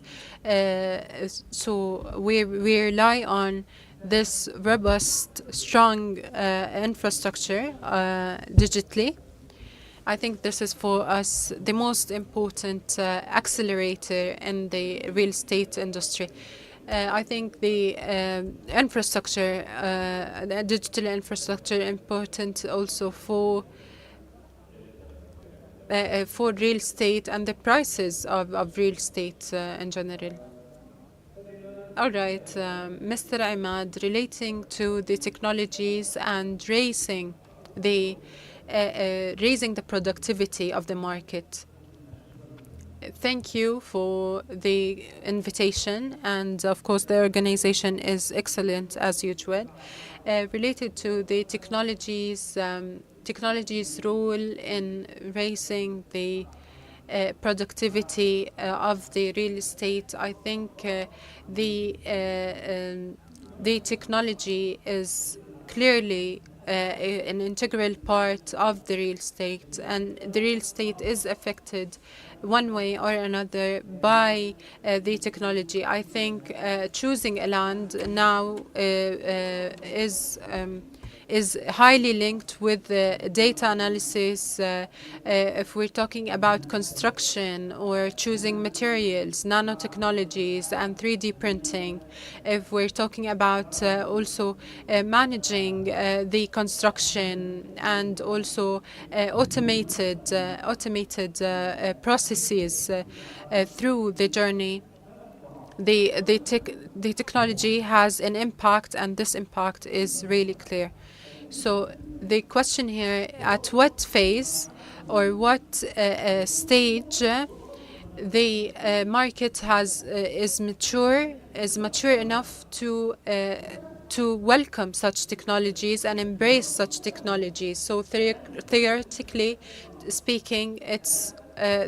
So we rely on this robust, strong infrastructure digitally. I think this is for us the most important accelerator in the real estate industry. I think the infrastructure, the digital infrastructure, important also for real estate and the prices of real estate in general. All right, Mr. Imad, relating to the technologies and raising the productivity of the market. Thank you for the invitation, and of course the organization is excellent as usual. Related to the technologies role in raising the productivity of the real estate, I think the technology is clearly an integral part of the real estate, and the real estate is affected one way or another by the technology. I think choosing a land now is highly linked with data analysis. If we're talking about construction or choosing materials, nanotechnologies, and 3D printing, if we're talking about also managing the construction, and also automated processes through the journey, the technology has an impact, and this impact is really clear. So the question here, at what phase or what stage the market is mature enough to welcome such technologies and embrace such technologies? So theoretically speaking,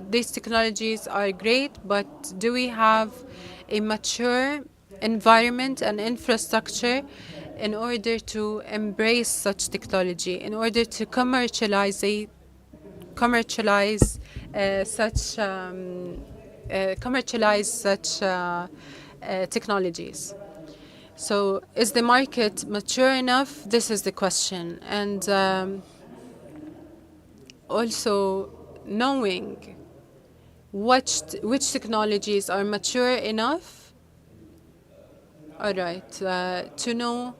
these technologies are great, but do we have a mature environment and infrastructure in order to embrace such technology, in order to commercialize such technologies? So is the market mature enough? This is the question. And also knowing which technologies are mature enough. All right, to know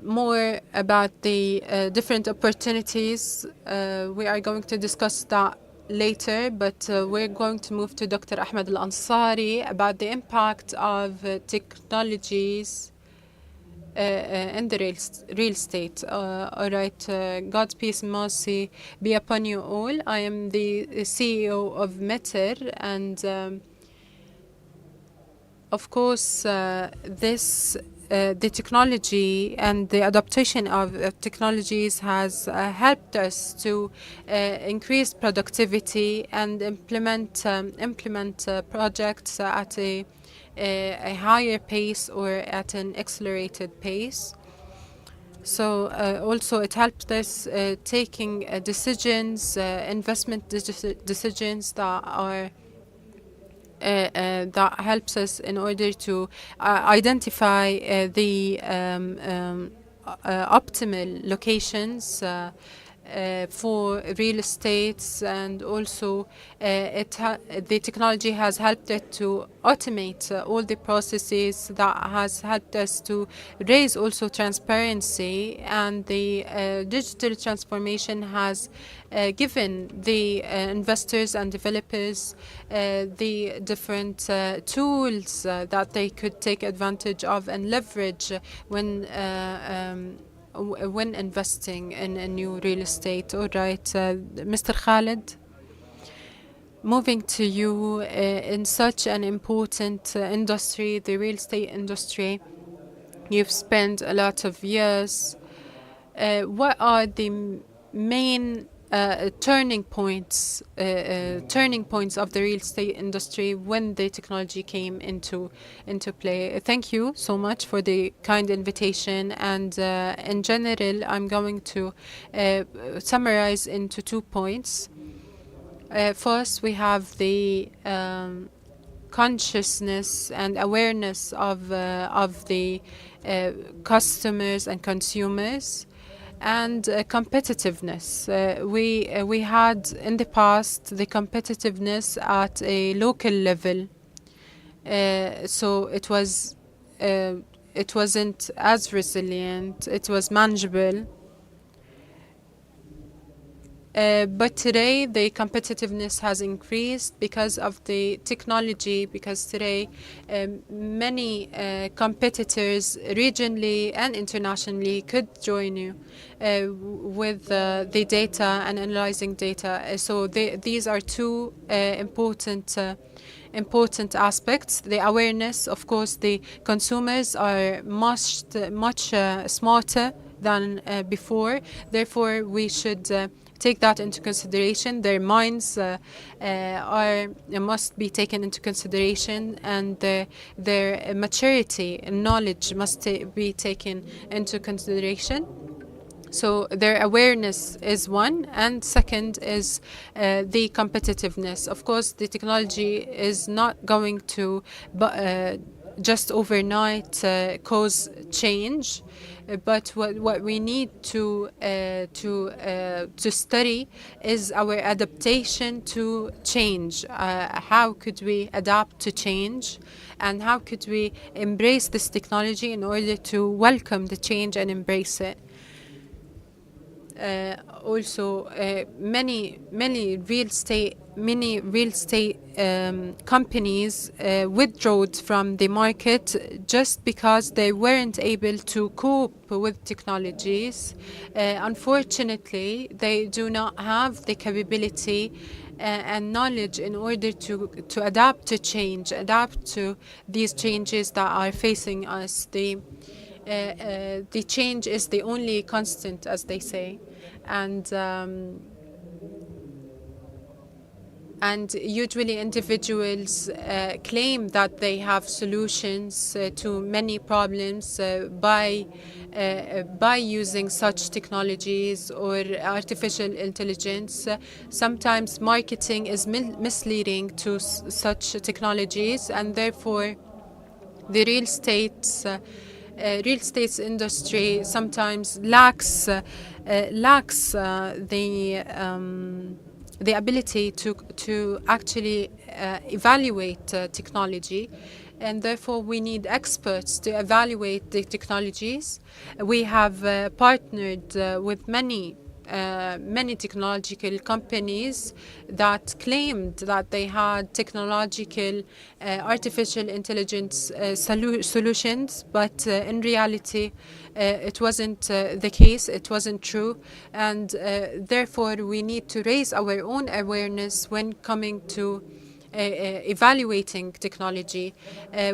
more about the different opportunities, we are going to discuss that later, but we're going to move to Dr. Ahmed Al-Ansari about the impact of technologies in the real estate. All right, God's peace and mercy be upon you all. I am the CEO of Meter, and of course, this the technology and the adaptation of technologies has helped us to increase productivity and implement projects at a higher pace or at an accelerated pace. So also it helped us taking decisions, investment decisions that are that helps us in order to identify the optimal locations for real estates, and also the technology has helped it to automate all the processes. That has helped us to raise also transparency, and the digital transformation has given the investors and developers the different tools that they could take advantage of and leverage when investing in a new real estate. All right, Mr. Khalid, moving to you in such an important industry, the real estate industry. You've spent a lot of years. What are the main turning points of the real estate industry when the technology came into play? Thank you so much for the kind invitation, and in general I'm going to summarize into 2 points. First, we have the consciousness and awareness of the customers and consumers, and competitiveness. We had in the past the competitiveness at a local level, so it wasn't as resilient. It was manageable. But today the competitiveness has increased because of the technology, because today many competitors regionally and internationally could join you with the data and analyzing data. So these are 2 important aspects. The awareness, of course, the consumers are much smarter than before. Therefore, we should take that into consideration. Their minds must be taken into consideration, and their maturity and knowledge must be taken into consideration. So their awareness is one, and second is the competitiveness. Of course, the technology is not going to just overnight cause change. But what we need to study is our adaptation to change. How could we adapt to change, and how could we embrace this technology in order to welcome the change and embrace it? Also, many real estate companies withdrew from the market just because they weren't able to cope with technologies. Unfortunately, they do not have the capability and knowledge in order to adapt to change, adapt to these changes that are facing us. The change is the only constant, as they say, and usually individuals claim that they have solutions to many problems by using such technologies or artificial intelligence. Sometimes marketing is misleading to such technologies, and therefore the real estate industry sometimes lacks the ability to actually evaluate technology, and therefore we need experts to evaluate the technologies. We have partnered with many technological companies that claimed that they had technological artificial intelligence solutions, but in reality it wasn't the case, it wasn't true, and therefore we need to raise our own awareness when coming to evaluating technology.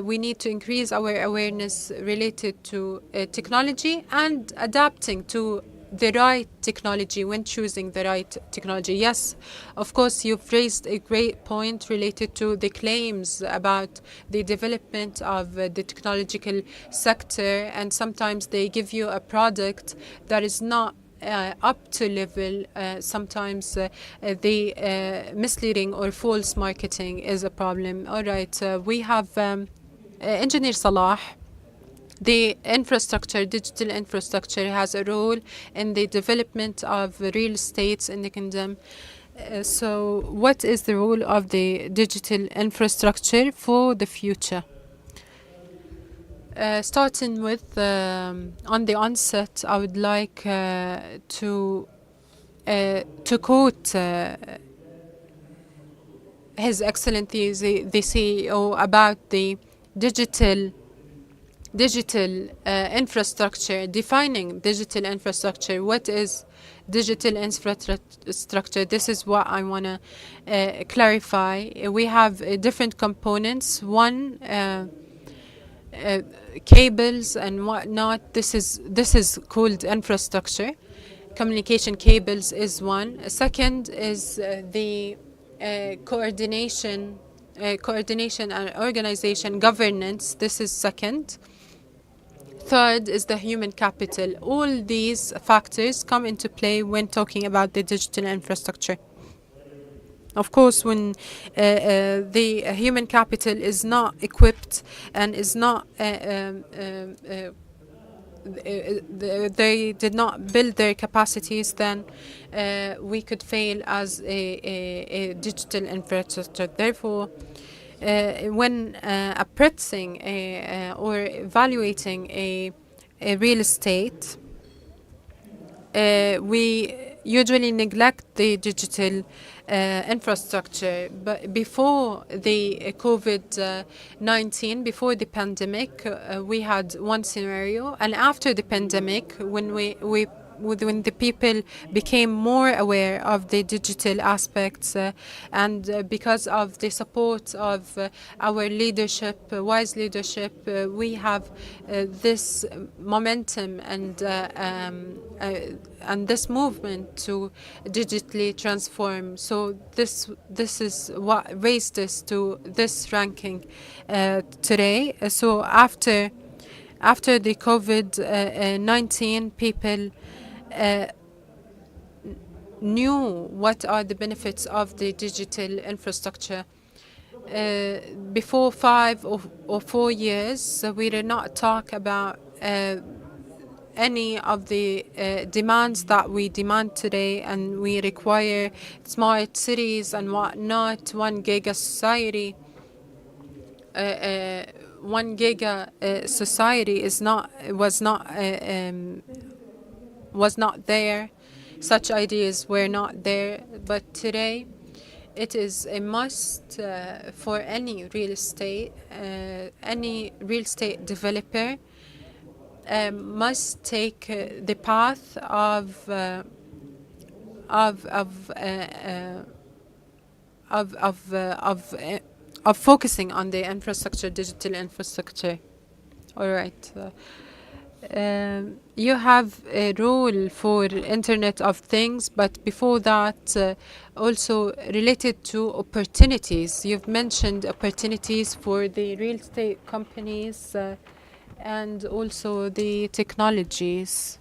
We need to increase our awareness related to technology and adapting to the right technology when choosing the right technology. Yes, of course, you've raised a great point related to the claims about the development of the technological sector, and sometimes they give you a product that is not up to level. Sometimes the misleading or false marketing is a problem. All right, we have Engineer Salah. The infrastructure, digital infrastructure, has a role in the development of real estates in the kingdom. So what is the role of the digital infrastructure for the future? Starting with, on the onset, I would like to quote His Excellency the CEO about the digital infrastructure, defining digital infrastructure. What is digital infrastructure? This is what I want to clarify. We have different components. One, cables and whatnot. This is called infrastructure. Communication cables is one. Second is the coordination and organization, governance. This is second. Third is the human capital. All these factors come into play when talking about the digital infrastructure. Of course, when the human capital is not equipped and is not, they did not build their capacities, then we could fail as a digital infrastructure. Therefore, when appraising or evaluating a real estate, we usually neglect the digital infrastructure. But before the COVID-19, before the pandemic, we had one scenario, and after the pandemic, when when the people became more aware of the digital aspects, and because of the support of our leadership, wise leadership, we have this momentum and this movement to digitally transform. So this is what raised us to this ranking today. So after the COVID-19, people knew what are the benefits of the digital infrastructure. Before 5 or 4 years, we did not talk about any of the demands that we demand today, and we require smart cities and whatnot. 1 giga society. 1 giga society was not there. Such ideas were not there, but today it is a must for any real estate developer must take the path of focusing on the infrastructure, digital infrastructure. All right. You have a role for Internet of Things, but before that, also related to opportunities. You've mentioned opportunities for the real estate companies and also the technologies.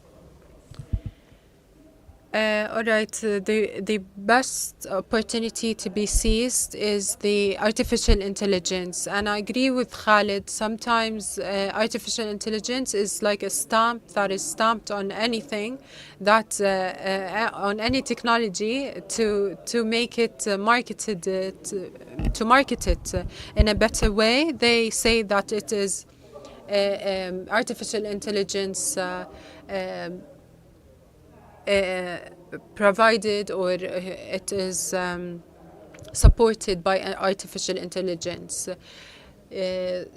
All right, the best opportunity to be seized is the artificial intelligence. And I agree with Khalid, sometimes artificial intelligence is like a stamp that is stamped on anything, that on any technology to make it marketed, to market it in a better way. They say that it is artificial intelligence provided, or it is supported by artificial intelligence.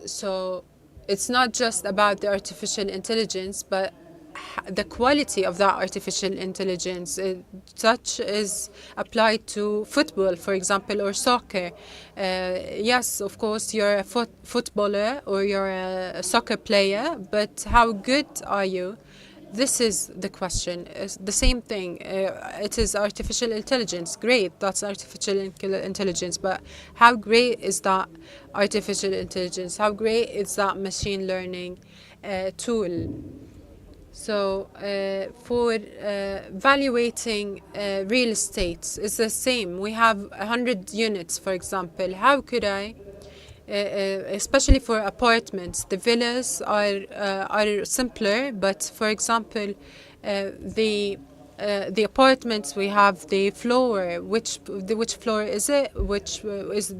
So it's not just about the artificial intelligence, but the quality of that artificial intelligence, such is applied to football, for example, or soccer. Yes, of course, you're a footballer or you're a soccer player, but how good are you? This is the question. It's the same thing. It is artificial intelligence. Great, that's artificial intelligence. But how great is that artificial intelligence? How great is that machine learning tool? So for valuating real estate, it's the same. We have 100 units, for example. How could I, especially for apartments, the villas are simpler. But for example, the apartments, we have the floor. Which floor is it?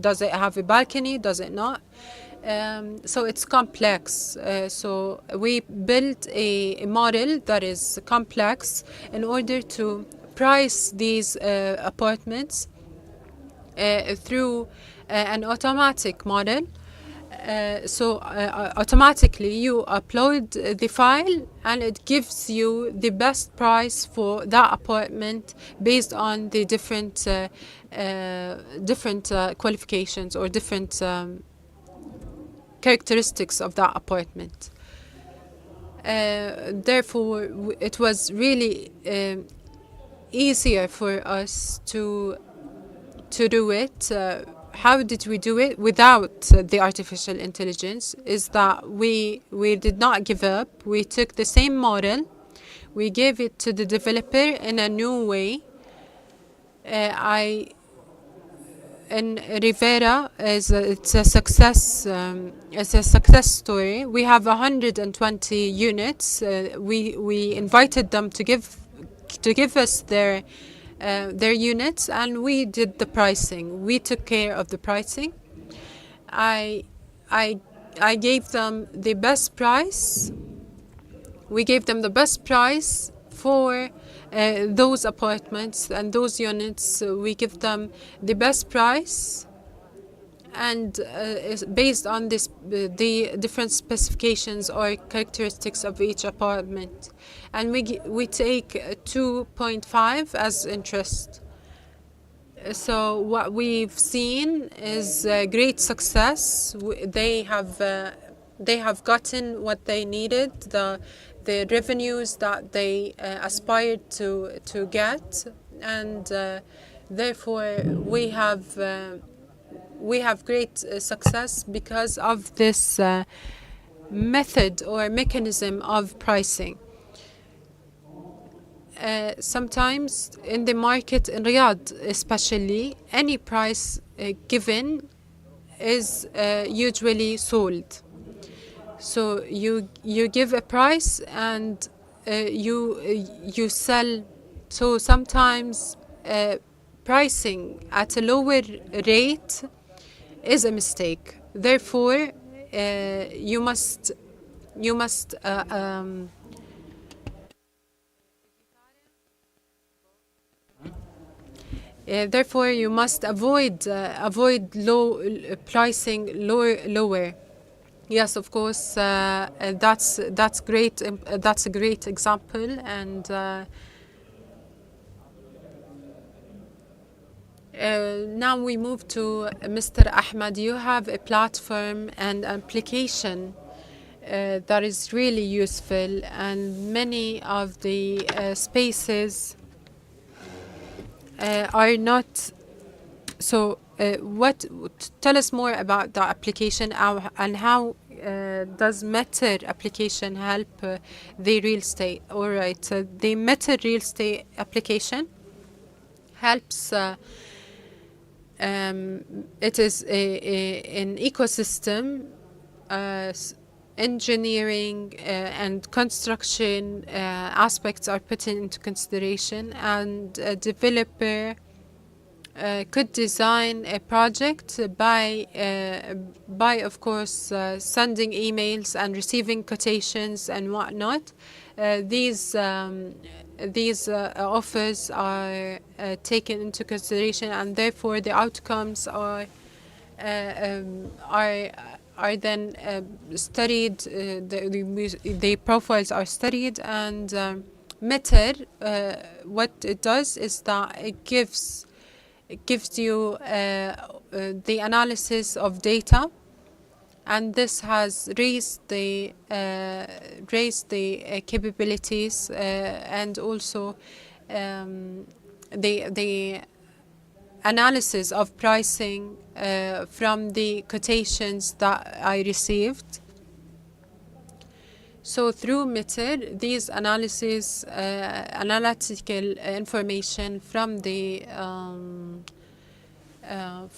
Does it have a balcony? Does it not? So it's complex. So we built a model that is complex in order to price these apartments through an automatic model. So automatically you upload the file and it gives you the best price for that apartment based on the different qualifications or different characteristics of that apartment. Therefore, it was really easier for us to do it. How did we do it without the artificial intelligence? Is that we did not give up. We took the same model, we gave it to the developer in a new way. In Rivera, it's a success. It's a success story. We have 120 units. We invited them to give us their units, and we did the pricing. We took care of the pricing. I gave them the best price. We gave them the best price for those apartments and those units. We give them the best price, and based on this, the different specifications or characteristics of each apartment, and we take 2.5 as interest. So what we've seen is great success. They have gotten what they needed, the revenues that they aspired to get, and therefore we have great success because of this method or mechanism of pricing. Sometimes in the market in Riyadh especially, any price given is usually sold. So you give a price and you sell. So sometimes pricing at a lower rate is a mistake. Therefore, you must therefore you must avoid low pricing lower. Yes, of course, that's great. That's a great example, and now we move to Mr. Ahmed. You have a platform and application that is really useful, and many of the spaces are not. So, tell us more about the application and how does Meta application help the real estate? All right, the Meta real estate application helps. It is an ecosystem. Engineering and construction aspects are put into consideration, and a developer could design a project by of course sending emails and receiving quotations and whatnot. These offers are taken into consideration, and therefore the outcomes are are then studied, the profiles are studied, and Meter, what it does is that it gives you the analysis of data, and this has raised the capabilities and also the analysis of pricing from the quotations that I received. So through Meter, these analysis, analytical information from the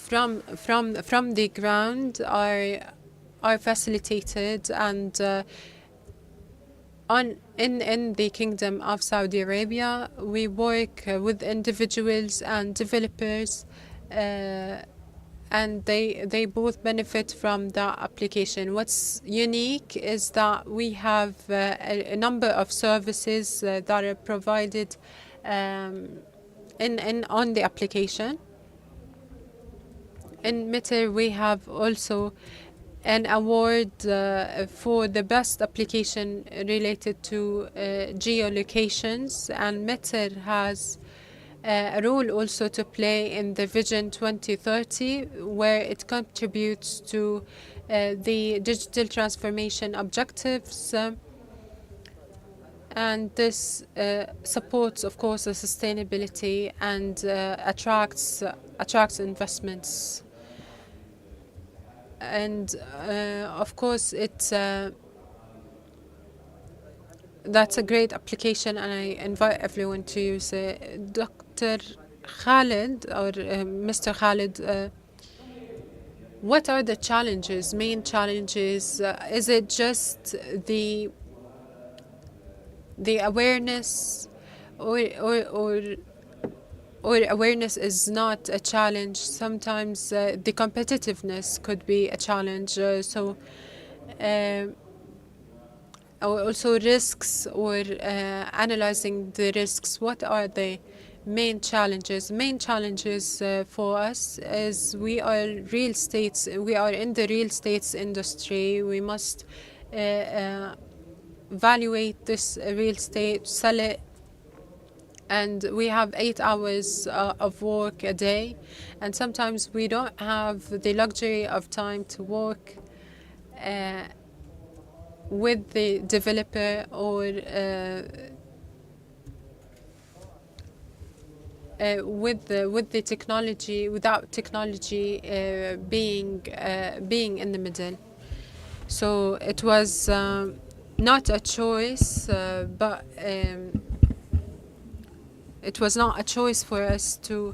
from the ground are facilitated, and in the Kingdom of Saudi Arabia, we work with individuals and developers, and they both benefit from that application. What's unique is that we have a number of services that are provided on the application. In Meter, we have also an award for the best application related to geolocations, and Meter has a role also to play in the Vision 2030, where it contributes to the digital transformation objectives, and this supports, of course, the sustainability and attracts investments. And of course, that's a great application, and I invite everyone to use it. Dr. Khalid, or Mr. Khalid, what are the challenges, main challenges? Is it just the awareness, or awareness is not a challenge? Sometimes the competitiveness could be a challenge. Also risks, or analyzing the risks. What are the main challenges? Main challenges for us is we are in the real estates industry. We must evaluate this real estate, sell it, and we have 8 hours of work a day, and sometimes we don't have the luxury of time to work with the developer, or with the technology, without technology being in the middle. So it was not a choice, but it was not a choice for us to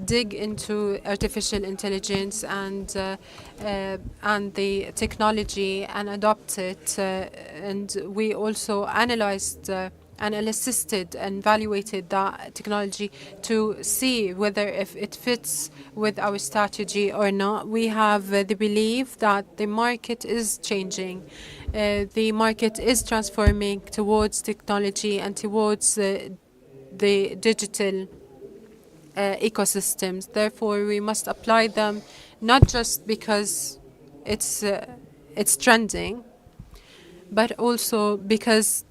dig into artificial intelligence and the technology and adopt it. And we also analyzed and assisted and evaluated that technology to see whether if it fits with our strategy or not. We have the belief that the market is changing. The market is transforming towards technology and towards the digital ecosystems. Therefore, we must apply them not just because it's trending, but also because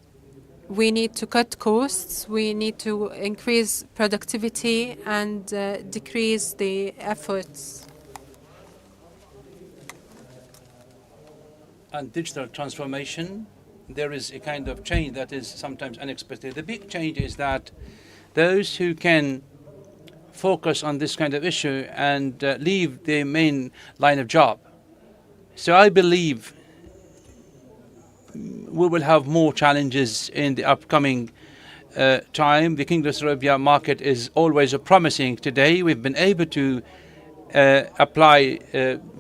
we need to cut costs, we need to increase productivity, and decrease the efforts. And digital transformation, there is a kind of change that is sometimes unexpected. The big change is that those who can focus on this kind of issue and leave the main line of job. So I believe we will have more challenges in the upcoming time. The Kingdom of Saudi Arabia market is always promising. Today we've been able to apply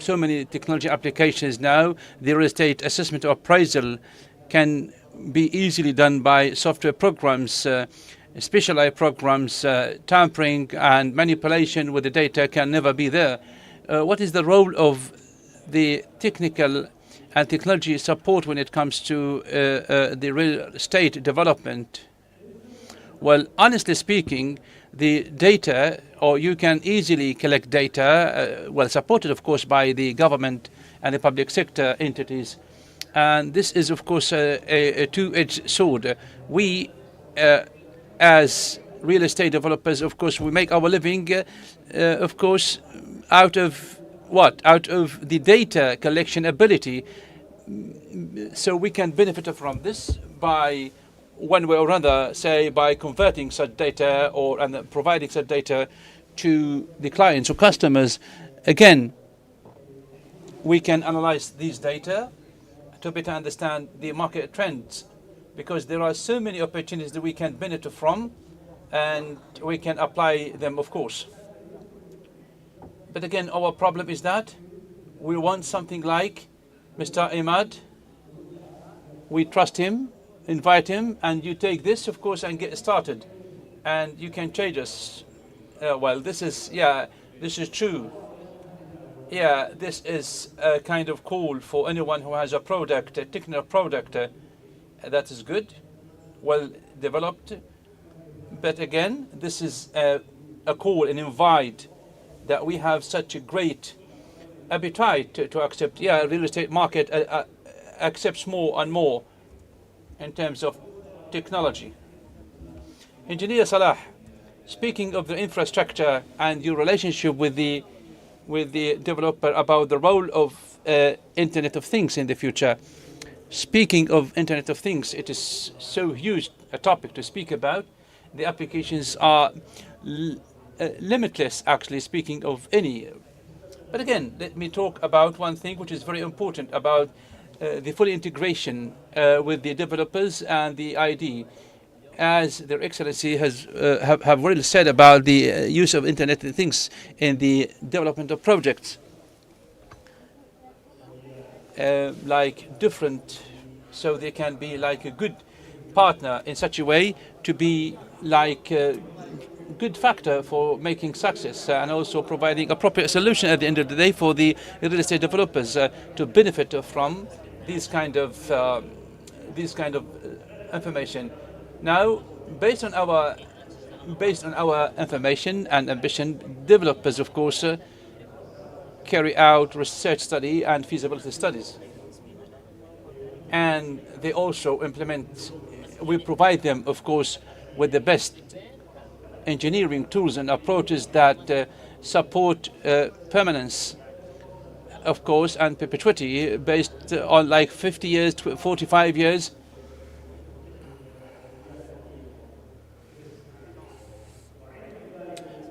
so many technology applications now. The real estate assessment or appraisal can be easily done by software programs, specialized programs. Tampering and manipulation with the data can never be there. What is the role of the technical and technology support when it comes to the real estate development? Well, honestly speaking, the data, or you can easily collect data, well supported of course by the government and the public sector entities. And this is, of course, a two-edged sword. We, as real estate developers, of course, we make our living, of course, out of what? Out of the data collection ability. So we can benefit from this by one way or another, say by converting such data and providing such data to the clients or customers. Again, we can analyze these data to better understand the market trends, because there are so many opportunities that we can benefit from, and we can apply them, of course. But again, our problem is that we want something like Mr. Imad. We trust him, invite him, and you take this, of course, and get started. And you can change us. Well, this is true. Yeah, this is a kind of call for anyone who has a product, a technical product that is good, well developed. But again, this is a call, an invite that we have such a great appetite to accept. Yeah, real estate market accepts more and more in terms of technology. Engineer Salah, speaking of the infrastructure and your relationship with the developer about the role of Internet of Things in the future. Speaking of Internet of Things, it is so huge a topic to speak about. The applications are limitless, actually, speaking of any. But again, let me talk about one thing which is very important about the full integration with the developers and the ID. As Their Excellency has have really said about the use of Internet of Things in the development of projects, like different, so they can be like a good partner in such a way to be like a good factor for making success, and also providing appropriate solution at the end of the day for the real estate developers to benefit from these kind of information. Now, based on our information and ambition, developers, of course, carry out research study and feasibility studies, and they also implement. We provide them, of course, with the best engineering tools and approaches that support permanence, of course, and perpetuity based on like 50 years, 45 years.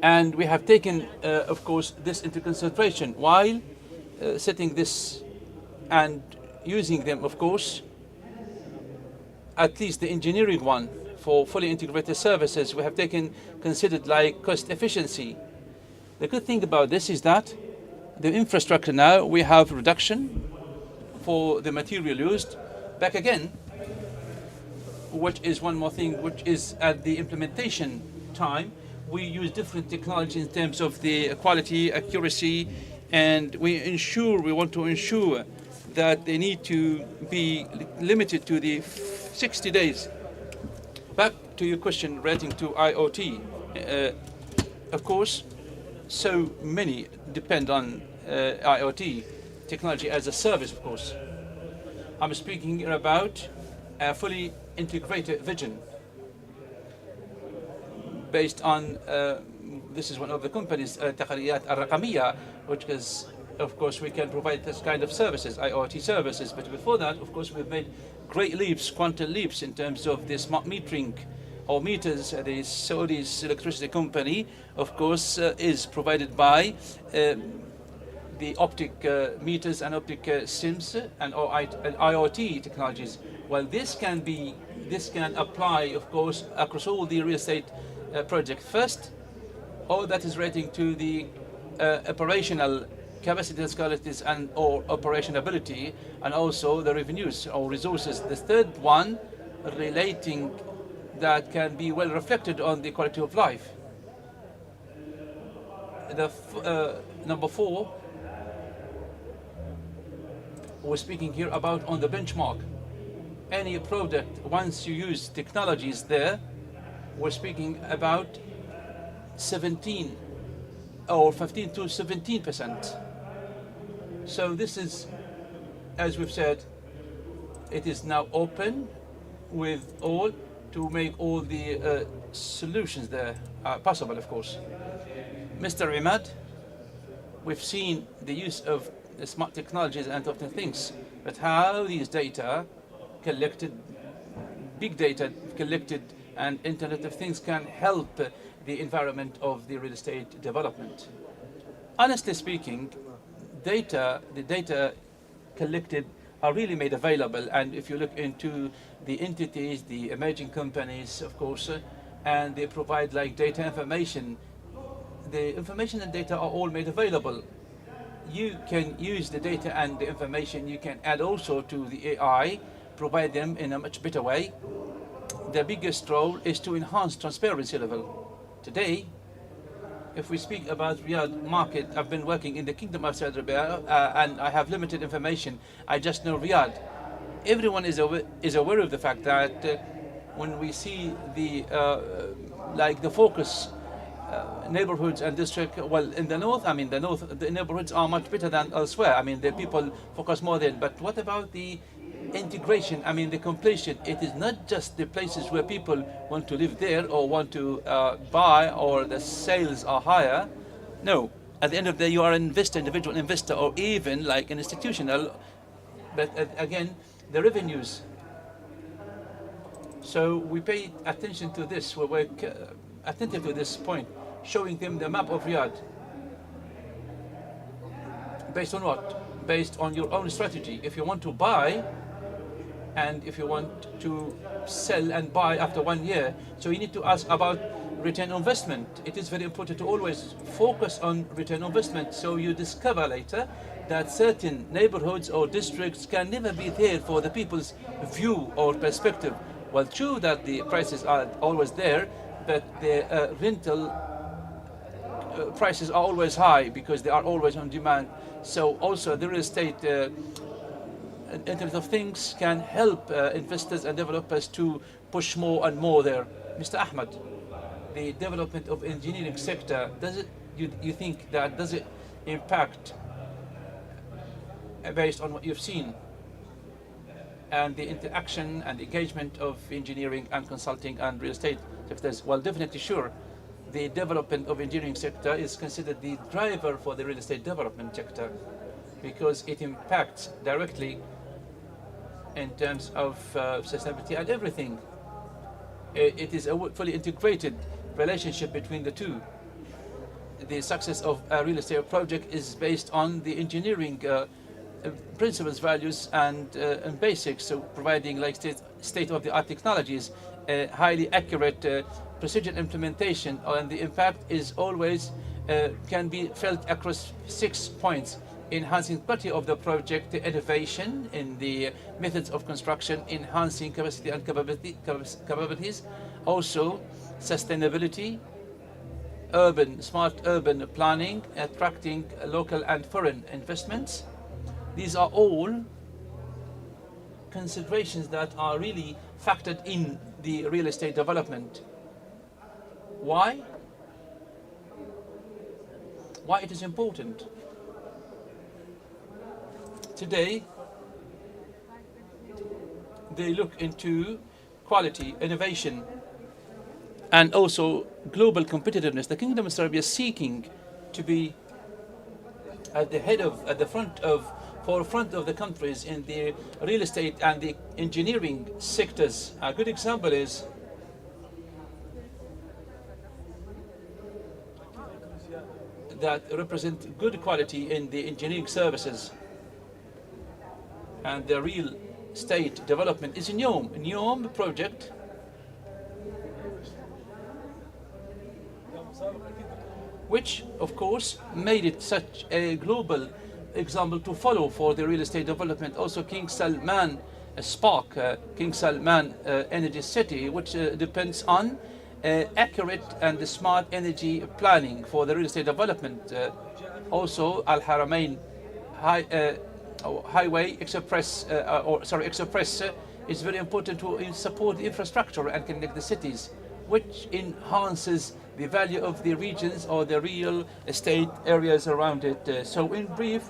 And we have taken, of course, this into consideration while setting this and using them, of course, at least the engineering one for fully integrated services. We have considered like cost efficiency. The good thing about this is that the infrastructure now, we have reduction for the material used. Back again, which is one more thing, which is at the implementation time, we use different technology in terms of the quality, accuracy, and we want to ensure that they need to be limited to the 60 days. Back to your question relating to IoT. Of course, so many depend on IoT, technology as a service, of course. I'm speaking here about a fully integrated vision based on, this is one of the companies, Taqariyat al-Raqamiyya, which is, of course, we can provide this kind of services, IoT services. But before that, of course, we've made great leaps, quantum leaps in terms of the smart metering or meters. The Saudi's electricity company, of course, is provided by the optic meters and optic SIMs and IoT technologies. Well, this can apply, of course, across all the real estate project. First, all that is relating to the operational capacities, qualities, and or operationability, and also the revenues or resources. The third one relating that can be well reflected on the quality of life. The number 4, we're speaking here about on the benchmark. Any product, once you use technologies there, we're speaking about 17 or 15 to 17%. So this is as we've said, it is now open with all to make all the solutions there possible, of course. Mr. Imad, we've seen the use of the smart technologies and Internet of Things, but how these data collected, big data collected, and Internet of Things can help the environment of the real estate development. Honestly speaking, the data collected are really made available, and if you look into the entities, the emerging companies, of course, and they provide like data information, the information and data are all made available. You can use the data and the information, you can add also to the AI, provide them in a much better way. The biggest role is to enhance transparency level. Today, if we speak about Riyadh market, I've been working in the Kingdom of Saudi Arabia and I have limited information. I just know Riyadh. Everyone is aware of the fact that when we see the like the focus neighborhoods and district, well, in the north, the neighborhoods are much better than elsewhere. I mean, the people focus more there. But what about the integration? I mean, the completion. It is not just the places where people want to live there or want to buy or the sales are higher. No, at the end of the day, you are an investor, individual investor, or even like an institutional. But again, the revenues. So we pay attention to this. We were attentive to this point, showing them the map of Riyadh. Based on what? Based on your own strategy. If you want to buy, and if you want to sell and buy after 1 year, so you need to ask about return on investment. It is very important to always focus on return on investment, so you discover later that certain neighborhoods or districts can never be there for the people's view or perspective. Well, true that the prices are always there, but the rental prices are always high because they are always on demand. So also the real estate Internet of Things can help investors and developers to push more and more there. Mr. Ahmed, the development of engineering sector, does it, you think that does it impact based on what you've seen and the interaction and engagement of engineering and consulting and real estate sectors? Well, definitely sure. The development of engineering sector is considered the driver for the real estate development sector because it impacts directly in terms of sustainability and everything. It is a fully integrated relationship between the two. The success of a real estate project is based on the engineering principles, values, and basics, so providing like state-of-the-art technologies, highly accurate precision implementation, and the impact is always can be felt across 6 points: enhancing quality of the project, innovation in the methods of construction, enhancing capacity and capabilities, also sustainability, smart urban planning, attracting local and foreign investments. These are all considerations that are really factored in the real estate development. Why? Why it is important? Today, they look into quality, innovation, and also global competitiveness. The Kingdom of Saudi Arabia is seeking to be at the forefront of the countries in the real estate and the engineering sectors. A good example is that represent good quality in the engineering services. And the real estate development is NEOM project, which of course made it such a global example to follow for the real estate development. Also King Salman Spark, King Salman Energy City, which depends on accurate and smart energy planning for the real estate development. Also Al Haramain Highway Express, Express is very important to support the infrastructure and connect the cities, which enhances the value of the regions or the real estate areas around it. So in brief,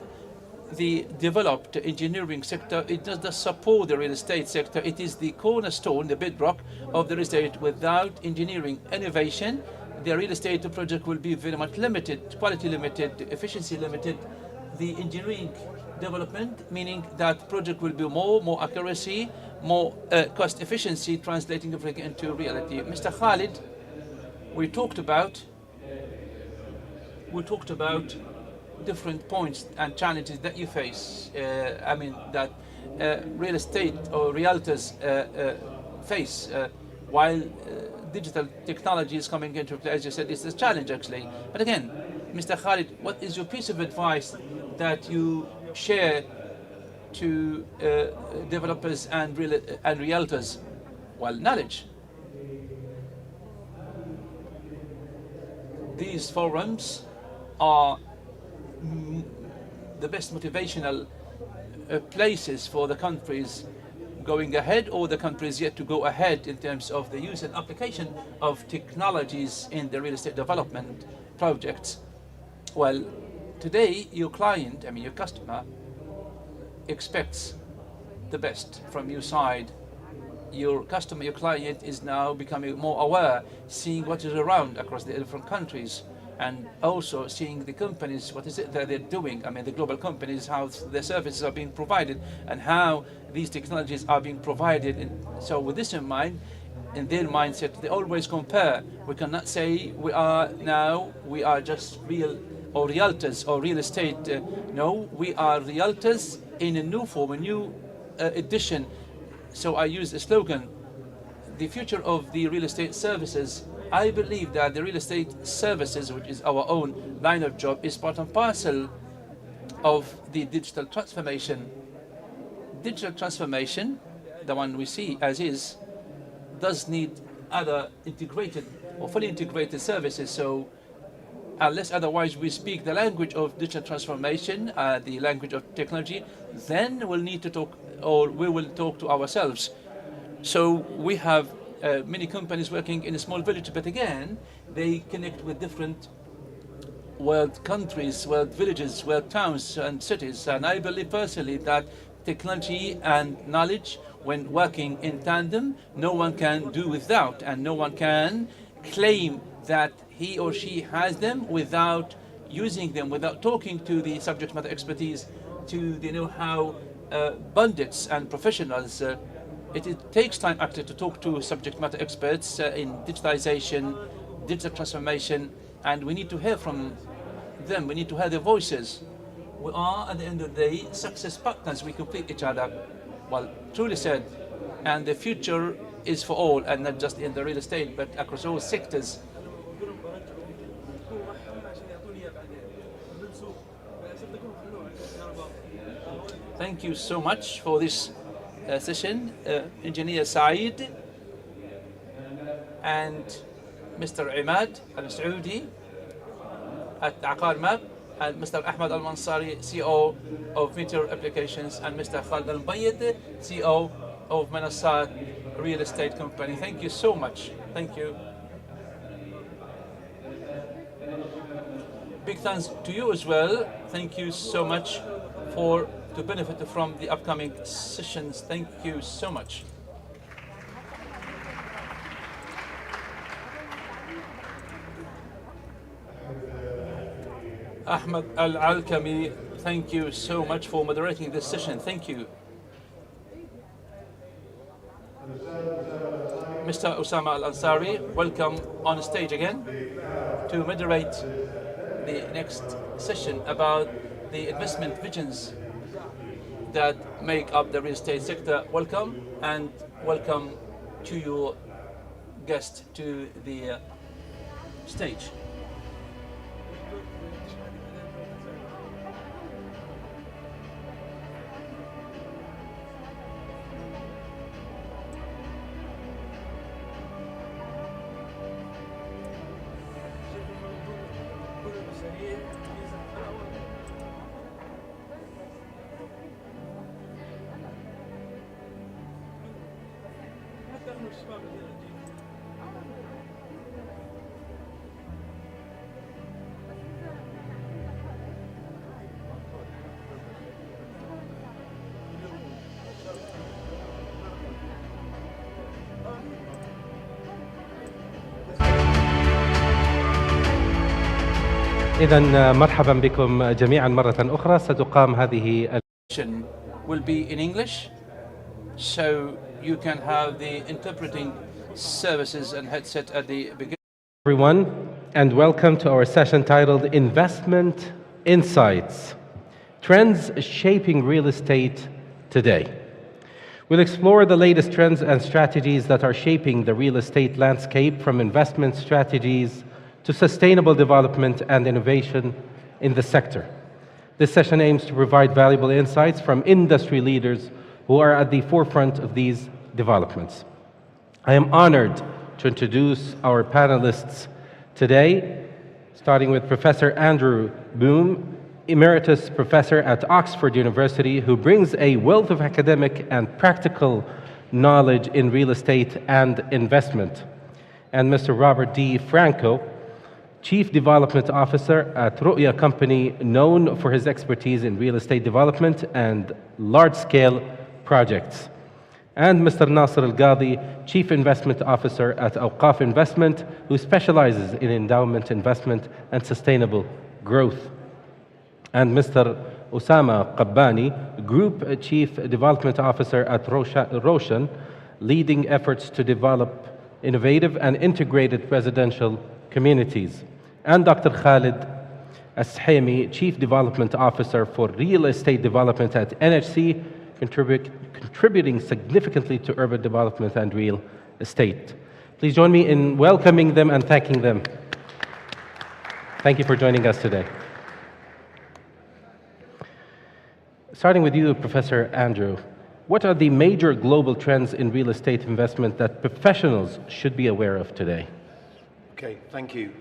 the developed engineering sector, it does support the real estate sector. It is the cornerstone, the bedrock of the real estate. Without engineering innovation, the real estate project will be very much limited, quality limited, efficiency limited. The engineering development, meaning that project will be more accuracy, more cost efficiency, translating everything into reality. Mr. Khalid, we talked about different points and challenges that you face. That real estate or realtors face while digital technology is coming into play. As you said, it's a challenge actually. But again, Mr. Khalid, what is your piece of advice that you share to developers and realtors? Well, knowledge. These forums are the best motivational places for the countries going ahead or the countries yet to go ahead in terms of the use and application of technologies in the real estate development projects. Well, today your client, your customer, expects the best from your side. Your customer, your client is now becoming more aware, seeing what is around across the different countries, and also seeing the companies, what is it that they're doing. The global companies, how their services are being provided and how these technologies are being provided. And so with this in mind, in their mindset, they always compare. We cannot say we are just realtors or real estate. No, we are realtors in a new form, a new edition. So I use the slogan, the future of the real estate services. I believe that the real estate services, which is our own line of job, is part and parcel of the digital transformation. Digital transformation, the one we see as is, does need other integrated or fully integrated services. So unless otherwise we speak the language of digital transformation, the language of technology, then we'll need to talk, or we will talk to ourselves. So we have many companies working in a small village, but again, they connect with different world countries, world villages, world towns and cities. And I believe personally that technology and knowledge, when working in tandem, no one can do without, and no one can claim that he or she has them without using them, without talking to the subject matter expertise, to the know-how pundits and professionals. It takes time actually to talk to subject matter experts in digitalization, digital transformation, and we need to hear from them. We need to hear their voices. We are, at the end of the day, success partners. We complete each other. Well, truly said. And the future is for all, and not just in the real estate, but across all sectors. Thank you so much for this session, Engineer Saeed and Mr. Imad Al-Saudi at Aqar Map, and Mr. Ahmed Al-Mansari, CEO of Meteor Applications, and Mr. Khalid Al-Mubayyid, CEO of Manassat Real Estate Company. Thank you so much. Thank you. Big thanks to you as well. Thank you so much to benefit from the upcoming sessions. Thank you so much. Ahmed Al-Alkami, thank you so much for moderating this session. Thank you. Mr. Osama Al-Ansari, welcome on stage again to moderate the next session about the investment visions that make up the real estate sector. Welcome, and welcome to your guest to the stage. إذا مرحبا بكم جميعا مرة أخرى. ستقام هذه will be in English, so you can have the interpreting services and headset at the beginning. Everyone, and welcome to our session titled Investment Insights, Trends Shaping Real Estate Today. We'll explore the latest trends and strategies that are shaping the real estate landscape, from investment strategies to sustainable development and innovation in the sector. This session aims to provide valuable insights from industry leaders who are at the forefront of these developments. I am honored to introduce our panelists today, starting with Professor Andrew Boom, Emeritus Professor at Oxford University, who brings a wealth of academic and practical knowledge in real estate and investment, and Mr. Robert D. Franco, Chief Development Officer at Ru'ya Company, known for his expertise in real estate development and large-scale projects. And Mr. Nasser Al-Ghadi, Chief Investment Officer at Awqaf Investment, who specializes in endowment investment and sustainable growth. And Mr. Osama Qabbani, Group Chief Development Officer at Roshan, leading efforts to develop innovative and integrated residential communities. And Dr. Khalid As-Sahimi, Chief Development Officer for Real Estate Development at NHC, contributing significantly to urban development and real estate. Please join me in welcoming them and thanking them. Thank you for joining us today. Starting with you, Professor Andrew, what are the major global trends in real estate investment that professionals should be aware of today? Okay, thank you.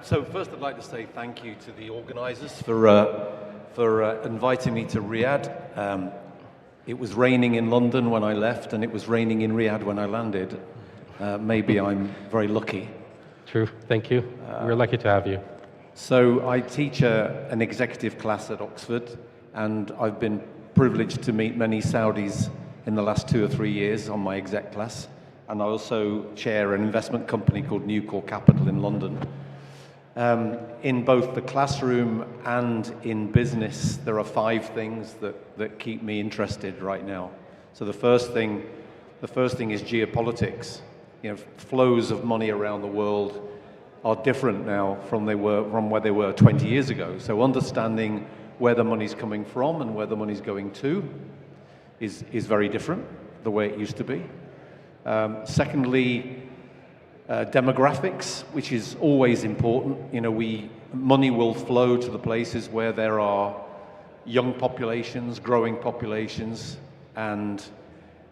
So first I'd like to say thank you to the organizers for inviting me to Riyadh. It was raining in London when I left, and it was raining in Riyadh when I landed. Maybe I'm very lucky. True, thank you. We're lucky to have you. So I teach an executive class at Oxford, and I've been privileged to meet many Saudis in the last 2 or 3 years on my exec class. And I also chair an investment company called New Core Capital in London. In both the classroom and in business, there are 5 things that keep me interested right now. So the first thing is geopolitics. You know, flows of money around the world are different now from where they were 20 years ago. So understanding where the money's coming from and where the money's going to is very different the way it used to be. Secondly, demographics, which is always important. You know, money will flow to the places where there are young populations, growing populations, and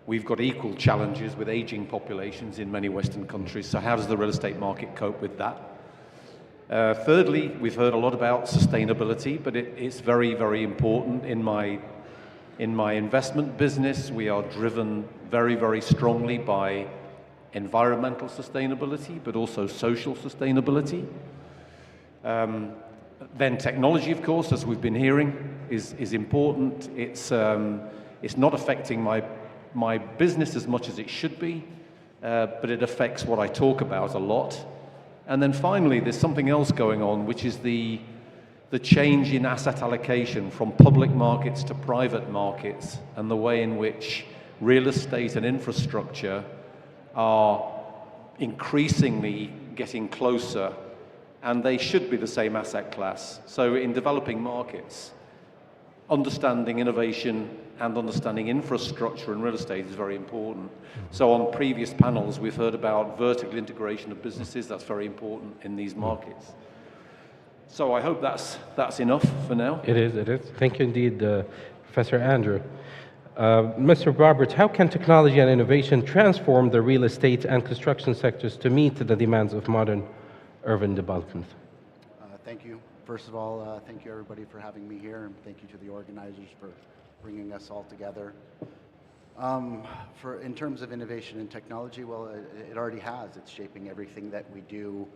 we've got equal challenges with aging populations in many Western countries. So how does the real estate market cope with that? Thirdly, we've heard a lot about sustainability, but it's very, very important. In my investment business, we are driven very, very strongly by environmental sustainability, but also social sustainability. Then technology, of course, as we've been hearing, is important. It's not affecting my business as much as it should be, but it affects what I talk about a lot. And then finally, there's something else going on, which is the change in asset allocation from public markets to private markets, and the way in which real estate and infrastructure are increasingly getting closer, and they should be the same asset class. So in developing markets, understanding innovation and understanding infrastructure and real estate is very important. So on previous panels, we've heard about vertical integration of businesses. That's very important in these markets. So I hope that's enough for now. It is. Thank you indeed, Professor Andrew. Mr. Robert, how can technology and innovation transform the real estate and construction sectors to meet the demands of modern urban development? Thank you. First of all, thank you everybody for having me here, and thank you to the organizers for bringing us all together. In terms of innovation and technology, well, it already has. It's shaping everything that we do,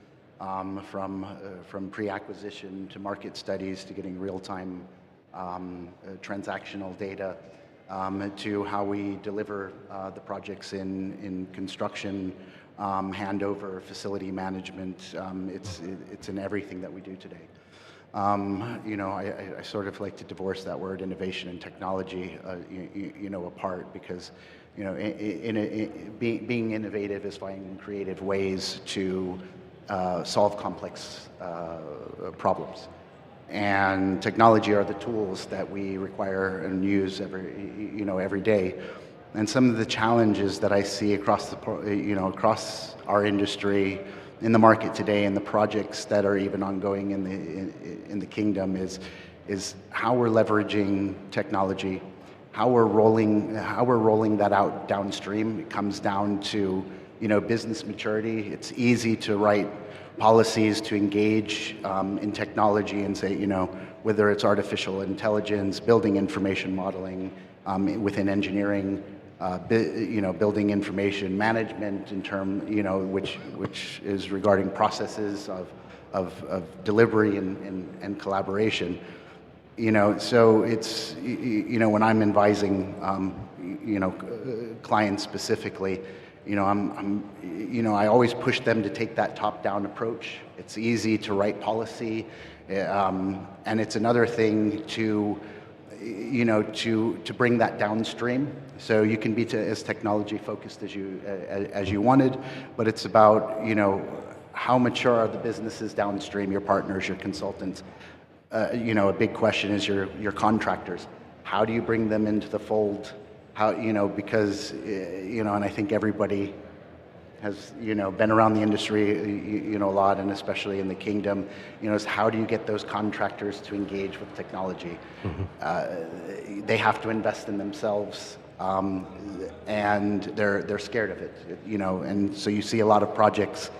from pre-acquisition to market studies to getting real-time transactional data, to how we deliver the projects in construction, handover, facility management. It's in everything that we do today. I sort of like to divorce that word innovation and technology, apart, because, being innovative is finding creative ways to solve complex problems. And technology are the tools that we require and use every day. And some of the challenges that I see across across our industry, in the market today, and the projects that are even ongoing in the kingdom is how we're leveraging technology, how we're rolling that out downstream. It comes down to business maturity. It's easy to write policies to engage in technology and say, whether it's artificial intelligence, building information modeling within engineering, building information management in which is regarding processes of delivery and collaboration. So it's, when I'm advising, clients specifically, I always push them to take that top-down approach. It's easy to write policy, and it's another thing to bring that downstream. So you can be as technology focused as you wanted, but it's about, how mature are the businesses downstream, your partners, your consultants. A big question is your contractors. How do you bring them into the fold? How, because, and I think everybody has, been around the industry, a lot, and especially in the kingdom, is how do you get those contractors to engage with technology? Mm-hmm. They have to invest in themselves, and they're scared of it, and so you see a lot of projects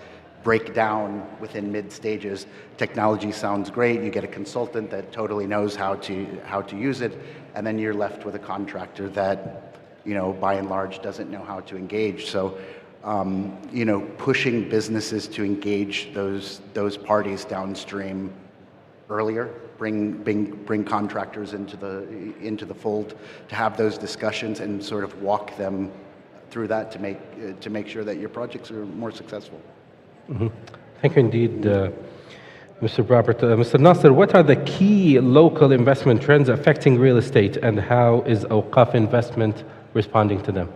break down within mid stages. Technology sounds great, you get a consultant that totally knows how to use it, and then you're left with a contractor that, by and large doesn't know how to engage. So, pushing businesses to engage those parties downstream earlier, bring contractors into the fold, to have those discussions and sort of walk them through that to make sure that your projects are more successful. Mm-hmm. Thank you indeed, Mr. Robert. Mr. Nasser, what are the key local investment trends affecting real estate, and how is Awqaf Investment responding to them?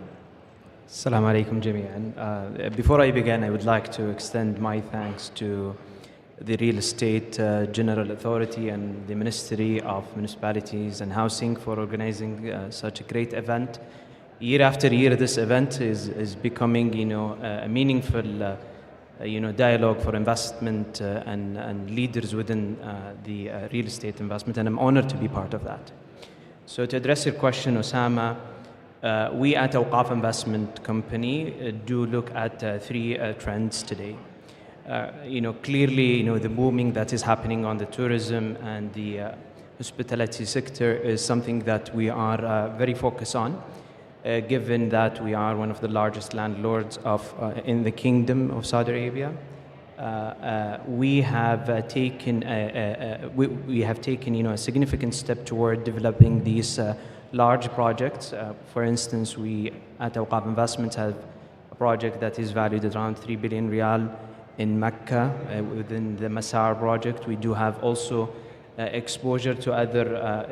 Assalamu alaikum jami'an. Before I begin, I would like to extend my thanks to the Real Estate General Authority and the Ministry of Municipalities and Housing for organizing such a great event. Year after year, this event is becoming, a meaningful dialogue for investment and leaders within the real estate investment, and I'm honored to be part of that. So to address your question, Osama, we at Awqaf Investment Company do look at three trends today. Clearly, the booming that is happening on the tourism and the hospitality sector is something that we are very focused on. Given that we are one of the largest landlords in the Kingdom of Saudi Arabia, we have taken a significant step toward developing these large projects. For instance, we at Awqaf Investments have a project that is valued at around 3 billion riyal in Mecca within the Masar project. We do have also exposure to other,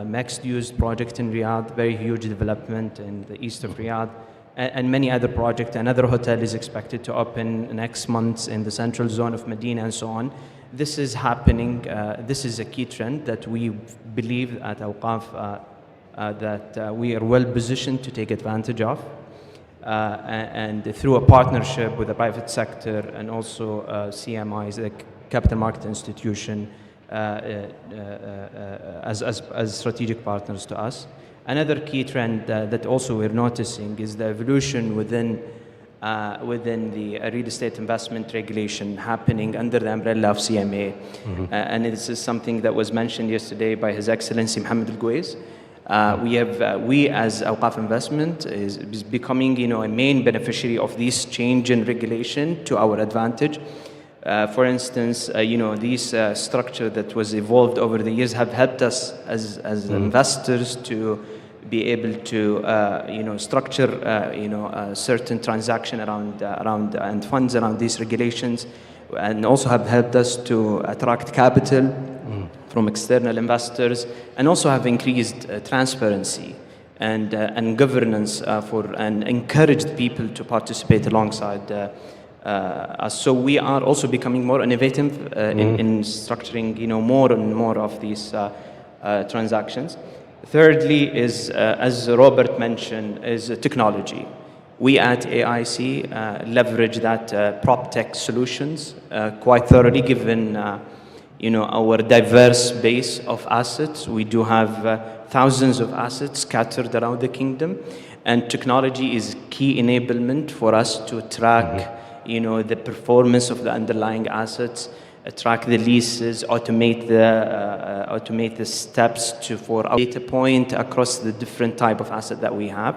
mixed-use project in Riyadh, very huge development in the east of Riyadh, and many other projects. Another hotel is expected to open next month in the central zone of Medina, and so on. This is happening. This is a key trend that we believe at Awqaf that we are well positioned to take advantage of. And through a partnership with the private sector and also CMIs, the capital market institution, as strategic partners to us. Another key trend that also we're noticing is the evolution within the real estate investment regulation happening under the umbrella of CMA. Mm-hmm. And this is something that was mentioned yesterday by His Excellency Mohammed Al-Guwais. We as Awqaf Investment is becoming, a main beneficiary of this change in regulation to our advantage. For instance, this structure that was evolved over the years have helped us as investors to be able to, structure, certain transaction around and funds around these regulations, and also have helped us to attract capital from external investors, and also have increased transparency and governance and encouraged people to participate alongside us. So we are also becoming more innovative in structuring, more and more of these transactions. Thirdly is, as Robert mentioned, is technology. We at AIC leverage that prop tech solutions quite thoroughly, given our diverse base of assets. We do have thousands of assets scattered around the kingdom, and technology is key enablement for us to track the performance of the underlying assets, track the leases, automate the steps for our data point across the different type of asset that we have.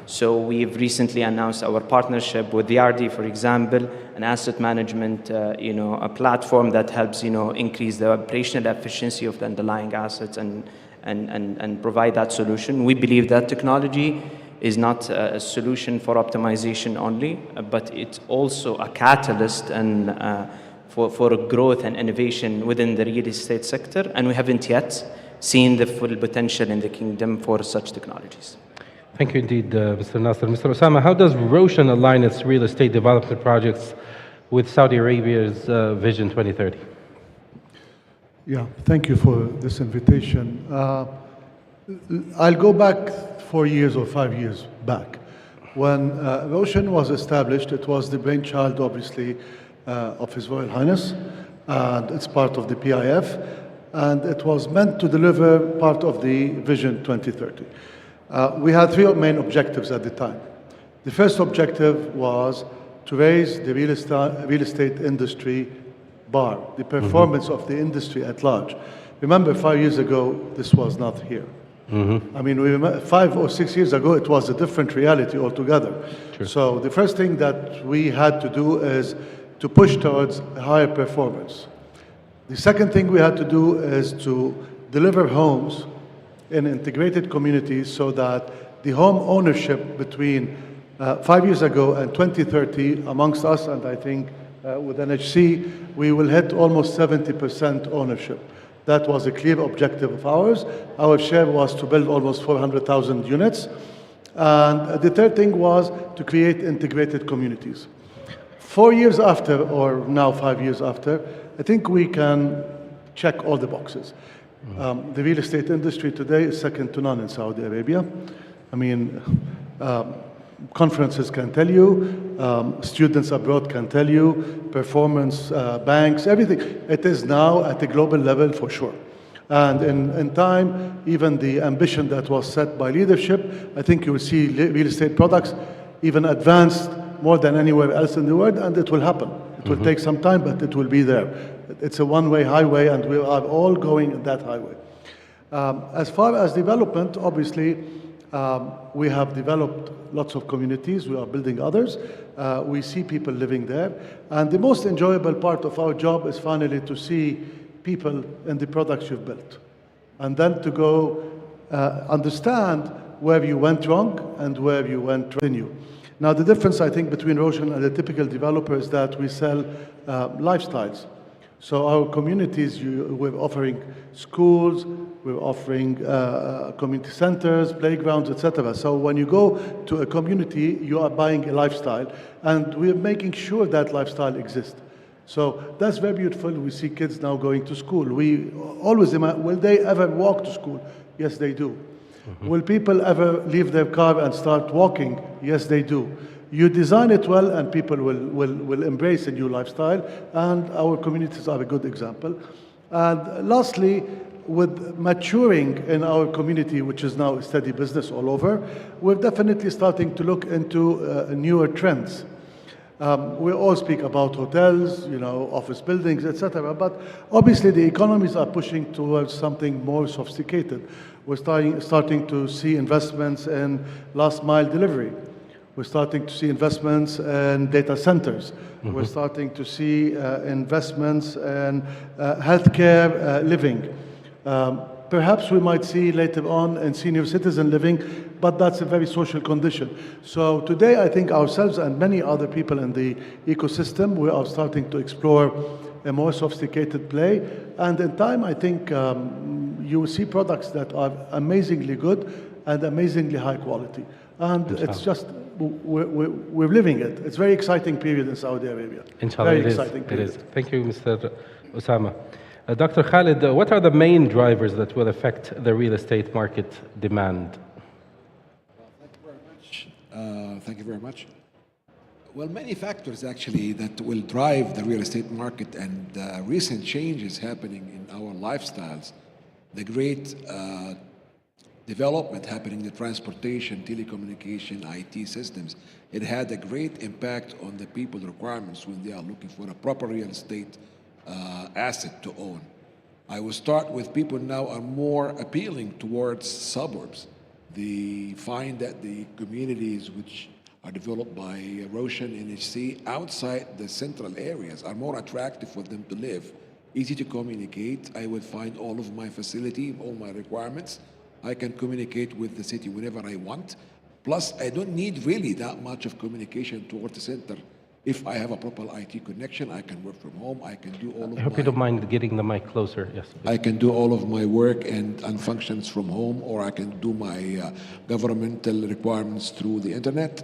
So we've recently announced our partnership with the RD, for example, an asset management a platform that helps increase the operational efficiency of the underlying assets and provide that solution. We believe that technology is not a solution for optimization only, but it's also a catalyst and for growth and innovation within the real estate sector, and we haven't yet seen the full potential in the kingdom for such technologies. Thank you indeed, Mr. Nasser. Mr. Osama, how does Roshan align its real estate development projects with Saudi Arabia's Vision 2030? Yeah, thank you for this invitation. I'll go back 4 years or 5 years back. When Roshan was established, it was the brainchild, obviously, of His Royal Highness, and it's part of the PIF, and it was meant to deliver part of the Vision 2030. We had three main objectives at the time. The first objective was to raise the real estate industry bar, the performance of the industry at large. Remember, 5 years ago, this was not here. I mean, 5 or 6 years ago, it was a different reality altogether. So the first thing that we had to do is to push towards higher performance. The second thing we had to do is to deliver homes in integrated communities so that the home ownership between 5 years ago and 2030 amongst us, and I think with NHC, we will hit almost 70% ownership. That was a clear objective of ours. Our share was to build almost 400,000 units. And the third thing was to create integrated communities. 4 years after, or now 5 years after, I think we can check all the boxes. The real estate industry today is second to none in Saudi Arabia. I mean, conferences can tell you, students abroad can tell you, performance, banks, everything. It is now at a global level for sure. And in time, even the ambition that was set by leadership, I think you will see real estate products even advanced more than anywhere else in the world, and it will happen. It will take some time, but it will be there. It's a one-way highway, and we are all going in that highway. As far as development, obviously, we have developed lots of communities. We are building others. We see people living there. And the most enjoyable part of our job is finally to see people in the products you've built. And then to go understand where you went wrong and where you went right. Now, the difference, I think, between Roshan and a typical developer is that we sell lifestyles. So our communities, we're offering schools, we're offering community centers, playgrounds, etc. So when you go to a community, you are buying a lifestyle, and we're making sure that lifestyle exists. So that's very beautiful. We see kids now going to school. We always imagine, will they ever walk to school? Yes, they do. Will people ever leave their car and start walking? Yes, they do. You design it well, and people will embrace a new lifestyle, and our communities are a good example. And lastly, with maturing in our community, which is now a steady business all over, we're definitely starting to look into newer trends. We all speak about hotels, office buildings, etc. But obviously, the economies are pushing towards something more sophisticated. We're starting to see investments in last mile delivery. We're starting to see investments in data centers. We're starting to see investments in healthcare living. Perhaps we might see later on in senior citizen living, but that's a very social condition. So today, I think ourselves and many other people in the ecosystem, we are starting to explore a more sophisticated play. And in time, I think you will see products that are amazingly good and amazingly high quality. And it's just, we're living it. It's a very exciting period in Saudi Arabia. Inshallah, Very it is. exciting period. It is. Thank you, Mr. Osama. Dr. Khalid, what are the main drivers that will affect the real estate market demand? Thank you very much. Well, many factors actually that will drive the real estate market, and recent changes happening in our lifestyles, the great development happening in the transportation, telecommunication, IT systems, it had a great impact on the people requirements when they are looking for a proper real estate asset to own. I will start with people now are more appealing towards suburbs. They find that the communities which are developed by Roshan NHC outside the central areas are more attractive for them to live, easy to communicate. I will find all of my facility, all my requirements. I can communicate with the city whenever I want. Plus, I don't need really that much of communication towards the center. If I have a proper IT connection, I can work from home. I can do all of I hope you don't mind getting the mic closer. Yes, please. I can do all of my work and functions from home, or I can do my governmental requirements through the internet.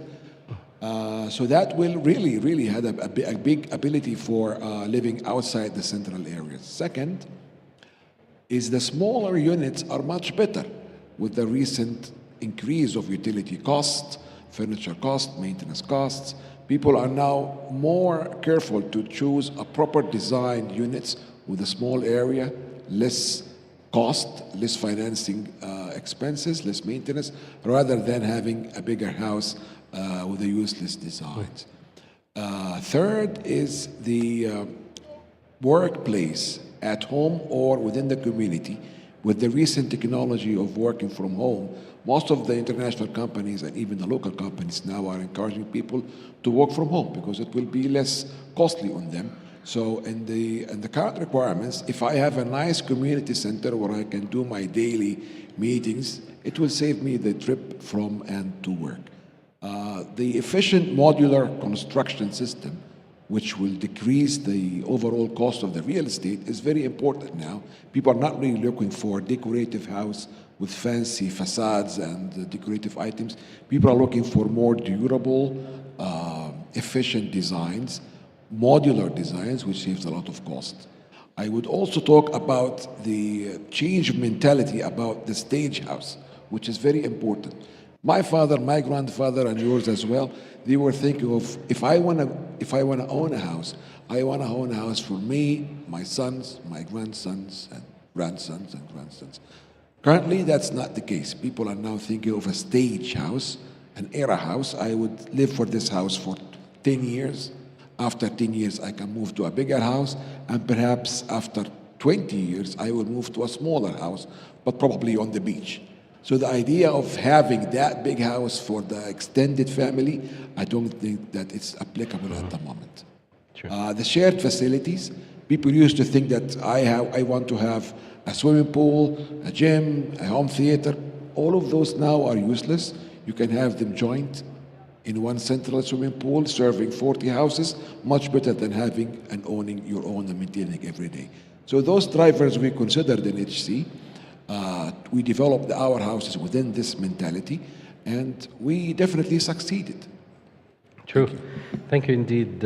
So that will really have a big ability for living outside the central areas. Second, is the smaller units are much better with the recent increase of utility costs, furniture costs, maintenance costs. People are now more careful to choose a proper designed units with a small area, less cost, less financing expenses, less maintenance, rather than having a bigger house with a useless designs. Third is the workplace at home or within the community. With the recent technology of working from home, most of the international companies and even the local companies now are encouraging people to work from home because it will be less costly on them. So in the current requirements, if I have a nice community center where I can do my daily meetings, it will save me the trip from and to work. The efficient modular construction system, which will decrease the overall cost of the real estate, is very important now. People are not really looking for a decorative house with fancy facades and decorative items. People are looking for more durable, efficient designs, modular designs, which saves a lot of cost. I would also talk about the change of mentality about the stage house, which is very important. My father, my grandfather, and yours as well, they were thinking of, if I want to own a house, I want to own a house for me, my sons, my grandsons, and grandsons. Currently, that's not the case. People are now thinking of a stage house, an era house. I would live for this house for 10 years. After 10 years, I can move to a bigger house, and perhaps after 20 years, I will move to a smaller house, but probably on the beach. So the idea of having that big house for the extended family, I don't think that it's applicable at the moment. The shared facilities, people used to think that I want to have a swimming pool, a gym, a home theater. All of those now are useless. You can have them joint in one central swimming pool, serving 40 houses, much better than having and owning your own and maintaining every day. So those drivers we considered in HC. We developed our houses within this mentality, and we definitely succeeded. True. Thank you indeed.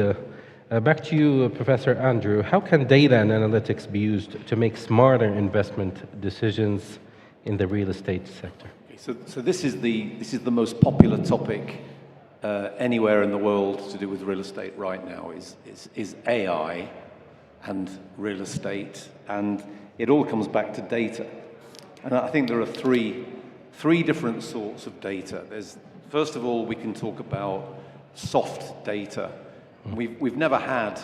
Back to you, Professor Andrew. How can data and analytics be used to make smarter investment decisions in the real estate sector? So this is the most popular topic anywhere in the world to do with real estate right now is AI and real estate, and it all comes back to data. And I think there are three different sorts of data. First of all, we can talk about soft data. We've never had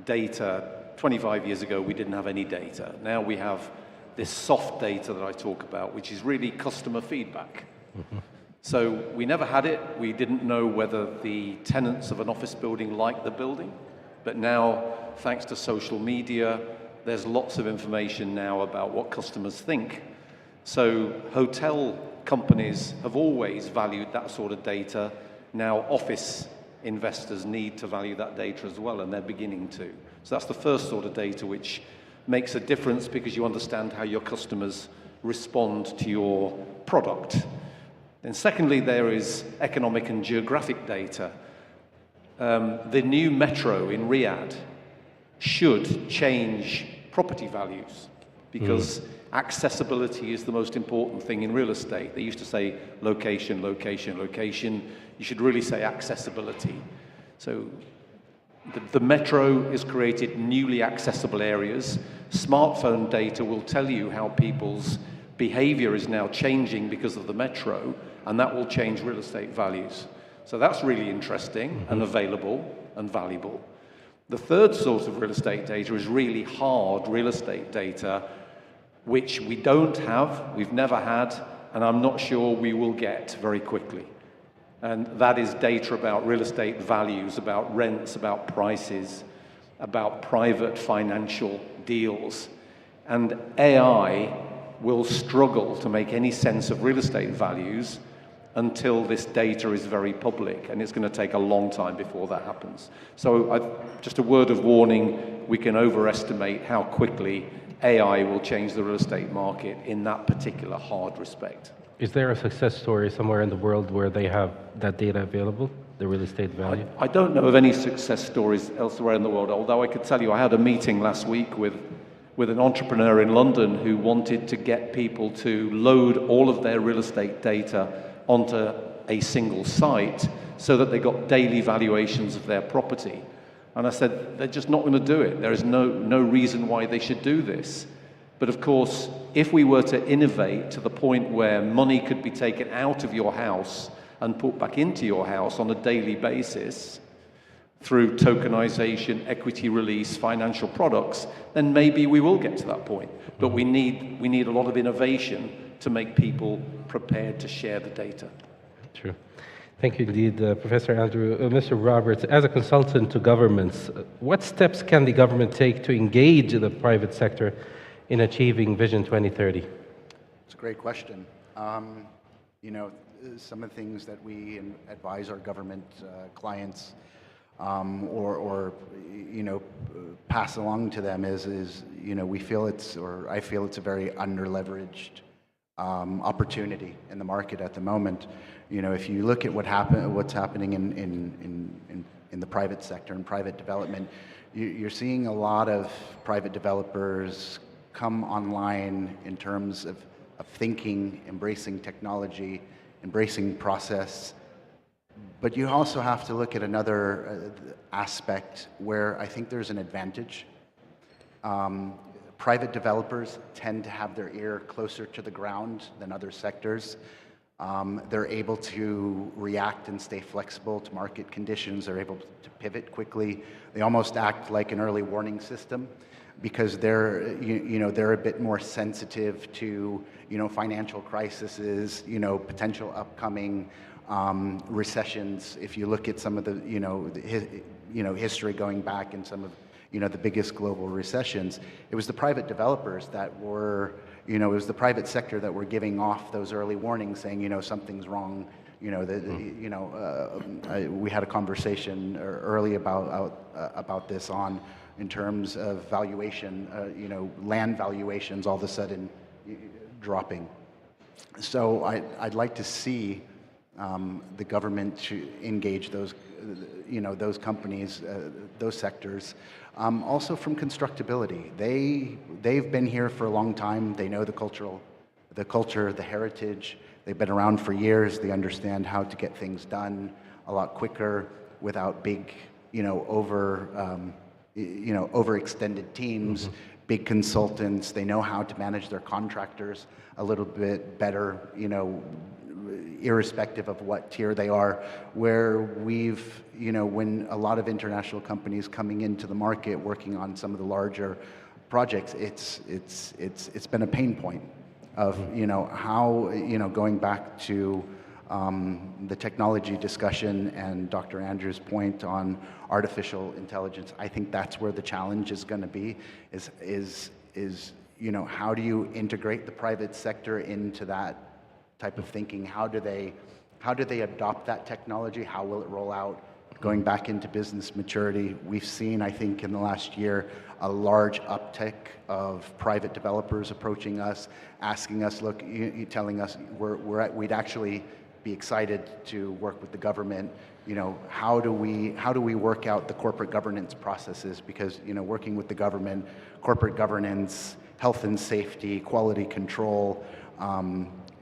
data. 25 years ago, we didn't have any data. Now we have this soft data that I talk about, which is really customer feedback. So we never had it. We didn't know whether the tenants of an office building liked the building. But now, thanks to social media, there's lots of information now about what customers think. So hotel companies have always valued that sort of data. Now office investors need to value that data as well, and they're beginning to. So that's the first sort of data which makes a difference because you understand how your customers respond to your product. Then secondly, there is economic and geographic data. The new metro in Riyadh should change property values because accessibility is the most important thing in real estate. They used to say location, location, location. You should really say accessibility. So the metro has created newly accessible areas. Smartphone data will tell you how people's behavior is now changing because of the metro, and that will change real estate values. So that's really interesting and available and valuable. The third source of real estate data is really hard real estate data, which we don't have, we've never had, and I'm not sure we will get very quickly. And that is data about real estate values, about rents, about prices, about private financial deals. And AI will struggle to make any sense of real estate values until this data is very public, and it's going to take a long time before that happens. So just a word of warning, we can overestimate how quickly AI will change the real estate market in that particular hard respect. Is there a success story somewhere in the world where they have that data available, the real estate value? I don't know of any success stories elsewhere in the world, although I could tell you I had a meeting last week with an entrepreneur in London who wanted to get people to load all of their real estate data onto a single site so that they got daily valuations of their property. And I said, they're just not going to do it. There is no reason why they should do this. But of course, if we were to innovate to the point where money could be taken out of your house and put back into your house on a daily basis through tokenization, equity release, financial products, then maybe we will get to that point. But we need a lot of innovation to make people prepared to share the data. True. Thank you indeed, Professor Andrew. Mr. Roberts, as a consultant to governments, what steps can the government take to engage the private sector in achieving Vision 2030? It's a great question. You know, some of the things that we advise our government clients or you know, pass along to them is you know, we feel I feel it's a very underleveraged opportunity in the market at the moment. You know, if you look at what's happening in the private sector and private development, you're seeing a lot of private developers come online in terms of thinking, embracing technology, embracing process. But you also have to look at another aspect where I think there's an advantage. Private developers tend to have their ear closer to the ground than other sectors. They're able to react and stay flexible to market conditions. They're able to pivot quickly. They almost act like an early warning system because they're, you know, they're a bit more sensitive to, you know, financial crises, you know, potential upcoming recessions. If you look at some of the, you know, history going back in some of, you know, the biggest global recessions, it was the private developers that were, you know, it was the private sector that were giving off those early warnings saying, you know, something's wrong. You know, you know, we had a conversation early about this in terms of valuation, you know, land valuations all of a sudden dropping. So I'd like to see the government to engage those, you know, those companies, those sectors. Also from constructability. They've been here for a long time. They know the culture, the heritage. They've been around for years. They understand how to get things done a lot quicker without big, you know, overextended teams, big consultants. They know how to manage their contractors a little bit better, you know, irrespective of what tier they are, where we've, you know, when a lot of international companies coming into the market working on some of the larger projects, it's been a pain point of, you know, how, you know, going back to the technology discussion and Dr. Andrew's point on artificial intelligence. I think that's where the challenge is going to be, is you know, how do you integrate the private sector into that type of thinking? How do they adopt that technology? How will it roll out? going back into business maturity. We've seen, I think, in the last year, a large uptick of private developers approaching us, asking us, look, telling us we'd actually be excited to work with the government. You know, how do we work out the corporate governance processes? Because, you know, working with the government, corporate governance, health and safety, quality control,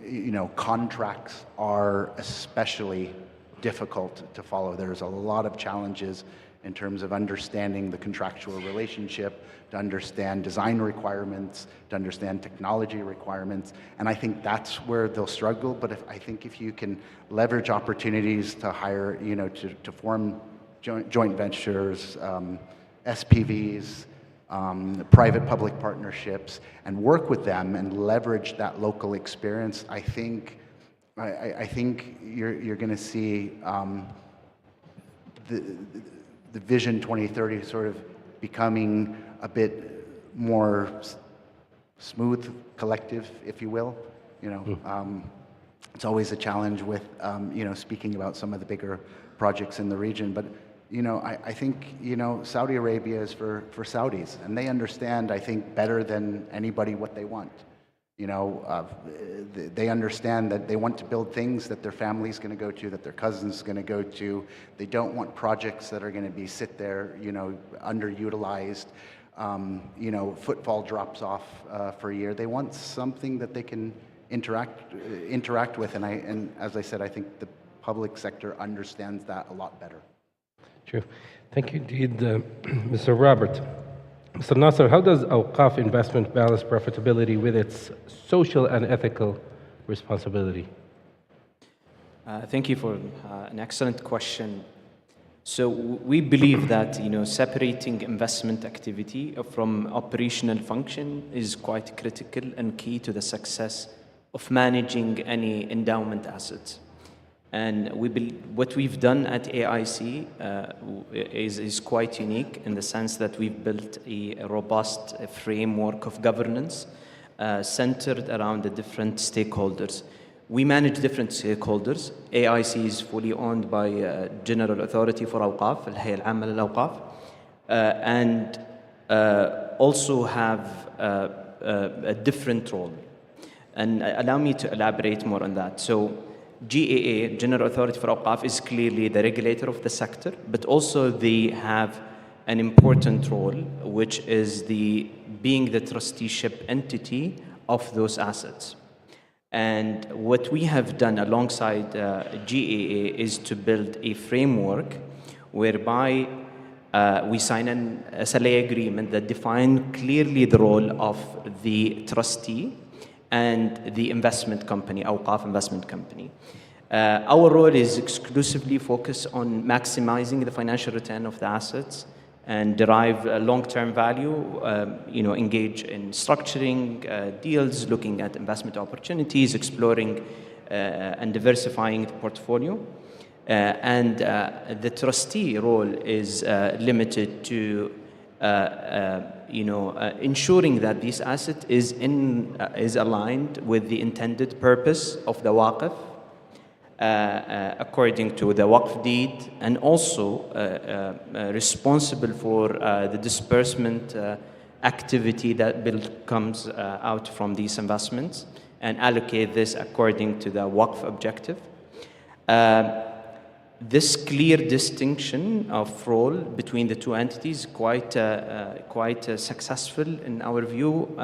you know, contracts are especially difficult to follow. There's a lot of challenges in terms of understanding the contractual relationship, to understand design requirements, to understand technology requirements, and I think that's where they'll struggle. But I think if you can leverage opportunities to hire, you know, to form joint ventures, SPVs, private-public partnerships, and work with them and leverage that local experience, I think you're going to see the Vision 2030 sort of becoming a bit more smooth, collective, if you will. You know, it's always a challenge with you know, speaking about some of the bigger projects in the region, but you know, I think, you know, Saudi Arabia is for Saudis, and they understand, I think, better than anybody what they want. You know, they understand that they want to build things that their family's going to go to, that their cousin's going to go to. They don't want projects that are going to be sit there, you know, underutilized. You know, footfall drops off for a year. They want something that they can interact with, and as I said, I think the public sector understands that a lot better. True. Thank you indeed, Mr. Robert. Mr. Nasser, how does Awqaf investment balance profitability with its social and ethical responsibility? Thank you for an excellent question. So we believe that, you know, separating investment activity from operational function is quite critical and key to the success of managing any endowment assets. And what we've done at AIC is quite unique in the sense that we've built a robust framework of governance centered around the different stakeholders. We manage different stakeholders. AIC is fully owned by General Authority for Awqaf, Al-Hay'a Al-'Amma Lil-Awqaf, and also have a different role. And allow me to elaborate more on that. So GAA, General Authority for Awqaf, is clearly the regulator of the sector, but also they have an important role, which is being the trusteeship entity of those assets. And what we have done alongside GAA is to build a framework whereby we sign an SLA agreement that defines clearly the role of the trustee and the investment company, Awqaf Investment Company. Our role is exclusively focused on maximizing the financial return of the assets and derive long-term value, you know, engage in structuring deals, looking at investment opportunities, exploring and diversifying the portfolio. And the trustee role is limited to you know, ensuring that this asset is aligned with the intended purpose of the waqf, according to the waqf deed, and also responsible for the disbursement activity that comes out from these investments, and allocate this according to the waqf objective. This clear distinction of role between the two entities quite successful in our view,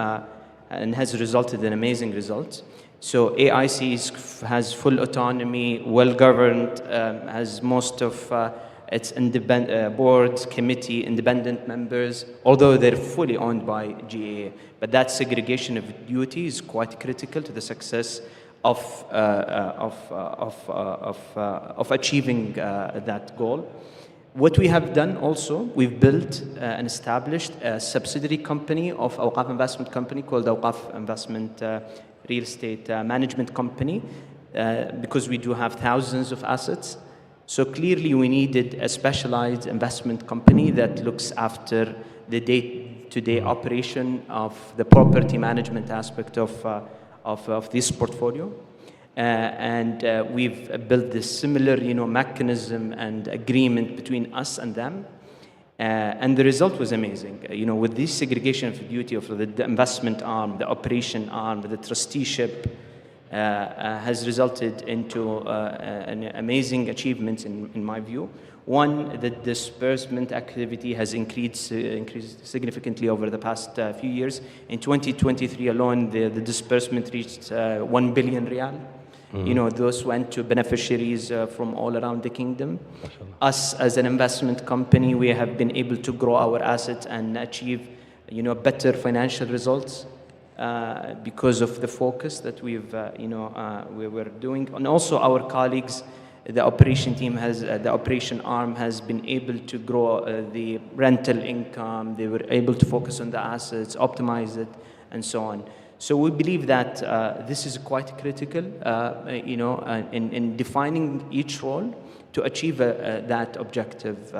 and has resulted in amazing results. So AIC has full autonomy, well governed, has most of its independent boards, committee, independent members, although they're fully owned by GAA. But that segregation of duty is quite critical to the success of achieving that goal. What we have done also, we've built and established a subsidiary company of Awqaf Investment Company called Awqaf Investment Real Estate Management Company, because we do have thousands of assets. So clearly we needed a specialized investment company that looks after the day-to-day operation of the property management aspect of this portfolio. and we've built this similar, mechanism and agreement between us and them. And the result was amazing. With this segregation of duty of the investment arm, the operation arm, the trusteeship, has resulted into an amazing achievement in my view. One, the disbursement activity has increased significantly over the past few years. In 2023 alone, the disbursement reached 1 billion riyal. Those went to beneficiaries from all around the kingdom. Us as an investment company, we have been able to grow our assets and achieve, better financial results because of the focus that we were doing. And also our colleagues, the operation team the operation arm has been able to grow the rental income. They were able to focus on the assets, optimize it, and so on. So we believe that this is quite critical, in defining each role to achieve that objective,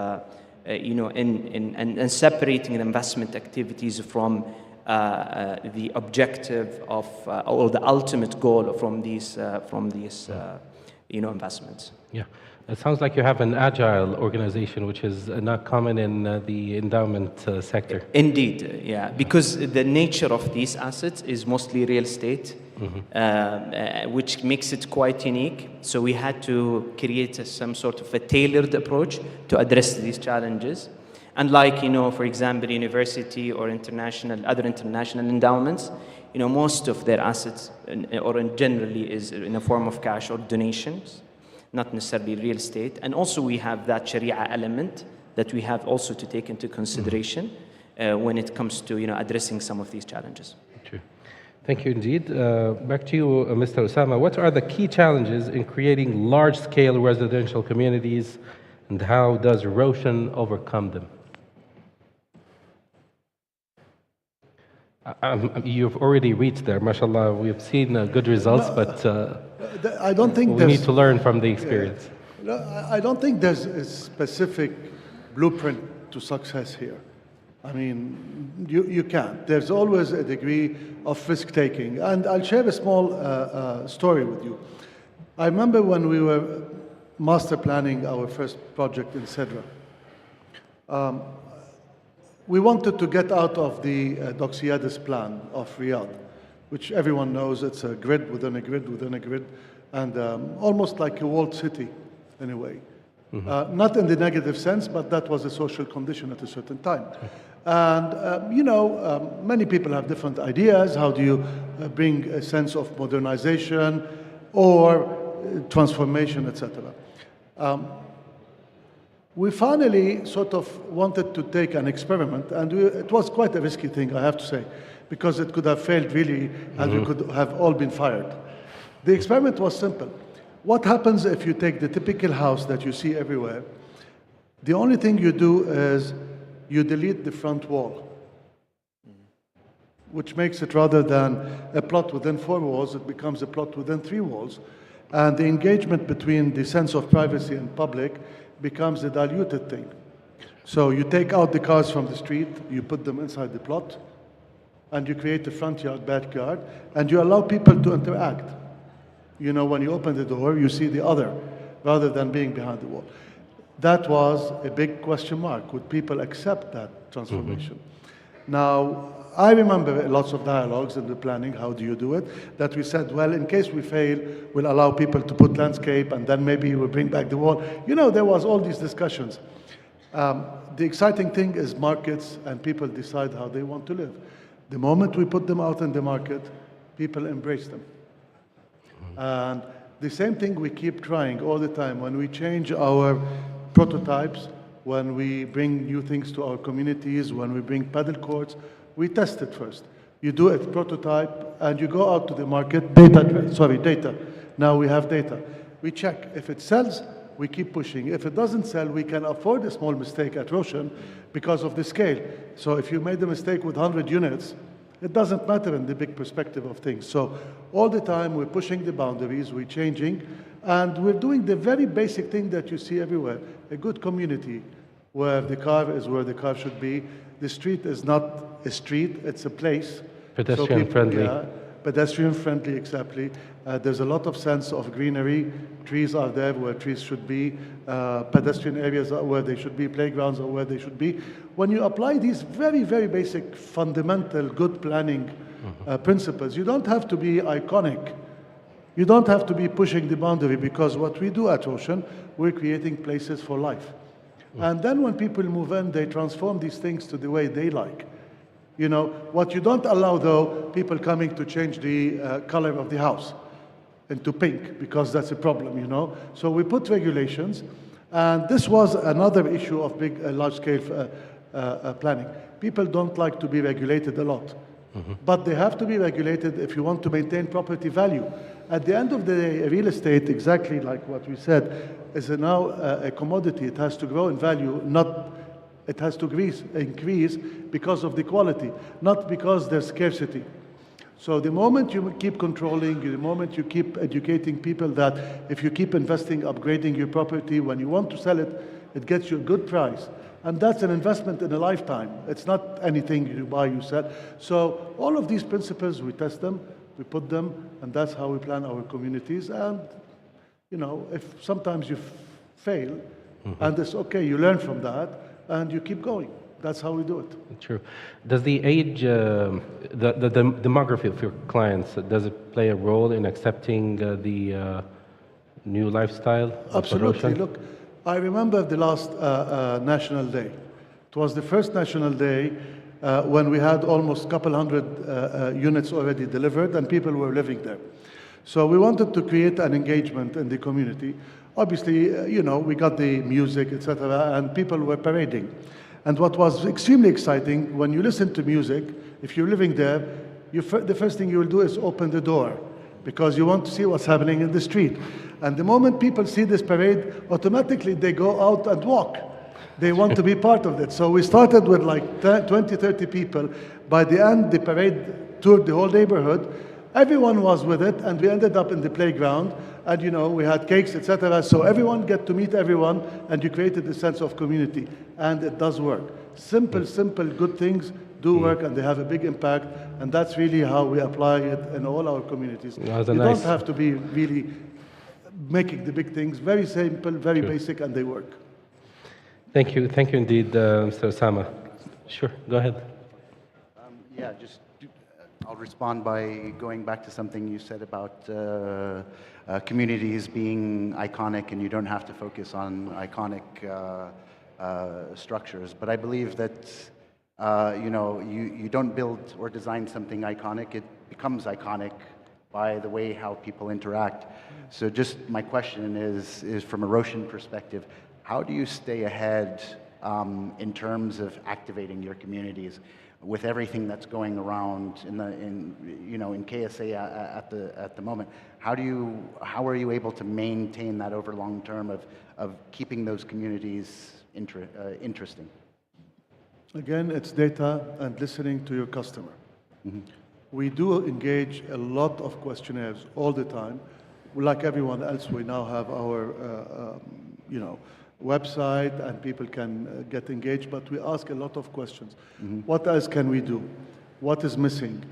and separating the investment activities from the objective of or the ultimate goal from these investments. Yeah. It sounds like you have an agile organization, which is not common in the endowment sector. Indeed, yeah, because the nature of these assets is mostly real estate, which makes it quite unique. So we had to create some sort of a tailored approach to address these challenges. Unlike, for example, university or other international endowments, most of their assets, or generally, is in a form of cash or donations, not necessarily real estate. And also we have that Sharia element that we have also to take into consideration when it comes to addressing some of these challenges. True. Thank you indeed. Back to you, Mr. Osama. What are the key challenges in creating large-scale residential communities, and how does Roshan overcome them? You've already reached there, mashallah. We've seen good results, but I don't think we need to learn from the experience. I don't think there's a specific blueprint to success here. I mean, you can't. There's always a degree of risk-taking. And I'll share a small story with you. I remember when we were master planning our first project in Sedra. We wanted to get out of the Doxiadis plan of Riyadh, which everyone knows it's a grid within a grid within a grid, and almost like a walled city in a way. Not in the negative sense, but that was a social condition at a certain time. And, many people have different ideas. How do you bring a sense of modernization or transformation, etc.? We finally sort of wanted to take an experiment, and it was quite a risky thing, I have to say, because it could have failed really, and we could have all been fired. The experiment was simple. What happens if you take the typical house that you see everywhere? The only thing you do is you delete the front wall, which makes it, rather than a plot within 4 walls, it becomes a plot within 3 walls. And the engagement between the sense of privacy and public becomes a diluted thing. So you take out the cars from the street, you put them inside the plot, and you create a front yard, backyard, and you allow people to interact. When you open the door, you see the other, rather than being behind the wall. That was a big question mark. Would people accept that transformation? Now, I remember lots of dialogues in the planning, how do you do it, that we said, well, in case we fail, we'll allow people to put landscape, and then maybe we'll bring back the wall. There was all these discussions. The exciting thing is markets, and people decide how they want to live. The moment we put them out in the market, people embrace them. And the same thing we keep trying all the time. When we change our prototypes, when we bring new things to our communities, when we bring paddle courts, we test it first. You do a prototype, and you go out to the market, data. Now we have data. We check. If it sells, we keep pushing. If it doesn't sell, we can afford a small mistake at Roshan because of the scale. So if you made a mistake with 100 units, it doesn't matter in the big perspective of things. So all the time, we're pushing the boundaries, we're changing, and we're doing the very basic thing that you see everywhere, a good community where the car is where the car should be. The street is not a street, it's a place. Pedestrian friendly. pedestrian-friendly, exactly. There's a lot of sense of greenery. Trees are there where trees should be. Pedestrian areas are where they should be. Playgrounds are where they should be. When you apply these very, very basic, fundamental, good planning principles, you don't have to be iconic. You don't have to be pushing the boundary, because what we do at Ocean, we're creating places for life. And then when people move in, they transform these things to the way they like. You know, what you don't allow, though, people coming to change the color of the house into pink, because that's a problem, you know. So we put regulations, and this was another issue of big, large-scale planning. People don't like to be regulated a lot. But they have to be regulated if you want to maintain property value. At the end of the day, real estate, exactly like what we said, is now a commodity. It has to grow in value, it has to increase because of the quality, not because there's scarcity. So the moment you keep controlling, the moment you keep educating people that if you keep investing, upgrading your property, when you want to sell it, it gets you a good price. And that's an investment in a lifetime. It's not anything you buy, you sell. So all of these principles, we test them, we put them, and that's how we plan our communities. And, you know, if sometimes you fail, and it's okay, you learn from that, and you keep going. That's how we do it. True. Does the age, the demography of your clients, does it play a role in accepting the new lifestyle? Absolutely. Look, I remember the last National Day. It was the first National Day when we had almost a couple hundred units already delivered and people were living there. So we wanted to create an engagement in the community. Obviously, you know, we got the music, etc., and people were parading. And what was extremely exciting, when you listen to music, if you're living there, the first thing you will do is open the door, because you want to see what's happening in the street. And the moment people see this parade, automatically they go out and walk. They want to be part of it. So we started with like 20, 30 people. By the end, the parade toured the whole neighborhood. Everyone was with it, and we ended up in the playground. And, you know, we had cakes, etc. So everyone get to meet everyone, and you created a sense of community. And it does work. Simple, good things do work, and they have a big impact. And that's really how we apply it in all our communities. You don't have to be really making the big things. Very simple, very basic, and they work. Thank you indeed, Mr. Osama. Sure, go ahead. Yeah, just I'll respond by going back to something you said about communities being iconic, and you don't have to focus on iconic structures. But I believe that you know, you don't build or design something iconic; it becomes iconic by the way how people interact. So just my question is from a Roshan perspective, how do you stay ahead in terms of activating your communities with everything that's going around in KSA at the moment? How are you able to maintain that over long term of keeping those communities interesting? Again, it's data and listening to your customer. We do engage a lot of questionnaires all the time. Like everyone else, we now have our website, and people can get engaged, but we ask a lot of questions. What else can we do? What is missing?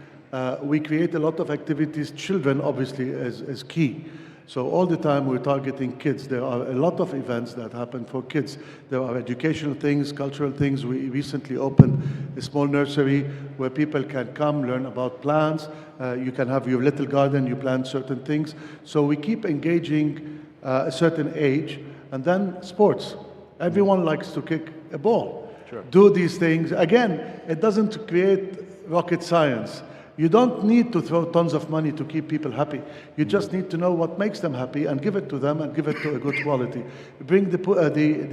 We create a lot of activities. Children, obviously, is key. So all the time we're targeting kids. There are a lot of events that happen for kids. There are educational things, cultural things. We recently opened a small nursery where people can come, learn about plants. You can have your little garden, you plant certain things. So we keep engaging a certain age. And then sports. Everyone likes to kick a ball. Sure. Do these things. Again, it doesn't create rocket science. You don't need to throw tons of money to keep people happy. You just need to know what makes them happy and give it to them, and give it to a good quality. Bring the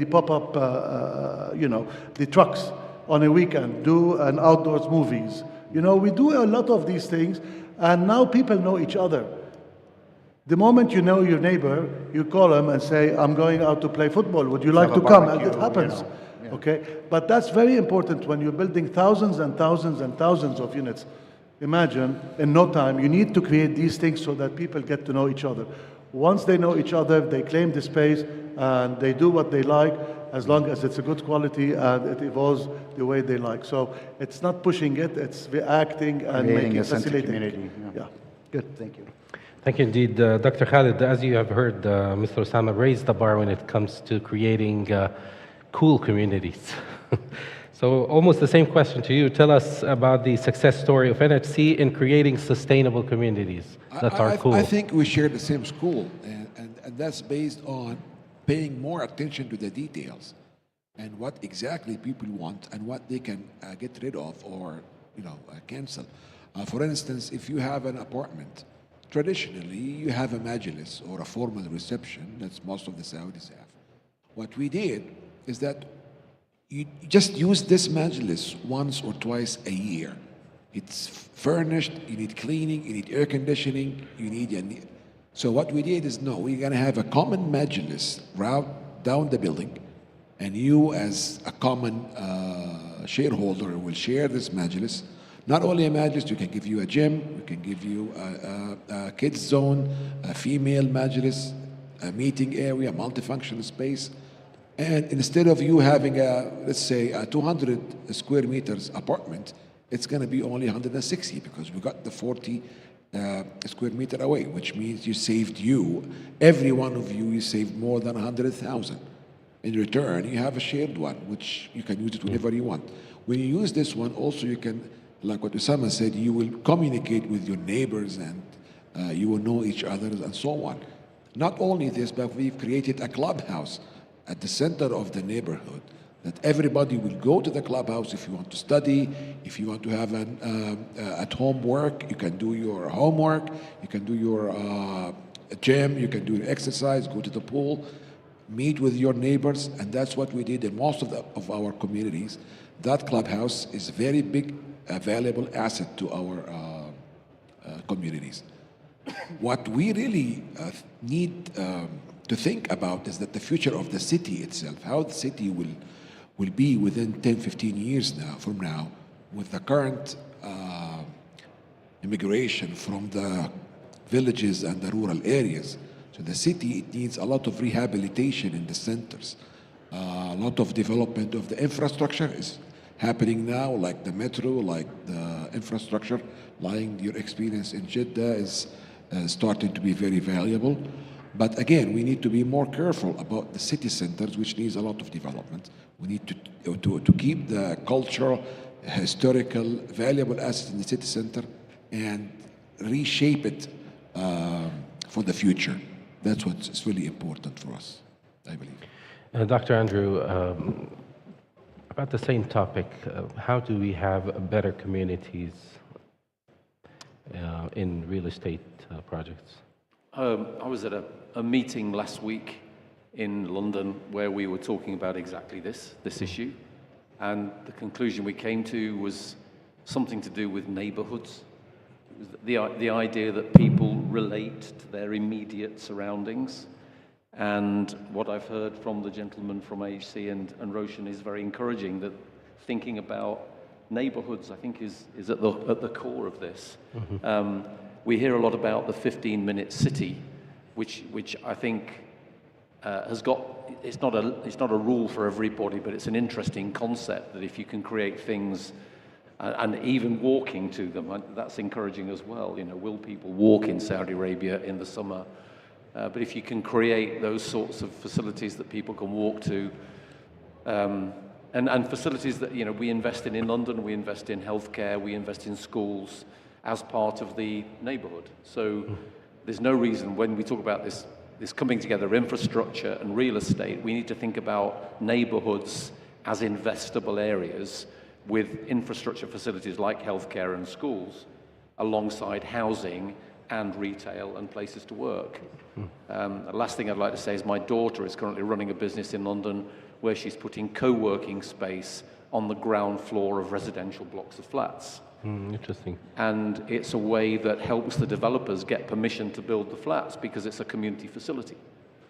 pop-up, the trucks on a weekend. Do an outdoors movies. You know, we do a lot of these things, and now people know each other. The moment you know your neighbor, you call them and say, I'm going out to play football. Would you like to come? And it happens. Okay? But that's very important when you're building thousands and thousands and thousands of units. Imagine, in no time, you need to create these things so that people get to know each other. Once they know each other, they claim the space, and they do what they like, as long as it's a good quality and it evolves the way they like. So it's not pushing it, it's reacting and making it, facilitating. Community. Yeah. Good, thank you. Thank you indeed, Dr. Khalid. As you have heard, Mr. Osama raised the bar when it comes to creating cool communities. So almost the same question to you. Tell us about the success story of NHC in creating sustainable communities that are cool. I think we share the same school, and that's based on paying more attention to the details and what exactly people want and what they can get rid of or cancel. For instance, if you have an apartment, traditionally you have a majlis or a formal reception. That's most of the Saudis have. What we did is that you just use this majlis once or twice a year. It's furnished, you need cleaning, you need air conditioning, so what we did is, no, we're gonna have a common majlis route down the building, and you as a common shareholder will share this majlis. Not only a majlis, we can give you a gym, we can give you a kids zone, a female majlis, a meeting area, multifunctional space. And instead of you having let's say a 200 square meters apartment, it's going to be only 160 because we got the 40 square meter away, which means every one of you saved more than 100,000. In return, you have a shared one, which you can use it whenever you want. When you use this one, also you can, like what Osama said, you will communicate with your neighbors and you will know each other and so on. Not only this, but we've created a clubhouse at the center of the neighborhood that everybody will go to the clubhouse if you want to study, if you want to have an at-home work, you can do your homework, you can do your gym, you can do your exercise, go to the pool, meet with your neighbors, and that's what we did in most of our communities. That clubhouse is a very big, valuable asset to our communities. What we really need to think about is that the future of the city itself, how the city will be within 10, 15 years from now, with the current immigration from the villages and the rural areas. So the city, it needs a lot of rehabilitation in the centers. A lot of development of the infrastructure is happening now, like the metro, like the infrastructure, like your experience in Jeddah is starting to be very valuable. But again, we need to be more careful about the city centers, which needs a lot of development. We need to keep the cultural, historical, valuable assets in the city center and reshape it for the future. That's what's really important for us, I believe. Dr. Andrew, about the same topic, how do we have better communities in real estate projects? I was at a meeting last week in London where we were talking about exactly this issue, and the conclusion we came to was something to do with neighborhoods. It was the idea that people relate to their immediate surroundings, and what I've heard from the gentleman from AHC and Roshan is very encouraging, that thinking about neighborhoods, I think, is at the core of this. Mm-hmm. We hear a lot about the 15-minute city, which I think has got, it's not a rule for everybody, but it's an interesting concept that if you can create things, and even walking to them, that's encouraging as well. Will people walk in Saudi Arabia in the summer? But if you can create those sorts of facilities that people can walk to, and facilities that we invest in London, we invest in healthcare, we invest in schools as part of the neighborhood. So there's no reason when we talk about this coming together of infrastructure and real estate, we need to think about neighborhoods as investable areas with infrastructure facilities like healthcare and schools alongside housing and retail and places to work. The last thing I'd like to say is my daughter is currently running a business in London where she's putting co-working space on the ground floor of residential blocks of flats. Interesting. And it's a way that helps the developers get permission to build the flats because it's a community facility.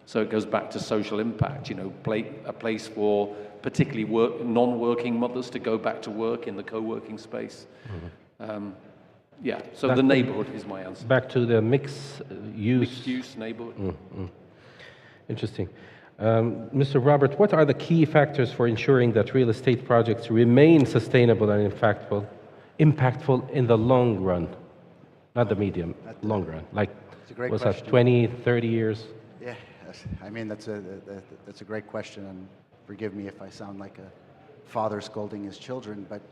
So it goes back to social impact, a place for particularly non-working mothers to go back to work in the co-working space. Mm-hmm. So the neighborhood is my answer. Back to the mixed use neighborhood. Mm-hmm. Interesting. Mr. Robert, what are the key factors for ensuring that real estate projects remain sustainable and impactful in the long run? Not the medium, long run. Like, It's a great what's question. that, 20, 30 years? Yeah, I mean, that's a great question, and forgive me if I sound like a father scolding his children, but,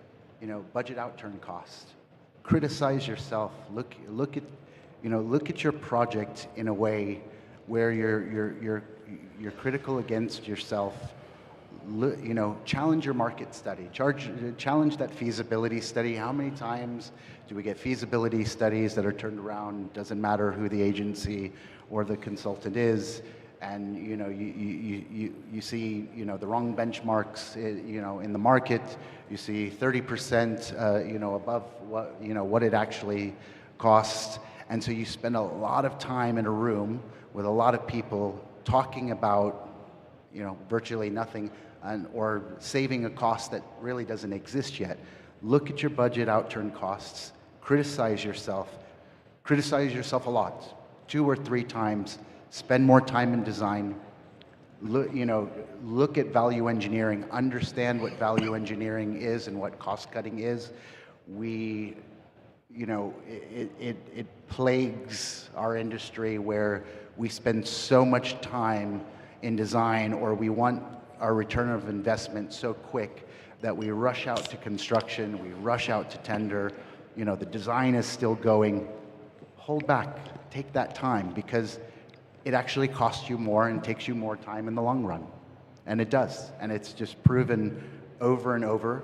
you know, budget outturn cost. Criticize yourself. Look at your project in a way where you're critical against yourself. You know, challenge your market study. Challenge that feasibility study. How many times do we get feasibility studies that are turned around? Doesn't matter who the agency or the consultant is, and you know, you see, you know, the wrong benchmarks, you know, in the market. You see 30%, you know, above what it actually costs, and so you spend a lot of time in a room with a lot of people talking about, you know, virtually nothing, or saving a cost that really doesn't exist yet. Look at your budget outturn costs. Criticize yourself a lot, 2 or 3 times. Spend more time in design. Look at value engineering. Understand what value engineering is and what cost cutting is. It plagues our industry where we spend so much time in design, or we want our return of investment so quick that we rush out to construction, we rush out to tender. You know, the design is still going. Hold back, take that time, because it actually costs you more and takes you more time in the long run. And it does, and it's just proven over and over.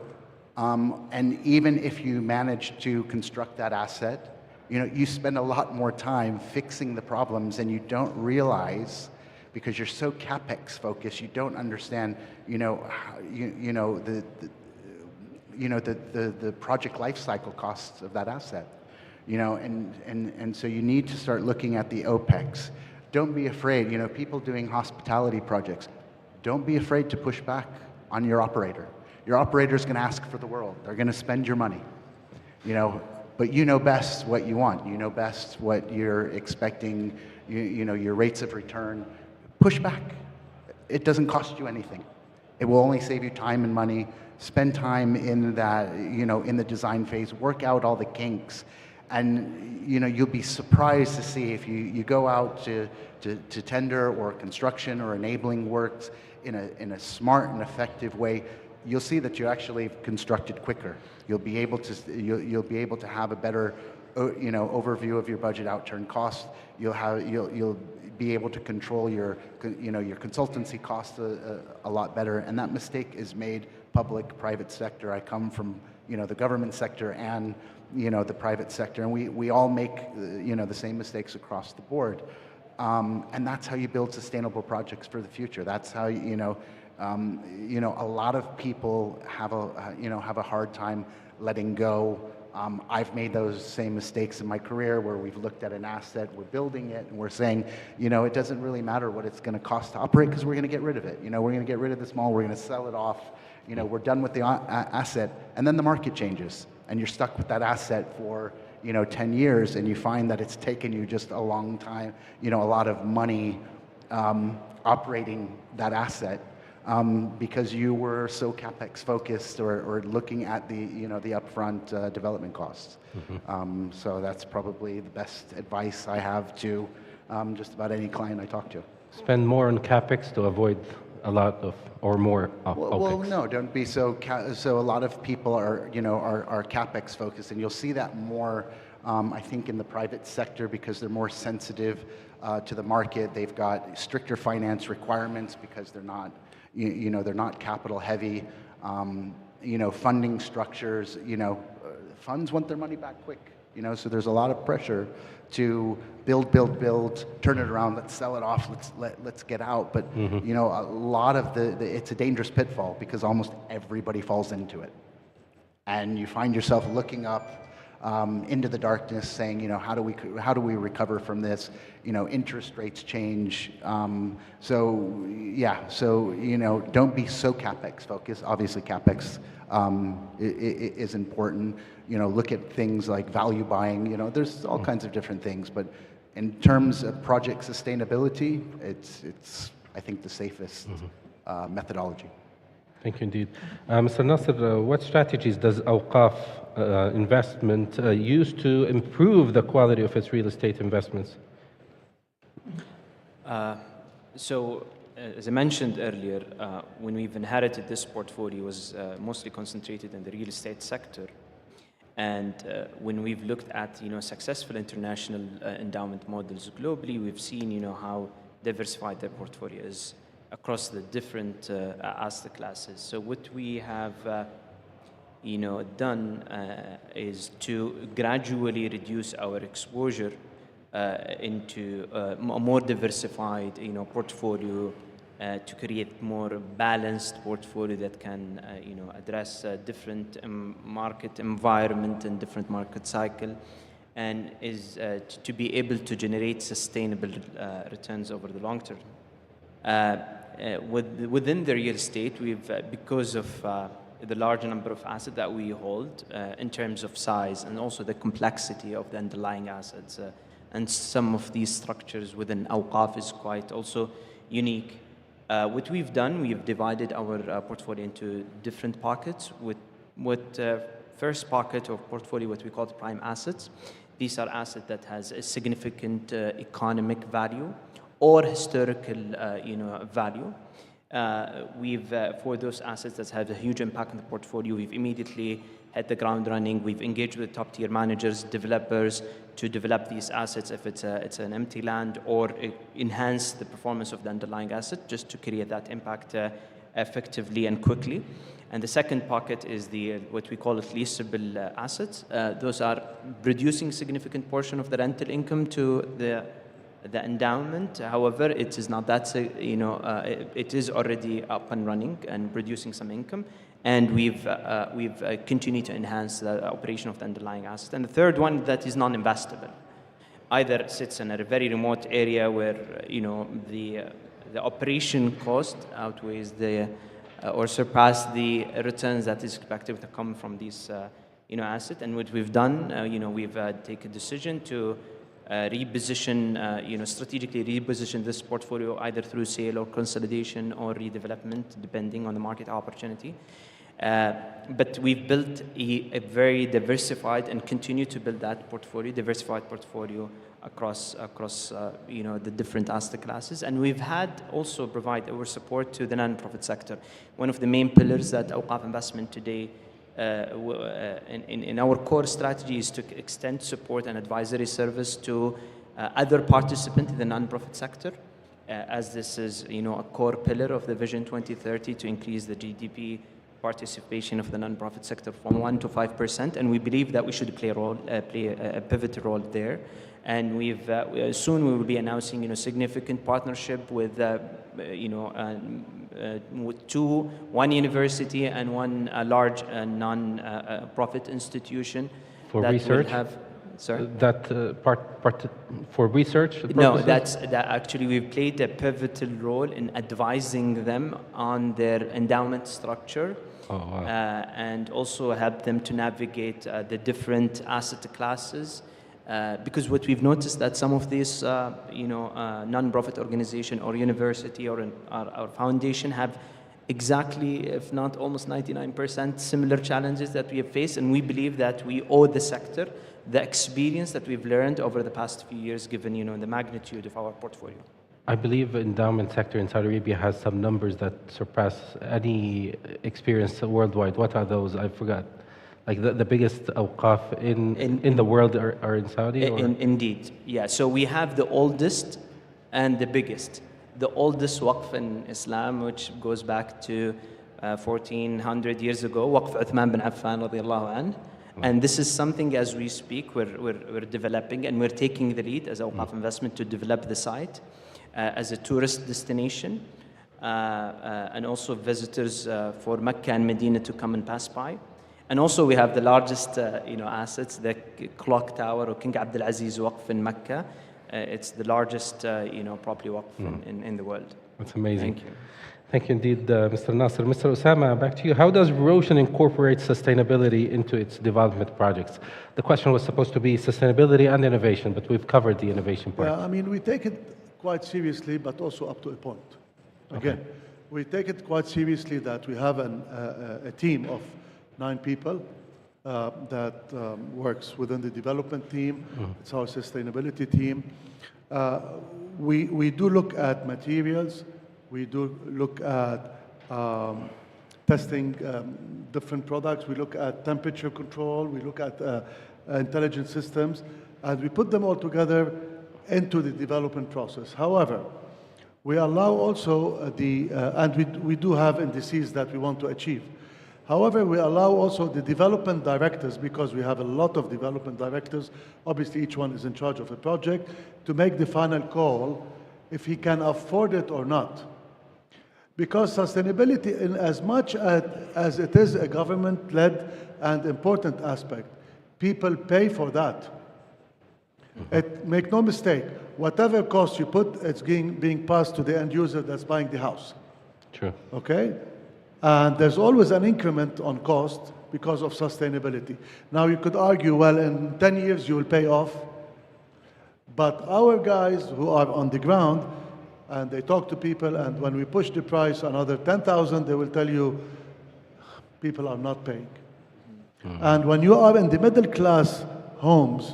And even if you manage to construct that asset, you know, you spend a lot more time fixing the problems, and you don't realize, because you're so capex focused, you don't understand, the project life cycle costs of that asset, you know, and so you need to start looking at the OPEX. Don't be afraid, you know, people doing hospitality projects, don't be afraid to push back on your operator. Your operator is going to ask for the world. They're going to spend your money, you know, but you know best what you want. You know best what you're expecting, you know, your rates of return. Push back. It doesn't cost you anything. It will only save you time and money. Spend time in that, you know, in the design phase, work out all the kinks. And, you know, you'll be surprised to see if you go out to tender or construction or enabling works in a smart and effective way, you'll see that you actually constructed quicker. You'll be able to have a better, you know, overview of your budget outturn costs. You'll be able to control your consultancy costs a lot better. And that mistake is made public, private sector. I come from, you know, the government sector and, you know, the private sector, and we all make, you know, the same mistakes across the board. And that's how you build sustainable projects for the future. That's how, a lot of people have a hard time letting go. I've made those same mistakes in my career where we've looked at an asset, we're building it, and we're saying, you know, it doesn't really matter what it's going to cost to operate because we're going to get rid of it. You know, we're going to get rid of this mall, we're going to sell it off. You know, we're done with the asset, and then the market changes, and you're stuck with that asset for, you know, 10 years, and you find that it's taken you just a long time, you know, a lot of money operating that asset. Because you were so capex focused or looking at the, you know, the upfront development costs. Mm-hmm. So that's probably the best advice I have to just about any client I talk to. Spend more on capex to avoid a lot of, or more OPEX. Well, no, don't be so. So a lot of people are, you know, are capex focused, and you'll see that more, I think, in the private sector because they're more sensitive to the market. They've got stricter finance requirements because they're not. They're not capital heavy, funding structures, funds want their money back quick, so there's a lot of pressure to build, turn it around, let's sell it off, let's get out. But, a lot of it's a dangerous pitfall because almost everybody falls into it. And you find yourself looking up into the darkness saying, how do we recover from this? Interest rates change. So don't be so CapEx focused. Obviously CapEx is important. Look at things like value buying. There's all kinds of different things, but in terms of project sustainability, it's I think the safest methodology. Thank you indeed. Mr. Nasser, what strategies does Awqaf investment used to improve the quality of its real estate investments? As I mentioned earlier, when we've inherited this portfolio, it was mostly concentrated in the real estate sector. And when we've looked at successful international endowment models globally, we've seen how diversified their portfolio is across the different asset classes. So what we have done is to gradually reduce our exposure into a more diversified portfolio, to create more balanced portfolio that can address different market environment and different market cycle, and is to be able to generate sustainable returns over the long term. Within the real estate, because of the large number of assets that we hold in terms of size and also the complexity of the underlying assets, and some of these structures within Awqaf is quite also unique. What we've done, we've divided our portfolio into different pockets. With first pocket of portfolio, what we call the prime assets. These are assets that has a significant economic value or historical value. For those assets that have a huge impact on the portfolio, we've immediately hit the ground running. We've engaged with top-tier managers, developers, to develop these assets if it's an empty land, or enhance the performance of the underlying asset, just to create that impact effectively and quickly. And the second pocket is what we call leasable assets. Those are producing significant portion of the rental income to the endowment. However, it is not that, it is already up and running and producing some income. And we've continued to enhance the operation of the underlying asset. And the third one that is non-investable, either sits in a very remote area where the operation cost outweighs or surpass the returns that is expected to come from these asset. And what we've done, we've taken a decision to reposition, strategically reposition this portfolio either through sale or consolidation or redevelopment, depending on the market opportunity. But we've built a very diversified and continue to build that portfolio, diversified portfolio across the different asset classes. And we've had also provide our support to the non-profit sector. One of the main pillars that Awqaf Investment today in our core strategy is to extend support and advisory service to other participants in the non-profit sector, as this is a core pillar of the Vision 2030 to increase the GDP participation of the non-profit sector from 1% to 5%, and we believe that we should play a pivotal role there. And soon we will be announcing significant partnership with one university and one large non-profit institution for that research. Will have, sorry? That part for research? No, that actually we've played a pivotal role in advising them on their endowment structure. Oh, wow. And also help them to navigate the different asset classes. Because what we've noticed that some of these, non-profit organization or university or foundation have exactly, if not almost 99% similar challenges that we have faced. And we believe that we owe the sector the experience that we've learned over the past few years, given, the magnitude of our portfolio. I believe the endowment sector in Saudi Arabia has some numbers that surpass any experience worldwide. What are those? I forgot. Like the biggest awqaf in the world are in Saudi? Indeed, yeah. So we have the oldest and the biggest. The oldest waqf in Islam, which goes back to 1400 years ago, Waqf Uthman bin Affan radiallahu anh. And this is something, as we speak, we're developing, and we're taking the lead as Awqaf Investment to develop the site as a tourist destination, and also visitors for Mecca and Medina to come and pass by. And also we have the largest assets, the clock tower of King Abdulaziz Waqf in Mecca. It's the largest property waqf in the world. That's amazing. Thank you. Thank you indeed, Mr. Nasser. Mr. Osama, back to you. How does Roshan incorporate sustainability into its development projects? The question was supposed to be sustainability and innovation, but we've covered the innovation part. Yeah, I mean, we take it quite seriously, but also up to a point. Again, we take it quite seriously that we have a team of 9 people that works within the development team. It's our sustainability team. We do look at materials. We do look at testing different products. We look at temperature control. We look at intelligent systems. And we put them all together into the development process. However, we allow also and we do have indices that we want to achieve. However, we allow also the development directors, because we have a lot of development directors, obviously each one is in charge of a project, to make the final call if he can afford it or not. Because sustainability, in as much as it is a government-led and important aspect, people pay for that. Make no mistake, whatever cost you put, it's being passed to the end user that's buying the house. True. Okay? And there's always an increment on cost because of sustainability. Now you could argue, well, in 10 years you will pay off. But our guys who are on the ground, and they talk to people, and when we push the price another 10,000, they will tell you, people are not paying. And when you are in the middle class homes,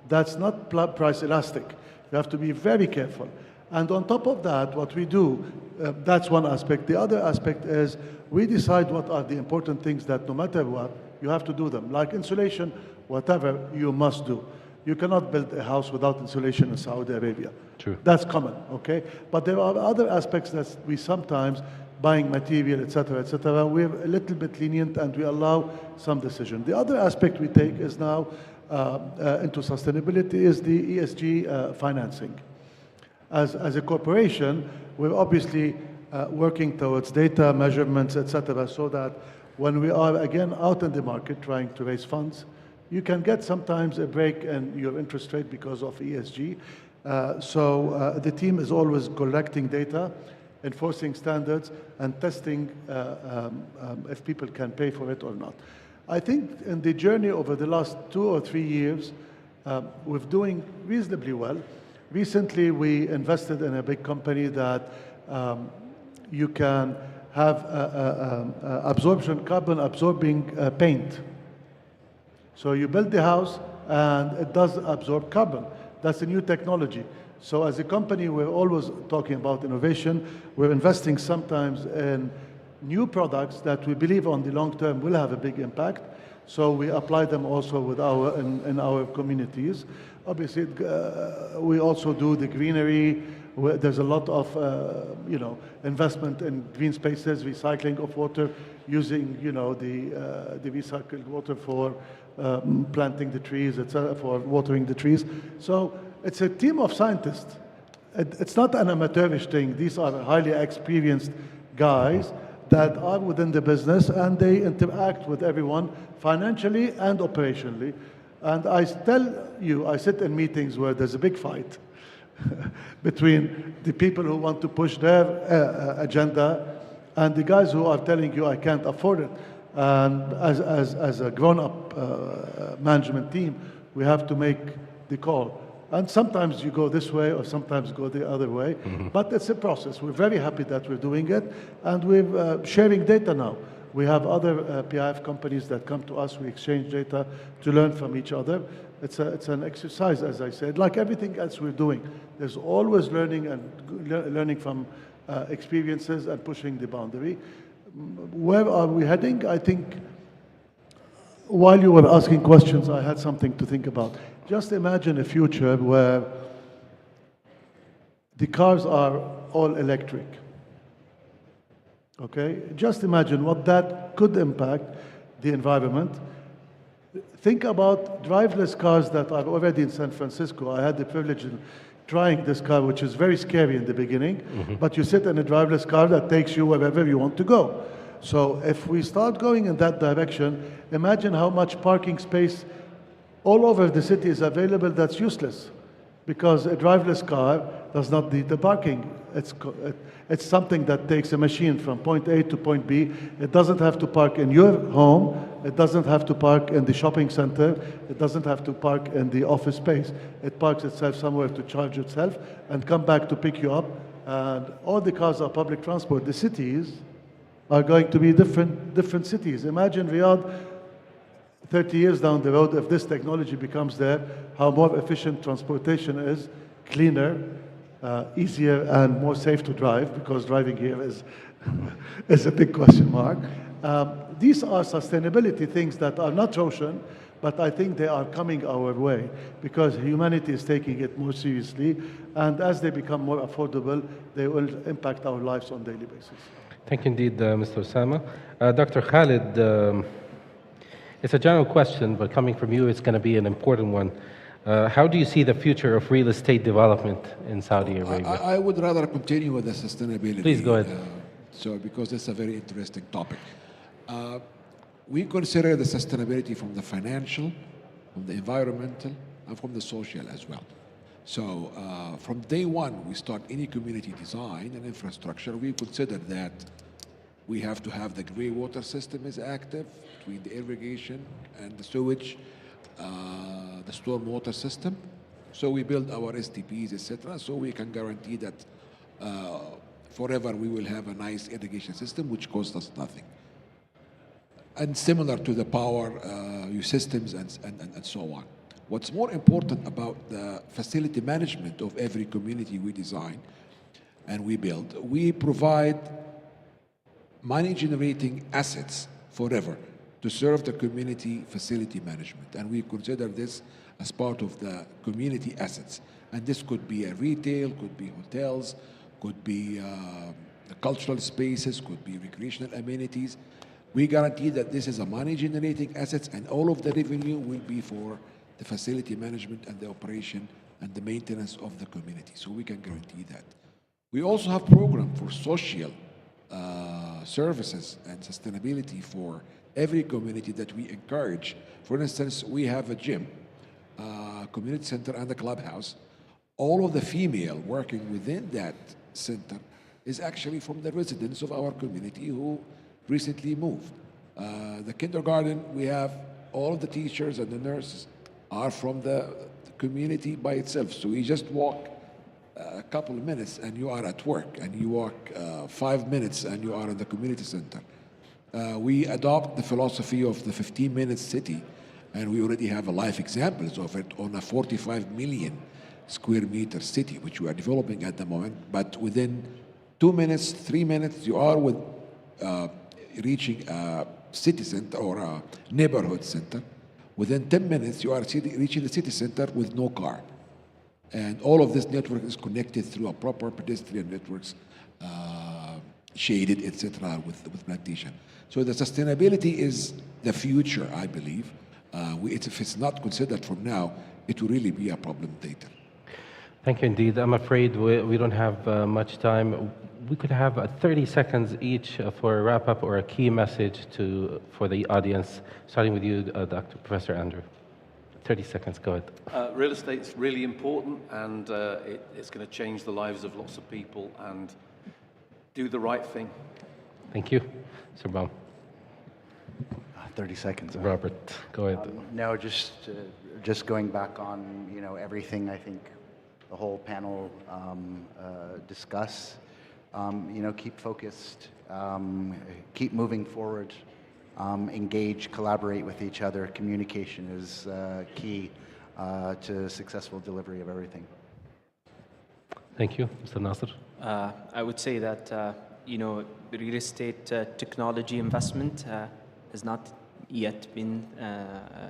that's not price elastic. You have to be very careful. And on top of that, what we do, that's one aspect. The other aspect is we decide what are the important things that no matter what, you have to do them. Like insulation, whatever, you must do. You cannot build a house without insulation in Saudi Arabia. True. That's common, okay? But there are other aspects that we sometimes, buying material, etc., we're a little bit lenient and we allow some decision. The other aspect we take is now into sustainability is the ESG financing. As a corporation, we're obviously working towards data, measurements, etc., so that when we are again out in the market trying to raise funds, you can get sometimes a break in your interest rate because of ESG. So the team is always collecting data, enforcing standards, and testing if people can pay for it or not. I think in the journey over the last 2 or 3 years, we're doing reasonably well. Recently, we invested in a big company that you can have carbon absorbing paint. So you build the house and it does absorb carbon. That's a new technology. So as a company, we're always talking about innovation. We're investing sometimes in new products that we believe on the long term will have a big impact. So we apply them also with in our communities. Obviously, we also do the greenery. There's a lot of investment in green spaces, recycling of water, using the recycled water for planting the trees, etc., for watering the trees. So it's a team of scientists. It's not an amateurish thing. These are highly experienced guys that are within the business, and they interact with everyone financially and operationally. And I tell you, I sit in meetings where there's a big fight between the people who want to push their agenda and the guys who are telling you, I can't afford it. And as a grown-up management team, we have to make the call. And sometimes you go this way or sometimes go the other way. But it's a process. We're very happy that we're doing it. And we're sharing data now. We have other PIF companies that come to us. We exchange data to learn from each other. It's an exercise, as I said, like everything else we're doing. There's always learning and learning from experiences and pushing the boundary. Where are we heading? I think while you were asking questions, I had something to think about. Just imagine a future where the cars are all electric. Okay? Just imagine what that could impact the environment. Think about driverless cars that are already in San Francisco. I had the privilege of trying this car, which is very scary in the beginning, but you sit in a driverless car that takes you wherever you want to go. So if we start going in that direction, imagine how much parking space all over the city is available that's useless, because a driverless car does not need the parking. It's something that takes a machine from point A to point B. It doesn't have to park in your home. It doesn't have to park in the shopping center. It doesn't have to park in the office space. It parks itself somewhere to charge itself and come back to pick you up. And all the cars are public transport. The cities are going to be different cities. Imagine Riyadh 30 years down the road, if this technology becomes there, how more efficient transportation is, cleaner, easier, and more safe to drive, because driving here is a big question mark. These are sustainability things that are not ocean, but I think they are coming our way because humanity is taking it more seriously, and as they become more affordable, they will impact our lives on a daily basis. Thank you indeed, Mr. Osama. Dr. Khalid, it's a general question, but coming from you, it's going to be an important one. How do you see the future of real estate development in Saudi Arabia? I would rather continue with the sustainability. Please go ahead. Because it's a very interesting topic. We consider the sustainability from the financial, from the environmental, and from the social as well. So from day one, we start any community design and infrastructure, we consider that we have to have the grey water system is active between the irrigation and the sewage, the storm water system. So we build our STPs, etc. So we can guarantee that forever we will have a nice irrigation system which costs us nothing. And similar to the power systems and so on. What's more important about the facility management of every community we design and we build, we provide money-generating assets forever to serve the community facility management. And we consider this as part of the community assets. And this could be a retail, could be hotels, could be cultural spaces, could be recreational amenities. We guarantee that this is a money-generating assets, and all of the revenue will be for the facility management and the operation and the maintenance of the community. So we can guarantee that. We also have program for social services and sustainability for every community that we encourage. For instance, we have a gym, community center, and a clubhouse. All of the female working within that center is actually from the residents of our community who recently moved. The kindergarten, we have all of the teachers and the nurses are from the community by itself. So you just walk a couple of minutes and you are at work, and you walk 5 minutes and you are in the community center. We adopt the philosophy of the 15-minute city, and we already have live examples of it on a 45 million square meter city, which we are developing at the moment. But within 2 minutes, 3 minutes, you are with reaching a city center or a neighborhood center. Within 10 minutes, you are reaching the city center with no car. And all of this network is connected through a proper pedestrian networks, shaded, etc., with plantation. So the sustainability is the future, I believe. If it's not considered from now, it will really be a problem later. Thank you indeed. I'm afraid we don't have much time. We could have 30 seconds each for a wrap-up or a key message for the audience, starting with you, Dr. Professor Andrew. 30 seconds, go ahead. Real estate's really important, and it's going to change the lives of lots of people, and do the right thing. Thank you. Sir Baum. 30 seconds. Robert, go ahead. No, just going back on everything I think the whole panel discuss. Keep focused, keep moving forward, engage, collaborate with each other. Communication is key to successful delivery of everything. Thank you. Mr. Nasser. I would say that, real estate technology investment has not yet been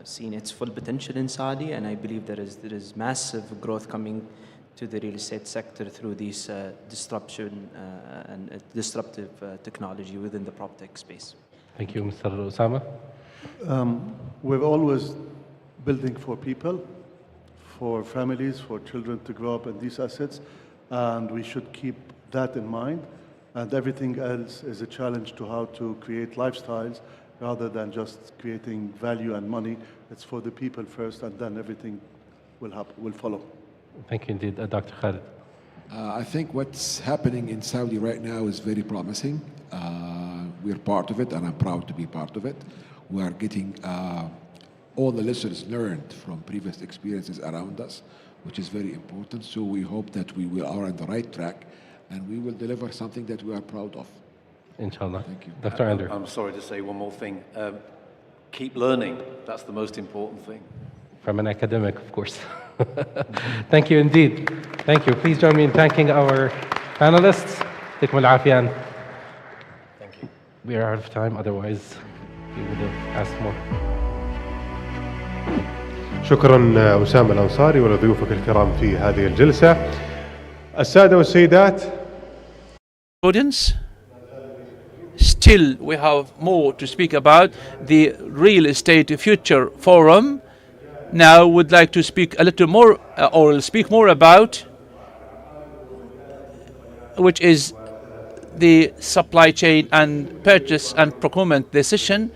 seen its full potential in Saudi, and I believe there is massive growth coming to the real estate sector through these disruption and disruptive technology within the PropTech space. Thank you, Mr. Osama. We're always building for people, for families, for children to grow up in these assets, and we should keep that in mind. And everything else is a challenge to how to create lifestyles rather than just creating value and money. It's for the people first, and then everything will follow. Thank you indeed. Dr. Khalid. I think what's happening in Saudi right now is very promising. We're part of it, and I'm proud to be part of it. We are getting all the lessons learned from previous experiences around us, which is very important. So we hope that we are on the right track, and we will deliver something that we are proud of. Inshallah. Thank you. Dr. Andrew. I'm sorry to say one more thing. keep learning. That's the most important thing. From an academic, of course. Thank you indeed. Thank you. Please join me in thanking our panelists. يعطيكم العافية. Thank you. We are out of time, otherwise we would have asked more. شكرا أسامة الأنصاري ولضيوفك الكرام في هذه الجلسة. السادة والسيدات. Audience, still we have more to speak about. The Real Estate Future Forum now would like to speak a little more, or speak more about, which is the supply chain and purchase and procurement decision.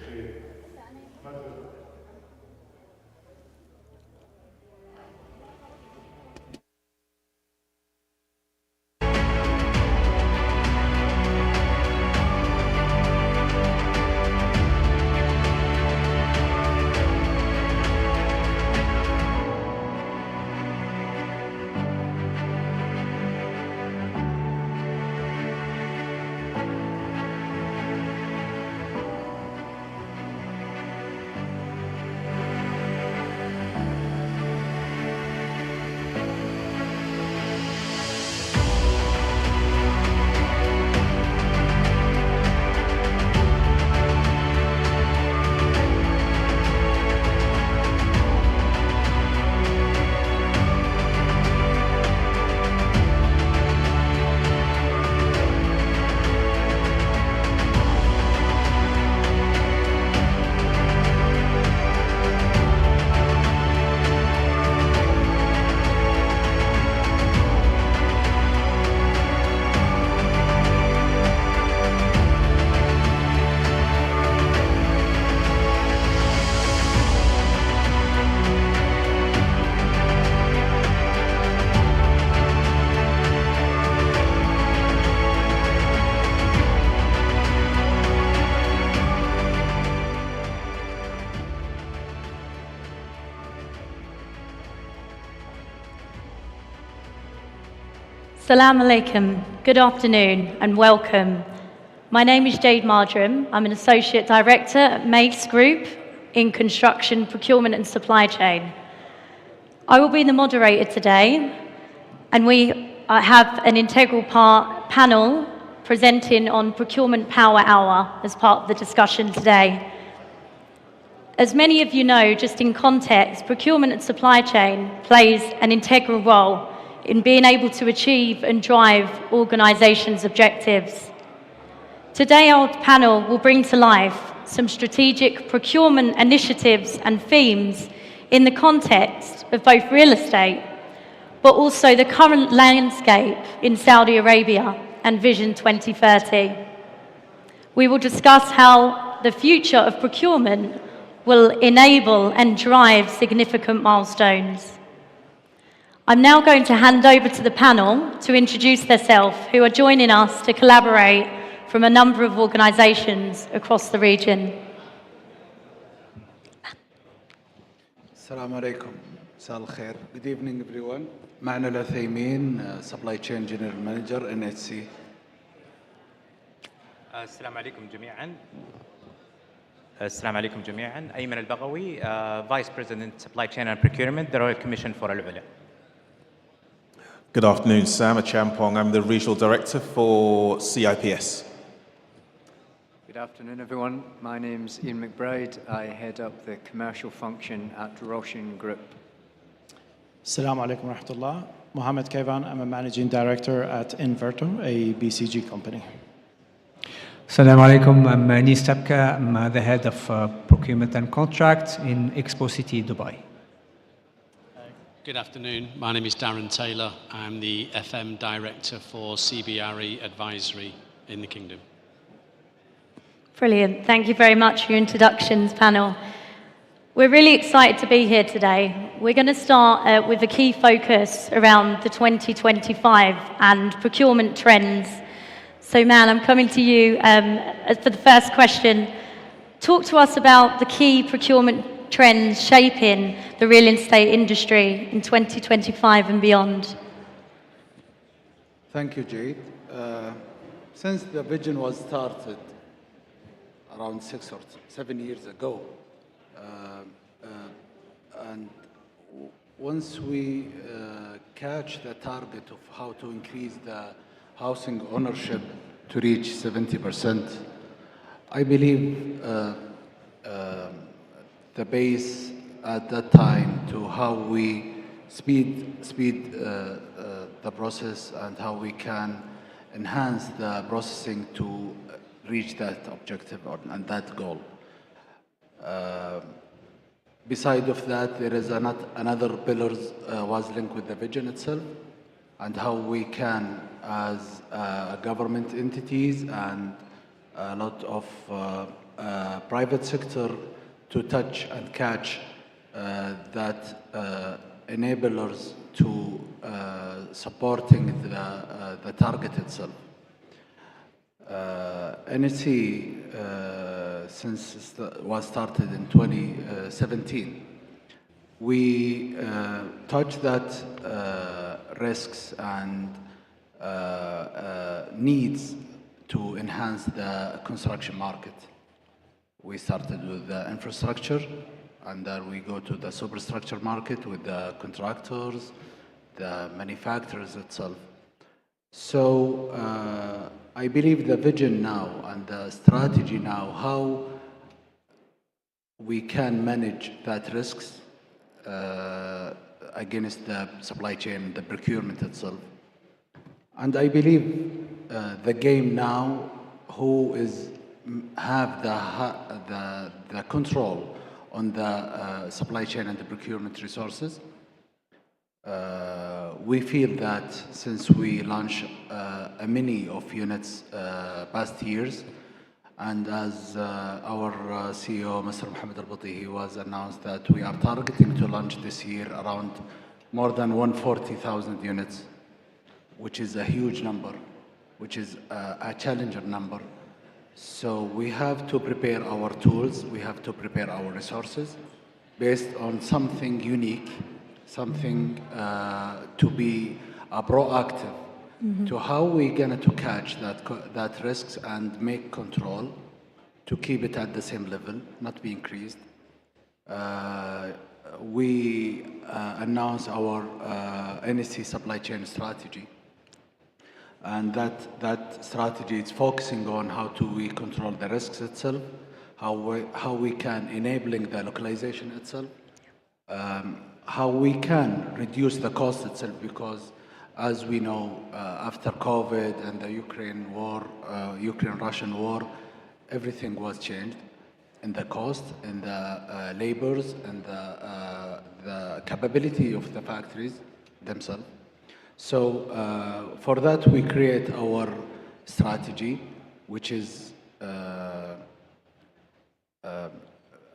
Assalamu alaikum, good afternoon and welcome. My name is Jade Marjoram. I'm an Associate Director at Mace Group in Construction, Procurement and Supply Chain. I will be the moderator today, and we have an integral panel presenting on Procurement Power Hour as part of the discussion today. As many of you know, just in context, procurement and supply chain plays an integral role in being able to achieve and drive organisations' objectives. Today, our panel will bring to life some strategic procurement initiatives and themes in the context of both real estate, but also the current landscape in Saudi Arabia and Vision 2030. We will discuss how the future of procurement will enable and drive significant milestones. I'm now going to hand over to the panel to introduce themselves, who are joining us to collaborate from a number of organisations across the region. Assalamu alaikum. Sal khair. Good evening, everyone. معنا العثيمين, Supply Chain General Manager, NHC. السلام عليكم جميعا. السلام عليكم جميعا. أيمن البغوي, Vice President Supply Chain and Procurement, the Royal Commission for Al-Ula. Good afternoon, Sam Champong. I'm the Regional Director for CIPS. Good afternoon, everyone. My name's Ian McBride. I head up the commercial function at Roshan Group. Assalamu alaikum wa rahmatullah. Mohammed Kaivan. I'm a Managing Director at Inverto, a BCG company. Assalamu alaikum. I'm Anis Tabka. I'm the head of procurement and contracts in Expo City, Dubai. Good afternoon. My name is Darren Taylor. I'm the FM Director for CBRE Advisory in the Kingdom. Brilliant. Thank you very much for your introductions, panel. We're really excited to be here today. We're going to start with a key focus around the 2025 and procurement trends. So, Man, I'm coming to you for the first question. Talk to us about the key procurement trends shaping the real estate industry in 2025 and beyond. Thank you, Jade. Since the vision was started around 6 or 7 years ago, And once we catch the target of how to increase the housing ownership to reach 70%, I believe the base at that time to how we speed the process and how we can enhance the processing to reach that objective and that goal. Beside of that, there is another pillar was linked with the vision itself and how we can, as government entities and a lot of private sector, to touch and catch that enablers to supporting the target itself. NSC, since it was started in 2017, we touch that risks and needs to enhance the construction market. We started with the infrastructure, and then we go to the superstructure market with the contractors, the manufacturers itself. So I believe the vision now and the strategy now, how we can manage that risks against the supply chain, the procurement itself. And I believe the game now, who is have the control on the supply chain and the procurement resources. We feel that since we launched a many of units past years, and as our CEO, Mr. Mohammed Al-Bati, he was announced that we are targeting to launch this year around more than 140,000 units, which is a huge number, which is a challenger number. So we have to prepare our tools, we have to prepare our resources based on something unique, something to be proactive to how we're going to catch that risks and make control to keep it at the same level, not be increased. We announced our NSC supply chain strategy. And that strategy is focusing on how do we control the risks itself, how we can enabling the localization itself, how we can reduce the cost itself, because as we know, after COVID and the Ukraine war, Ukraine-Russian war, everything was changed in the cost, in the labors, and the capability of the factories themselves. So for that, we create our strategy, which is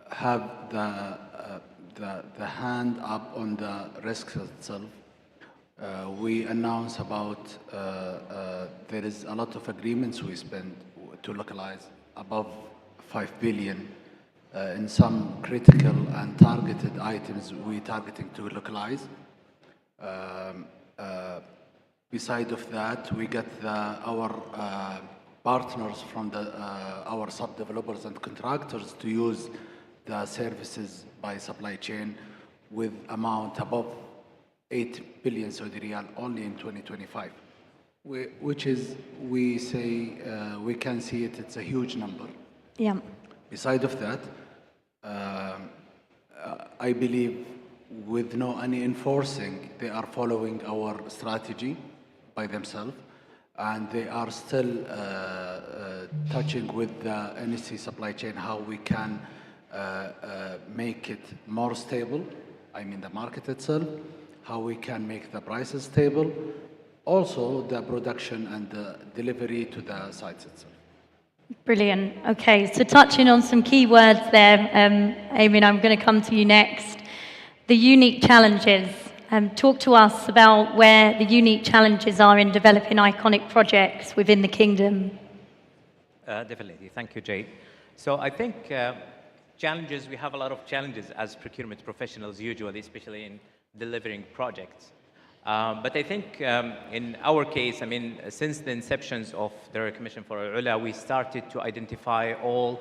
have the hand up on the risks itself. We announce about there is a lot of agreements we spend to localize above 5 billion in some critical and targeted items we targeting to localize. Beside of that, we get our partners from our sub-developers and contractors to use the services by supply chain with amount above 8 billion Saudi riyal only in 2025, which is, we say, we can see it's a huge number. Yeah. Beside of that, I believe with no any enforcing, they are following our strategy by themselves, and they are still touching with the NSC supply chain, how we can make it more stable, I mean the market itself, how we can make the prices stable, also the production and the delivery to the sites itself. Brilliant. Okay, so touching on some key words there, Eamon, I'm going to come to you next. The unique challenges. Talk to us about where the unique challenges are in developing iconic projects within the kingdom. Definitely. Thank you, Jade. So I think challenges, we have a lot of challenges as procurement professionals usually, especially in delivering projects. But I think in our case, I mean, since the inceptions of the Royal Commission for Al-Ula, we started to identify all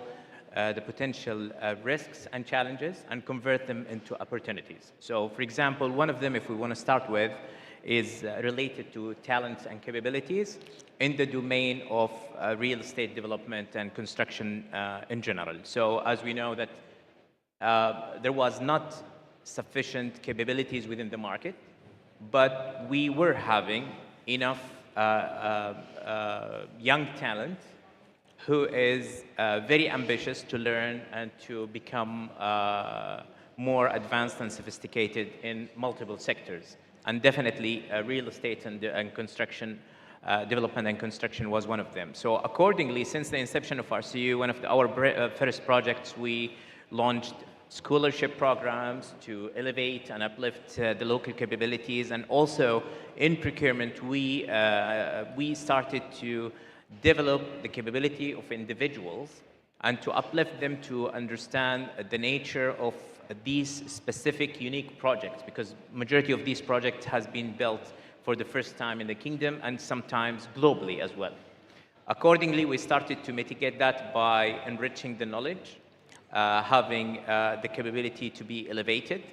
the potential risks and challenges and convert them into opportunities. So, for example, one of them, if we want to start with, is related to talents and capabilities in the domain of real estate development and construction in general. So, as we know that there was not sufficient capabilities within the market, but we were having enough young talent who is very ambitious to learn and to become more advanced and sophisticated in multiple sectors. And definitely real estate and construction, development and construction was one of them. So accordingly, since the inception of RCU, one of our first projects, we launched scholarship programs to elevate and uplift the local capabilities. And also in procurement, we started to develop the capability of individuals and to uplift them to understand the nature of these specific unique projects, because majority of these projects has been built for the first time in the kingdom and sometimes globally as well. Accordingly, we started to mitigate that by enriching the knowledge, having the capability to be elevated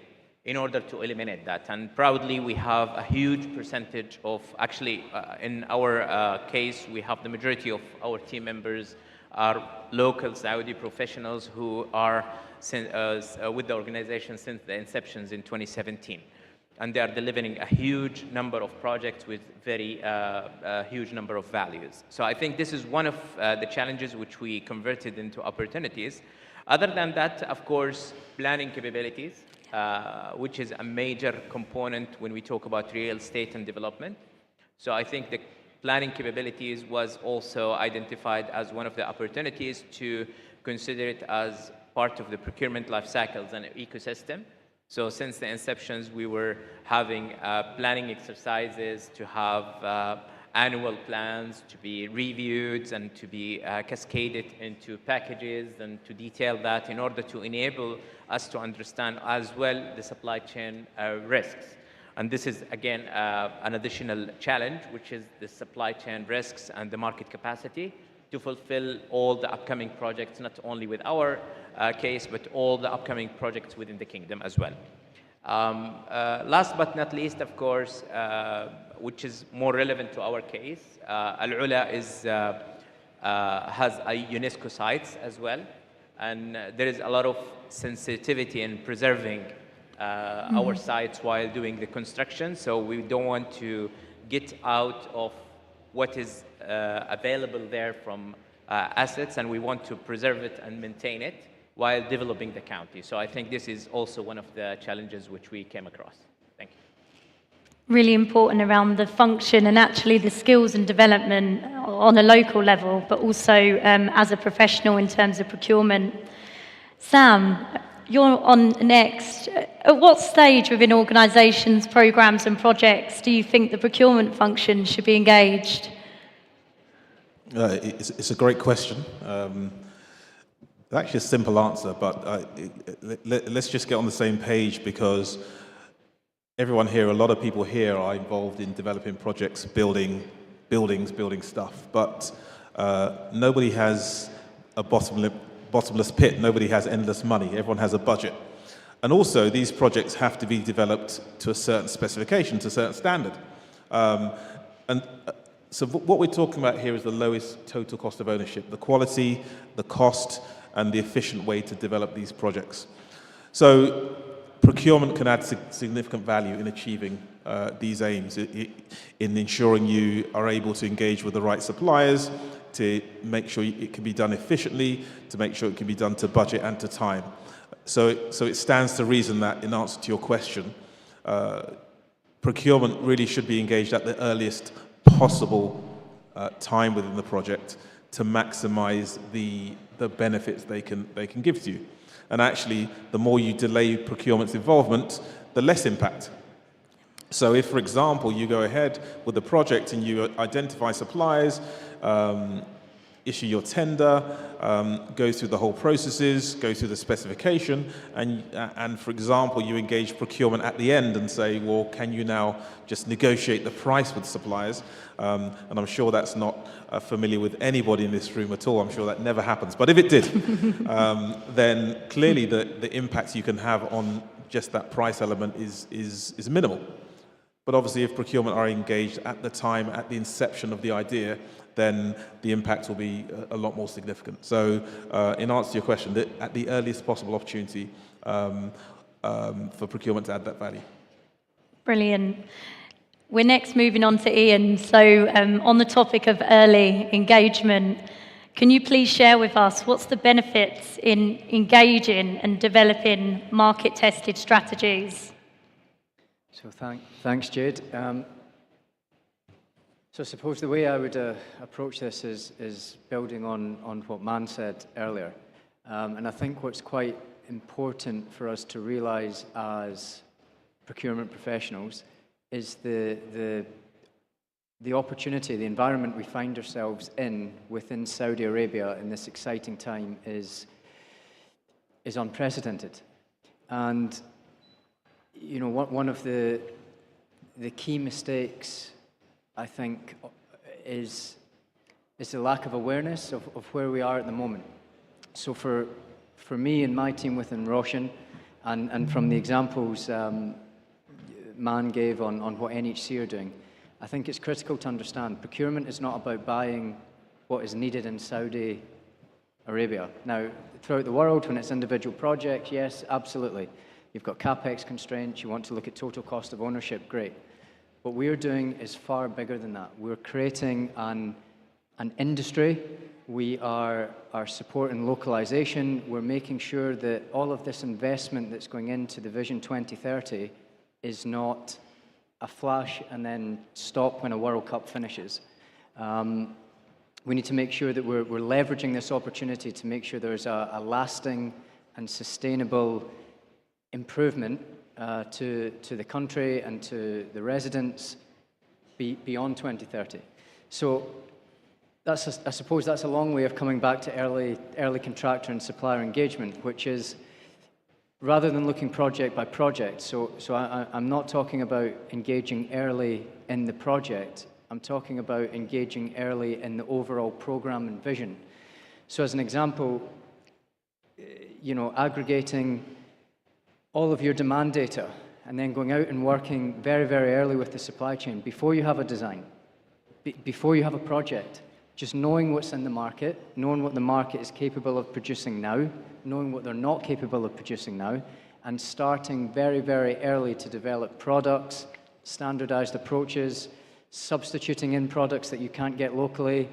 in order to eliminate that. And proudly, we have a huge percentage of, actually, in our case, we have the majority of our team members are local Saudi professionals who are with the organization since the inceptions in 2017. And they are delivering a huge number of projects with very huge number of values. So I think this is one of the challenges which we converted into opportunities. Other than that, of course, planning capabilities, which is a major component when we talk about real estate and development. So I think the planning capabilities was also identified as one of the opportunities to consider it as part of the procurement life cycles and ecosystem. So since the inceptions, we were having planning exercises to have annual plans to be reviewed and to be cascaded into packages and to detail that in order to enable us to understand as well the supply chain risks. And this is, again, an additional challenge, which is the supply chain risks and the market capacity to fulfill all the upcoming projects, not only with our case, but all the upcoming projects within the kingdom as well. Last but not least, of course, which is more relevant to our case, Al-Ula has a UNESCO sites as well, and there is a lot of sensitivity in preserving our sites while doing the construction. So we don't want to get out of what is available there from assets, and we want to preserve it and maintain it while developing the county. So I think this is also one of the challenges which we came across. Thank you. Really important around the function and actually the skills and development on a local level, but also as a professional in terms of procurement. Sam, you're on next. At what stage within organisations, programmes and projects do you think the procurement function should be engaged? It's a great question. Actually a simple answer, but let's just get on the same page, because everyone here, a lot of people here are involved in developing projects, building buildings, building stuff, but nobody has a bottomless pit. Nobody has endless money. Everyone has a budget. And also, these projects have to be developed to a certain specification, to a certain standard. So what we're talking about here is the lowest total cost of ownership, the quality, the cost, and the efficient way to develop these projects. So procurement can add significant value in achieving these aims, in ensuring you are able to engage with the right suppliers, to make sure it can be done efficiently, to make sure it can be done to budget and to time. So it stands to reason that, in answer to your question, procurement really should be engaged at the earliest possible time within the project to maximize the benefits they can give to you. And actually, the more you delay procurement's involvement, the less impact. So if, for example, you go ahead with the project and you identify suppliers, issue your tender, go through the whole processes, go through the specification, and for example, you engage procurement at the end and say, well, can you now just negotiate the price with suppliers? And I'm sure that's not familiar with anybody in this room at all. I'm sure that never happens. But if it did, then clearly the impact you can have on just that price element is minimal. But obviously, if procurement are engaged at the time, at the inception of the idea, then the impact will be a lot more significant. So in answer to your question, at the earliest possible opportunity for procurement to add that value. Brilliant. We're next moving on to Ian. So on the topic of early engagement, can you please share with us what's the benefits in engaging and developing market-tested strategies? So thanks, Jade. So I suppose the way I would approach this is building on what Man said earlier. And I think what's quite important for us to realize as procurement professionals is the opportunity, the environment we find ourselves in within Saudi Arabia in this exciting time is unprecedented. And you know, one of the key mistakes, I think, is the lack of awareness of where we are at the moment. So for me and my team within Roshan, and from the examples Man gave on what NHC are doing, I think it's critical to understand procurement is not about buying what is needed in Saudi Arabia. Now, throughout the world, when it's individual projects, yes, absolutely. You've got CapEx constraints, you want to look at total cost of ownership, great. What we're doing is far bigger than that. We're creating an industry. We are supporting localization. We're making sure that all of this investment that's going into the Vision 2030 is not a flash and then stop when a World Cup finishes. We need to make sure that we're leveraging this opportunity to make sure there's a lasting and sustainable improvement to the country and to the residents beyond 2030. So I suppose that's a long way of coming back to early contractor and supplier engagement, which is rather than looking project by project. So I'm not talking about engaging early in the project. I'm talking about engaging early in the overall program and vision. So as an example, you know, aggregating all of your demand data and then going out and working very, very early with the supply chain before you have a design, before you have a project, just knowing what's in the market, knowing what the market is capable of producing now, knowing what they're not capable of producing now, and starting very, very early to develop products, standardized approaches, substituting in products that you can't get locally,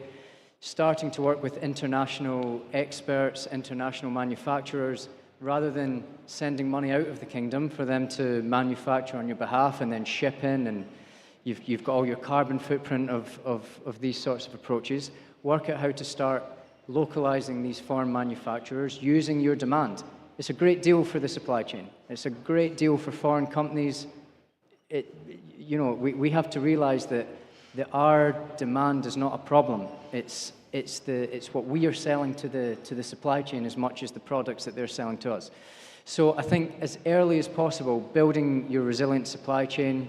starting to work with international experts, international manufacturers, rather than sending money out of the kingdom for them to manufacture on your behalf and then ship in, and you've got all your carbon footprint of these sorts of approaches. Work out how to start localizing these foreign manufacturers using your demand. It's a great deal for the supply chain. It's a great deal for foreign companies. You know, we have to realize that our demand is not a problem. It's what we are selling to the supply chain as much as the products that they're selling to us. So I think as early as possible, building your resilient supply chain,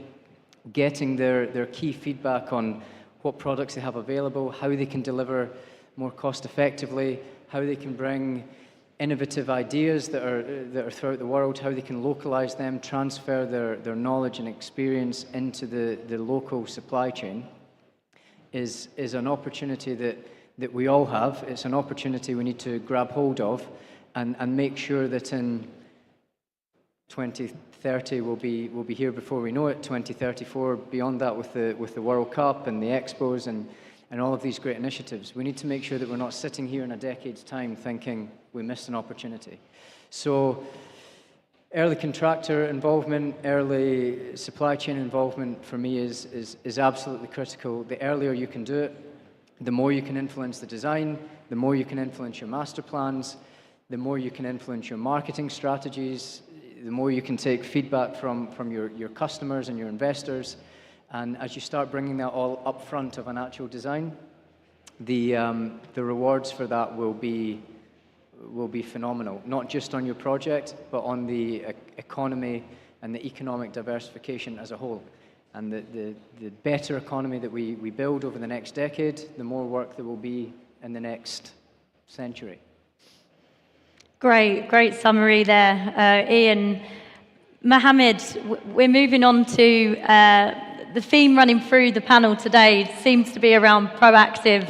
getting their key feedback on what products they have available, how they can deliver more cost effectively, how they can bring innovative ideas that are throughout the world, how they can localize them, transfer their knowledge and experience into the local supply chain is an opportunity that we all have. It's an opportunity we need to grab hold of and make sure that in 2030 we'll be here before we know it, 2034, beyond that with the World Cup and the Expos and all of these great initiatives. We need to make sure that we're not sitting here in a decade's time thinking we missed an opportunity. So early contractor involvement, early supply chain involvement for me is absolutely critical. The earlier you can do it, the more you can influence the design, the more you can influence your master plans, the more you can influence your marketing strategies, the more you can take feedback from your customers and your investors. And as you start bringing that all up front of an actual design, the rewards for that will be phenomenal, not just on your project, but on the economy and the economic diversification as a whole. And the better economy that we build over the next decade, the more work there will be in the next century. Great summary there, Ian. Mohammed, we're moving on to the theme running through the panel today seems to be around proactive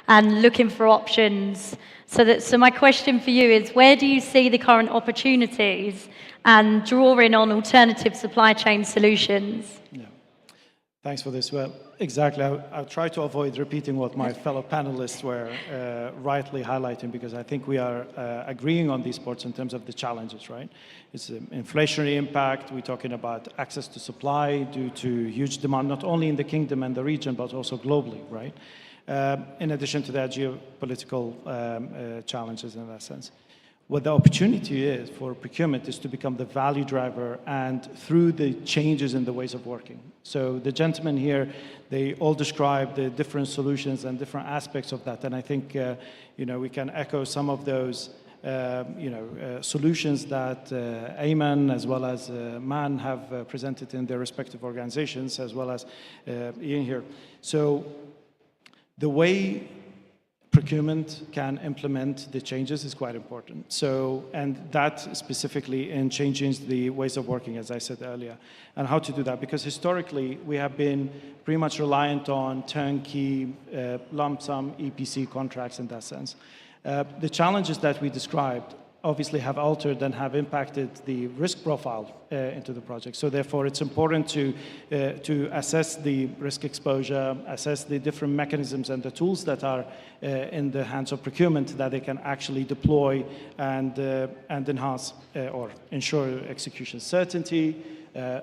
and looking for options. So my question for you is, where do you see the current opportunities and drawing on alternative supply chain solutions? Yeah. Thanks for this. Well, exactly. I'll try to avoid repeating what my fellow panelists were rightly highlighting, because I think we are agreeing on these points in terms of the challenges, right? It's an inflationary impact. We're talking about access to supply due to huge demand, not only in the kingdom and the region, but also globally, right? In addition to that, geopolitical challenges in that sense. What the opportunity is for procurement is to become the value driver, and through the changes in the ways of working. So the gentlemen here, they all describe the different solutions and different aspects of that. And I think, we can echo some of those, solutions that Ayman as well as Man have presented in their respective organizations, as well as Ian here. So the way procurement can implement the changes is quite important. So, and that specifically in changing the ways of working, as I said earlier, and how to do that. Because historically, we have been pretty much reliant on turnkey, lump sum EPC contracts in that sense. The challenges that we described obviously have altered and have impacted the risk profile into the project. So therefore, it's important to assess the risk exposure, assess the different mechanisms and the tools that are in the hands of procurement that they can actually deploy and enhance or ensure execution certainty,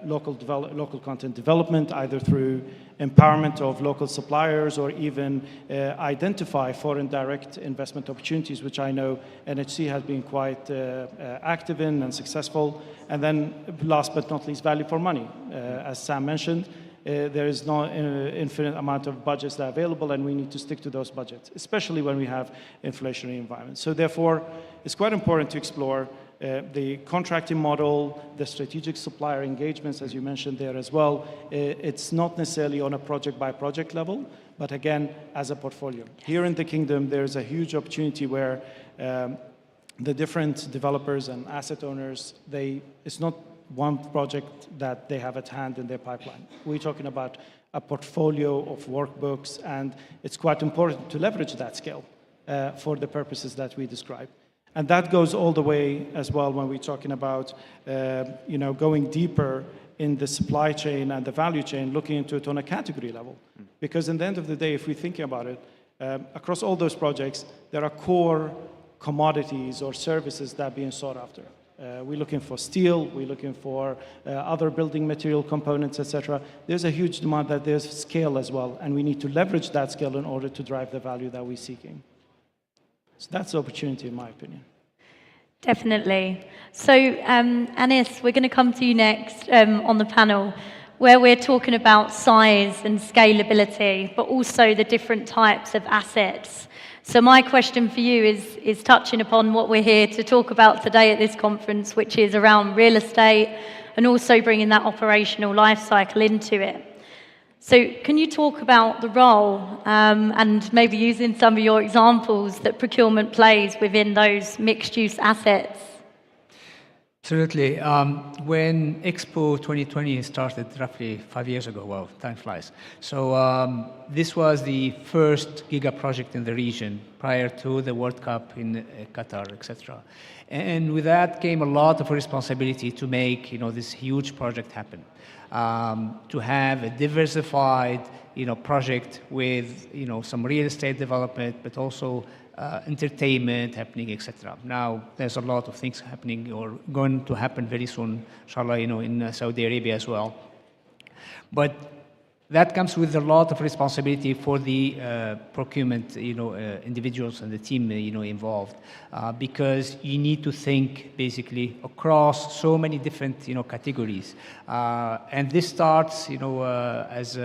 local content development, either through empowerment of local suppliers or even identify foreign direct investment opportunities, which I know NHC has been quite active in and successful. And then last but not least, value for money. As Sam mentioned, there is no infinite amount of budgets that are available, and we need to stick to those budgets, especially when we have inflationary environments. So therefore, it's quite important to explore the contracting model, the strategic supplier engagements, as you mentioned there as well. It's not necessarily on a project-by-project level, but again, as a portfolio. Here in the Kingdom, there's a huge opportunity where the different developers and asset owners, it's not one project that they have at hand in their pipeline. We're talking about a portfolio of workbooks, and it's quite important to leverage that scale for the purposes that we described. And that goes all the way as well when we're talking about, going deeper in the supply chain and the value chain, looking into it on a category level. Because in the end of the day, if we're thinking about it, across all those projects, there are core commodities or services that are being sought after. We're looking for steel, we're looking for other building material components, etc. There's a huge demand that there's scale as well, and we need to leverage that scale in order to drive the value that we're seeking. So that's the opportunity, in my opinion. Definitely. So, Anis, we're going to come to you next on the panel, where we're talking about size and scalability, but also the different types of assets. So my question for you is touching upon what we're here to talk about today at this conference, which is around real estate and also bringing that operational life cycle into it. So can you talk about the role and maybe using some of your examples that procurement plays within those mixed-use assets? Absolutely. When Expo 2020 started roughly 5 years ago, wow, time flies. So this was the first giga project in the region prior to the World Cup in Qatar, etc. And with that came a lot of responsibility to make, this huge project happen. To have a diversified, project with, some real estate development, but also entertainment happening, etc. Now, there's a lot of things happening or going to happen very soon, inshallah, in Saudi Arabia as well. But that comes with a lot of responsibility for the procurement, individuals and the team, involved, because you need to think basically across so many different, categories, and this starts, as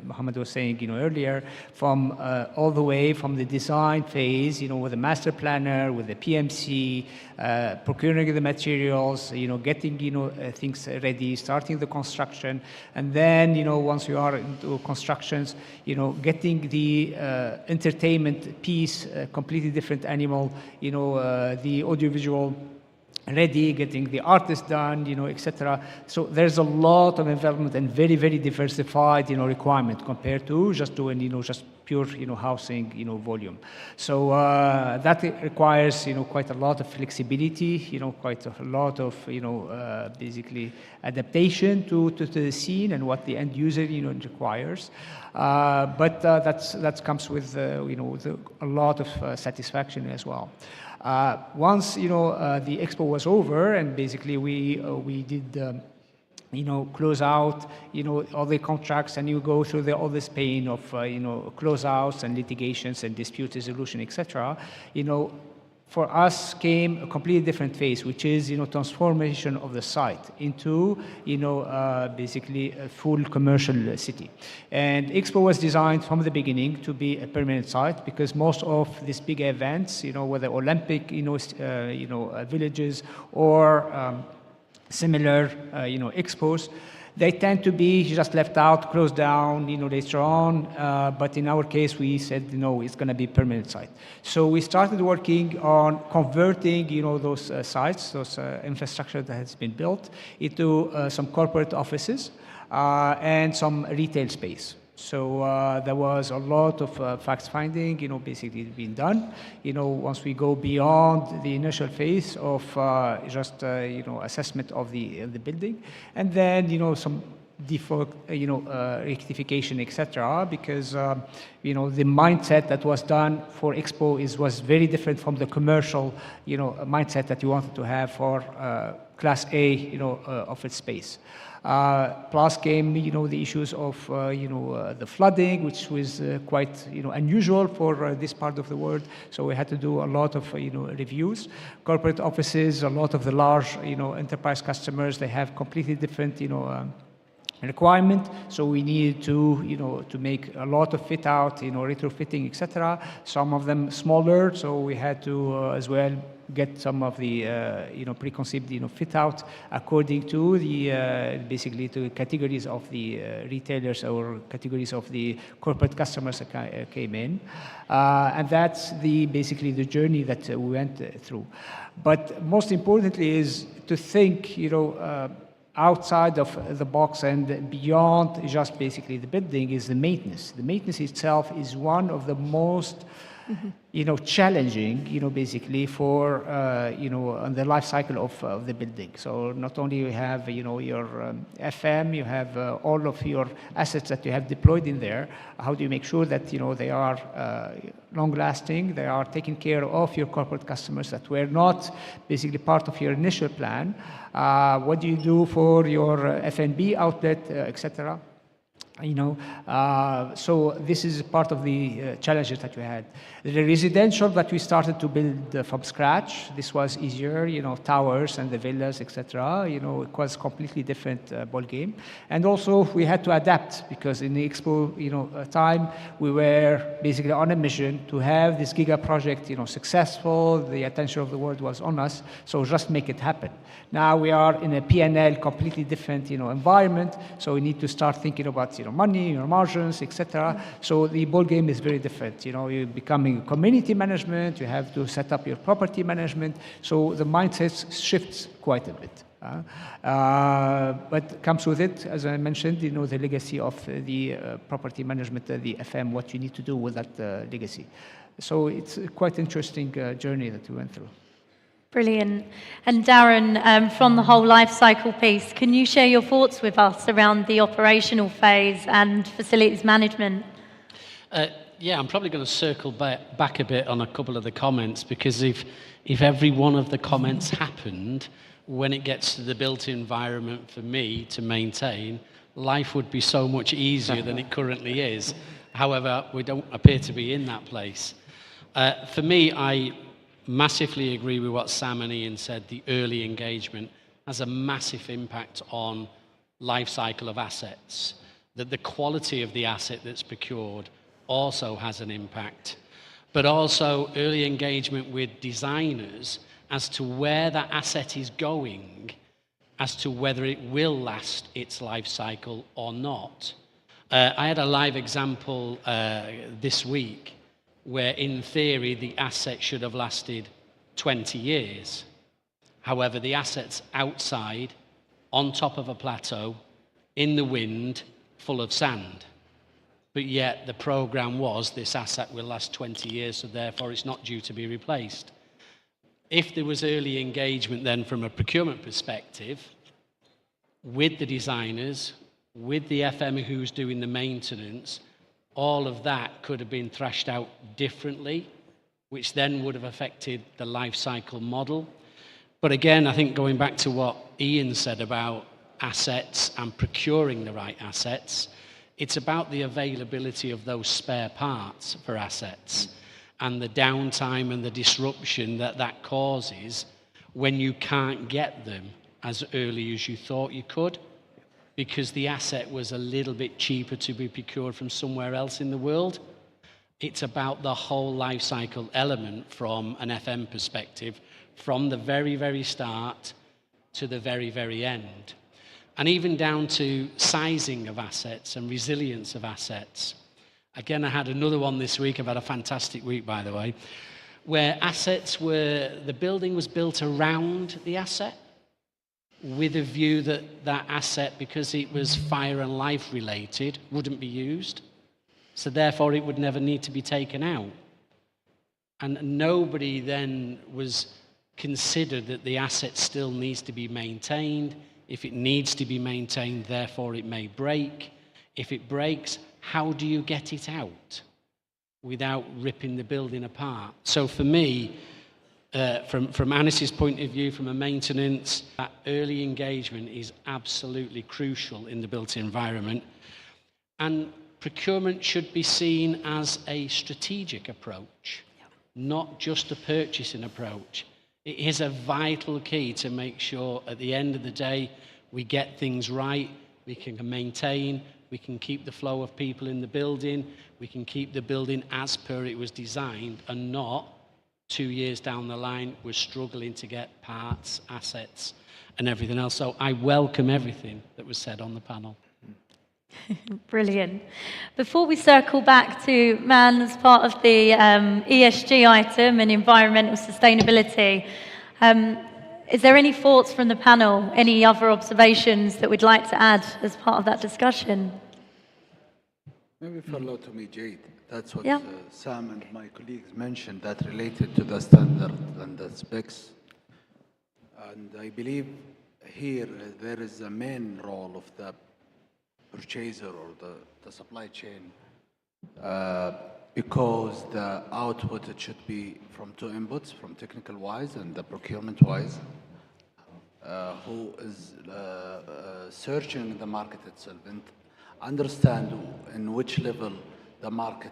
Mohammed was saying, earlier, from all the way from the design phase, with the master planner, with the PMC, procuring the materials, getting, things ready, starting the construction, and then, once you are into constructions, getting the entertainment piece, completely different animal, the audiovisual ready, getting the artist done, etc. So there's a lot of involvement and very, very diversified, requirement compared to just doing, just pure, housing, volume. So that requires, quite a lot of flexibility, quite a lot of, basically adaptation to the scene and what the end user, requires. But that comes with, with a lot of satisfaction as well. Once the expo was over, and basically we did close out all the contracts, and you go through all this pain of closeouts and litigations and dispute resolution, etc. For us came a completely different phase, which is transformation of the site into basically a full commercial city. And Expo was designed from the beginning to be a permanent site, because most of these big events, whether Olympic villages or similar expos, they tend to be just left out, closed down, later on. But in our case, we said, no, it's going to be permanent site. So we started working on converting, those sites, those infrastructure that has been built, into some corporate offices and some retail space. So there was a lot of fact finding, basically being done. Once we go beyond the initial phase of just assessment of the building, and then some default, rectification, etc. Because the mindset that was done for Expo was very different from the commercial, mindset that you wanted to have for Class A, office space. Plus came, the issues of, the flooding, which was quite, unusual for this part of the world. So we had to do a lot of, reviews. Corporate offices, a lot of the large, enterprise customers, they have completely different, requirement. So we needed to, to make a lot of fit out, retrofitting, etc. Some of them smaller, so we had to as well get some of the preconceived fit out according to the basically to categories of the retailers or categories of the corporate customers that came in, and that's basically the journey that we went through. But most importantly is to think outside of the box and beyond just basically the building is the maintenance. The maintenance itself is one of the most challenging, basically for, on the life cycle of the building. So not only you have, your FM, you have all of your assets that you have deployed in there. How do you make sure that, they are long-lasting, they are taking care of your corporate customers that were not basically part of your initial plan? What do you do for your F&B outlet, etc.? So this is part of the challenges that we had. The residential that we started to build from scratch, this was easier, towers and the villas, etc. It was completely different ball game. And also we had to adapt because in the Expo, time, we were basically on a mission to have this giga project, successful. The attention of the world was on us, so just make it happen. Now we are in a P&L completely different, environment, so we need to start thinking about, money, your margins, etc. So the ball game is very different. You're becoming community management. You have to set up your property management. So the mindset shifts quite a bit. But comes with it, as I mentioned, the legacy of the property management, the FM, what you need to do with that legacy. So it's a quite interesting journey that we went through. Brilliant. And Darren, from the whole life cycle piece, can you share your thoughts with us around the operational phase and facilities management? Yeah, I'm probably going to circle back a bit on a couple of the comments, because if every one of the comments happened, when it gets to the built environment for me to maintain, life would be so much easier than it currently is. However, we don't appear to be in that place. For me, I massively agree with what Sam and Ian said. The early engagement has a massive impact on life cycle of assets. That the quality of the asset that's procured also has an impact. But also early engagement with designers as to where that asset is going, as to whether it will last its life cycle or not. I had a live example this week where in theory the asset should have lasted 20 years. However, the asset's outside, on top of a plateau, in the wind, full of sand. But yet the program was this asset will last 20 years, so therefore it's not due to be replaced. If there was early engagement then from a procurement perspective, with the designers, with the FM who's doing the maintenance, all of that could have been thrashed out differently, which then would have affected the life cycle model. But again, I think going back to what Ian said about assets and procuring the right assets, it's about the availability of those spare parts for assets and the downtime and the disruption that that causes when you can't get them as early as you thought you could, because the asset was a little bit cheaper to be procured from somewhere else in the world. It's about the whole life cycle element from an FM perspective, from the very, very start to the very, very end. And even down to sizing of assets and resilience of assets. Again, I had another one this week. I've had a fantastic week, by the way, where assets were, the building was built around the asset with a view that that asset, because it was fire and life related, wouldn't be used. So therefore, it would never need to be taken out. And nobody then was considered that the asset still needs to be maintained. If it needs to be maintained, therefore it may break. If it breaks, how do you get it out without ripping the building apart? So for me, from Anis's point of view, from a maintenance, that early engagement is absolutely crucial in the built environment. And procurement should be seen as a strategic approach, not just a purchasing approach. It is a vital key to make sure at the end of the day we get things right, we can maintain, we can keep the flow of people in the building, we can keep the building as per it was designed, and not 2 years down the line we're struggling to get parts, assets and everything else. So I welcome everything that was said on the panel. Brilliant. Before we circle back to Man as part of the ESG item and environmental sustainability, is there any thoughts from the panel, any other observations that we'd like to add as part of that discussion? Maybe follow to me, Jade. That's what Yeah. Sam and my colleagues mentioned, that related to the standard and the specs. And I believe here there is a main role of the purchaser or the supply chain, because the output, it should be from two inputs, from technical wise and the procurement wise, who is searching the market itself and understand in which level the market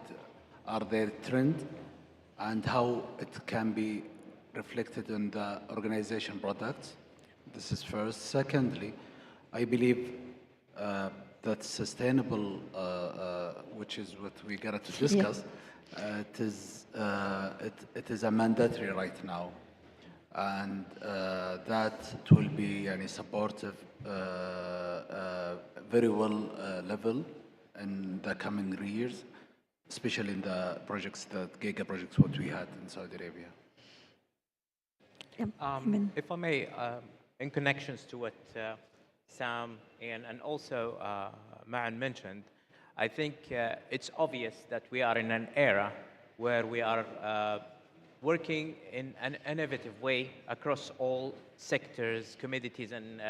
are their trend and how it can be reflected in the organization products. This is first. Secondly, I believe that sustainable, which is what we got to discuss, it is a mandatory right now, and that it will be supportive, very well level in the coming years, especially in the projects, the giga projects what we had in Saudi Arabia. If I may, in connections to what Sam and also Ma'an mentioned, I think it's obvious that we are in an era where we are working in an innovative way across all sectors, commodities, and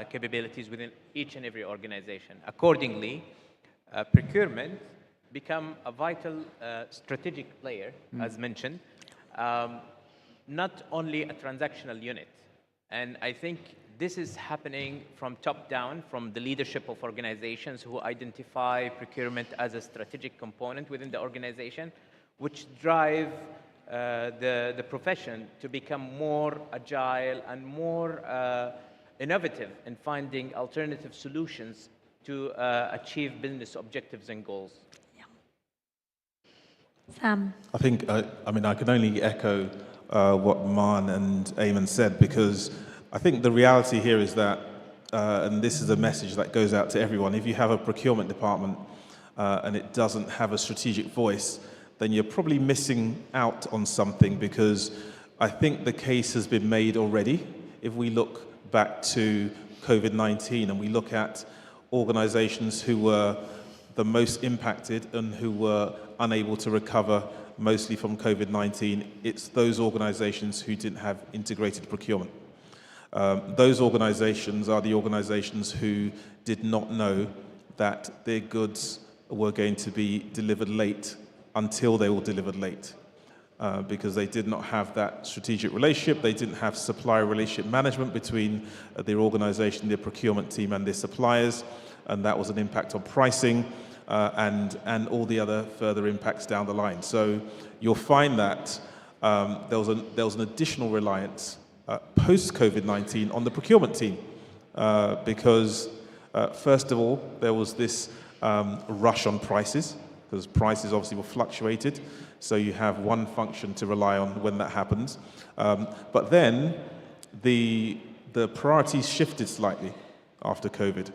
capabilities within each and every organization. Accordingly, procurement become a vital strategic player, as mentioned, not only a transactional unit. And I think this is happening from top down, from the leadership of organizations who identify procurement as a strategic component within the organization, which drive the profession to become more agile and more innovative in finding alternative solutions to achieve business objectives and goals. Sam. I think, I mean, I can only echo what Man and Eamon said, because I think the reality here is that, and this is a message that goes out to everyone, if you have a procurement department and it doesn't have a strategic voice, then you're probably missing out on something, because I think the case has been made already. If we look back to COVID-19 and we look at organizations who were the most impacted and who were unable to recover mostly from COVID-19, it's those organizations who didn't have integrated procurement. Those organizations are the organizations who did not know that their goods were going to be delivered late until they were delivered late, because they did not have that strategic relationship. They didn't have supplier relationship management between their organization, their procurement team, and their suppliers, and that was an impact on pricing and all the other further impacts down the line. So you'll find that there was an additional reliance post-COVID-19 on the procurement team, because first of all, there was this rush on prices, because prices obviously were fluctuated, so you have one function to rely on when that happens. But then the priorities shifted slightly after COVID.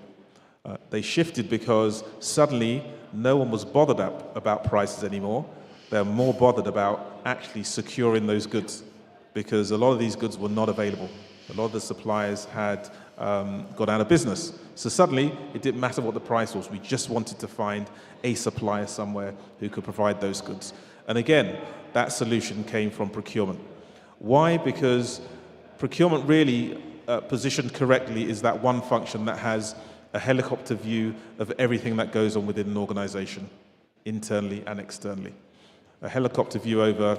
They shifted because suddenly no one was bothered about prices anymore. They're more bothered about actually securing those goods, because a lot of these goods were not available. A lot of the suppliers had gone out of business. So suddenly, it didn't matter what the price was. We just wanted to find a supplier somewhere who could provide those goods. And again, that solution came from procurement. Why? Because procurement really, positioned correctly, is that one function that has a helicopter view of everything that goes on within an organization, internally and externally. A helicopter view over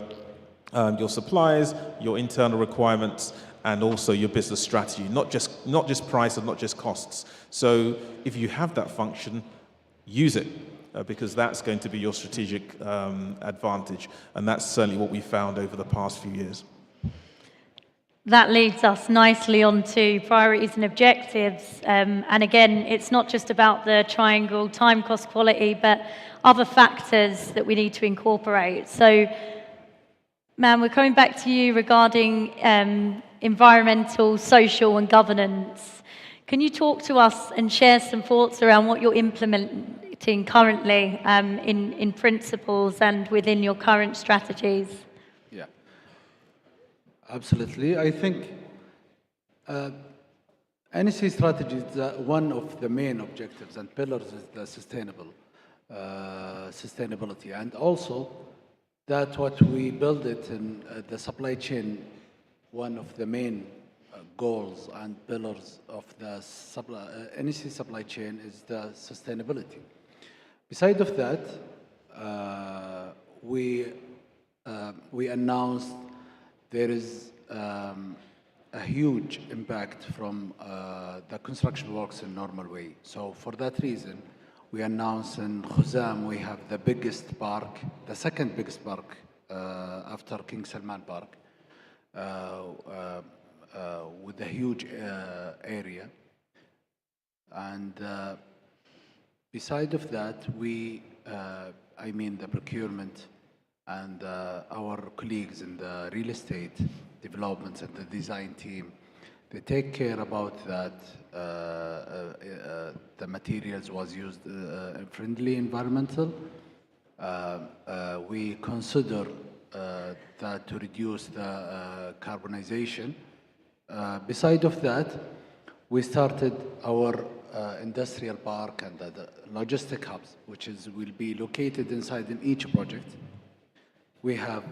your suppliers, your internal requirements, and also your business strategy, not just price and not just costs. So if you have that function, use it, because that's going to be your strategic advantage. And that's certainly what we found over the past few years. That leads us nicely on to priorities and objectives. And again, it's not just about the triangle, time, cost, quality, but other factors that we need to incorporate. So, Man, we're coming back to you regarding environmental, social, and governance. Can you talk to us and share some thoughts around what you're implementing currently in principles and within your current strategies? Yeah, absolutely. I think NEC strategy is one of the main objectives and pillars is the sustainability, and also that what we build it in the supply chain. One of the main goals and pillars of the NEC supply chain is the sustainability. Beside of that, we announced there is a huge impact from the construction works in normal way. So for that reason, we announced in Khuzam we have the biggest park, the second biggest park after King Salman Park, with a huge area. And beside of that, we, I mean the procurement and our colleagues in the real estate developments and the design team, they take care about that the materials was used friendly environmental. We consider that to reduce the carbonization. Beside of that, we started our industrial park and the logistic hubs, which will be located inside in each project. We have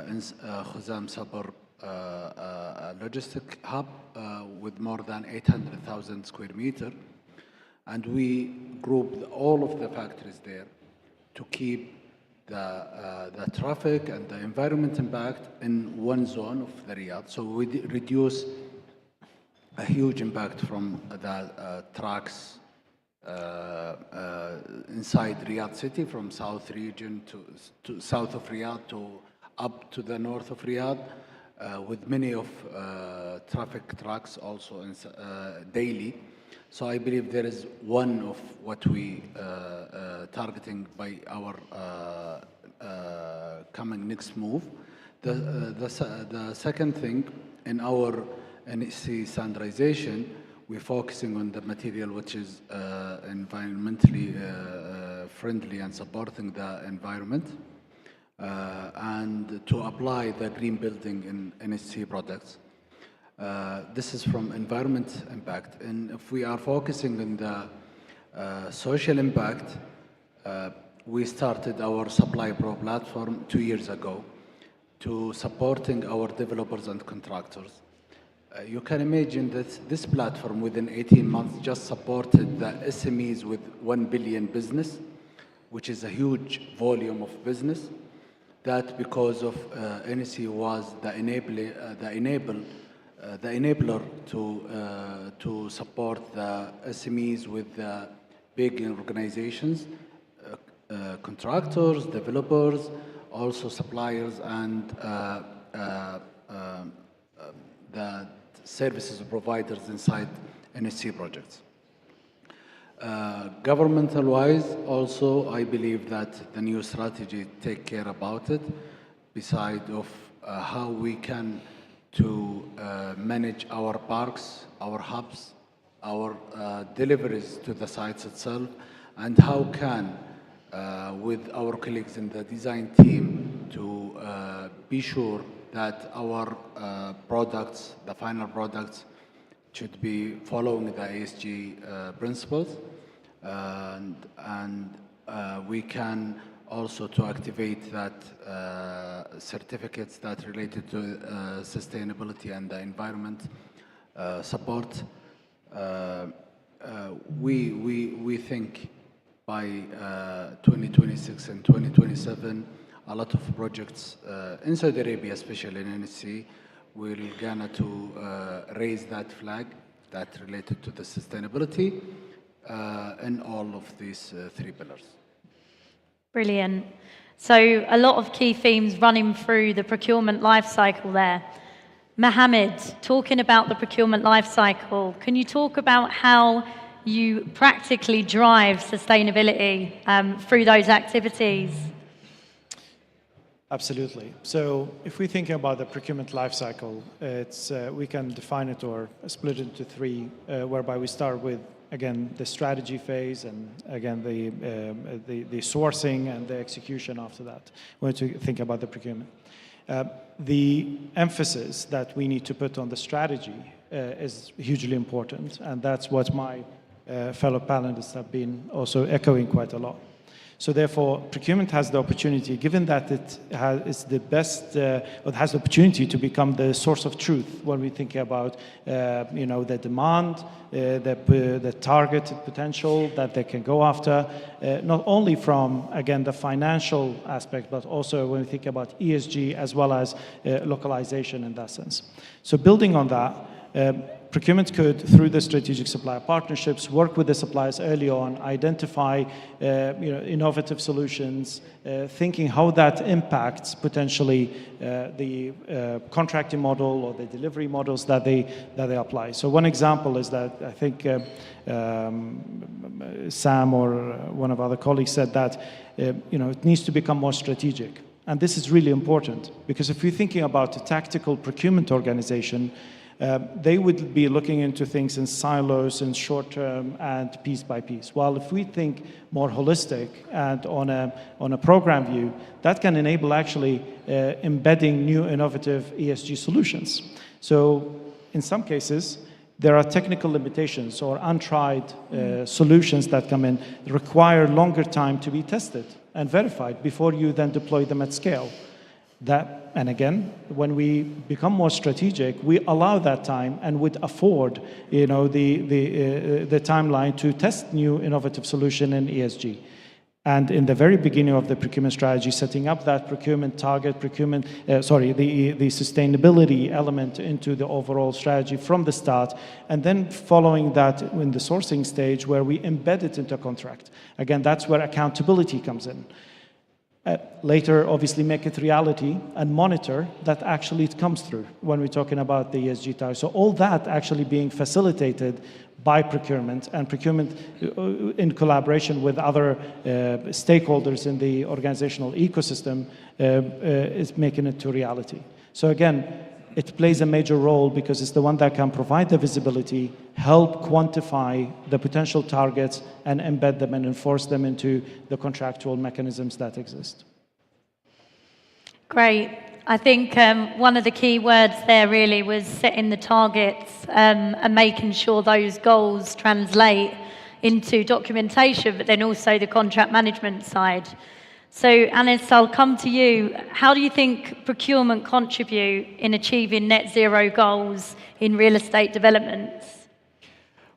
in Khuzam suburb a logistic hub with more than 800,000 square meters, and we grouped all of the factories there to keep the traffic and the environment impact in one zone of the Riyadh. So we reduce a huge impact from the trucks inside Riyadh city, from south region to south of Riyadh to up to the north of Riyadh, with many of traffic trucks also daily. So I believe there is one of what we targeting by our coming next move. The second thing, in our NEC standardization, we're focusing on the material which is environmentally friendly and supporting the environment, and to apply the green building in NEC products. This is from environment impact. And if we are focusing on the social impact, we started our Supply Pro platform 2 years ago to supporting our developers and contractors. You can imagine that this platform within 18 months just supported the SMEs with 1 billion business, which is a huge volume of business. That because of NEC was the enabler to support the SMEs with the big organizations, contractors, developers, also suppliers, and the services providers inside NEC projects. Governmental-wise, also, I believe that the new strategy take care about it, beside of how we can to manage our parks, our hubs, our deliveries to the sites itself, and how can, with our colleagues in the design team, to be sure that our products, the final products, should be following the ESG principles, and we can also to activate that certificates that related to sustainability and the environment support. We think by 2026 and 2027, a lot of projects in Saudi Arabia, especially in NEC, will gonna to raise that flag that related to the sustainability in all of these 3 pillars. Brilliant. So a lot of key themes running through the procurement life cycle there. Mohammed, talking about the procurement life cycle, can you talk about how you practically drive sustainability through those activities? Absolutely. So if we think about the procurement life cycle, it's, we can define it or split it into 3, whereby we start with, again, the strategy phase, and again, the sourcing and the execution after that, when to think about the procurement. The emphasis that we need to put on the strategy is hugely important, and that's what my fellow panelists have been also echoing quite a lot. So therefore, procurement has the opportunity, given that it's the best, it has the opportunity to become the source of truth when we think about, you know, the demand, the target potential that they can go after, not only from, again, the financial aspect, but also when we think about ESG as well as localization in that sense. So building on that, procurement could, through the strategic supplier partnerships, work with the suppliers early on, identify innovative solutions, thinking how that impacts potentially the contracting model or the delivery models that they apply. So one example is that I think Sam or one of our other colleagues said that it needs to become more strategic. And this is really important, because if you're thinking about a tactical procurement organization, they would be looking into things in silos, in short term, and piece by piece. While if we think more holistic and on a program view, that can enable actually embedding new innovative ESG solutions. So in some cases, there are technical limitations or untried solutions that come in, require longer time to be tested and verified before you then deploy them at scale. And again, when we become more strategic, we allow that time and would afford, the timeline to test new innovative solution in ESG. And in the very beginning of the procurement strategy, setting up that procurement target, the sustainability element into the overall strategy from the start, and then following that in the sourcing stage where we embed it into a contract. Again, that's where accountability comes in. Later, obviously, make it reality and monitor that actually it comes through when we're talking about the ESG target. So all that actually being facilitated by procurement, and procurement in collaboration with other stakeholders in the organizational ecosystem is making it to reality. So again, it plays a major role because it's the one that can provide the visibility, help quantify the potential targets, and embed them and enforce them into the contractual mechanisms that exist. Great. I think one of the key words there really was setting the targets and making sure those goals translate into documentation, but then also the contract management side. So, Anis, I'll come to you. How do you think procurement contribute in achieving net zero goals in real estate developments?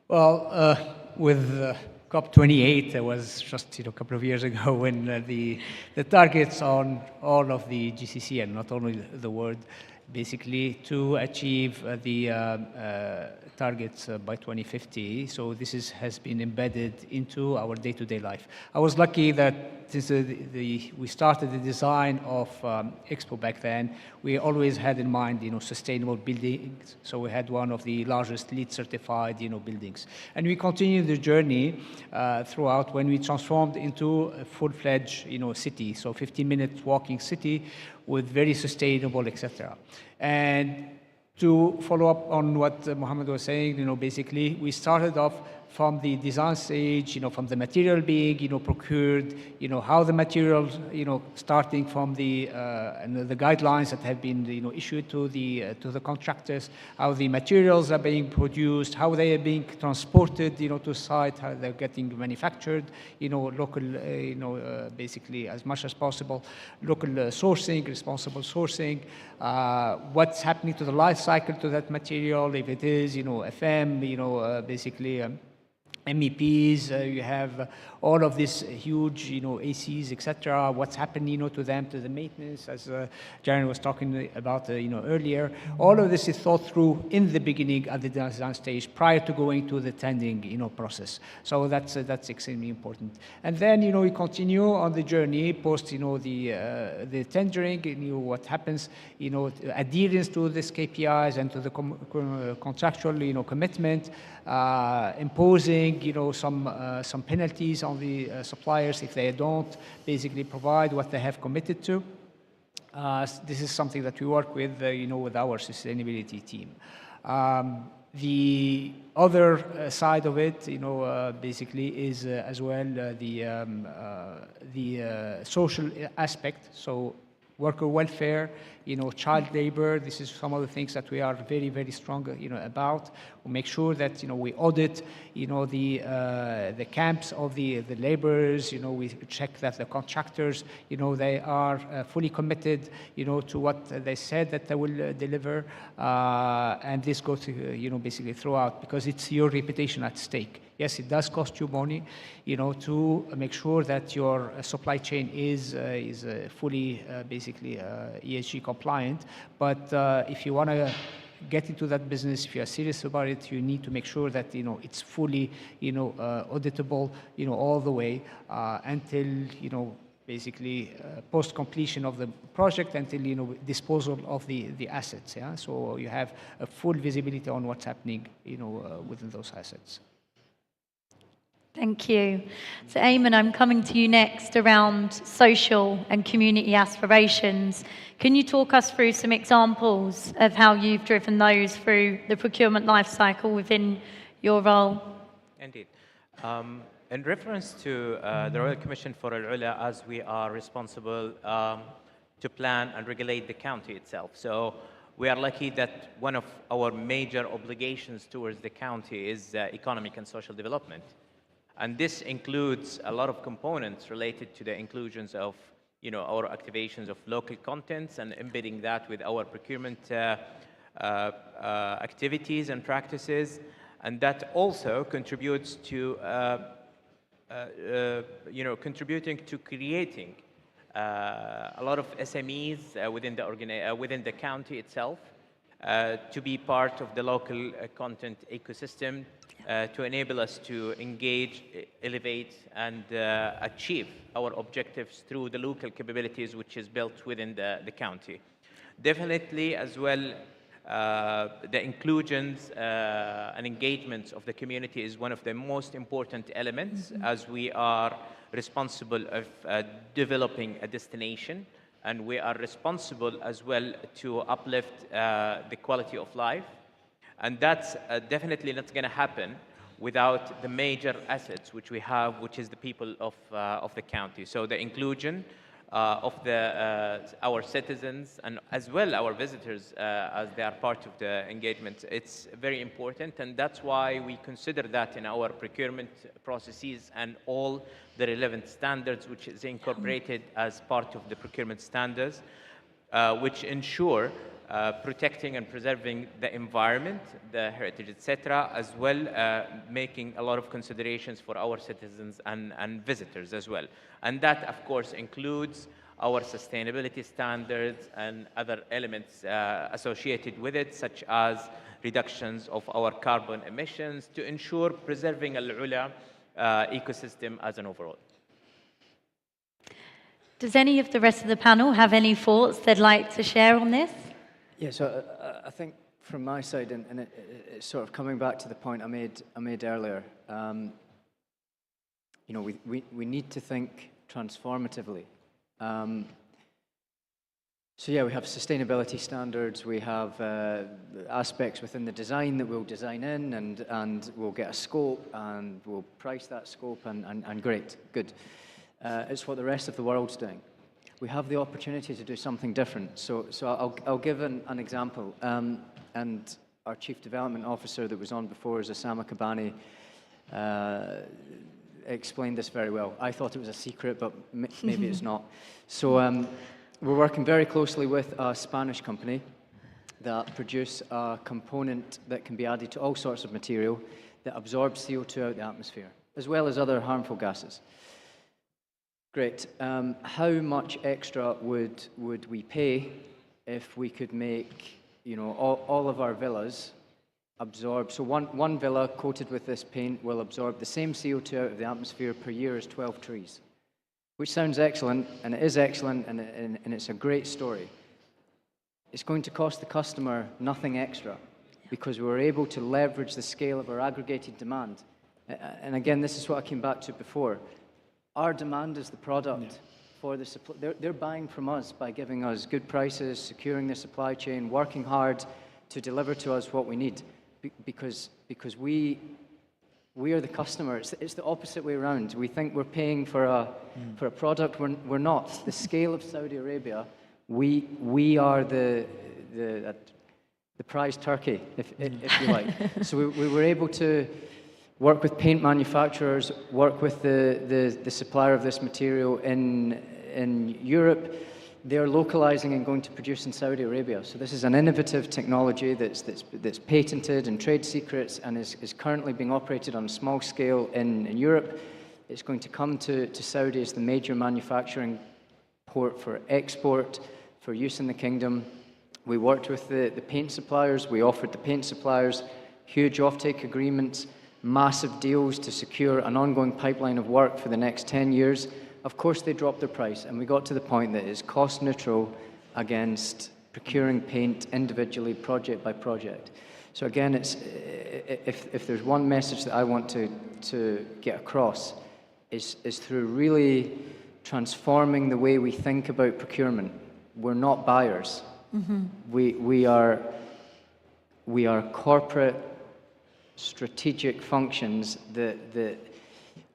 Well, with COP28, that was just a couple of years ago when the targets on all of the GCC, and not only the world, basically to achieve the targets by 2050. So this has been embedded into our day-to-day life. I was lucky that since we started the design of Expo back then, we always had in mind, sustainable buildings. So we had one of the largest LEED certified, buildings. And we continued the journey throughout when we transformed into a full-fledged, city. So 15-minute walking city with very sustainable, etc. And to follow up on what Mohammed was saying, basically, we started off from the design stage, from the material being, procured, how the materials, starting from the guidelines that have been, issued to the contractors, how the materials are being produced, how they are being transported, to site, how they're getting manufactured, local, basically as much as possible, local sourcing, responsible sourcing, what's happening to the life cycle to that material, if it is, FM, basically. MEPs, you have all of this huge, ACs, etc. What's happened, to them, to the maintenance, as Jaren was talking about, earlier. All of this is thought through in the beginning at the design stage, prior to going to the tendering, process. So that's extremely important. And then, we continue on the journey post, the tendering. What happens, adherence to these KPIs and to the contractual, commitment, imposing, some penalties on the suppliers if they don't basically provide what they have committed to. This is something that we work with, with our sustainability team. The other side of it, basically is as well the social aspect. So worker welfare, child labor. This is some of the things that we are very, very strong, about. We make sure that, we audit, the camps of the laborers. We check that the contractors, they are fully committed, to what they said that they will deliver, and this goes, basically throughout because it's your reputation at stake. Yes, it does cost you money, to make sure that your supply chain is fully, basically ESG compliant. But if you want to get into that business, if you are serious about it, you need to make sure that it's fully, auditable, all the way until basically post completion of the project until disposal of the assets. Yeah, so you have a full visibility on what's happening, within those assets. Thank you. So, Eamon, I'm coming to you next around social and community aspirations. Can you talk us through some examples of how you've driven those through the procurement lifecycle within your role? Indeed. In reference to the Royal Commission for Al-Ula, as we are responsible to plan and regulate the county itself. So we are lucky that one of our major obligations towards the county is economic and social development. And this includes a lot of components related to the inclusions of, our activations of local contents and embedding that with our procurement activities and practices. And that also contributes to contributing to creating a lot of SMEs within the county itself, to be part of the local content ecosystem, to enable us to engage, elevate, and achieve our objectives through the local capabilities which is built within the county. Definitely as well, the inclusions and engagements of the community is one of the most important elements, as we are responsible of developing a destination, and we are responsible as well to uplift the quality of life. And that's definitely not going to happen without the major assets which we have, which is the people of the county. So the inclusion of our citizens and as well our visitors as they are part of the engagement, it's very important, and that's why we consider that in our procurement processes and all the relevant standards which is incorporated as part of the procurement standards, which ensure protecting and preserving the environment, the heritage, etc., as well making a lot of considerations for our citizens and visitors as well. And that, of course, includes our sustainability standards and other elements associated with it, such as reductions of our carbon emissions to ensure preserving Al-Ula ecosystem as an overall. Does any of the rest of the panel have any thoughts they'd like to share on this? Yeah, so I think from my side, and it's sort of coming back to the point I made earlier, we need to think transformatively. So yeah, we have sustainability standards, we have aspects within the design that we'll design in, and we'll get a scope, and we'll price that scope, and great, good. It's what the rest of the world's doing. We have the opportunity to do something different. So I'll give an example. And our Chief Development Officer that was on before is Osama Kabani, explained this very well. I thought it was a secret, but maybe it's not. So we're working very closely with a Spanish company that produce a component that can be added to all sorts of material that absorbs CO2 out of the atmosphere, as well as other harmful gases. Great. How much extra would we pay if we could make, all of our villas absorb? So one villa coated with this paint will absorb the same CO2 out of the atmosphere per year as 12 trees, which sounds excellent, and it is excellent, and it's a great story. It's going to cost the customer nothing extra because we're able to leverage the scale of our aggregated demand. And again, this is what I came back to before. Our demand is the product for the supply. They're buying from us by giving us good prices, securing the supply chain, working hard to deliver to us what we need, because we are the customer. It's the opposite way around. We think we're paying for a product. We're not. The scale of Saudi Arabia, we are the prize turkey, if you like. So we were able to work with paint manufacturers, work with the supplier of this material in Europe. They're localizing and going to produce in Saudi Arabia. So this is an innovative technology that's patented and trade secrets and is currently being operated on a small scale in Europe. It's going to come to Saudi as the major manufacturing port for export, for use in the kingdom. We worked with the paint suppliers. We offered the paint suppliers huge offtake agreements, massive deals to secure an ongoing pipeline of work for the next 10 years. Of course, they dropped their price, and we got to the point that it's cost neutral against procuring paint individually, project by project. So again, it's, if there's one message that I want to get across, is through really transforming the way we think about procurement. We're not buyers. We are corporate strategic functions that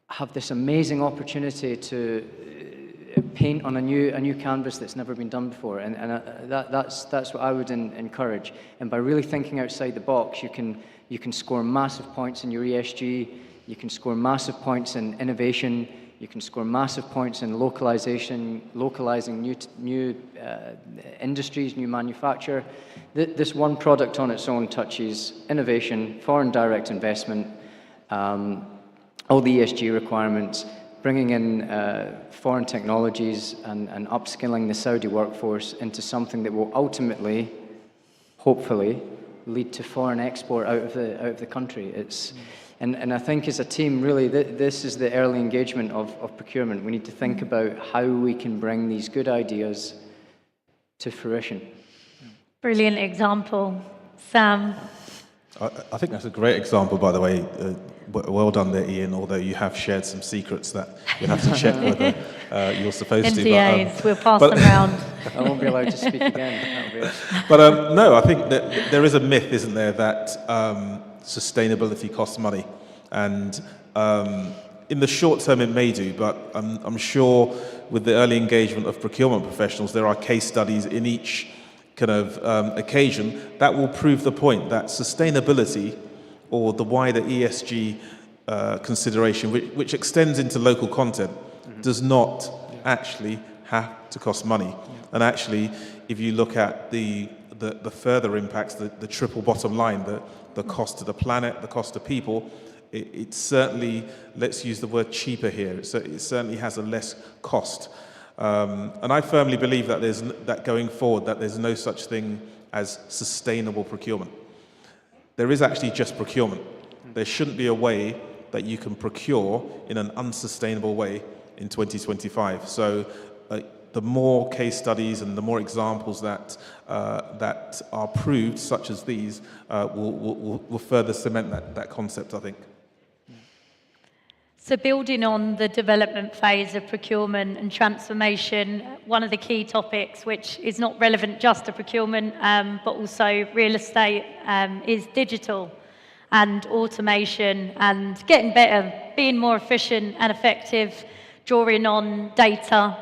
have this amazing opportunity to paint on a new canvas that's never been done before, and that's what I would encourage. And by really thinking outside the box, you can score massive points in your ESG, you can score massive points in innovation, you can score massive points in localizing new industries, new manufacture. This one product on its own touches innovation, foreign direct investment, all the ESG requirements, bringing in foreign technologies and upskilling the Saudi workforce into something that will ultimately, hopefully, lead to foreign export out of the country. And I think as a team, really, this is the early engagement of procurement. We need to think about how we can bring these good ideas to fruition. Brilliant example. Sam? I think that's a great example, by the way. Well done there, Ian, although you have shared some secrets that you'll have to check whether you're supposed to. NDAs, we'll pass them around. I won't be allowed to speak again. But no, I think that there is a myth, isn't there, that sustainability costs money. And in the short term it may do, but I'm sure with the early engagement of procurement professionals, there are case studies in each kind of occasion that will prove the point that sustainability or the wider ESG consideration, which extends into local content, does not actually have to cost money. And actually, if you look at the further impacts, the triple bottom line, the cost to the planet, the cost to people, it certainly, let's use the word cheaper here, it certainly has a less cost. And I firmly believe that that going forward, that there's no such thing as sustainable procurement. There is actually just procurement. There shouldn't be a way that you can procure in an unsustainable way in 2025. So the more case studies and the more examples that are proved, such as these, will further cement that concept, I think. So building on the development phase of procurement and transformation, one of the key topics, which is not relevant just to procurement, but also real estate, is digital and automation and getting better, being more efficient and effective, drawing on data.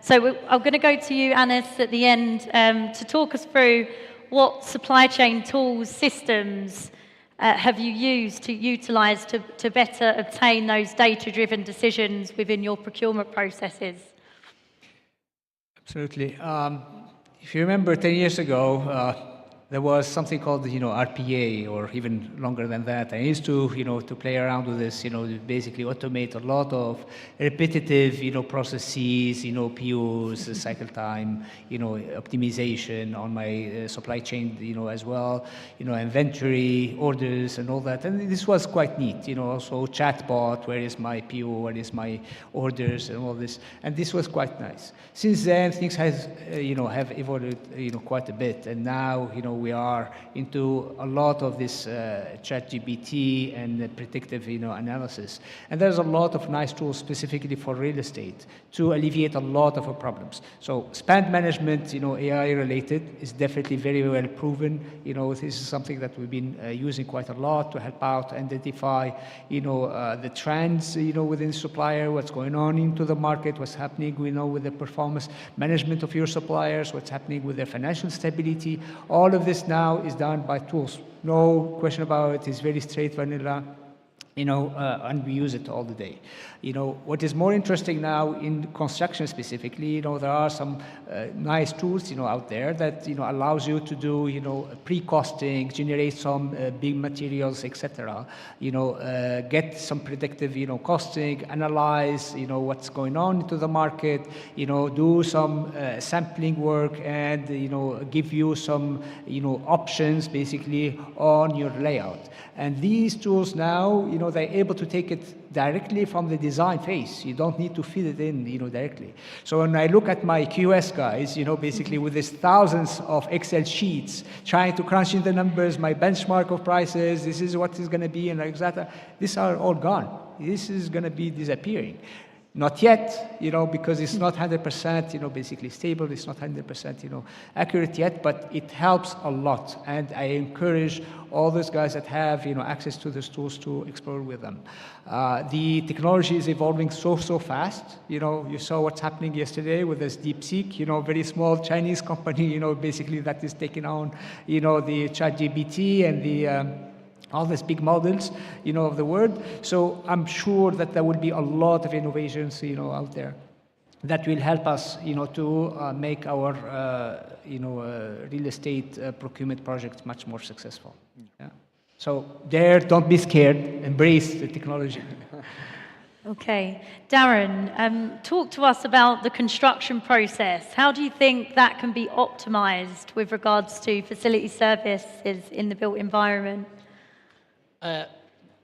So I'm going to go to you, Anis, at the end to talk us through what supply chain tools, systems, have you used to utilize to better obtain those data-driven decisions within your procurement processes? Absolutely. If you remember 10 years ago, there was something called, RPA, or even longer than that. I used to, to play around with this, basically automate a lot of repetitive, processes, POs, cycle time, optimization on my supply chain, as well, inventory, orders, and all that. And this was quite neat, also chatbot, where is my PO, where is my orders, and all this. And this was quite nice. Since then, things have evolved, quite a bit. And now, we are into a lot of this ChatGPT and predictive, analysis. And there's a lot of nice tools specifically for real estate to alleviate a lot of our problems. So spend management, AI related, is definitely very well proven. This is something that we've been using quite a lot to help out identify, the trends, within supplier, what's going on into the market, what's happening, with the performance management of your suppliers, what's happening with their financial stability. All of this now is done by tools. No question about it. It's very straight vanilla, and we use it all the day. What is more interesting now in construction specifically, there are some nice tools, out there that, allows you to do, pre-costing, generate some big materials, etc. Get some predictive, costing, analyze, what's going on into the market, do some sampling work and, give you some, options basically on your layout. And these tools now, they're able to take it directly from the design phase. You don't need to feed it in, directly. So when I look at my QS guys, basically with these thousands of Excel sheets, trying to crunch in the numbers, my benchmark of prices, this is what is going to be, and etc. These are all gone. This is going to be disappearing. Not yet, because it's not 100%, basically stable. It's not 100%, accurate yet, but it helps a lot. And I encourage all those guys that have, access to these tools to explore with them. The technology is evolving so fast. You saw what's happening yesterday with this DeepSeek, very small Chinese company, basically that is taking on, the ChatGPT and the all these big models, of the world. So I'm sure that there will be a lot of innovations, out there that will help us, to make our, real estate procurement projects much more successful. Yeah. So don't be scared, embrace the technology. Okay. Darren, talk to us about the construction process. How do you think that can be optimized with regards to facility services in the built environment?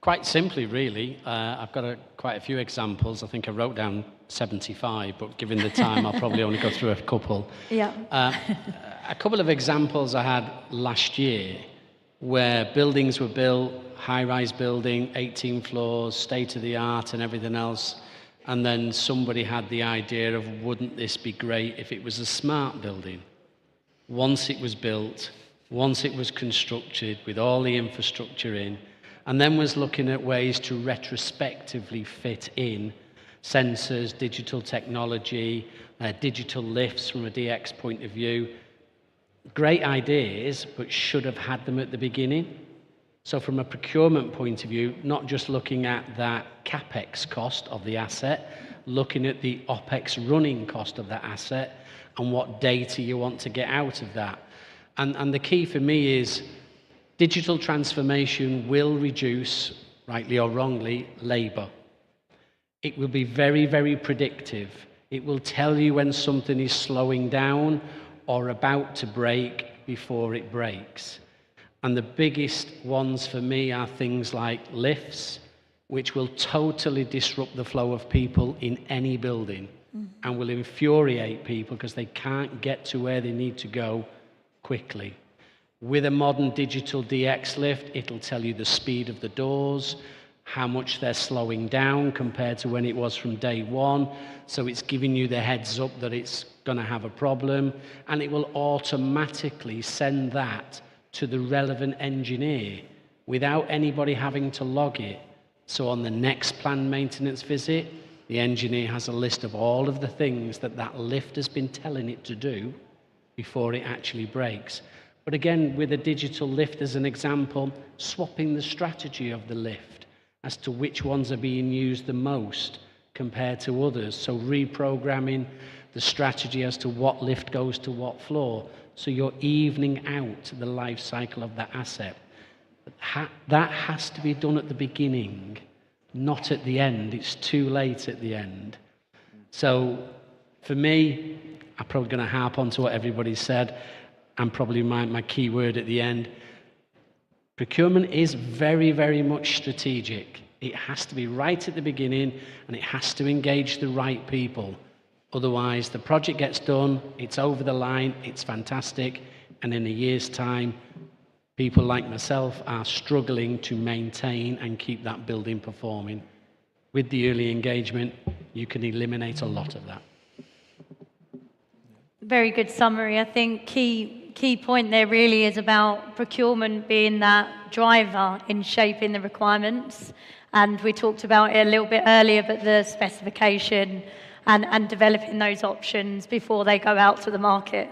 Quite simply, really. I've got quite a few examples. I think I wrote down 75, but given the time, I'll probably only go through a couple. Yeah. A couple of examples I had last year where buildings were built, high-rise building, 18 floors, state-of-the-art and everything else, and then somebody had the idea of, wouldn't this be great if it was a smart building? Once it was built, once it was constructed with all the infrastructure in, and then was looking at ways to retrospectively fit in sensors, digital technology, digital lifts from a DX point of view. Great ideas, but should have had them at the beginning. So from a procurement point of view, not just looking at that CapEx cost of the asset, looking at the OpEx running cost of that asset and what data you want to get out of that. And the key for me is digital transformation will reduce, rightly or wrongly, labor. It will be very, very predictive. It will tell you when something is slowing down or about to break before it breaks. And the biggest ones for me are things like lifts, which will totally disrupt the flow of people in any building and will infuriate people because they can't get to where they need to go quickly. With a modern digital DX lift, it'll tell you the speed of the doors, how much they're slowing down compared to when it was from day one. So it's giving you the heads up that it's going to have a problem, and it will automatically send that to the relevant engineer without anybody having to log it. So on the next planned maintenance visit, the engineer has a list of all of the things that that lift has been telling it to do before it actually breaks. But again, with a digital lift as an example, swapping the strategy of the lift as to which ones are being used the most compared to others. So reprogramming the strategy as to what lift goes to what floor. So you're evening out the life cycle of that asset. That has to be done at the beginning, not at the end. It's too late at the end. So for me, I'm probably going to harp on to what everybody said, and probably my key word at the end. Procurement is very, very much strategic. It has to be right at the beginning, and it has to engage the right people. Otherwise, the project gets done, it's over the line, it's fantastic, and in a year's time, people like myself are struggling to maintain and keep that building performing. With the early engagement, you can eliminate a lot of that. Very good summary. I think key point there really is about procurement being that driver in shaping the requirements. And we talked about it a little bit earlier, but the specification and developing those options before they go out to the market.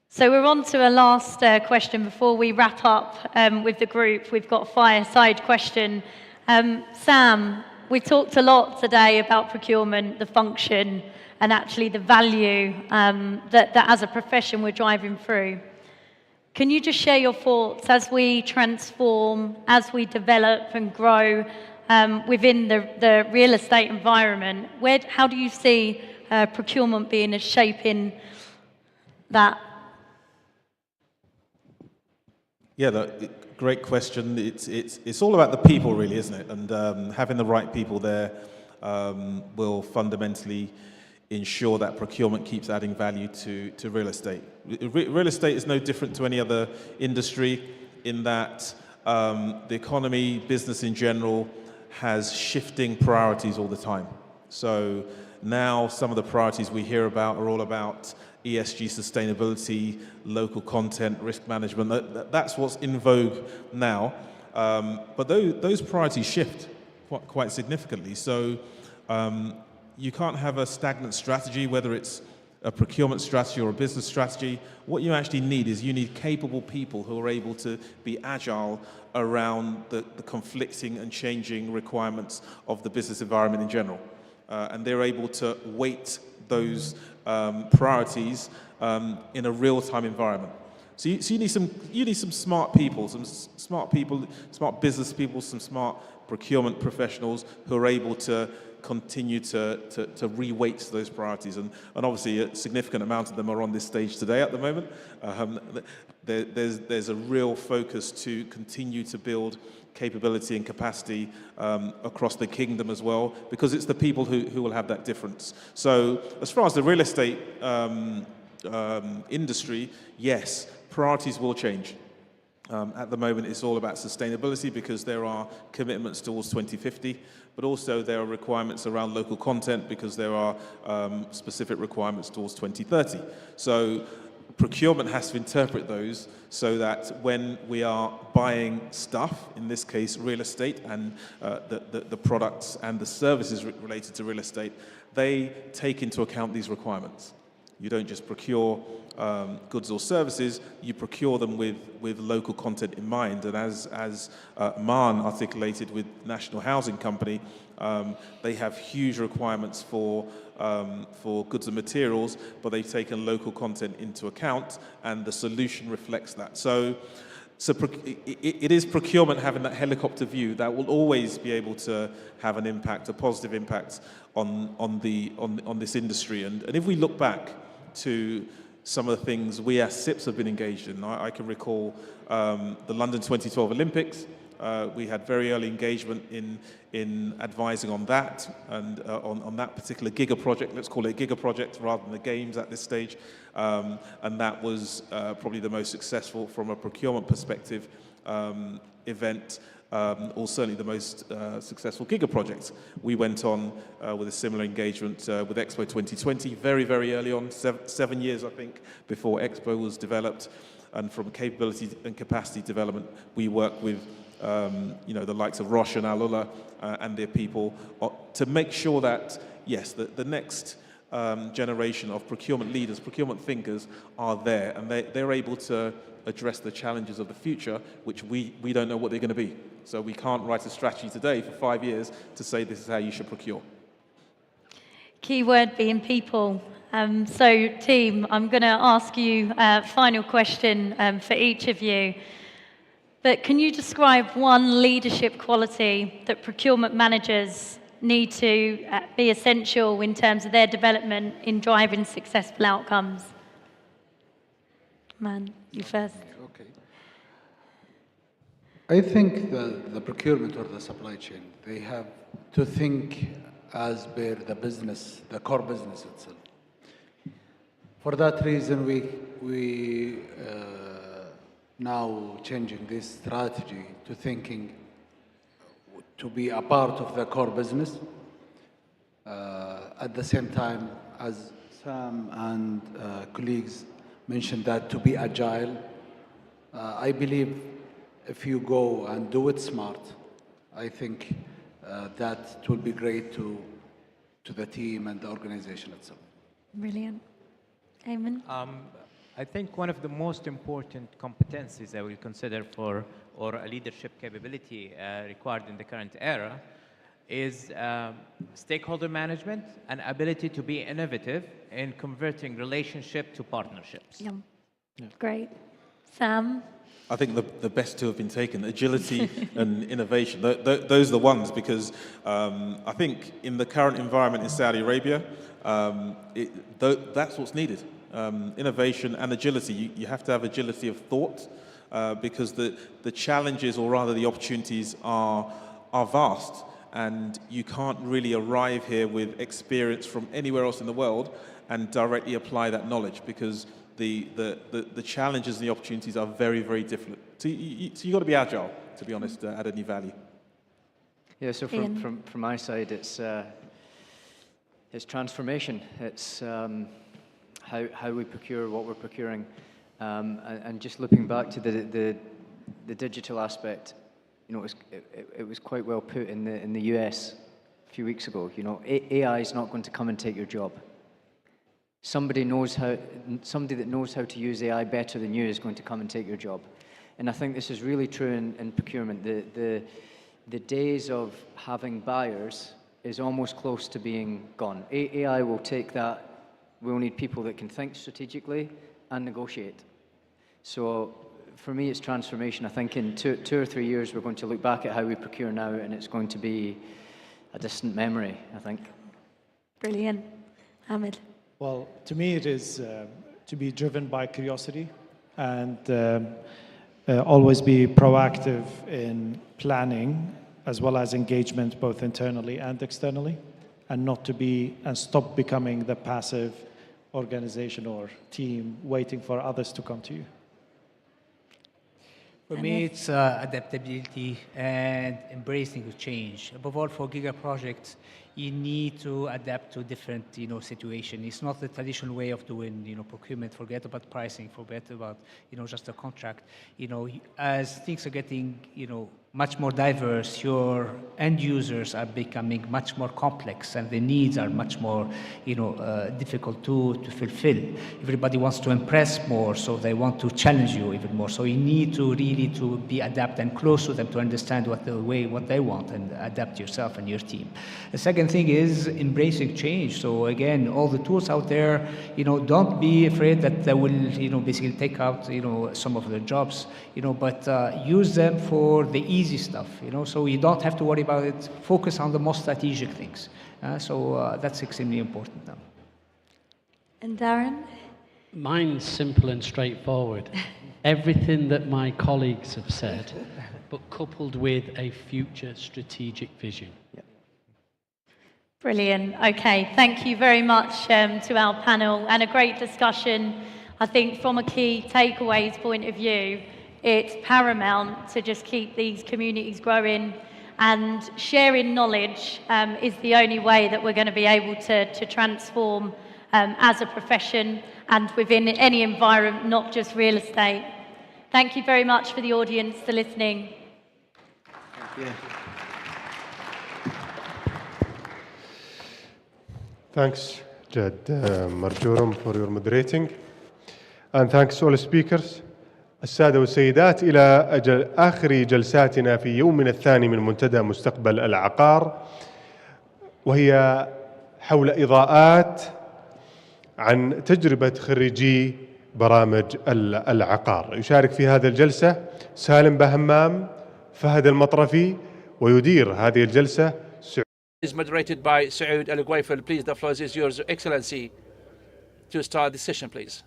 So we're on to a last question before we wrap up with the group. We've got a fireside question. Sam, we talked a lot today about procurement, the function, and actually the value that as a profession we're driving through. Can you just share your thoughts as we transform, as we develop and grow within the real estate environment? How do you see procurement being as shaping that? Yeah, great question. It's all about the people, really, isn't it? And having the right people there will fundamentally ensure that procurement keeps adding value to real estate. Real estate is no different to any other industry in that the economy, business in general, has shifting priorities all the time. So now some of the priorities we hear about are all about ESG sustainability, local content, risk management. That's what's in vogue now. But those priorities shift quite significantly. So you can't have a stagnant strategy, whether it's a procurement strategy or a business strategy. What you actually need is you need capable people who are able to be agile around the conflicting and changing requirements of the business environment in general. And they're able to weight those priorities in a real-time environment. So you need some smart people, smart business people, some smart procurement professionals who are able to continue to reweight those priorities. And obviously a significant amount of them are on this stage today at the moment. There's a real focus to continue to build capability and capacity across the kingdom as well, because it's the people who will have that difference. So as far as the real estate industry, yes, priorities will change. At the moment, it's all about sustainability because there are commitments towards 2050, but also there are requirements around local content because there are specific requirements towards 2030. So procurement has to interpret those so that when we are buying stuff, in this case real estate and the products and the services related to real estate, they take into account these requirements. You don't just procure goods or services, you procure them with local content in mind. And as Man articulated with National Housing Company, they have huge requirements for goods and materials, but they've taken local content into account, and the solution reflects that. So it is procurement having that helicopter view that will always be able to have an impact, a positive impact on this industry. And if we look back to some of the things we as SIPs have been engaged in, I can recall the London 2012 Olympics. We had very early engagement in advising on that and on that particular Giga project. Let's call it a Giga project rather than the games at this stage. And that was probably the most successful from a procurement perspective event, or certainly the most successful Giga project. We went on with a similar engagement with Expo 2020 very, very early on, 7 years, I think, before Expo was developed. And from capability and capacity development, we work with the likes of Roche and Alula and their people to make sure that, yes, the next generation of procurement leaders, procurement thinkers are there, and they're able to address the challenges of the future, which we don't know what they're going to be. So we can't write a strategy today for 5 years to say this is how you should procure. Key word being people. So team, I'm going to ask you a final question for each of you. But can you describe one leadership quality that procurement managers need to be essential in terms of their development in driving successful outcomes? Man, you first. Okay. I think the procurement or the supply chain, they have to think as per the business, the core business itself. For that reason, we now changing this strategy to thinking to be a part of the core business. At the same time, as Sam and colleagues mentioned, that to be agile. I believe if you go and do it smart, I think that it will be great to the team and the organization itself. Brilliant. Ayman? I think one of the most important competencies I will consider or a leadership capability required in the current era is stakeholder management and ability to be innovative in converting relationship to partnerships. Yeah. Great. Sam? I think the best two have been taken, agility and innovation. Those are the ones, because I think in the current environment in Saudi Arabia, that's what's needed. Innovation and agility. You have to have agility of thought because the challenges, or rather the opportunities, are vast, and you can't really arrive here with experience from anywhere else in the world and directly apply that knowledge, because the challenges and the opportunities are very, very different. So you've got to be agile, to be honest, to add any value. Yeah, so from my side, it's transformation. It's how we procure what we're procuring. And just looking back to the digital aspect, you know, it was quite well put in the US a few weeks ago. You know, AI is not going to come and take your job. Somebody that knows how to use AI better than you is going to come and take your job. And I think this is really true in procurement. The days of having buyers is almost close to being gone. AI will take that. We'll need people that can think strategically and negotiate. So for me, it's transformation. I think in two or 3 years, we're going to look back at how we procure now, and it's going to be a distant memory, I think. Brilliant. Ahmed. Well, to me, it is to be driven by curiosity and always be proactive in planning as well as engagement both internally and externally, and not to be and stop becoming the passive organization or team waiting for others to come to you. For me, it's adaptability and embracing the change. Above all, for Giga projects, you need to adapt to different, situation. It's not the traditional way of doing, procurement. Forget about pricing. Forget about, just a contract. As things are getting, much more diverse, your end users are becoming much more complex, and the needs are much more, difficult to fulfill. Everybody wants to impress more, so they want to challenge you even more. So you need to really to be adapt and close to them to understand what they want, and adapt yourself and your team. The second thing is embracing change. So again, all the tools out there, don't be afraid that they will, basically take out, some of their jobs, but use them for the easy stuff, so you don't have to worry about it. Focus on the most strategic things. So that's extremely important now. And Darren? Mine's simple and straightforward. Everything that my colleagues have said, but coupled with a future strategic vision. Brilliant. Okay, thank you very much to our panel, and a great discussion. I think from a key takeaways point of view, it's paramount to just keep these communities growing, and sharing knowledge is the only way that we're going to be able to transform as a profession and within any environment, not just real estate. Thank you very much for the audience for listening. Thank you. Thanks, Jed Marjoram, for your moderating. And thanks all speakers. السادة والسيدات، إلى آخر جلساتنا في يومنا الثاني من منتدى مستقبل العقار، وهي حول إضاءات عن تجربة خريجي برامج العقار. يشارك في هذه الجلسة سالم بهمام، فهد المطرفي، ويدير هذه الجلسة is moderated by Saud Al-Gwaifel. Please, the floor is yours, Excellency, to start the session, please.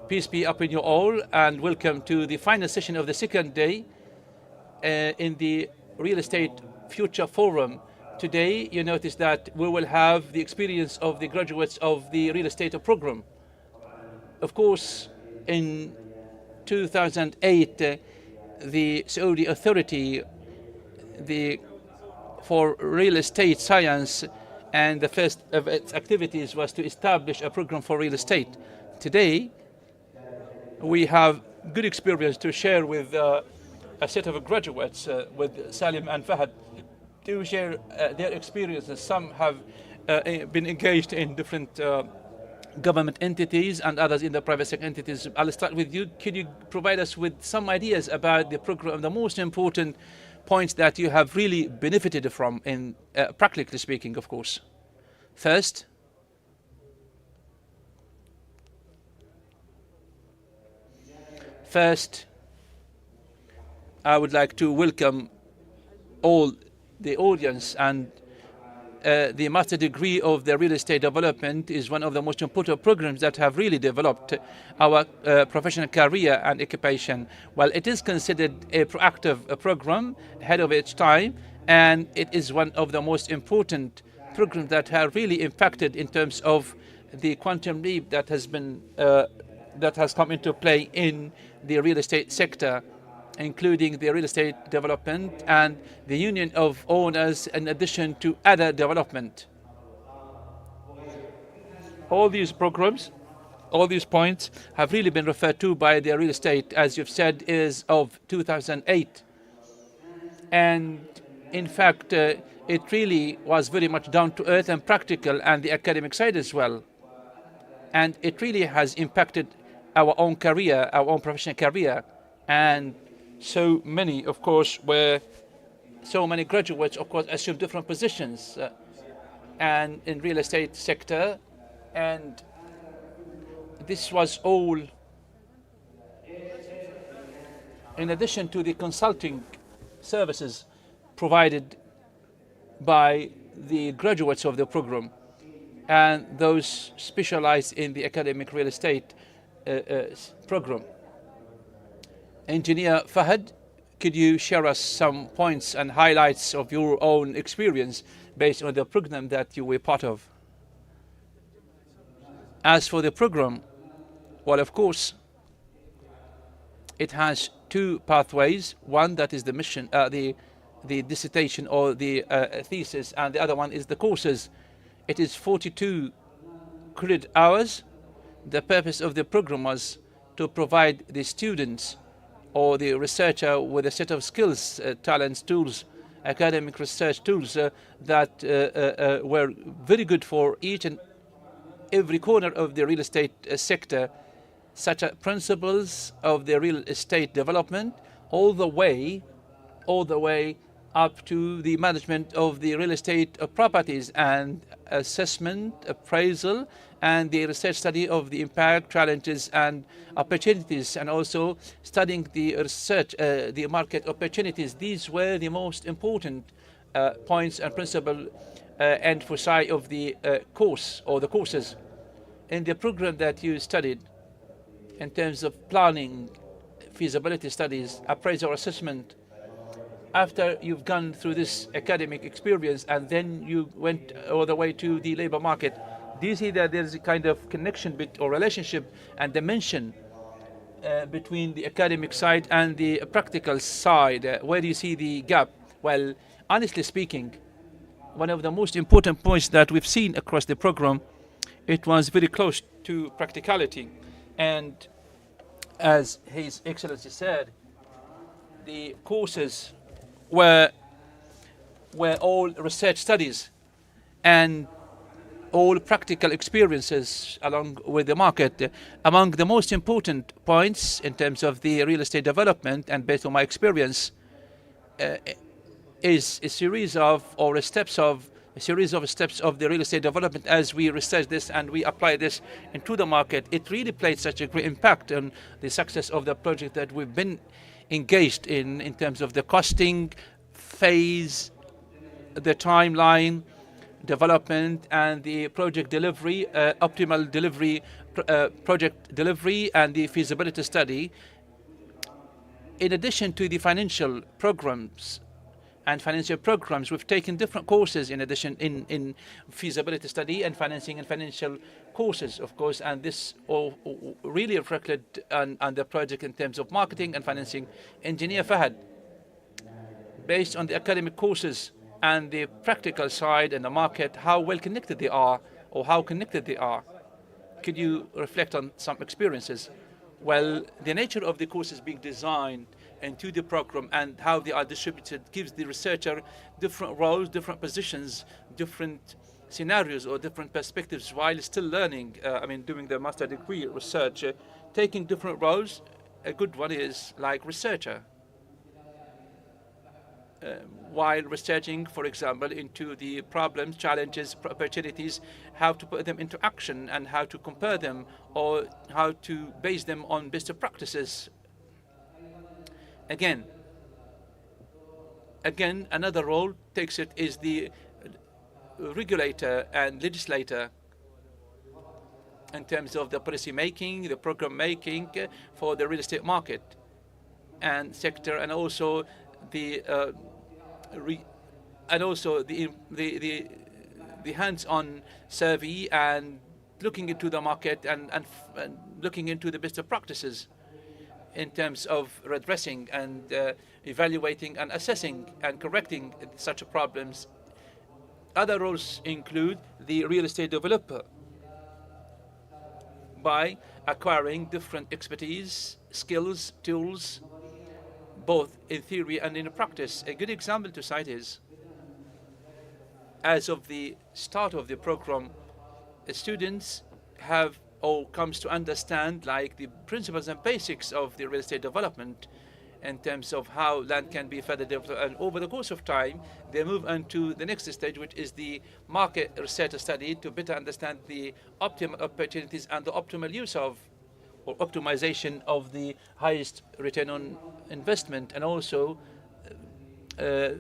Peace be upon you all, and welcome to the final session of the second day in the Real Estate Future Forum. Today, you notice that we will have the experience of the graduates of the real estate program. Of course, in 2008, the Saudi authority for real estate science, and the first of its activities was to establish a program for real estate. Today, we have good experience to share with a set of graduates, with Salim and Fahad, to share their experiences. Some have been engaged in different government entities and others in the private sector entities. I'll start with you. Could you provide us with some ideas about the program, the most important points that you have really benefited from, in practically speaking, of course? First. First, I would like to welcome all the audience, and the master degree of the real estate development is one of the most important programs that have really developed our professional career and occupation. Well, it is considered a proactive program ahead of its time, and it is one of the most important programs that have really impacted in terms of the quantum leap that has been that has come into play in the real estate sector. including the real estate development and the union of owners in addition to other development. All these programs, all these points have really been referred to by the real estate, as you've said, is of 2008. And in fact, it really was very much down to earth and practical, and the academic side as well. And it really has impacted our own career, our own professional career. And so many, of course, so many graduates, of course, assume different positions and in real estate sector. And this was all in addition to the consulting services provided by the graduates of the program and those specialized in the academic real estate program. Engineer Fahad, could you share us some points and highlights of your own experience based on the program that you were part of? As for the program, well, of course, it has two pathways. One that is the mission, the dissertation or the thesis, and the other one is the courses. It is 42 credit hours. The purpose of the program was to provide the students or the researcher with a set of skills, talents, tools, academic research tools that were very good for each and every corner of the real estate sector, such as principles of the real estate development, all the way up to the management of the real estate properties and assessment, appraisal, and the research study of the impact, challenges, and opportunities, and also studying the research, the market opportunities. These were the most important points and principles and foci of the course or the courses. In the program that you studied, in terms of planning, feasibility studies, appraisal assessment, after you've gone through this academic experience and then you went all the way to the labor market, do you see that there's a kind of connection or relationship and dimension between the academic side and the practical side? Where do you see the gap? Well, honestly speaking, one of the most important points that we've seen across the program, it was very close to practicality. And as His Excellency said, the courses were all research studies and all practical experiences along with the market. Among the most important points in terms of the real estate development, and based on my experience, is a series of steps of the real estate development. As we research this and we apply this into the market, it really played such a great impact on the success of the project that we've been engaged in terms of the costing phase, the timeline, development, and the project delivery, optimal delivery, project delivery, and the feasibility study. In addition to the financial programs, we've taken different courses in addition in feasibility study and financing and financial courses, of course, and this all really reflected on the project in terms of marketing and financing. Engineer Fahad, based on the academic courses and the practical side and the market, how well connected they are, or how connected they are? Could you reflect on some experiences? Well, the nature of the courses being designed into the program and how they are distributed gives the researcher different roles, different positions, different scenarios or different perspectives while still learning, doing the master degree research, taking different roles. A good one is like researcher. While researching, for example, into the problems, challenges, opportunities, how to put them into action and how to compare them or how to base them on best practices. Again, another role takes it is the regulator and legislator in terms of the policy making, the program making for the real estate market and sector, and also the hands-on survey and looking into the market and looking into the best practices. in terms of redressing and evaluating and assessing and correcting such problems. Other roles include the real estate developer by acquiring different expertise, skills, tools, both in theory and in practice. A good example to cite is, as of the start of the program, students have or comes to understand like the principles and basics of the real estate development in terms of how land can be further developed. And over the course of time, they move on to the next stage, which is the market research study to better understand the optimal opportunities and the optimal use of or optimization of the highest return on investment, and also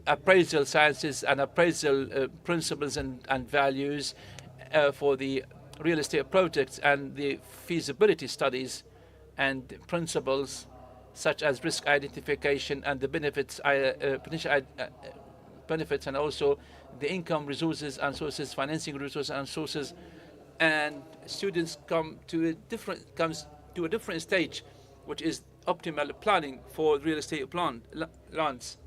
appraisal sciences and appraisal principles and values for the real estate projects, and the feasibility studies and principles such as risk identification and the benefits, potential benefits, and also the income resources and sources, financing resources and sources. And students come to a different stage, which is optimal planning for real estate lands,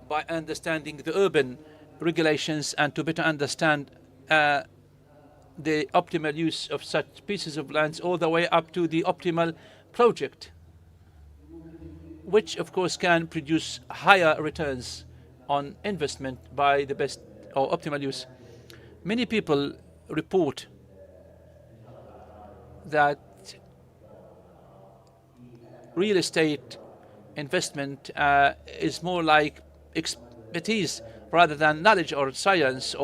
by understanding the urban regulations and to better understand the optimal use of such pieces of lands, all the way up to the optimal project, which of course can produce higher returns on investment by the best or optimal use. Many people report that real estate investment is more like expertise rather than knowledge or science,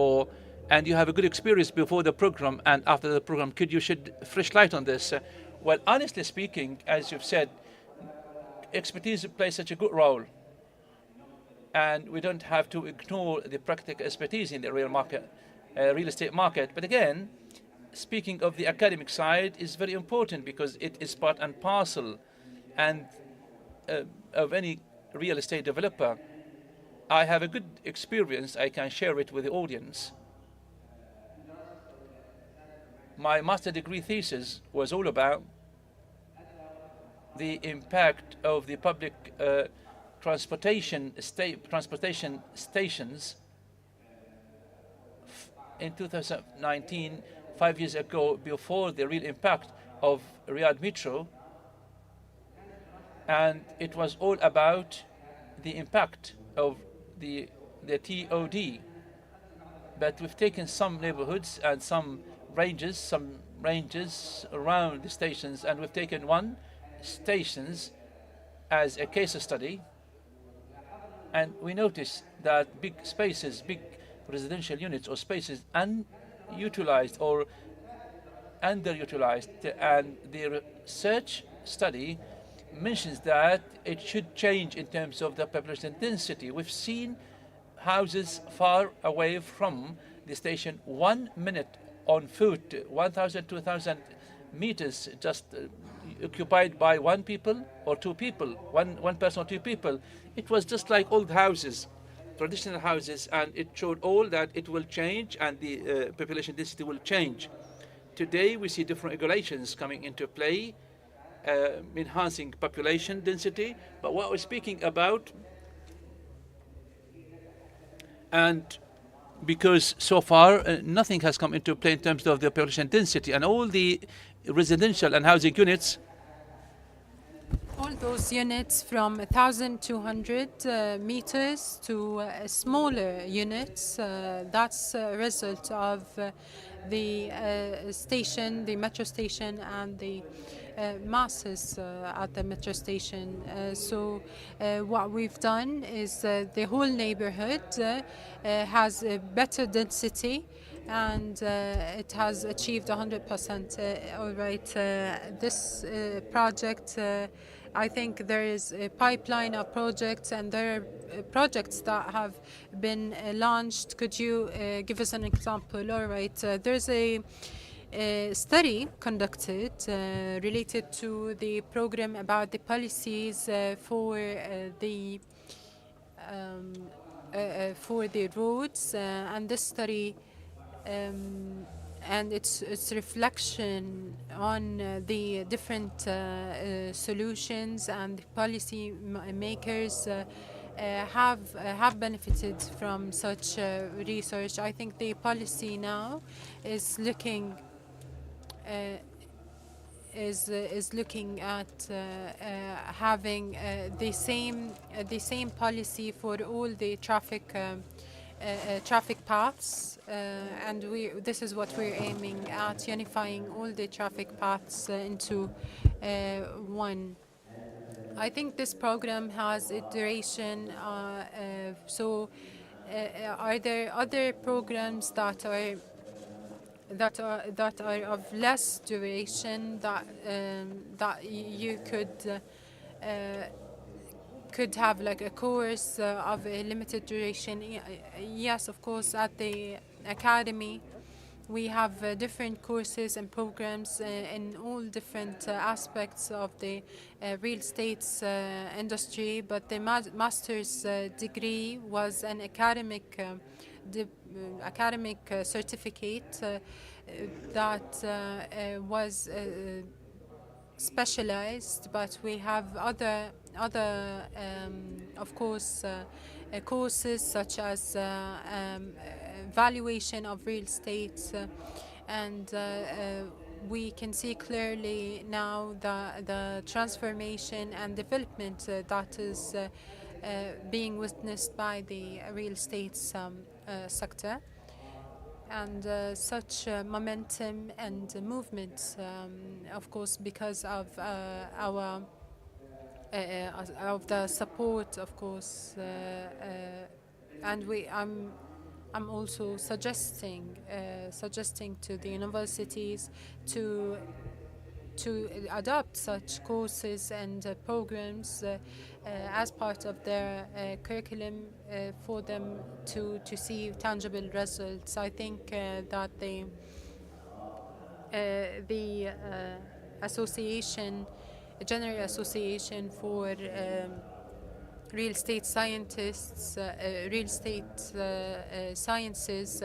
and you have a good experience before the program and after the program. Could you shed fresh light on this? Well, honestly speaking, as you've said, expertise plays such a good role, and we don't have to ignore the practical expertise in the real estate market. But again, speaking of the academic side is very important because it is part and parcel and of any real estate developer. I have a good experience. I can share it with the audience. My master degree thesis was all about the impact of the public transportation stations in 2019, 5 years ago, before the real impact of Riyadh Metro. And it was all about the impact of the TOD. But we've taken some neighborhoods and some ranges around the stations, and we've taken one stations as a case study, and we noticed that big spaces, big residential units or spaces unutilized or underutilized, and the research study mentions that it should change in terms of the population density. We've seen houses far away from the station, 1 minute on foot, 1,000, 2,000 meters, just occupied by one people or two people, one person or two people. It was just like old houses, traditional houses, and it showed all that it will change and the population density will change. Today we see different regulations coming into play, enhancing population density, but what we're speaking about, and because so far nothing has come into play in terms of the population density, and all the residential and housing units, all those units from 1,200 meters to smaller units, that's a result of the station, the metro station, and the masses at the metro station. So what we've done is the whole neighborhood has a better density, and it has achieved 100%. All right, this project, I think there is a pipeline of projects, and there are projects that have been launched. Could you give us an example? All right, there's a study conducted related to the program about the policies for the roads, and this study and its reflection on the different solutions, and policy makers have benefited from such research. I think the policy now is looking is looking at having the same policy for all the traffic paths, and this is what we're aiming at, unifying all the traffic paths into one. I think this program has a duration, are there other programs that are of less duration that you could have like a course of a limited duration? Yes, of course, at the academy we have different courses and programs in all different aspects of the real estate industry, but the master's degree was an academic certificate that was specialized, but we have other of course courses such as valuation of real estate, and we can see clearly now the transformation and development that is being witnessed by the real estate sector, and such momentum and movement, of course, because of of the support, of course, and I'm also suggesting to the universities to adopt such courses and programs as part of their curriculum for them to see tangible results. I think that the association, General Association for Real Estate Scientists, Real Estate Sciences,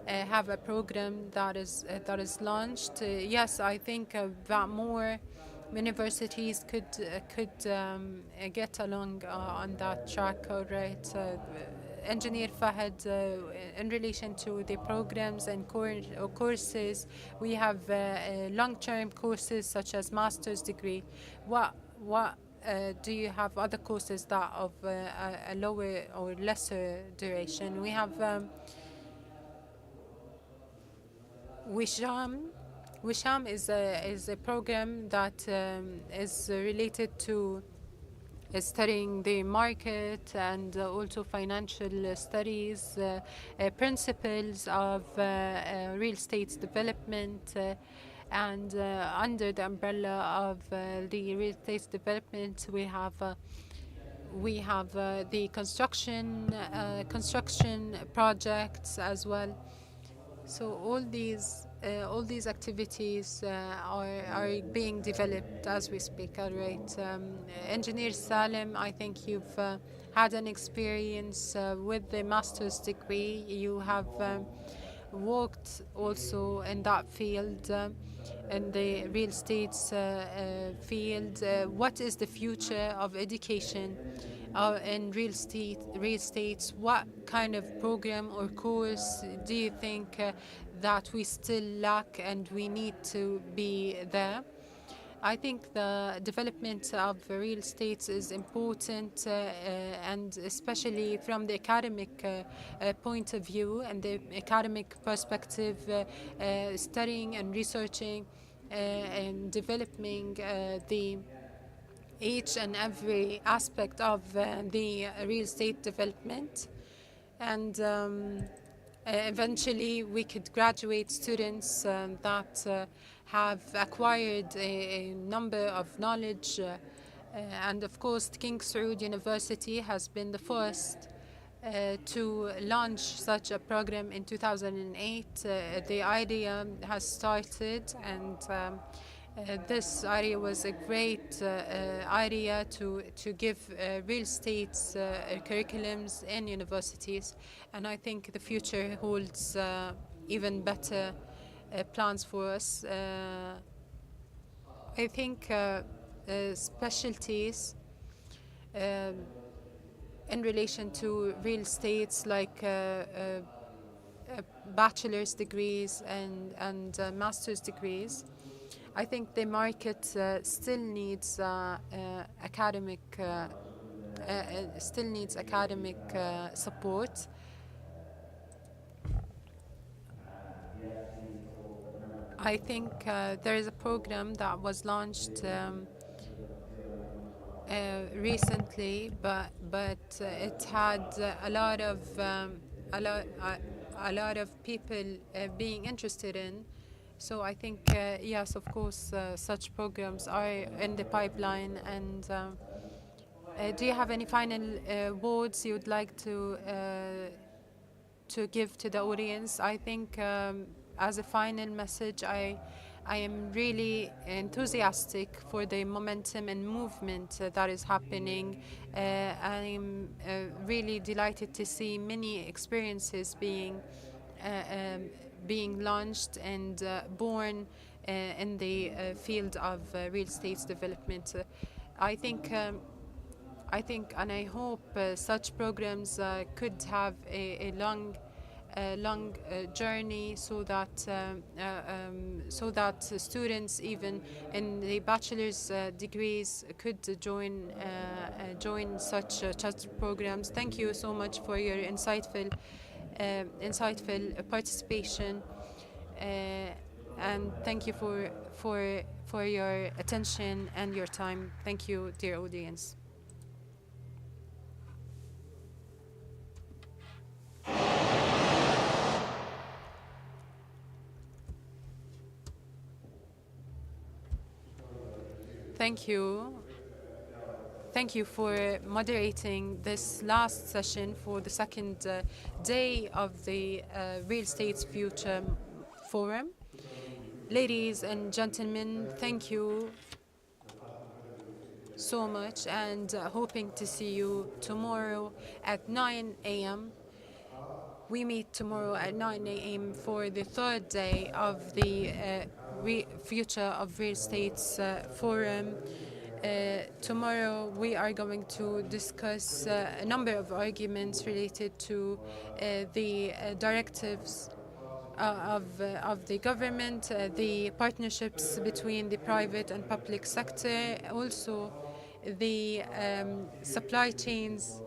have a program that is launched. Yes, I think that more universities could get along on that track. All right. Engineer Fahad, in relation to the programs and courses, we have long-term courses such as master's degree. What do you have other courses that of a lower or lesser duration? We have Wisham. Wisham is a program that is related to studying the market and also financial studies, principles of real estate development, and under the umbrella of the real estate development, we have the construction projects as well. So all these activities are being developed as we speak. All right, Engineer Salim, I think you've had an experience with the master's degree. You have worked also in that field, in the real estate field. What is the future of education in real estate? What kind of program or course do you think that we still lack and we need to be there? I think the development of real estate is important, and especially from the academic point of view and the academic perspective, studying and researching and developing the each and every aspect of the real estate development, and eventually we could graduate students that have acquired a number of knowledge, and of course King Saud University has been the first to launch such a program in 2008. The idea has started, and this idea was a great idea to give real estate curriculums in universities, and I think the future holds even better plans for us. I think specialties in relation to real estates like bachelor's degrees and master's degrees. I think the market still needs academic support. I think there is a program that was launched recently, but it had a lot of people being interested in. So I think yes, of course, such programs are in the pipeline. And do you have any final words you would like to give to the audience? I think as a final message, I am really enthusiastic for the momentum and movement that is happening. I am really delighted to see many experiences being launched and born in the field of real estate development. I think and I hope such programs could have a long journey, so that students even in the bachelor's degrees could join such programs. Thank you so much for your insightful participation, and thank you for your attention and your time. Thank you, dear audience. Thank you. Thank you for moderating this last session for the second day of the Real Estate's Future Forum. Ladies and gentlemen, thank you so much, and hoping to see you tomorrow at 9 a.m. We meet tomorrow at 9 a.m. for the third day of the Future of Real Estate's Forum. Tomorrow we are going to discuss a number of arguments related to the directives of the government, the partnerships between the private and public sector, also the supply chains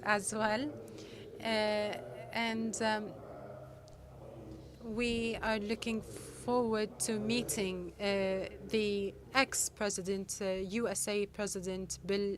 as well. And we are looking forward to meeting the ex-president, USA President Bill